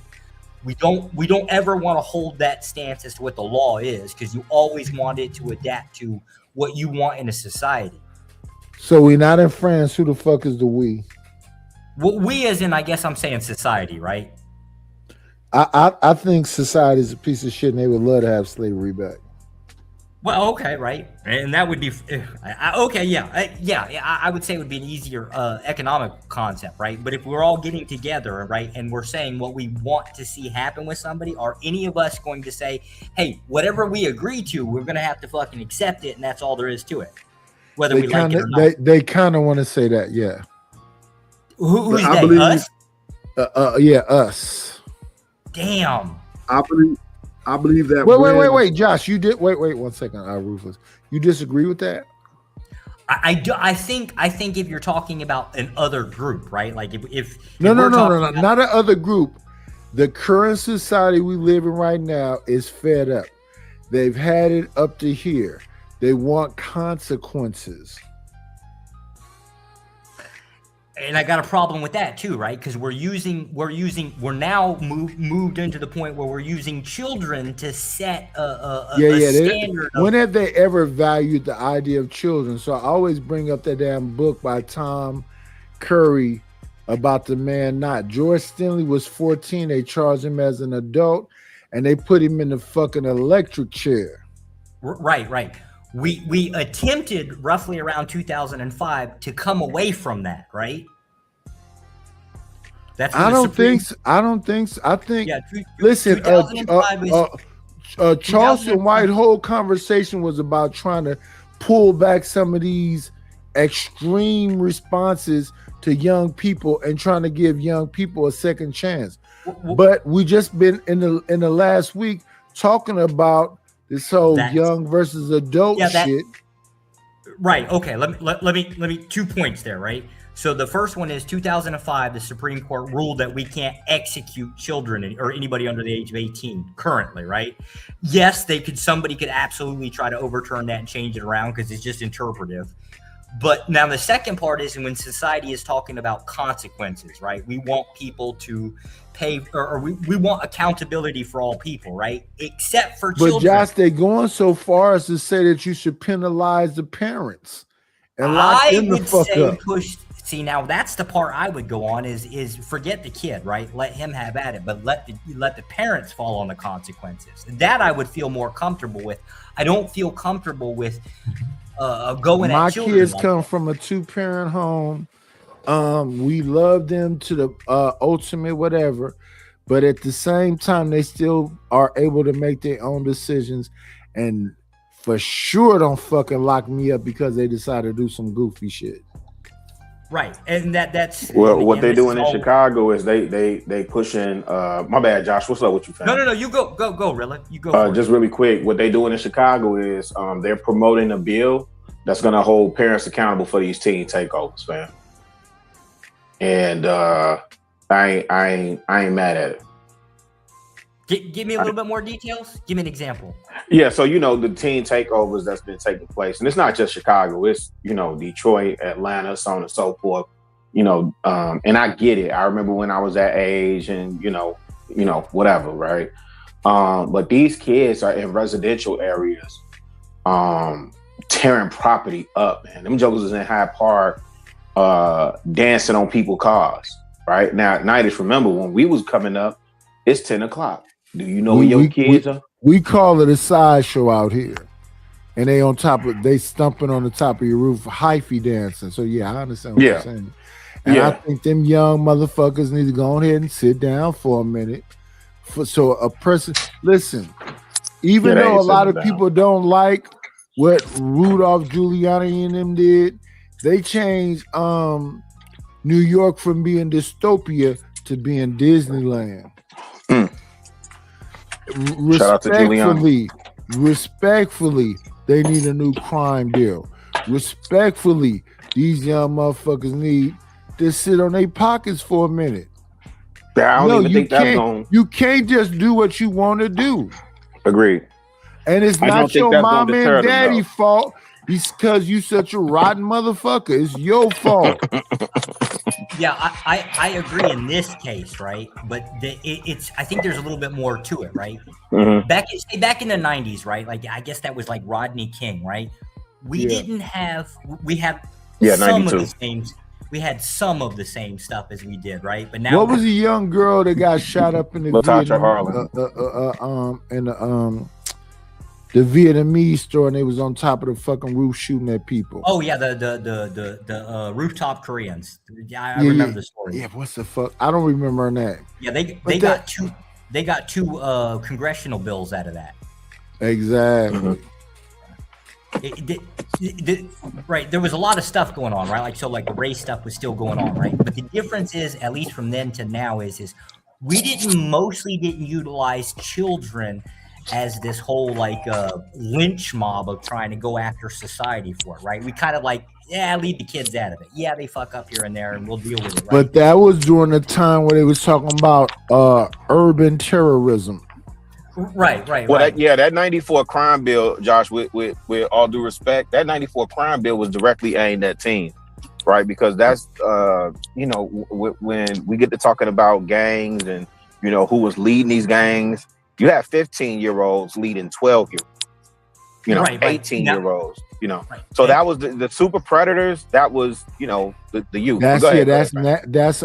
We don't ever want to hold that stance as to what the law is because you always want it to adapt to what you want in a society. So we not in France. Who the fuck is the we? Well, we as in, I guess I'm saying society, right? I think society is a piece of shit and they would love to have slavery back. Well, okay, right, and that would be okay. Yeah, I would say it would be an easier economic concept, right? But if we're all getting together, right, and we're saying what we want to see happen with somebody, are any of us going to say, "Hey, whatever we agree to, we're going to have to fucking accept it," and that's all there is to it, whether we like it or not? They kind of want to say that, yeah. Who's I that? believe- Us? Yeah, us. Damn. I believe that. Wait, Josh, you did wait 1 second. Ruthless, you disagree with that? I do. I think if you're talking about an other group, right? Like if No, we're talking about- not a other group. The current society we live in right now is fed up. They've had it up to here. They want consequences. And I got a problem with that too, right? Because we're now moved into the point where we're using children to set a standard. When have they ever valued the idea of children? So I always bring up that damn book by Tom Curry about the man not. George Stanley was 14. They charged him as an adult, and they put him in the fucking electric chair. Right. We attempted roughly around 2005 to come away from that, right? That's I don't think so. I think. Listen, 2005 Charleston White whole conversation was about trying to pull back some of these extreme responses to young people and trying to give young people a second chance. But we just been in the last week talking about this whole young versus adult shit. Right. Okay. Let me 2 points there. Right. So the first one is 2005. The Supreme Court ruled that we can't execute children or anybody under the age of 18 currently. Right. Yes, somebody could absolutely try to overturn that and change it around because it's just interpretive. But now the second part is when society is talking about consequences, right? We want people to pay, or we want accountability for all people, right? Except for children. But Josh, they're going so far as to say that you should penalize the parents and lock them the fuck up. See, now that's the part I would go on is forget the kid, right? Let him have at it, but let the parents fall on the consequences. That I would feel more comfortable with. I don't feel comfortable with going My at children. kids like come that. from a 2-parent home. We love them to the ultimate whatever, but at the same time, they still are able to make their own decisions, and for sure don't fucking lock me up because they decide to do some goofy shit. Right, and that's Well, and what again, they're this is doing in all- Chicago is they pushing. My bad, Josh. What's up with you, fam? No, you go, Rilla. You go. For Just it. really quick, what they doing in Chicago is they're promoting a bill that's going to hold parents accountable for these teen takeovers, fam. And I ain't mad at it. Give me a little bit more details. Give me an example. Yeah, so the teen takeovers that's been taking place, and it's not just Chicago. It's Detroit, Atlanta, so on and so forth. And I get it. I remember when I was that age, and whatever, right? But these kids are in residential areas, tearing property up, man. Them jokers was in Hyde Park dancing on people's cars. Right now at night, is remember when we was coming up, it's 10 o'clock. Do you know where your kids are? We call it a sideshow out here. And they stumping on the top of your roof, hyphy dancing. So yeah, I understand what you're saying. And I think them young motherfuckers need to go ahead and sit down for a minute. So a person, listen, even though a lot of people don't like what Rudolph Giuliani and them did, they changed New York from being dystopia to being Disneyland. Shout out to Giuliani. Respectfully, they need a new crime bill. Respectfully, these young motherfuckers need to sit on their pockets for a minute. I don't even think that's going. You can't just do what you want to do. Agreed. And it's not your mom and daddy fault. It's because you such a rotten motherfucker. It's your fault. Yeah, I agree in this case, right? But it's I think there's a little bit more to it, right? Mm-hmm. Back in the 90s, right? Like I guess that was like Rodney King, right? We had some 92. of the same. We had some of the same stuff as we did, right? But now what was the young girl that got shot up in the Latasha Harlan. The Vietnamese store, and they was on top of the fucking roof shooting at people. Oh yeah, the rooftop Koreans. I remember the story. Yeah, what's the fuck? I don't remember her name. Yeah, they got two congressional bills out of that. Exactly. Right, there was a lot of stuff going on, right? Like the race stuff was still going on, right? But the difference is, at least from then to now, is we mostly didn't utilize children as this whole lynch mob of trying to go after society for it, right? We kind of leave the kids out of it. Yeah, they fuck up here and there, and we'll deal with it. Right? But that was during the time where they was talking about urban terrorism. Right. Well, that 94 crime bill, Josh, with all due respect, that 94 crime bill was directly aimed at teens, right? Because that's, when we get to talking about gangs and, who was leading these gangs, you have 15-year-olds leading 12-year-olds, 18-year-olds, Right. So that was the super predators. That was, the youth. That's That's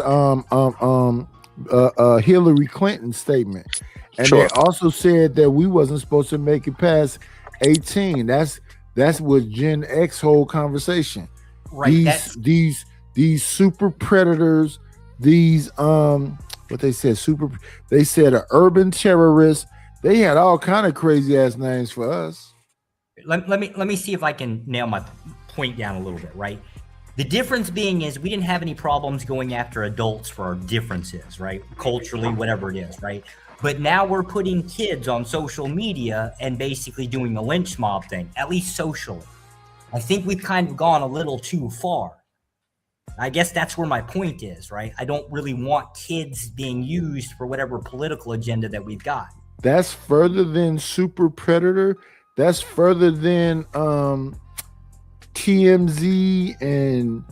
Hillary Clinton's statement. And they also said that we wasn't supposed to make it past 18. That's what Gen X whole conversation. Right. These super predators, these what they said, they said an urban terrorist. They had all kind of crazy ass names for us. Let me see if I can nail my point down a little bit, right? The difference being is we didn't have any problems going after adults for our differences, right? Culturally, whatever it is, right? But now we're putting kids on social media and basically doing the lynch mob thing, at least socially. I think we've kind of gone a little too far. I guess that's where my point is, right? I don't really want kids being used for whatever political agenda that we've got. That's further than super predator. That's further than TMZ and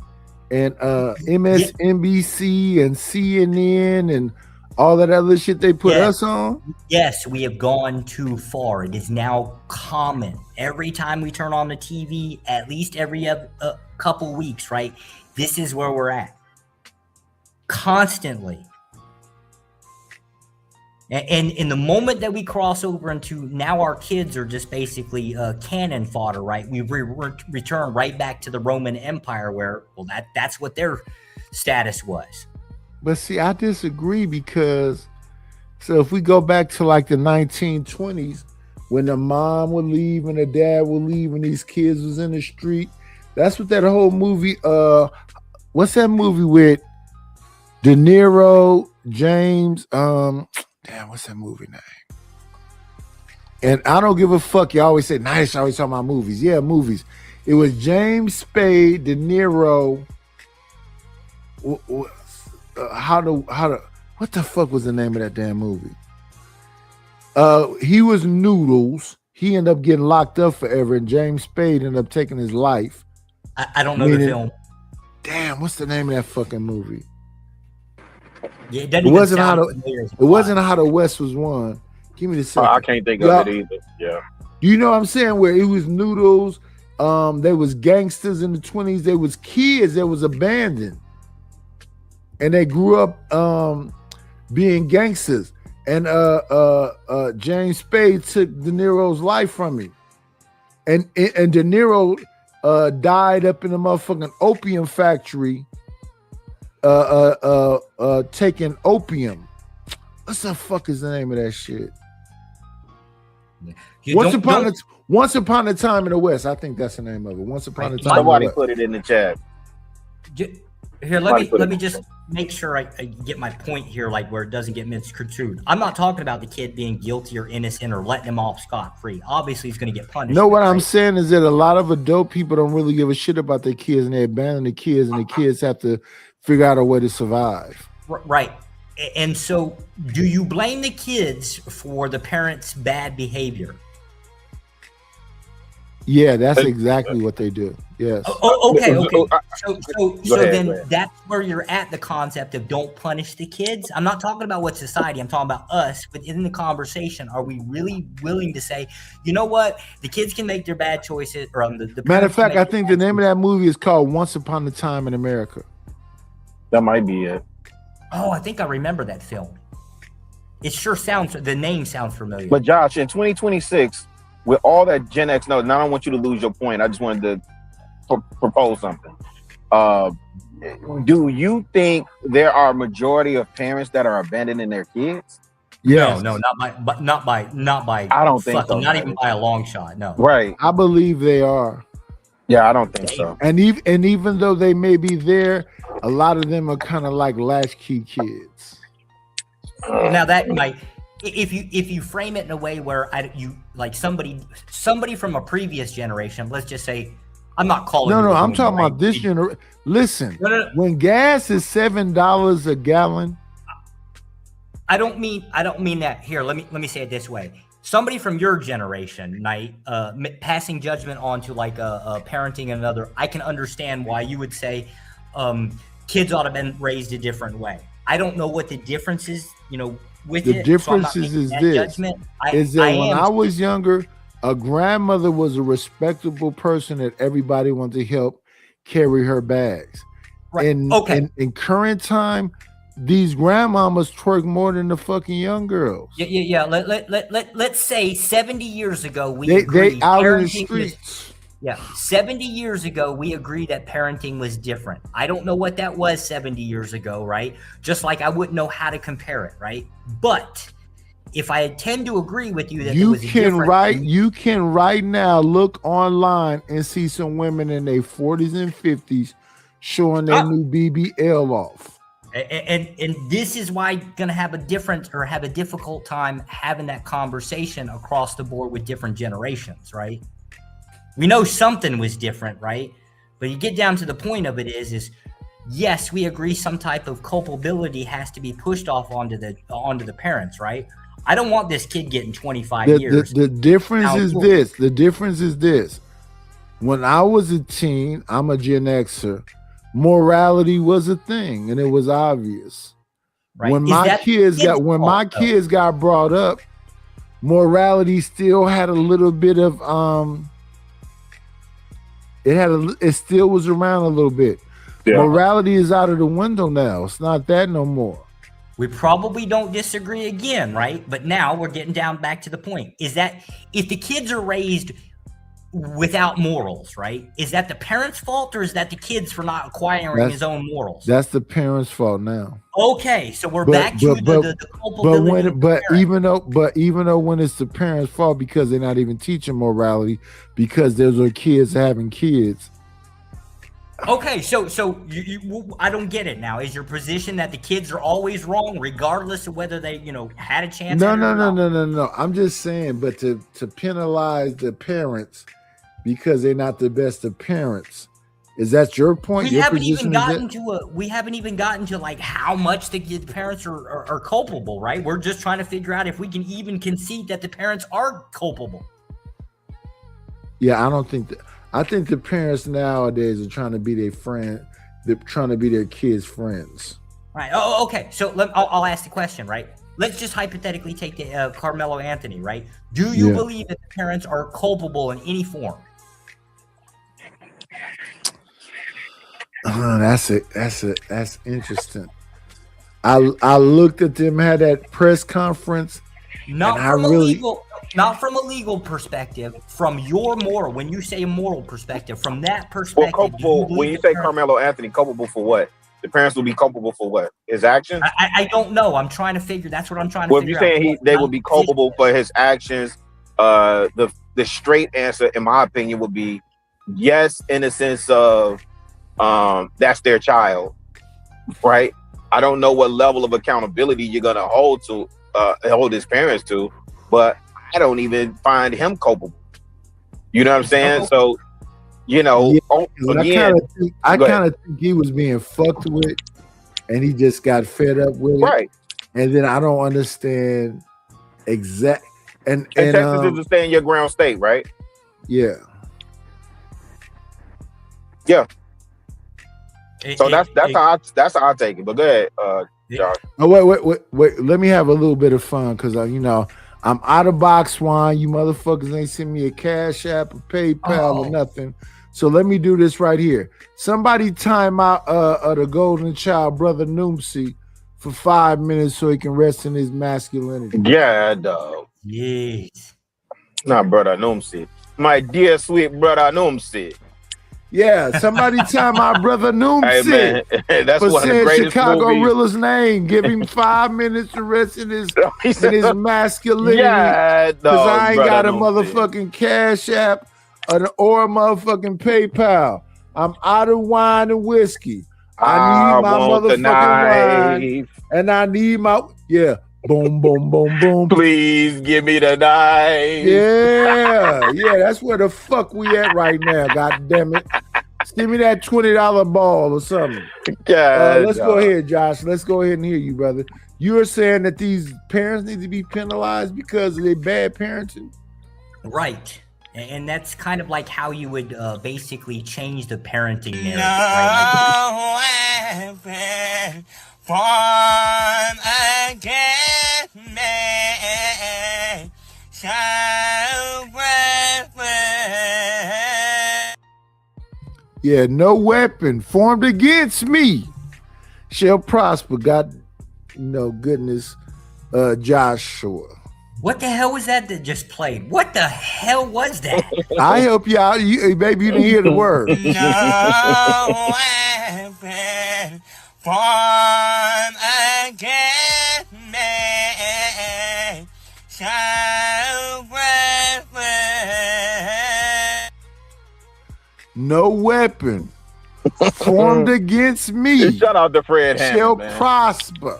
MSNBC and CNN and all that other shit they put us on? Yes, we have gone too far. It is now common. Every time we turn on the TV, at least every couple weeks, right? This is where we're at. Constantly. And in the moment that we cross over into now our kids are just basically cannon fodder, right? We return right back to the Roman Empire where, that's what their status was. But see, I disagree because, so if we go back to the 1920s, when the mom would leave and the dad would leave and these kids was in the street, that's what that whole movie, what's that movie with De Niro, James, what's that movie name? And I don't give a fuck. You always say, nice, always talking about movies. Yeah, movies. It was James Spade, De Niro, what the fuck was the name of that damn movie? He was Noodles. He ended up getting locked up forever, and James Spade ended up taking his life. I don't know the film. Damn, what's the name of that fucking movie? Yeah, it wasn't how the West was won. Give me the second. I can't think of it either. Yeah. Do you know what I'm saying? Where it was noodles, there was gangsters in the 20s, there was kids that was abandoned. And they grew up being gangsters. And James Spade took De Niro's life from him. And De Niro died up in a motherfucking opium factory taking opium. What's the fuck is the name of that shit? Once Upon a Time in the West. I think that's the name of it. Once Upon a Time. Somebody put it in the chat. Here, let me just make sure I get my point here, like where it doesn't get misconstrued. I'm not talking about the kid being guilty or innocent or letting him off scot-free. Obviously, he's going to get punished. No, what I'm saying is that a lot of adult people don't really give a shit about their kids, and they abandon the kids, and the kids have to figure out a way to survive. Right. And so, do you blame the kids for the parents' bad behavior? Yeah, that's exactly what they do. Yes. Okay. So ahead, then that's where you're at, the concept of don't punish the kids. I'm not talking about what society, I'm talking about us within the conversation. Are we really willing to say, you know what, the kids can make their bad choices? Or the matter of fact, I think the name of that movie is called Once Upon a Time in America. That might be it. Oh, I think I remember that film. It sure sounds, the name sounds familiar. But Josh, in 2026, with all that Gen X knows, and I don't want you to lose your point. I just wanted to propose something. Do you think there are a majority of parents that are abandoning their kids? Yes. No, not by. I don't think so. Not even by a long shot. No. Right. I believe they are. Yeah, I don't think so. And even though they may be there, a lot of them are kind of like latchkey kids. Now that might, if you frame it in a way where you like somebody from a previous generation, let's just say, I'm not calling. No, I'm talking about this generation. Listen, when gas is $7 a gallon. I don't mean that. Here, let me say it this way. Somebody from your generation, Knight, passing judgment on to like parenting another, I can understand why you would say kids ought to have been raised a different way. I don't know what the difference is, with the it. Difference is this. When I was younger, a grandmother was a respectable person that everybody wanted to help carry her bags. Right. In current time, these grandmamas twerk more than the fucking young girls. Yeah. Let's say 70 years ago we they out in the streets. 70 years ago we agreed that parenting was different. I don't know what that was 70 years ago, right? Just like I wouldn't know how to compare it, right? But if I tend to agree with you that you can right now look online and see some women in their 40s and 50s showing their new BBL off. And this is why I'm gonna have a difficult time having that conversation across the board with different generations, right? We know something was different, right? But you get down to the point of it is yes, we agree some type of culpability has to be pushed off onto the parents, right? I don't want this kid getting 25 years. The difference is this. The difference is this. When I was a teen, I'm a Gen Xer. Morality was a thing, and it was obvious. Right. When my kids got brought up, morality still had a little bit of it still was around a little bit. Yeah. Morality is out of the window now. It's not that no more. We probably don't disagree again, right? But now we're getting down back to the point. Is that if the kids are raised without morals, right? Is that the parents' fault, or is that the kids for not acquiring his own morals? That's the parents' fault now. Okay, so we're back to the culpability. Even though when it's the parents' fault because they're not even teaching morality, because those are kids having kids. Okay, so you I don't get it now. Is your position that the kids are always wrong, regardless of whether they had a chance? No. I'm just saying, but to penalize the parents because they're not the best of parents, is that your point? We haven't even gotten to like how much the parents are culpable, right? We're just trying to figure out if we can even concede that the parents are culpable. Yeah, I don't think that. I think the parents nowadays are trying to be their friend. They're trying to be their kids' friends. Right. Oh, okay. So I'll ask the question, right? let's just hypothetically take Carmelo Anthony, right? Do you Yeah. believe that the parents are culpable in any form? That's interesting. I looked at them, had that press conference. Not and I from really, not from a legal perspective, from your moral. When you say a moral perspective, from that Well, perspective, culpable. When you say Carmelo Anthony, culpable for what? The parents will be culpable for what? His actions. I don't know. I'm trying to figure. That's what I'm trying to Well, if figure you're saying out. they will be culpable for his actions, the straight answer, in my opinion, would be yes, in the sense of that's their child, right? I don't know what level of accountability you're gonna hold his parents to, but I don't even find him culpable. You know what I'm saying? So, you know, again, I go ahead. kind of think he was being fucked with, and he just got fed up with it. Right. And then I don't understand exact. And Texas is to stay in your ground state, right? Yeah. Yeah. So that's how I take it. But go ahead, Josh. Oh wait. Let me have a little bit of fun because I'm out of box wine. You motherfuckers ain't send me a Cash App, a PayPal, or nothing. So let me do this right here. Somebody time out the golden child, brother Noomsi, for 5 minutes so he can rest in his masculinity. Yeah, dog. Yes. Nah, brother Noomsi. My dear sweet brother Noomsi. Yeah, somebody time out brother Noomsi. Hey, man, that's for one of the saying greatest Chicago movies. Rilla's name. Give him 5 minutes to rest in his masculinity. Yeah, because I ain't got a brother motherfucking Cash App or a motherfucking PayPal. I'm out of wine and whiskey. I need my want the motherfucking wine, knife. and I need my boom, boom, boom, boom. Please give me the knife. Yeah, that's where the fuck we at right now. God damn it. Give me that $20 ball or something. Let's go ahead, Josh. Let's go ahead and hear you, brother. You are saying that these parents need to be penalized because of their bad parenting? Right. And that's kind of like how you would basically change the parenting narrative. Right? Born again, man, shall Yeah, no weapon formed against me shall prosper. God, goodness, Joshua. What the hell was that just played? What the hell was that? I help you out. Maybe you didn't hear the word. No weapon born again, man, shall No weapon formed against me Shout out to Fred Hammond, shall man. prosper.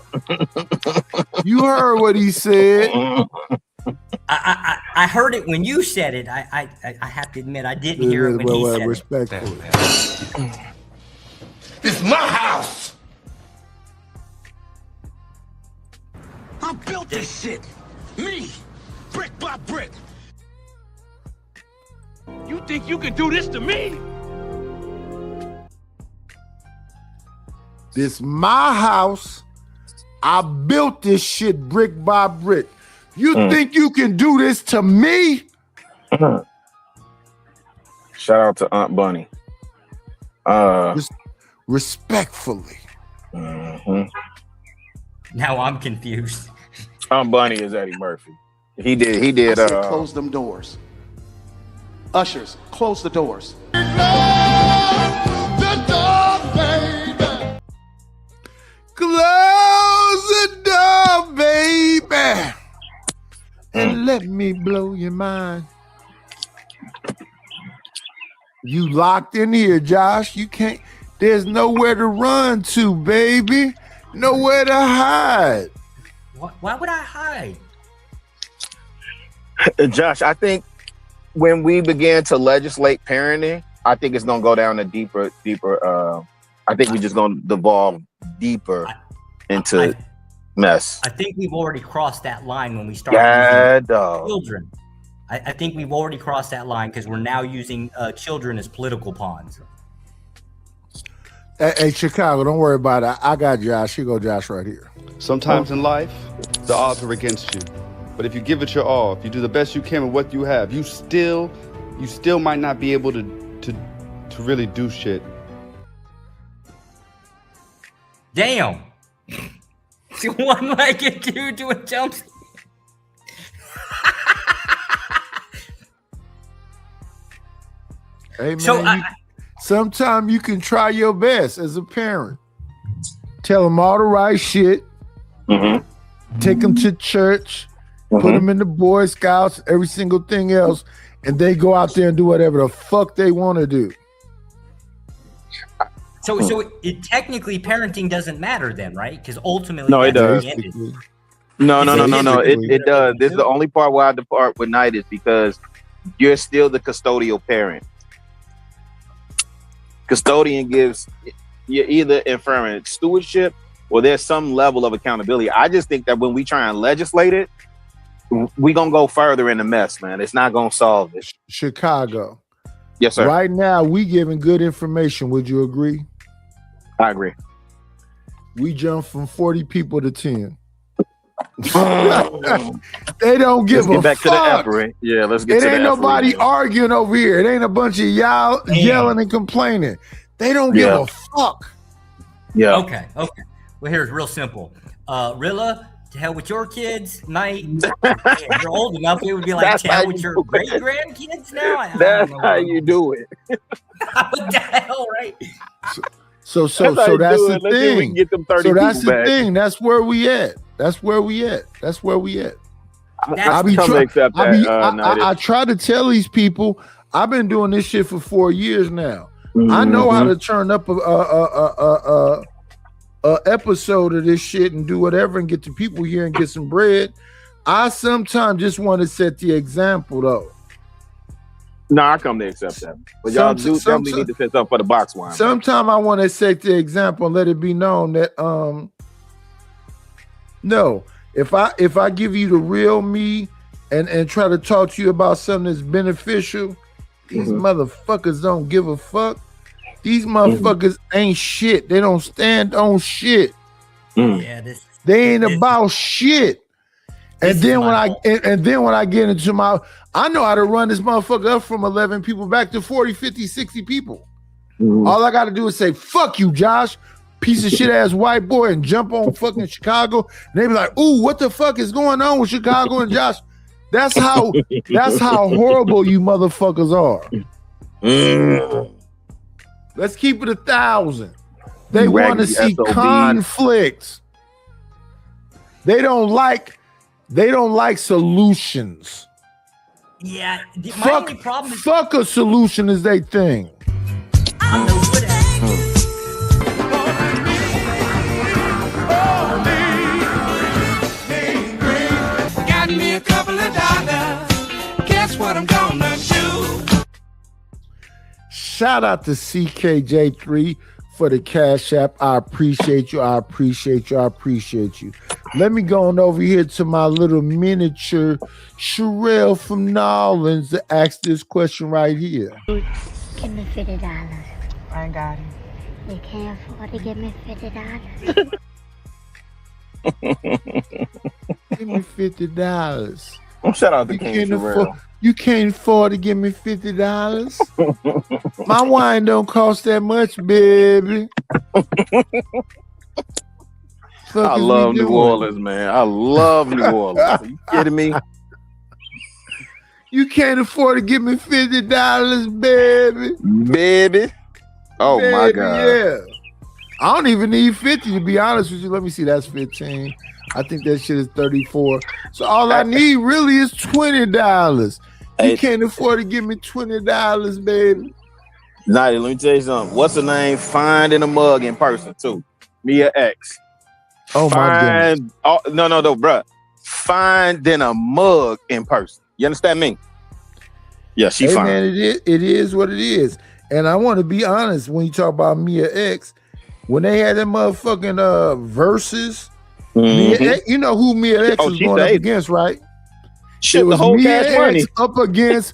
You heard what he said. I heard it when you said it. I have to admit I didn't hear it when he said respectfully. it. It's my house. I built this shit. Me, brick by brick. You think you can do this to me? This my house. I built this shit brick by brick. You think you can do this to me? Shout out to Aunt Bunny. Respectfully. Mhm. Now I'm confused. Aunt Bunny is Eddie Murphy. He did. I said close them doors. Ushers, close the doors. Close the door, baby, and let me blow your mind. You locked in here, Josh. You can't. There's nowhere to run to, baby. Nowhere to hide. Why would I hide? Josh, I think when we begin to legislate parenting, I think it's gonna go down a deeper. I think we're just gonna devolve deeper into mess. I think we've already crossed that line when we started using children. I think we've already crossed that line because we're now using children as political pawns. Hey, Chicago, don't worry about it. I got Josh. Here go Josh right here. Sometimes in life, the odds are against you. But if you give it your all, if you do the best you can with what you have, you still might not be able to really do shit. Damn. One-legged dude doing jumps. Hey man, So, sometimes you can try your best as a parent. Tell them all the right shit. Take them to church. Put them in the Boy Scouts. Every single thing else, and they go out there and do whatever the fuck they want to do. So it technically parenting doesn't matter then, right? Because ultimately, No, it that's does. the end. No. Basically. It does. This is the only part where I depart with Knight is because you're still the custodial parent. Custodian gives you're either inferring stewardship or there's some level of accountability. I just think that when we try and legislate it, we're gonna go further in the mess, man. It's not gonna solve it. Chicago. Yes, sir. Right now, we giving good information. Would you agree? I agree. We jumped from 40 people to 10. They don't give Let's get a back fuck. to the effort. Yeah, let's get It to the ain't effort. nobody arguing over here. It ain't a bunch of y'all yelling and complaining. They don't give a fuck. Yeah. Okay. Well, here's real simple. Rilla, to hell with your kids. Knight, if you're old enough, it would be like That's to how hell you with your do it. great grandkids now. I That's don't know. how you do it. What the hell, right? So That's how that's you the do it. Let's see if we thing. can get them 30 So that's people the back. thing. That's where we at. I come to accept that. I try to tell these people. I've been doing this shit for 4 years now. I know how to turn up a episode of this shit and do whatever and get the people here and get some bread. I sometimes just want to set the example though. No, I come to accept that. But y'all do definitely need to set something for the box wine. Sometimes I want to set the example and let it be known that no, if I give you the real me and try to talk to you about something that's beneficial, these motherfuckers don't give a fuck. These motherfuckers ain't shit. They don't stand on shit. Yeah, They ain't about shit. And then when I get into I know how to run this motherfucker up from 11 people back to 40, 50, 60 people. All I got to do is say, fuck you, Josh, piece of shit ass white boy, and jump on fucking Chicago. And they be like, ooh, what the fuck is going on with Chicago and Josh? That's how horrible you motherfuckers are. Let's keep it 1,000. They want to see conflicts. They don't like solutions. Yeah, my only problem is Fuck a solution is they thing. I'm no good at Got me a couple of dollars. Guess what I'm gonna do? Shout out to CKJ3 for the Cash App. I appreciate you. Let me go on over here to my little miniature Sherelle from Nolans to ask this question right here. Give me $50. I ain't got it. You can't afford to give me $50. Give me $50. Shout out to King Sherelle. You can't afford to give me $50. My wine don't cost that much, baby. I love New Orleans, man. I love New Orleans. Are you kidding me? You can't afford to give me $50, baby. Baby. Oh my God. Yeah. I don't even need 50 to be honest with you. Let me see. That's 15. I think that shit is 34. So all I need really is $20. You can't afford to give me $20, baby. Nighty, let me tell you something. What's her name? Find in a mug in person too. Mia X. Oh my goodness. No, bruh. Find in a mug in person. You understand me? Yeah, she fine. Man, it is what it is. And I want to be honest when you talk about Mia X, when they had that motherfucking verses, Mia X, you know who Mia X was going up against, right? Shit, it was the whole Mia Cash Money. X up against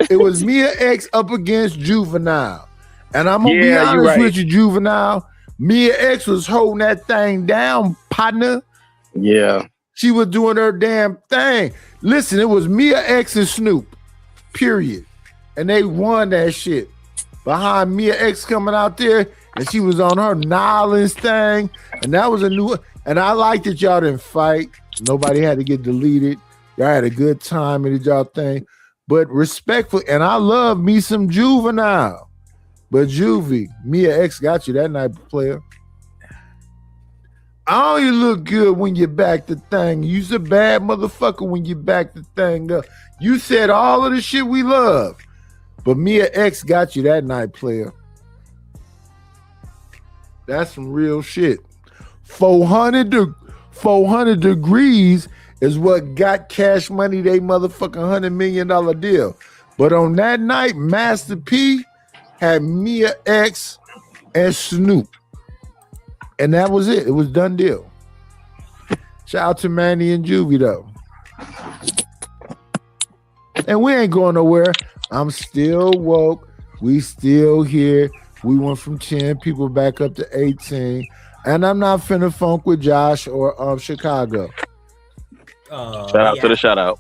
it was Mia X up against Juvenile. And I'm gonna be honest with you, Juvenile. Mia X was holding that thing down, partner. Yeah. She was doing her damn thing. Listen, it was Mia X and Snoop, period. And they won that shit. Behind Mia X coming out there, and she was on her Nolans thing. And that was a new, and I liked that y'all didn't fight. Nobody had to get deleted. Y'all had a good time and did y'all thing. But respectful, and I love me some Juvenile. But Juvie, Mia X got you that night, player. Oh, you look good when you back the thing. You's a bad motherfucker when you back the thing up. You said all of the shit we love. But Mia X got you that night, player. That's some real shit. 400 degrees is what got Cash Money they motherfucking $100 million deal. But on that night, Master P had Mia X and Snoop. And that was it. It was done deal. Shout out to Manny and Juvie, though. And we ain't going nowhere. I'm still woke. We still here. We went from 10 people back up to 18. And I'm not finna funk with Josh or Chicago. Shout out to the shout out.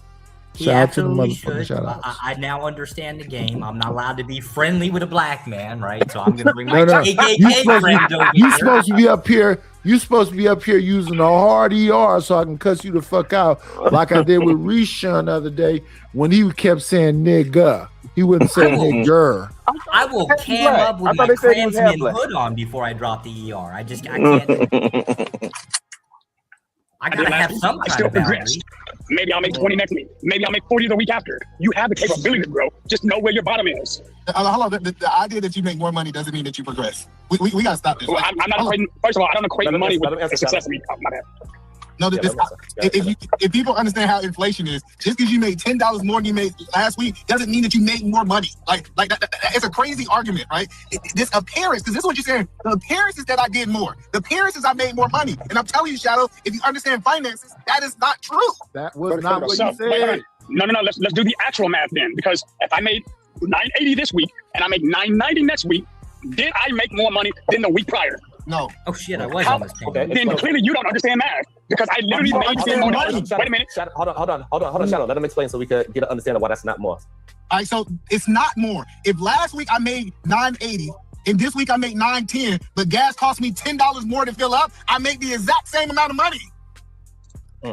He absolutely should. I now understand the game. I'm not allowed to be friendly with a black man, right? So I'm gonna bring my KKK friends over You here. supposed to be up here. You supposed to be up here using a hard ER so I can cuss you the fuck out, like I did with Rishon the other day when he kept saying nigga. He wouldn't say nigger. I will cam up with my Klansman hood on before I drop the ER. I can't. I gotta have some I kind still of progress. boundary. Maybe I'll make 20 next week. Maybe I'll make 40 the week after. You have the capability to grow. Just know where your bottom is. Hold on. The idea that you make more money doesn't mean that you progress. We gotta stop this. Well, I'm not equating, first of all, I don't equate money with success. My bad. No, if people understand how inflation is, just because you made $10 more than you made last week doesn't mean that you made more money. Like that, it's a crazy argument, right? This appearance, because this is what you're saying. The appearance is that I did more. The appearance is I made more money. And I'm telling you, Shadow, if you understand finances, that is not true. That was not what you said. No. Let's do the actual math then, because if I made $980 this week and I make $990 next week, did I make more money than the week prior? No. Oh shit, I was on this page. Then clearly you don't understand math, because I literally made $10 more. Wait a minute. Hold on, Shadow. Let him explain so we could get an understanding why that's not more. All right, so it's not more. If last week I made $980 and this week I make $910, but gas cost me $10 more to fill up, I make the exact same amount of money.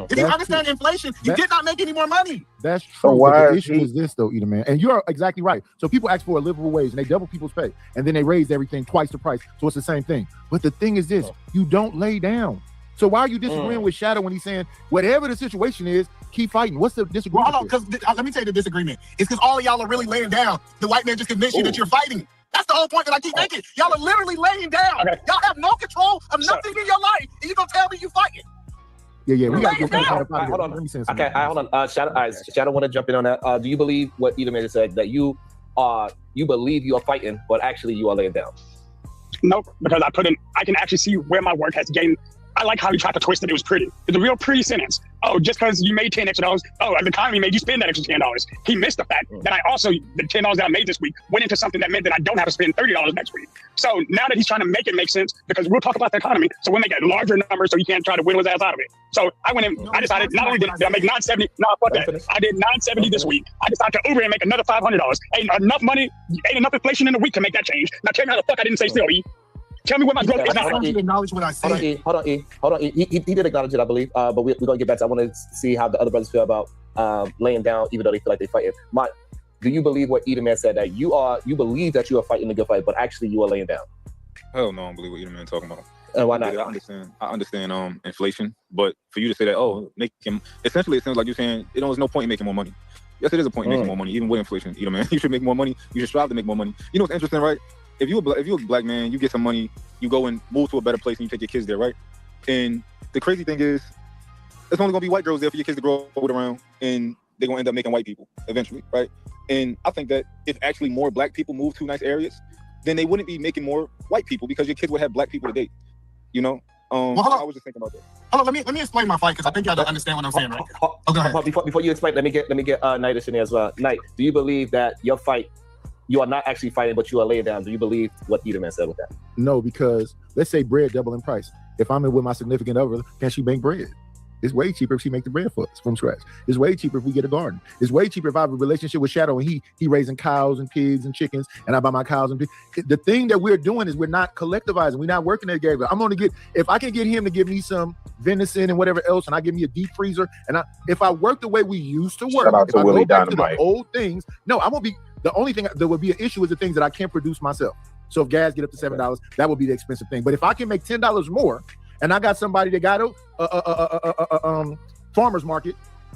If you understand inflation, you did not make any more money. That's true. But the issue is this, though, Eda, man. And you're exactly right. So people ask for a livable wage and they double people's pay. And then they raise everything twice the price. So it's the same thing. But the thing is this, you don't lay down. So why are you disagreeing with Shadow when he's saying, whatever the situation is, keep fighting? What's the disagreement? Well, hold on, because let me tell you the disagreement. It's because all of y'all are really laying down. The white man just convinced you that you're fighting. That's the whole point that I keep making. Y'all are literally laying down. Okay. Y'all have no control of nothing in your life, and you're going to tell me you fighting. Yeah, we got to get Hold on. Let me say Okay, hold on. Shadow want to jump in on that. Do you believe what Eda man said, that you believe you are fighting, but actually you are laying down? Nope, because I can actually see where my work has gained. I like how he tried to twist it. It was pretty. It's a real pretty sentence. Oh, just because you made $10 extra, the economy made you spend that extra $10. He missed the fact that I also, the $10 that I made this week went into something that meant that I don't have to spend $30 next week. So now that he's trying to make it make sense, because we'll talk about the economy, so we'll make it larger numbers so he can't try to whittle his ass out of it. So I went in, I decided not only did I make $970, fuck that. I did $970 this week. I decided to Uber and make another $500. Ain't enough money, ain't enough inflation in a week to make that change. Now tell me how the fuck I didn't say still, E. Tell me what my growth is now. I want you to acknowledge what I said. Hold on, E. He did acknowledge it, I believe. But we're going to get back to, I want to see how the other brothers feel about laying down, even though they feel like they're fighting. Do you believe what Eda man said, that you believe that you are fighting a good fight, but actually you are laying down? Hell no, I don't believe what Eda man talking about. Why not? I understand inflation, but for you to say that, essentially it sounds like you're saying there's no point in making more money. Yes, it is a point in making more money, even with inflation. Eda man, you should make more money. You should strive to make more money. You know what's interesting, right? If you're a black man, you get some money, you go and move to a better place and you take your kids there, right? And the crazy thing is, it's only gonna be white girls there for your kids to grow up around, and they're gonna end up making white people eventually, right? And I think that if actually more black people move to nice areas, then they wouldn't be making more white people, because your kids would have black people to date. You know? I was just thinking about that. Hold on, let me explain my fight, because I think y'all don't understand what I'm saying, right? Go ahead. Before you explain, let me get Knight in there as well. Knight, do you believe that your fight, you are not actually fighting, but you are laying down? Do you believe what Eda man said with that? No, because let's say bread double in price. If I'm in with my significant other, can she bake bread? It's way cheaper if she make the bread for us from scratch. It's way cheaper if we get a garden. It's way cheaper if I have a relationship with Shadow and he raising cows and pigs and chickens, and I buy my cows and pigs. The thing that we're doing is we're not collectivizing. We're not working together. I'm gonna if I can get him to give me some venison and whatever else, and I give me a deep freezer, and if I work the way we used to work, Shout out if to I Willie go back to Dynamite. the old things, no, I won't be. The only thing that would be an issue is the things that I can't produce myself. So if gas get up to $7, that would be the expensive thing. But if I can make $10 more, and I got somebody that got a farmer's market,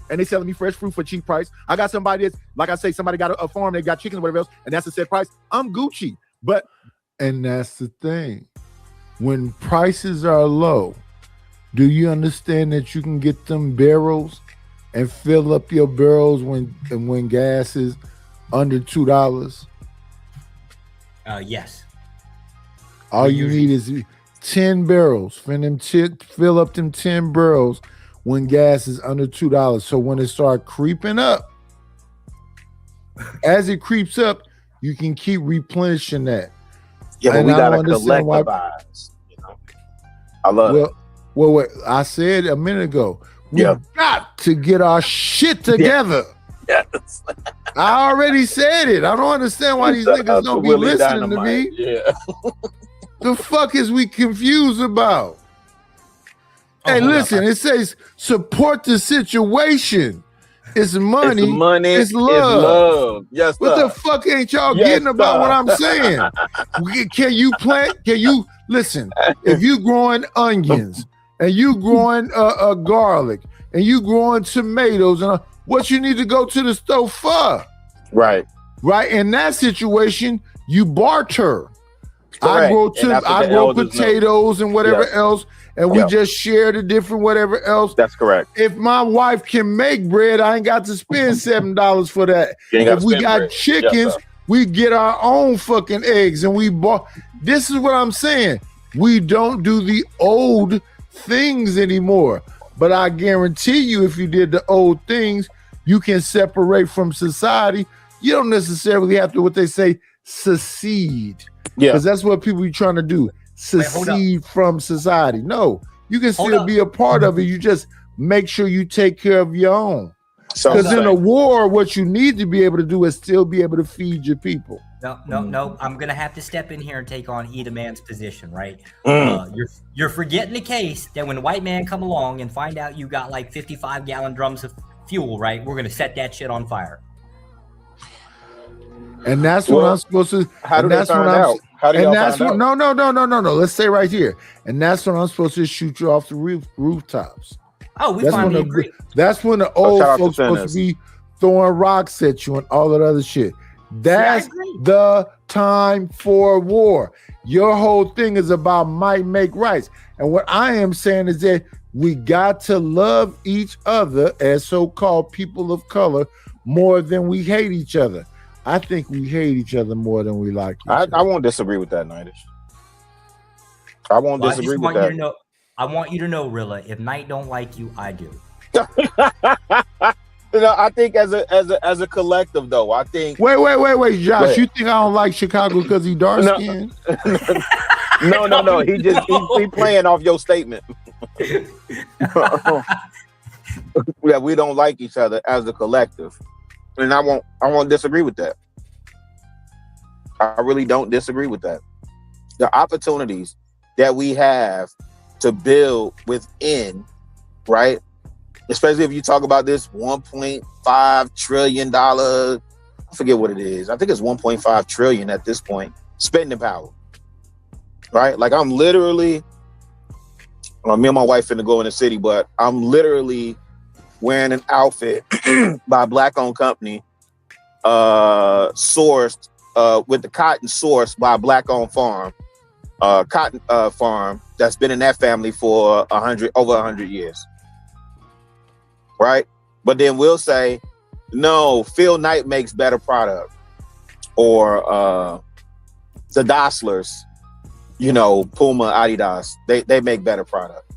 and they selling me fresh fruit for cheap price. I got somebody that's, like I say, somebody got a farm, they got chicken or whatever else, and that's a set price. I'm Gucci. And that's the thing. When prices are low, do you understand that you can get them barrels and fill up your barrels when gas is under $2? Yes. All you need is 10 barrels. Fill up them 10 barrels when gas is under $2. So when it start creeping up, as it creeps up, you can keep replenishing that. Yeah, but And we I gotta don't understand why- collectivize. I love it. Well, what I said a minute ago, we got to get our shit together. Yes. I already said it. I don't understand why these niggas don't be Willie listening Dynamite. to me. Yeah. The fuck is we confused about? Hey, listen, it says support the situation. It's money. It's money. It's love. Yes, What sir. the fuck ain't y'all Yes, getting about sir. what I'm saying? Can you plant? Can you listen? If you growing onions and you growing garlic and you growing tomatoes and what you need to go to the store for? Right. Right. In that situation, you barter. I Correct. And that's what I the grow elders know. potatoes and whatever Yes. else, and we Yep. just share the different whatever else. That's correct. If my wife can make bread, I ain't got to spend $7 for that. You ain't gotta If we spend got bread. Yes, chickens, sir. we get our own fucking eggs, and we bought. This is what I'm saying. We don't do the old things anymore. But I guarantee you, if you did the old things, you can separate from society. You don't necessarily have to, what they say, secede. Yeah. Because that's what people be trying to do. Secede from society. No, you can Hold still up. be a part of it. You just make sure you take care of your own. So Because in say. a war, what you need to be able to do is still be able to feed your people. No. I'm gonna have to step in here and take on Eda Man's position, right? Mm. You're forgetting the case that when the white man come along and find out you got like 55-gallon drums of fuel, right? We're gonna set that shit on fire. And that's what Well, I'm supposed to. how do and they that's what find I'm- out? How do and y'all that's find what, out? No. Let's stay right here. And that's when I'm supposed to shoot you off the rooftops. Oh, we That's finally when the, agree. that's when the Oh, old shout out to folks supposed Sinners. to be throwing rocks at you and all that other shit. That's agree. the time for war. Your whole thing is about might make rights. And what I am saying is that we got to love each other as so-called people of color more than we hate each other. I think we hate each other more than we like each other. I won't disagree with that, Nightish. I won't Well, disagree with want you that. to know. I want you to know, Rilla. If Knight don't like you, I do. You know, I think as a collective though, I think Wait, Josh. Go ahead. You think I don't like Chicago because he dark No. skinned? no. He playing off your statement. Yeah, we don't like each other as a collective, and I won't disagree with that. I really don't disagree with that. The opportunities that we have to build within, right? Especially if you talk about this $1.5 trillion, I forget what it is. I think it's 1.5 trillion at this point, spending power, right? Like I'm literally, me and my wife finna go in the city, but I'm literally wearing an outfit by a black-owned company, sourced with the cotton sourced by a black-owned farm, cotton farm that's been in that family for over 100 years, right? But then we'll say, no, Phil Knight makes better product, or the Dosslers, Puma, Adidas, they make better product.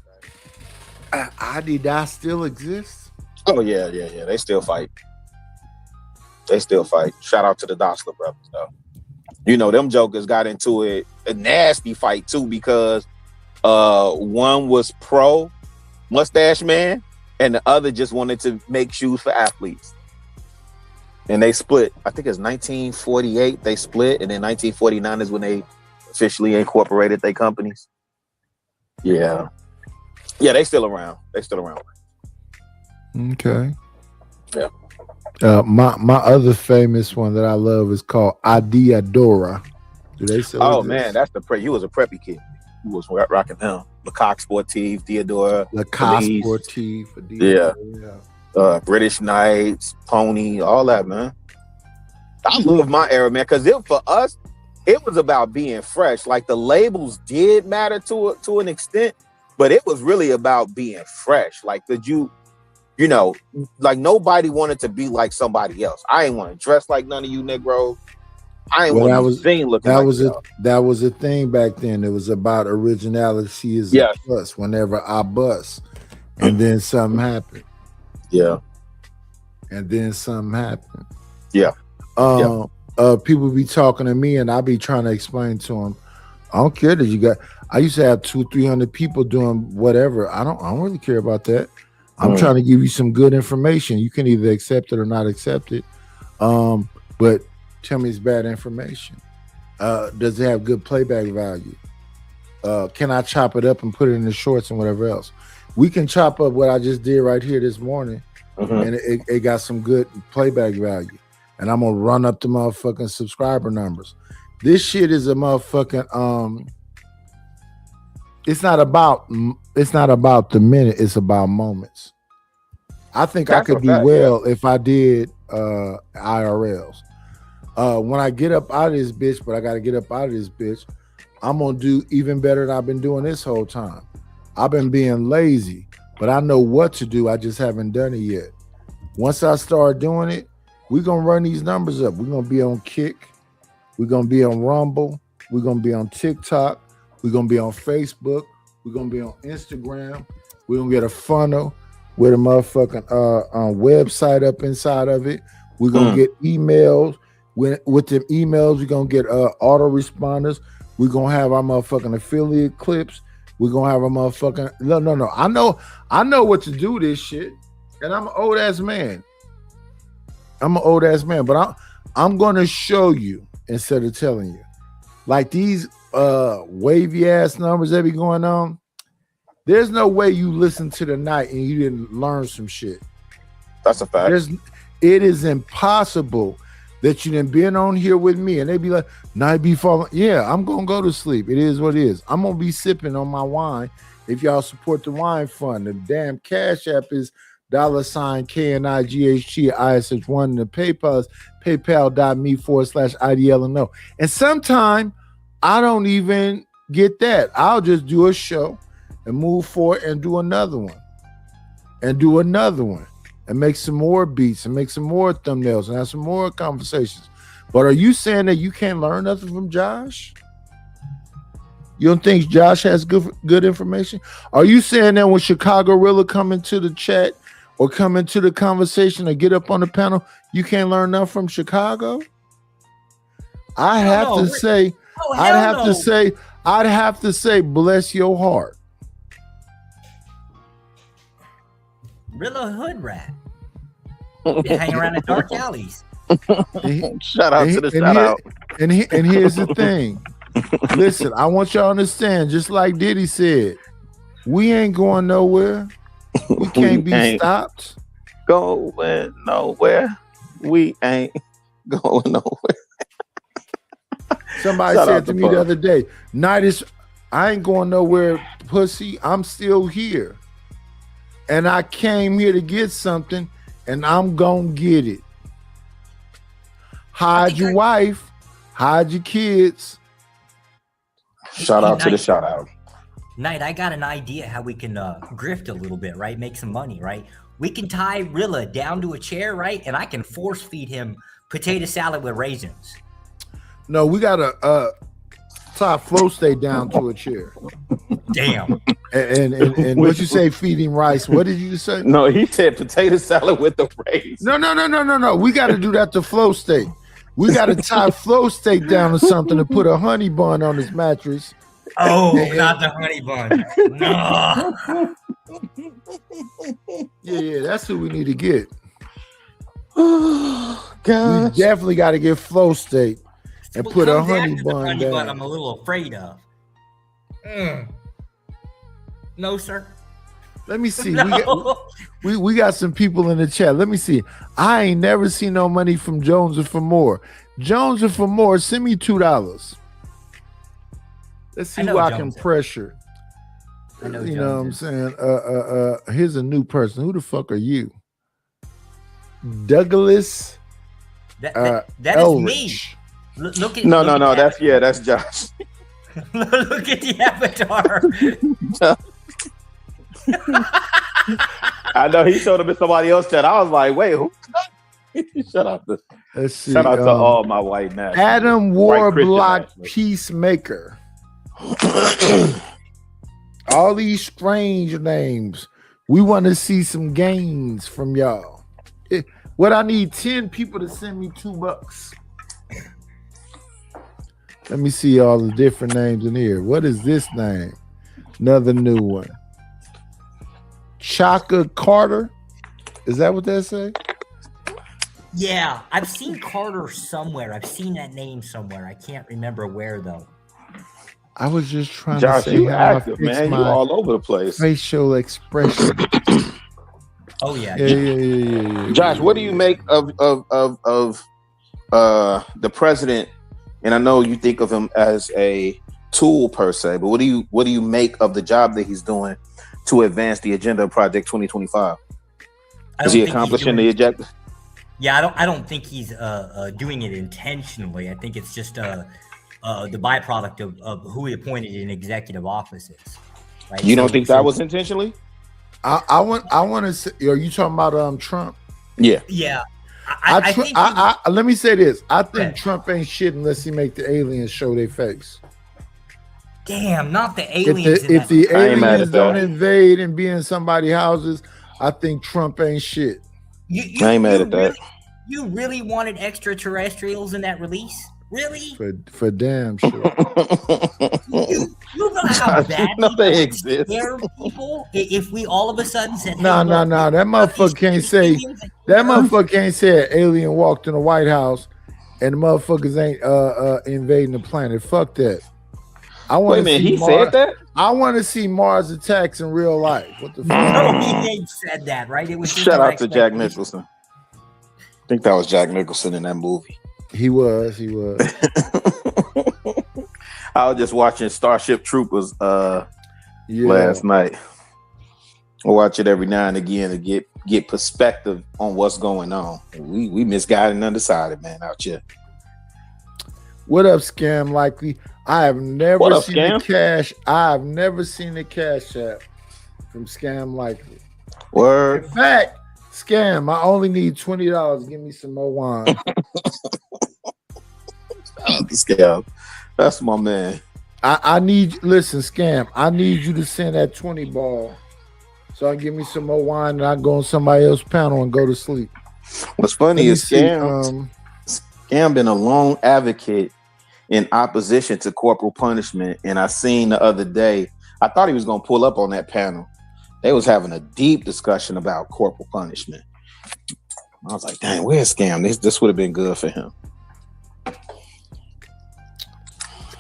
Adidas still exists? Oh yeah, they still fight. Shout out to the Dossler brothers though. Them jokers got into a nasty fight too, because one was pro Mustache Man and the other just wanted to make shoes for athletes. And they split. I think it's 1948 they split, and then 1949 is when they officially incorporated their companies. Yeah, they still around. Okay. Yeah. My other famous one that I love is called Adiadora. Do they still? Oh exist? man, that's the you was a preppy kid. You was rocking them. Lecoq Sportif, Theodora, Lecoq Felice. Sportif. Yeah. British Knights, Pony, all that, man. I love my era, man, because for us, it was about being fresh. Like the labels did matter to an extent, but it was really about being fresh. Like you know, like nobody wanted to be like somebody else. I ain't want to dress like none of you Negroes. I ain't want to be looking like y'all. That was a thing back then. It was about originality is a plus whenever I bust. And then something happened. Yeah. And then something happened. Yeah. People be talking to me and I be trying to explain to them, I don't care that you got, I used to have 200-300 people doing whatever. I don't really care about that. I'm trying to give you some good information. You can either accept it or not accept it. But tell me it's bad information. Does it have good playback value? Can I chop it up and put it in the shorts and whatever else? We can chop up what I just did right here this morning, and it got some good playback value. And I'm gonna run up the motherfucking subscriber numbers. This shit is a motherfucking it's not about the minute, it's about moments. I think I could do well if I did IRLs. When I get up out of this bitch, but I gotta get up out of this bitch, I'm gonna do even better than I've been doing this whole time. I've been being lazy, but I know what to do. I just haven't done it yet. Once I start doing it, we're gonna run these numbers up. We're gonna be on Kick, we're gonna be on Rumble, we're gonna be on TikTok, we're gonna be on Facebook, we're gonna be on Instagram, we're gonna get a funnel with a motherfucking website up inside of it. We're gonna get emails. With them emails, we're gonna get autoresponders. We're gonna have our motherfucking affiliate clips. We're gonna have a motherfucking no. I know what to do this shit. And I'm an old ass man. But I'm gonna show you instead of telling you. Like these wavy ass numbers that be going on. There's no way you listen to the night and you didn't learn some shit. That's a fact. It is impossible that you didn't been on here with me and they be like, night be falling. Yeah, I'm gonna go to sleep. It is what it is. I'm gonna be sipping on my wine if y'all support the wine fund. The damn Cash App is $KNIGHT-ISH1 and the PayPal is paypal.me/IDLNO. And sometime I don't even get that. I'll just do a show and move forward and do another one and make some more beats and make some more thumbnails and have some more conversations. But are you saying that you can't learn nothing from Josh? You don't think Josh has good information? Are you saying that when Chicago Rilla come into the chat or come into the conversation or get up on the panel, you can't learn nothing from Chicago? I'd have to say, bless your heart. Rilla hood rat. Hang around in dark alleys. Shout out to the shout out. And here's the thing. Listen, I want y'all to understand, just like Diddy said, we ain't going nowhere. We can't be stopped. Going nowhere. We ain't going nowhere. Somebody said to me the other day, I ain't going nowhere, pussy. I'm still here. And I came here to get something, and I'm gonna get it. Hide your wife, hide your kids. Shout out to the shout out. Knight, I got an idea how we can grift a little bit, right? Make some money, right? We can tie Rilla down to a chair, right? And I can force feed him potato salad with raisins. No, we gotta tie Flow State down to a chair. Damn. And what you say, feeding rice? What did you say? No, he said potato salad with the raisins. No. We got to do that to Flow State. We got to tie Flow State down to something to put a honey bun on his mattress. Oh, not the honey bun. No. Yeah, that's who we need to get. God, we definitely got to get Flow State and What put a comes honey after the bun honey bun, down. I'm a little afraid of. No, sir. Let me see. No. We got some people in the chat. Let me see. I ain't never seen no money from Jones or for more. Jones or for more, send me $2. Let's see I know who I Jones. can pressure. I know You know what I'm Jones saying? Here's a new person. Who the fuck are you? Douglas That is me. Elrich. Look at No, look at that's Josh. Look at the avatar. I know he showed up in somebody else's chat. I was like, wait, who? Shout out to Let's see. shout out to all my white nationals. Adam White Christian Warblock nationals. Peacemaker. All these strange names. We want to see some gains from y'all. What I need 10 people to send me $2. Let me see all the different names in here. What is this name? Another new one. Chaka Carter. Is that what that say? Yeah, I've seen Carter somewhere. I've seen that name somewhere. I can't remember where though. I was just trying Josh, to say you how active, I fix man. You my all over the place. facial expression. Oh yeah. Yeah. Josh, what do you make of the president? And I know you think of him as a tool per se, but what do you make of the job that he's doing to advance the agenda of Project 2025? Is he accomplishing the objective? Yeah, I don't think he's doing it intentionally. I think it's just the byproduct of who he appointed in executive offices. Right? You don't think that was intentionally? I want to say, are you talking about Trump? Yeah. Yeah. I think let me say this. I think Trump ain't shit unless he make the aliens show their face. Damn, not the aliens. If the I ain't mad aliens at don't that. invade and be in somebody's houses, I think Trump ain't shit. I ain't mad at that. You really wanted extraterrestrials in that release? Really? For damn sure. You know how bad they exist. scare people if we all of a sudden said, hey, No. look, That motherfucker can't say that. Motherfucker can't say an alien walked in the White House and the motherfuckers ain't invading the planet. Fuck that. I want Wait a to minute, see he Mars. said that? I want to see Mars attacks in real life. What the fuck? No, he ain't said that, right? It was just Shout our out to Jack expectation. Nicholson. I think that was Jack Nicholson in that movie. He was. I was just watching Starship Troopers Yeah. last night. I watch it every now and again to get perspective on what's going on. We misguided and undecided, man, out here. What up, Scam Likely? I have never What up, seen Scam? the cash. I've never seen the cash app from Scam Likely. Word. In fact, Scam, I only need $20. Give me some more wine. Scam. That's my man. I need, listen, Scam, I need you to send that 20 ball so I can give me some more wine and I go on somebody else's panel and go to sleep. What's funny Let me is see, Scam been a long advocate in opposition to corporal punishment. And I seen the other day, I thought he was gonna pull up on that panel. They was having a deep discussion about corporal punishment. I was like, dang, where's Scam? This would have been good for him.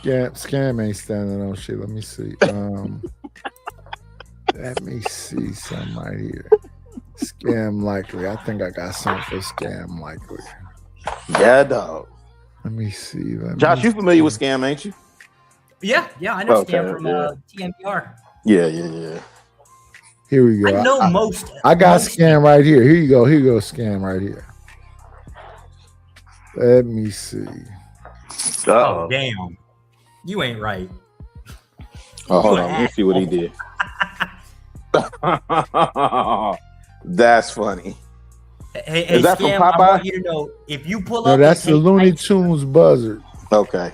Scam ain't standing on shit. Let me see. Let me see something right here. Scam Likely. I think I got something for Scam Likely. Yeah, dog. Let me see. Josh, you familiar with Scam, ain't you? Yeah, I know Okay, Scam from TMPR. Yeah. Here we go. I know most. I got most- Scam right here. Here you go. Here you go. Scam right here. Let me see. Oh, damn. You ain't right. Oh, hold on. Let me see what he did. That's funny. Hey, Is that from Scam, I Popeye? want you to know, if you pull No, up, that's and the take Looney Tunes buzzard. Okay.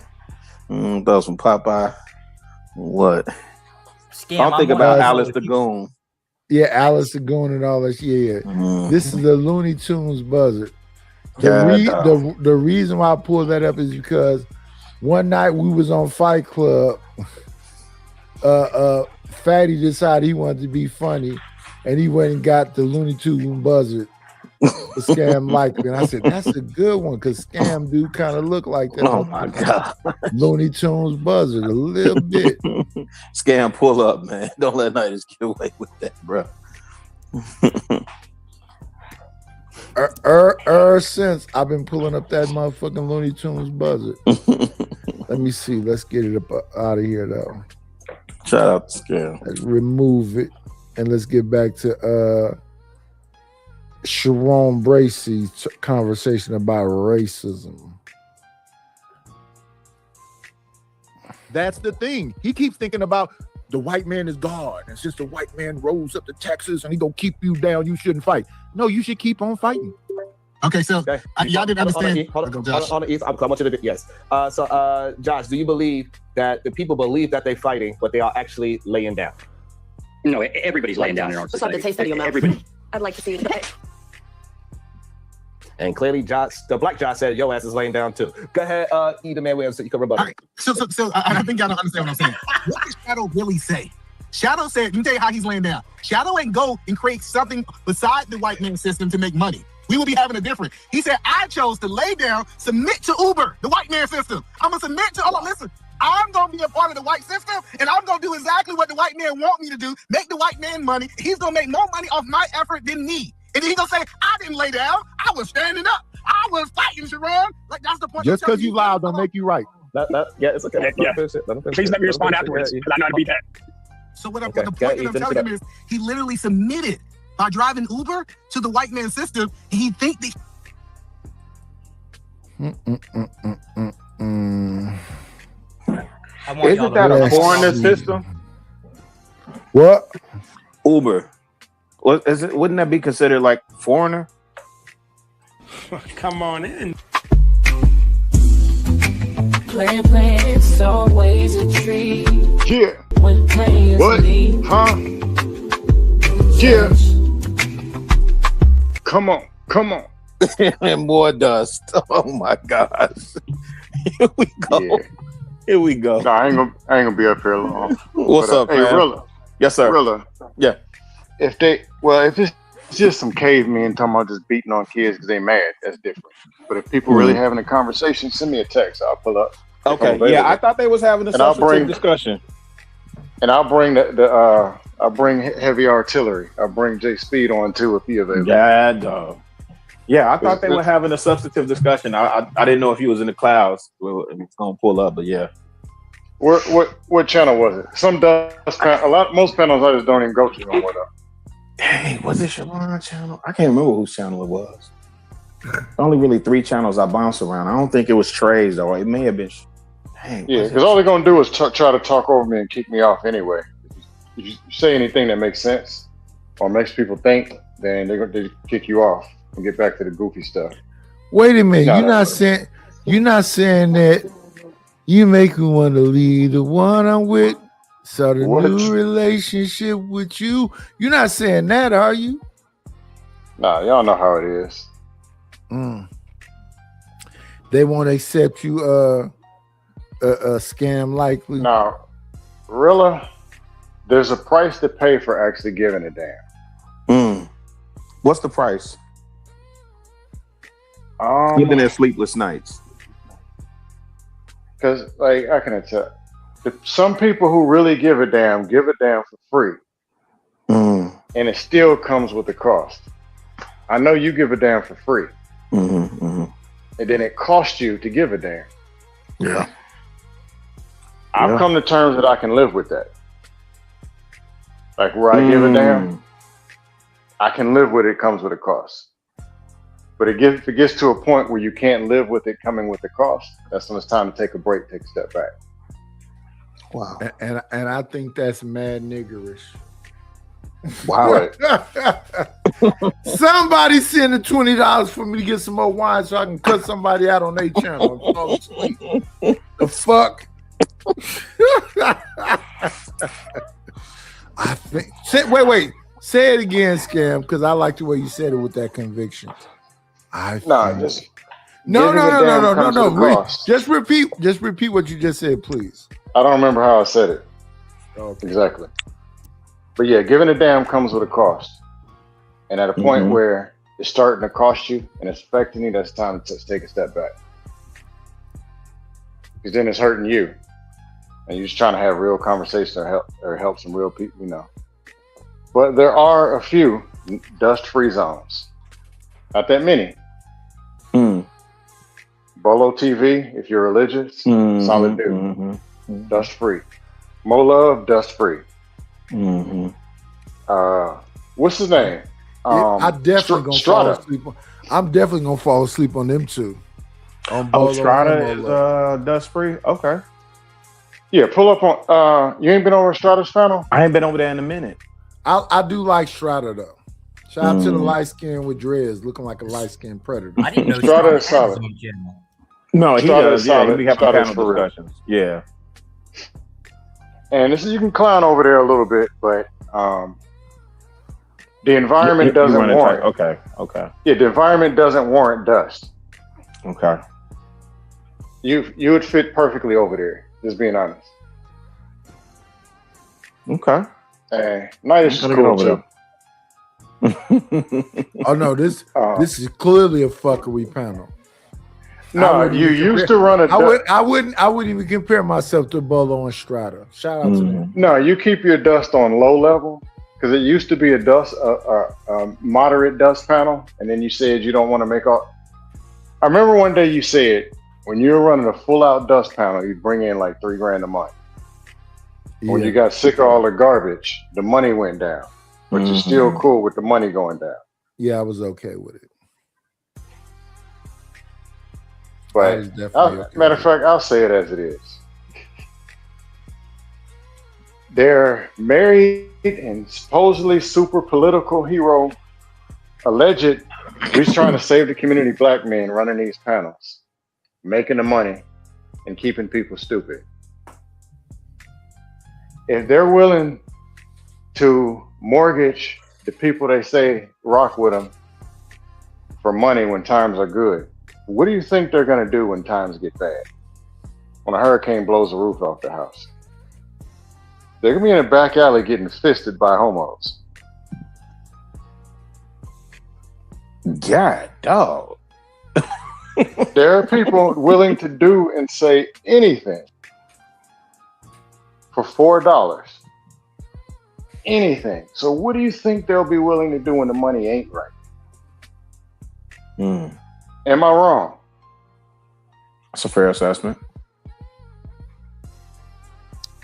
That was from Popeye. What? Scam, I don't think I'm about gonna- Alice the Goon. Yeah, Alice the Goon and all that. Yeah. This is the Looney Tunes buzzard. The reason why I pulled that up is because one night we was on Fight Club. Fatty decided he wanted to be funny and he went and got the Looney Tunes buzzard. Scam likely, and I said that's a good one because Scam do kind of look like that. Oh my God, Looney Tunes buzzard a little bit. Scam, pull up, man. Don't let Nighters get away with that, bro. Since I've been pulling up that motherfucking Looney Tunes buzzard. Let me see. Let's get it up out of here though. Shout out to Scam. Let's remove it and let's get back to Sharon Bracey's conversation about racism. That's the thing. He keeps thinking about the white man is God. And since the white man rose up to Texas and he gonna keep you down, you shouldn't fight. No, you should keep on fighting. Okay, so y'all didn't understand. Hold on, I want you to yes. So Josh, do you believe that the people believe that they're fighting, but they are actually laying down? No, everybody's laying down in our What's up, the taste of your mouth? Everybody. I'd like to see it. And clearly, Josh, the black Josh said, "Your ass is laying down too." Go ahead, either man, Williams, you can rebut. Right. So I think y'all don't understand what I'm saying. What did Shadow really say? Shadow said, let me tell you how he's laying down. Shadow ain't go and create something beside the white man system to make money. We will be having a different. He said, I chose to lay down, submit to Uber, the white man system. I'm gonna submit to. Hold on, listen. I'm gonna be a part of the white system, and I'm gonna do exactly what the white man want me to do. Make the white man money. He's gonna make more money off my effort than me. And then he gonna say, I didn't lay down. I was standing up. I was fighting, Sharon. Like that's the point. Just because you loud don't make you right. Yeah, it's okay. Please let me respond afterwards, because I know how to beat that. So the point that I'm telling him is he literally submitted by driving Uber to the white man system. He think that. Isn't that a foreigner system? What? Uber. What is it? Wouldn't that be considered like foreigner? Come on in. Playing, it's always a treat. Yeah. When playing What? Huh? Yeah. Come on. And more dust. Oh my gosh. Here we go. Yeah. Here we go. No, I ain't gonna be up here long. What's up, hey, man? Rilla? Yes, sir. Rilla. Yeah. If it's just some cavemen talking about just beating on kids because they mad, that's different. But if people really having a conversation, send me a text. I'll pull up. Okay. Yeah, I thought they was having a substantive discussion. And I'll bring I'll bring heavy artillery. I'll bring Jay Speed on too if he available. Yeah, dog. Yeah, I thought they were having a substantive discussion. I didn't know if he was in the clouds. Well, it's gonna pull up, but yeah. What channel was it? Some dust panel. Most panels I just don't even go to no more though. Dang, was it Shalon channel? I can't remember whose channel it was. Only really 3 channels I bounce around. I don't think it was Trey's though. It may have been. Dang, yeah, because all they're gonna do is try to talk over me and kick me off anyway. If you say anything that makes sense or makes people think, then they're gonna kick you off and get back to the goofy stuff. Wait a minute, you're not saying that you make me want to leave the one I'm with, start a new relationship with you. You're not saying that, are you? Nah, y'all know how it is. They won't accept you a scam likely. No, Rilla, there's a price to pay for actually giving a damn. What's the price? Living their sleepless nights. Because, like, I can tell, some people who really give a damn for free, and it still comes with a cost. I know you give a damn for free, and then it costs you to give a damn. Yeah. I've come to terms that I can live with that. Like where I give a damn, I can live with it. Comes with a cost. But if it gets to a point where you can't live with it coming with the cost, that's when it's time to take a break, take a step back. Wow. And I think that's mad niggerish. Wow. Somebody send the $20 for me to get some more wine so I can cut somebody out on their channel. The fuck? I think. Wait. Say it again, Scam, because I like the way you said it with that conviction. No. Just repeat what you just said, please. I don't remember how I said it. Okay. Exactly. But yeah, giving a damn comes with a cost. And at a point Mhm. where it's starting to cost you and it's affecting you, that's time to take a step back. Because then it's hurting you. And you're just trying to have real conversation or help some real people, you know. But there are a few dust-free zones. Not that many. Bolo TV, if you're religious, solid dude. Dust-free. Mo Love, dust-free. What's his name? I definitely gonna Strata. fall asleep. I'm definitely gonna fall asleep on them two. On Bolo Strata and is Mo Love. dust free. Okay. Yeah, pull up on. You ain't been over Strata's channel? I ain't been over there in a minute. I do like Strata though. Shout out to the Mm. light skin with dreads, looking like a light skinned predator. I didn't know Strata Strata is had solid. his own channel. No, he Strata does. is Yeah, solid. we have Strata's panel for real. discussions. Yeah. And you can clown over there a little bit, but the environment You doesn't run it warrant. tight. Okay. Okay. Yeah, the environment doesn't warrant dust. Okay. You would fit perfectly over there. Just being honest. Okay. And Night is Gotta get cool over too. Oh no, this Uh, this is clearly a fuckery panel. I No, wouldn't you even used compare- to run a. I wouldn't even compare myself to Bolo and Strata. Shout out to them. No, you keep your dust on low level because it used to be a moderate dust panel, and then you said you don't want to make all. I remember one day you said when you were running a full out dust panel, you'd bring in like $3,000 a month. When Yeah. you got sick of all the garbage, the money went down, but you're still cool with the money going down. Yeah, I was okay with it. But was definitely okay matter of fact, I'll say it as it is. Their married and supposedly super political hero, alleged, he's trying to save the community black men running these panels, making the money and keeping people stupid. If they're willing to mortgage the people they say rock with them for money when times are good, what do you think they're going to do when times get bad? When a hurricane blows the roof off the house? They're going to be in a back alley getting fisted by homos. God, dog. There are people willing to do and say anything for $4. Anything. So what do you think they'll be willing to do when the money ain't right? Am I wrong? That's a fair assessment.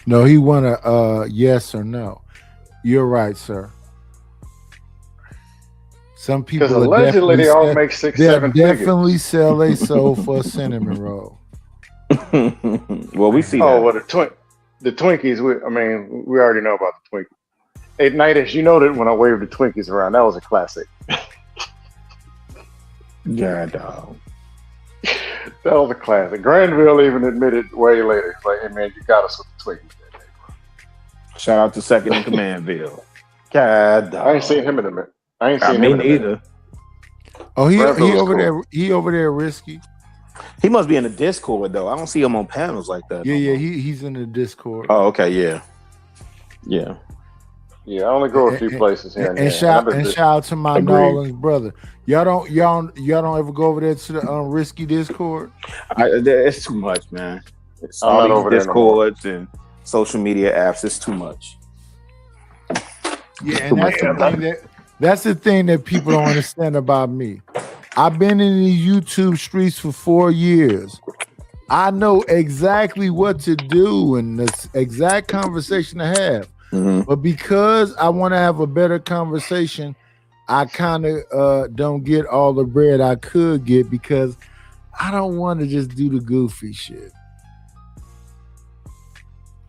No, he want a yes or no. You're right, sir. Some people Because allegedly they all make six, they'll 7 figures. definitely sell a soul for a cinnamon roll. Well, we see Oh, that. well, the Twinkies, we already know about the Twinkies. Hey, Nightish, you know that when I waved the Twinkies around, that was a classic. Yeah, dog. That was a classic. Granville even admitted way later, he's like, hey, man, you got us with the Twinkies that day, bro. Shout out to Second in Commandville. God, dog. I ain't seen him in a minute. I ain't seen Me him in a minute. neither. Oh, he Granville was over cool. there. He over there risky. He must be in the Discord though. I don't see him on panels like that. Yeah, yeah. He's in the Discord. Oh, okay, yeah, yeah. Yeah, I only go a few places here and there. And shout I've been shout out to my Agreed. Nolan's brother. Y'all don't ever go over there to the risky Discord. It's too much, man. It's I'm all not these over there no more. Discords and social media apps. It's too much. Yeah, and that's the thing that people don't understand about me. I've been in the YouTube streets for 4 years. I know exactly what to do and the exact conversation to have. But because I want to have a better conversation, I kind of don't get all the bread I could get because I don't want to just do the goofy shit.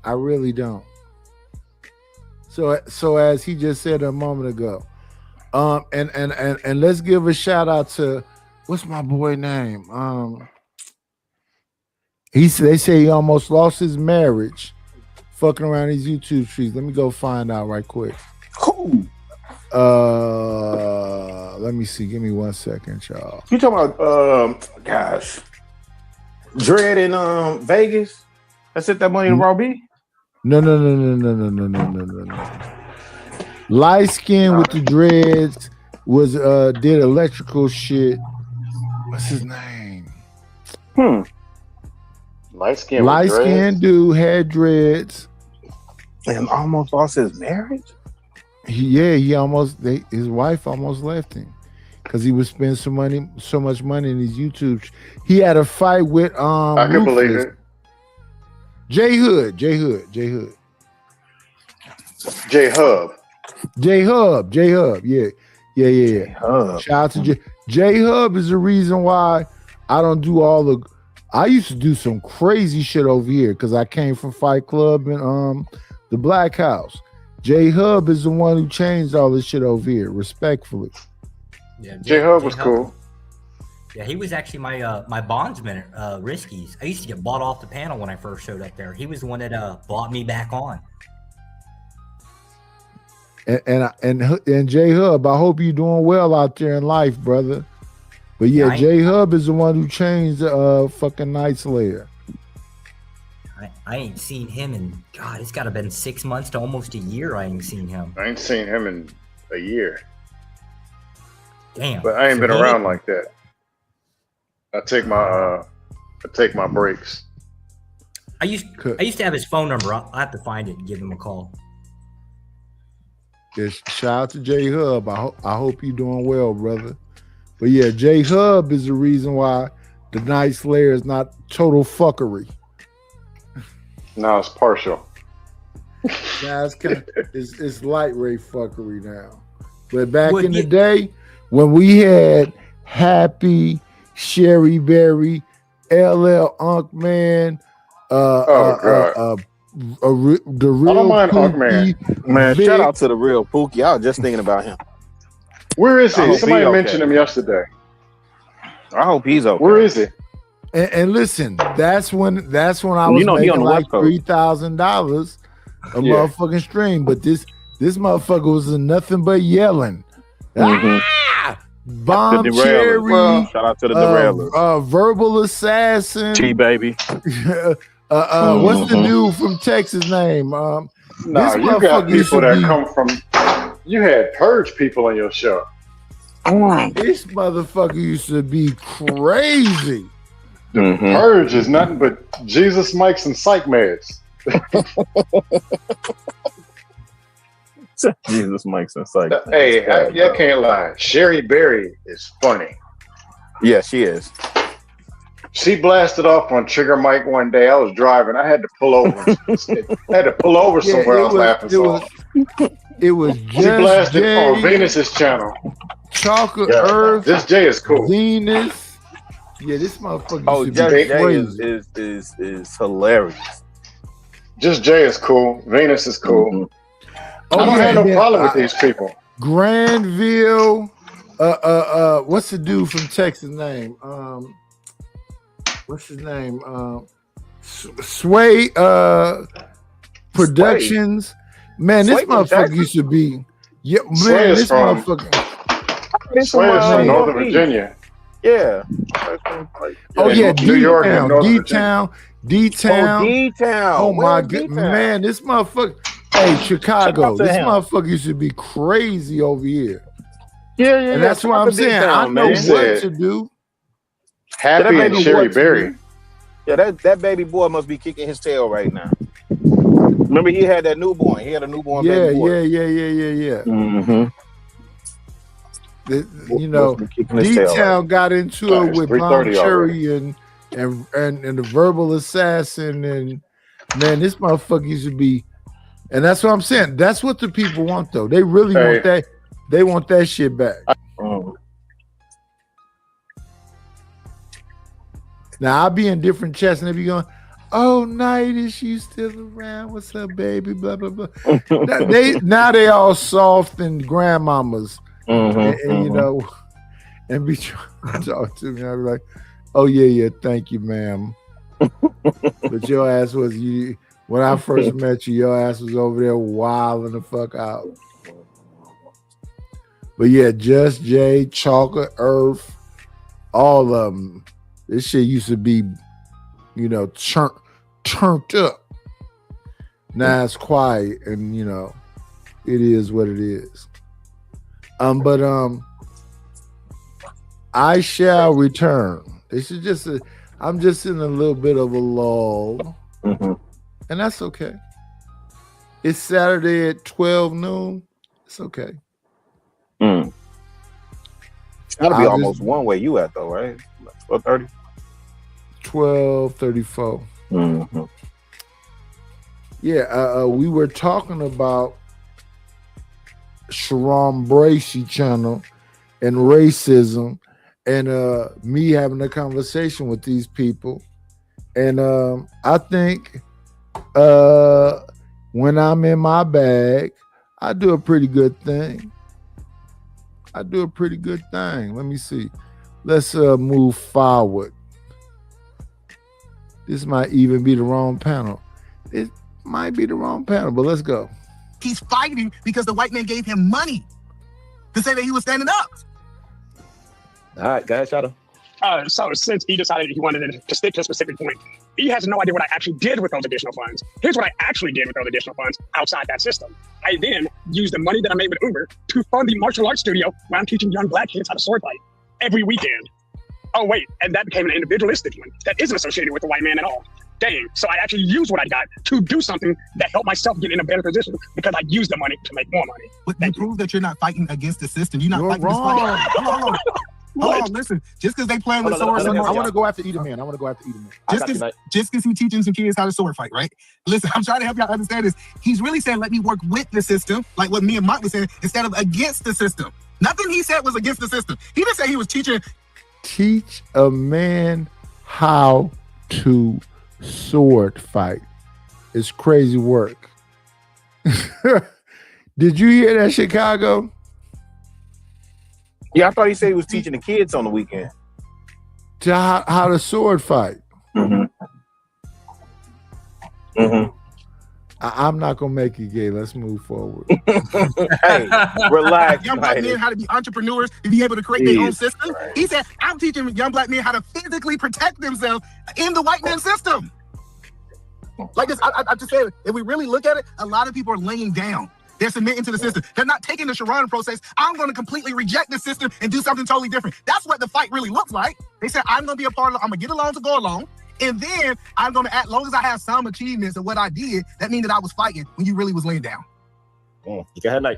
I really don't. So as he just said a moment ago, and let's give a shout out to what's my boy name? They say he almost lost his marriage fucking around these YouTube streets. Let me go find out right quick. Who? Let me see. Give me 1 second, y'all. You talking about gosh, Dread in Vegas? That sent that money to Raw B? No. Light skin with the dreads was did electrical shit. What's his name? Light skin. Light skin dude had dreads. And almost lost his marriage. He almost his wife almost left him because he was spending so much money in his YouTube. He had a fight with I can believe it. J Hub. J Hub. Yeah. Shout out to J Hub is the reason why I don't do all the. I used to do some crazy shit over here because I came from Fight Club and the Black House. J Hub is the one who changed all this shit over here, respectfully. Yeah, J Hub was cool. Yeah, he was actually my bondsman at Riskies. I used to get bought off the panel when I first showed up there. He was the one that bought me back on. And J Hub, I hope you're doing well out there in life, brother. But yeah, I J Hub is the one who changed the fucking Night Slayer. I ain't seen him in God. It's got to been 6 months to almost a year. I ain't seen him. I ain't seen him in a year. Damn. But I ain't been around like that. I take my breaks. I used to have his phone number. I'll have to find it and give him a call. Yeah, shout out to J Hub. I hope you're doing well, brother. But yeah, J Hub is the reason why the Night Slayer is not total fuckery. No, it's partial. Now it's light ray fuckery now. But back in the day, when we had Happy, Sherry Berry, LL Unk Man, the real I don't mind Unk Pookie, Man, Vic. shout out to the real Pookie. I was just thinking about him. Where is I he? hope Somebody he mentioned okay. him yesterday. I hope he's okay. Where is he? And listen, that's when I was he on making the like West Coast. $3,000 a Yeah. motherfucking stream. But this motherfucker was nothing but yelling. Mhm. Bomb The Derailleur. Cherry. Shout out to the Derailleur. Verbal Assassin. T baby. What's the dude from Texas name? No, this you got motherfucker used people to that be- come from. You had Purge people on your show. This motherfucker used to be crazy. Purge is nothing but Jesus mics and psych meds. Jesus Mike's inside. Hey, I can't lie. Sherry Berry is funny. Yeah, she is. She blasted off on Trigger Mike one day. I was driving. I had to pull over. Somewhere. I was laughing so hard. It was She just blasted Jay, on Venus's channel. Chocolate Yeah, Earth. this Jay is cool. Venus. Yeah, this motherfucker Oh, used to Jay be crazy. is hilarious. Just Jay is cool. Venus is cool. I don't have no problem with these people. Granville. What's the dude from Texas name? What's his name? Sway Productions. Man, this Sway from motherfucker Texas? used to be. Yeah, Sway man, is this from- motherfucker. Sway is from Northern Virginia. Yeah. Oh yeah, New York and Northern Oh, D-Town. D-Town. Oh my god, man, this motherfucker. Hey, Chicago, Shout out to this him. motherfucker used to be crazy over here. Yeah. And that's what I'm saying. I know what to do. Happy That and baby Sherry boy- Berry. Yeah, that baby boy must be kicking his tail right now. Remember, he had that newborn. He had a newborn Yeah, baby boy. yeah. Mm-hmm. You know, kicking his tail D-Town got into it It's with Bomb 3:30 Cherry and the Verbal Assassin, and man, this motherfucker used to be. And that's what I'm saying. That's what the people want, though. They really Hey. want that. They want that shit back. Now I'll be in different chats and they be going, "Oh, Night, is you still around? What's up, baby?" Blah blah blah. now they all soft and grandmamas, and you know, and be trying to talk to me. I be like, "Oh yeah, thank you, ma'am." But your ass was you when I first met you. Your ass was over there wilding the fuck out. But yeah, Just Jay, Chocolate Earth, all of them. This shit used to be, you know, turned up. Now it's quiet, and you know, it is what it is. But I shall return. This is just I'm just in a little bit of a lull, and that's okay. It's Saturday at 12 noon. It's okay. It's gotta be almost one where you at though, right? 12:30. 12:34. Yeah, we were talking about Sharon Bracey channel and racism, and me having a conversation with these people, and I think when I'm in my bag, I do a pretty good thing. Let me see. Let's move forward. This might even be the wrong panel. It might be the wrong panel, but let's go. He's fighting because the white man gave him money to say that he was standing up. All right, go ahead, Shadow. So since he decided he wanted to stick to a specific point, he has no idea what I actually did with those additional funds. Here's what I actually did with those additional funds outside that system. I then used the money that I made with Uber to fund the martial arts studio where I'm teaching young black kids how to sword fight every weekend. Oh, wait, and that became an individualistic one that isn't associated with the white man at all. Dang, so I actually used what I got to do something that helped myself get in a better position because I used the money to make more money. But you prove that you're not fighting against the system. You're not fighting wrong. this fight. Hold on, listen. Just because they playing with swords, I want to go after Edom Man. Just because he's teaching some kids how to sword fight, right? Listen, I'm trying to help y'all understand this. He's really saying, let me work with the system, like what me and Mike was saying, instead of against the system. Nothing he said was against the system. He didn't say he was teaching. Teach a man how to sword fight. It's crazy work. Did you hear that, Chicago? Yeah, I thought he said he was teaching the kids on the weekend. To how to sword fight. I'm not gonna make it gay. Let's move forward. Hey, relax. Young black men how to be entrepreneurs, to be able to create their own system. Right. He said, I'm teaching young black men how to physically protect themselves in the white man system. Like this, I just said, if we really look at it, a lot of people are laying down. They're submitting to the system. They're not taking the Sharon process. I'm going to completely reject the system and do something totally different. That's what the fight really looks like. They said, I'm going to be a part of it. I'm going to get along to go along. And then I'm going to act, long as I have some achievements of what I did, that means that I was fighting when you really was laying down. Go ahead, Mike.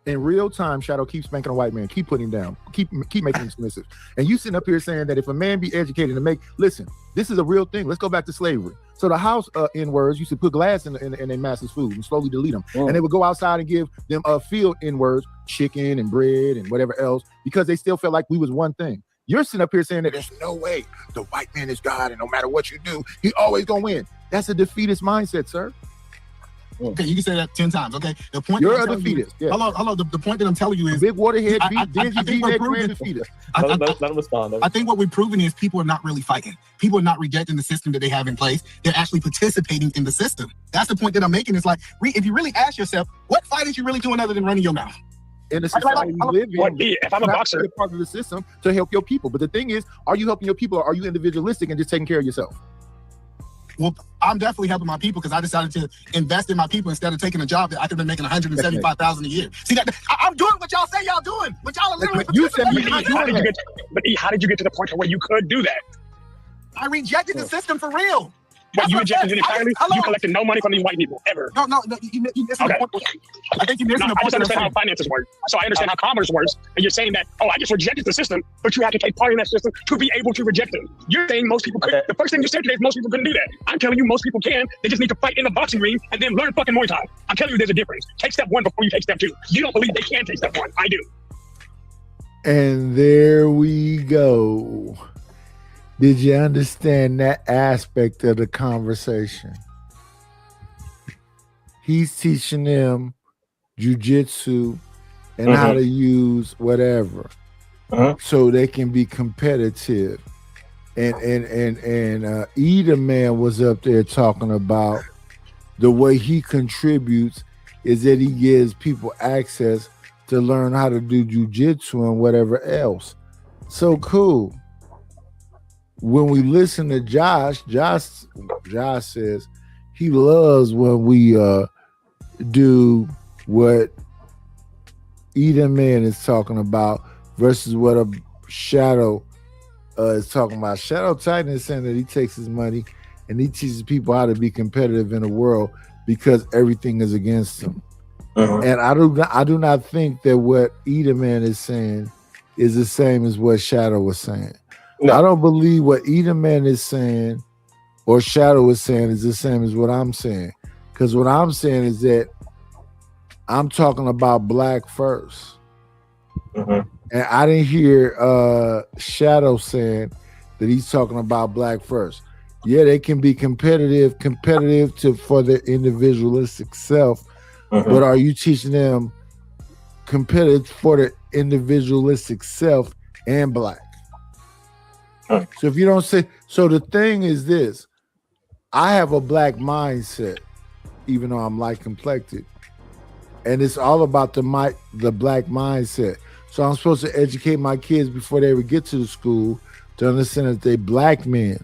In real time, Shadow keeps spanking a white man, keep putting him down, keep making him submissive. And you sitting up here saying that if a man be educated and listen, this is a real thing. Let's go back to slavery. So the house N-words used to put glass in their master's food and slowly delete them. And they would go outside and give them field N-words, chicken and bread and whatever else, because they still felt like we was one thing. You're sitting up here saying that there's no way the white man is God and no matter what you do, he always gonna win. That's a defeatist mindset, sir. Okay, you can say that 10 times. Okay, the point you're a defeatist. Yeah. Hello. The point that I'm telling you is big waterhead, I think we're proving defeatist. Let him respond. I think what we're proving is people are not really fighting. People are not rejecting the system that they have in place. They're actually participating in the system. That's the point that I'm making. It's like, if you really ask yourself, what fight is you really doing other than running your mouth? In the society we live in, if I'm a boxer, you're part of the system to help your people. But the thing is, are you helping your people or are you individualistic and just taking care of yourself? Well, I'm definitely helping my people because I decided to invest in my people instead of taking a job that I could have been making $175,000 a year. See that I'm doing what y'all say y'all doing. What y'all are literally how did you get to the point where you could do that? I rejected the system for real. But you rejected it entirely? You collected no money from these white people, ever? No, you missing the point. I think you're missing the point. I just understand how finances work. So I understand how commerce works. And you're saying that, I just rejected the system, but you have to take part in that system to be able to reject them. You're saying most people couldn't. The first thing you said today is most people couldn't do that. I'm telling you most people can. They just need to fight in the boxing ring and then learn fucking Muay Thai. I'm telling you there's a difference. Take step 1 before you take step 2. You don't believe they can take step 1. I do. And there we go. Did you understand that aspect of the conversation? He's teaching them jujitsu and how to use whatever so they can be competitive. And Edom Man was up there talking about the way he contributes is that he gives people access to learn how to do jujitsu and whatever else. So cool. When we listen to Josh says he loves when we do what Edom Man is talking about versus what a Shadow is talking about. Shadow Titan is saying that he takes his money and he teaches people how to be competitive in the world because everything is against him. And I do not think that what Edom Man is saying is the same as what Shadow was saying. I don't believe what Edom Man is saying or Shadow is saying is the same as what I'm saying. Because what I'm saying is that I'm talking about black first. And I didn't hear Shadow saying that he's talking about black first. Yeah, they can be competitive for their individualistic self, but are you teaching them competitive for their individualistic self and black? So if you don't say, so the thing is this, I have a black mindset, even though I'm light complected, and it's all about the black mindset. So I'm supposed to educate my kids before they ever get to the school to understand that they black men.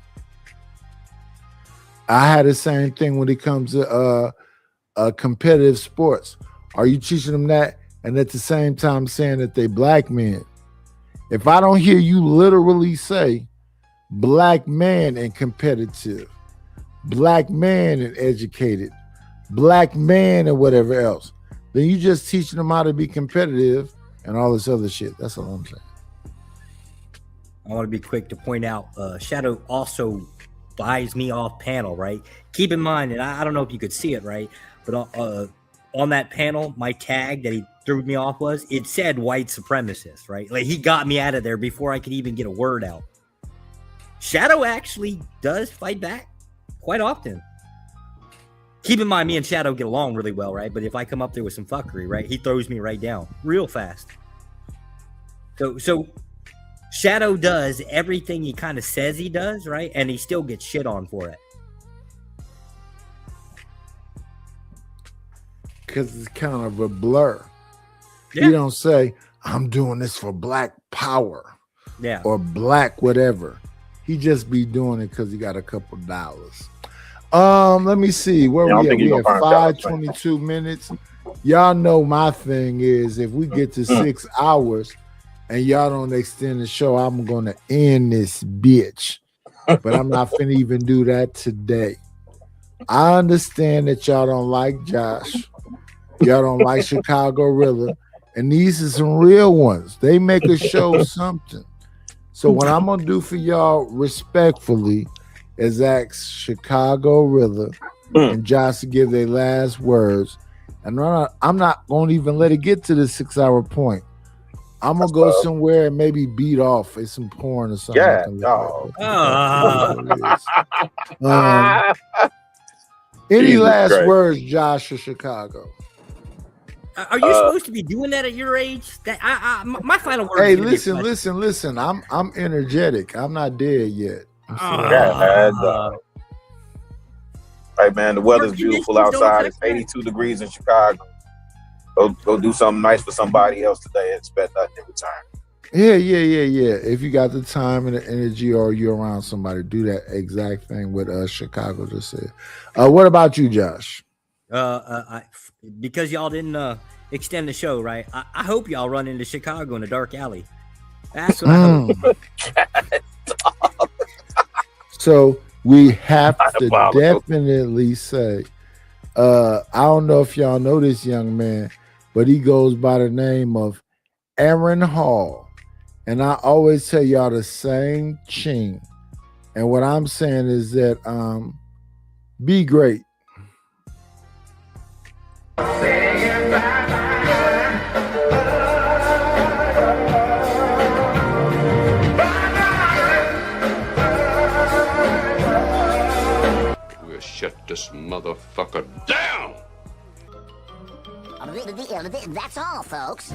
I had the same thing when it comes to competitive sports. Are you teaching them that and at the same time saying that they black men? If I don't hear you literally say black man and competitive, black man and educated, black man and whatever else, then you just teaching them how to be competitive and all this other shit. That's all I'm saying. I want to be quick to point out, Shadow also buys me off panel, right? Keep in mind, and I don't know if you could see it, right? But on that panel, my tag that he threw me off it said white supremacist, right? Like he got me out of there before I could even get a word out. Shadow actually does fight back quite often. Keep in mind, me and Shadow get along really well, right? But if I come up there with some fuckery, right, he throws me right down real fast. So Shadow does everything he kind of says he does, right? And he still gets shit on for it. Because it's kind of a blur. Yeah. You don't say, I'm doing this for black power. Yeah. Or black whatever. He just be doing it because he got a couple dollars. Let me see. Where we at? We at 5:22 minutes. Y'all know my thing is if we get to 6 hours and y'all don't extend the show, I'm gonna end this bitch. But I'm not finna even do that today. I understand that y'all don't like Josh. Y'all don't like Chicago Rilla. And these are some real ones. They make a show something. So what I'm gonna do for y'all respectfully is ask Chicago Rilla and Josh to give their last words. And I'm not gonna even let it get to the 6 hour point. I'm gonna go somewhere and maybe beat off at some porn or something. Yeah, any Jesus last Christ. words, Josh or Chicago? Are you supposed to be doing that at your age? That my final word. Hey, is gonna be listen. I'm energetic. I'm not dead yet. Hey man, the weather's beautiful outside. It's 82 degrees in Chicago. Go do something nice for somebody else today and expect nothing in return. Yeah. If you got the time and the energy or you're around somebody, do that exact thing what Chicago just said. What about you, Josh? Because y'all didn't extend the show, right? I hope y'all run into Chicago in a dark alley. That's what I hope. So we have to definitely say, I don't know if y'all know this young man, but he goes by the name of Aaron Hall. And I always tell y'all the same thing. And what I'm saying is that be great. We'll shut this motherfucker down! That's all, folks.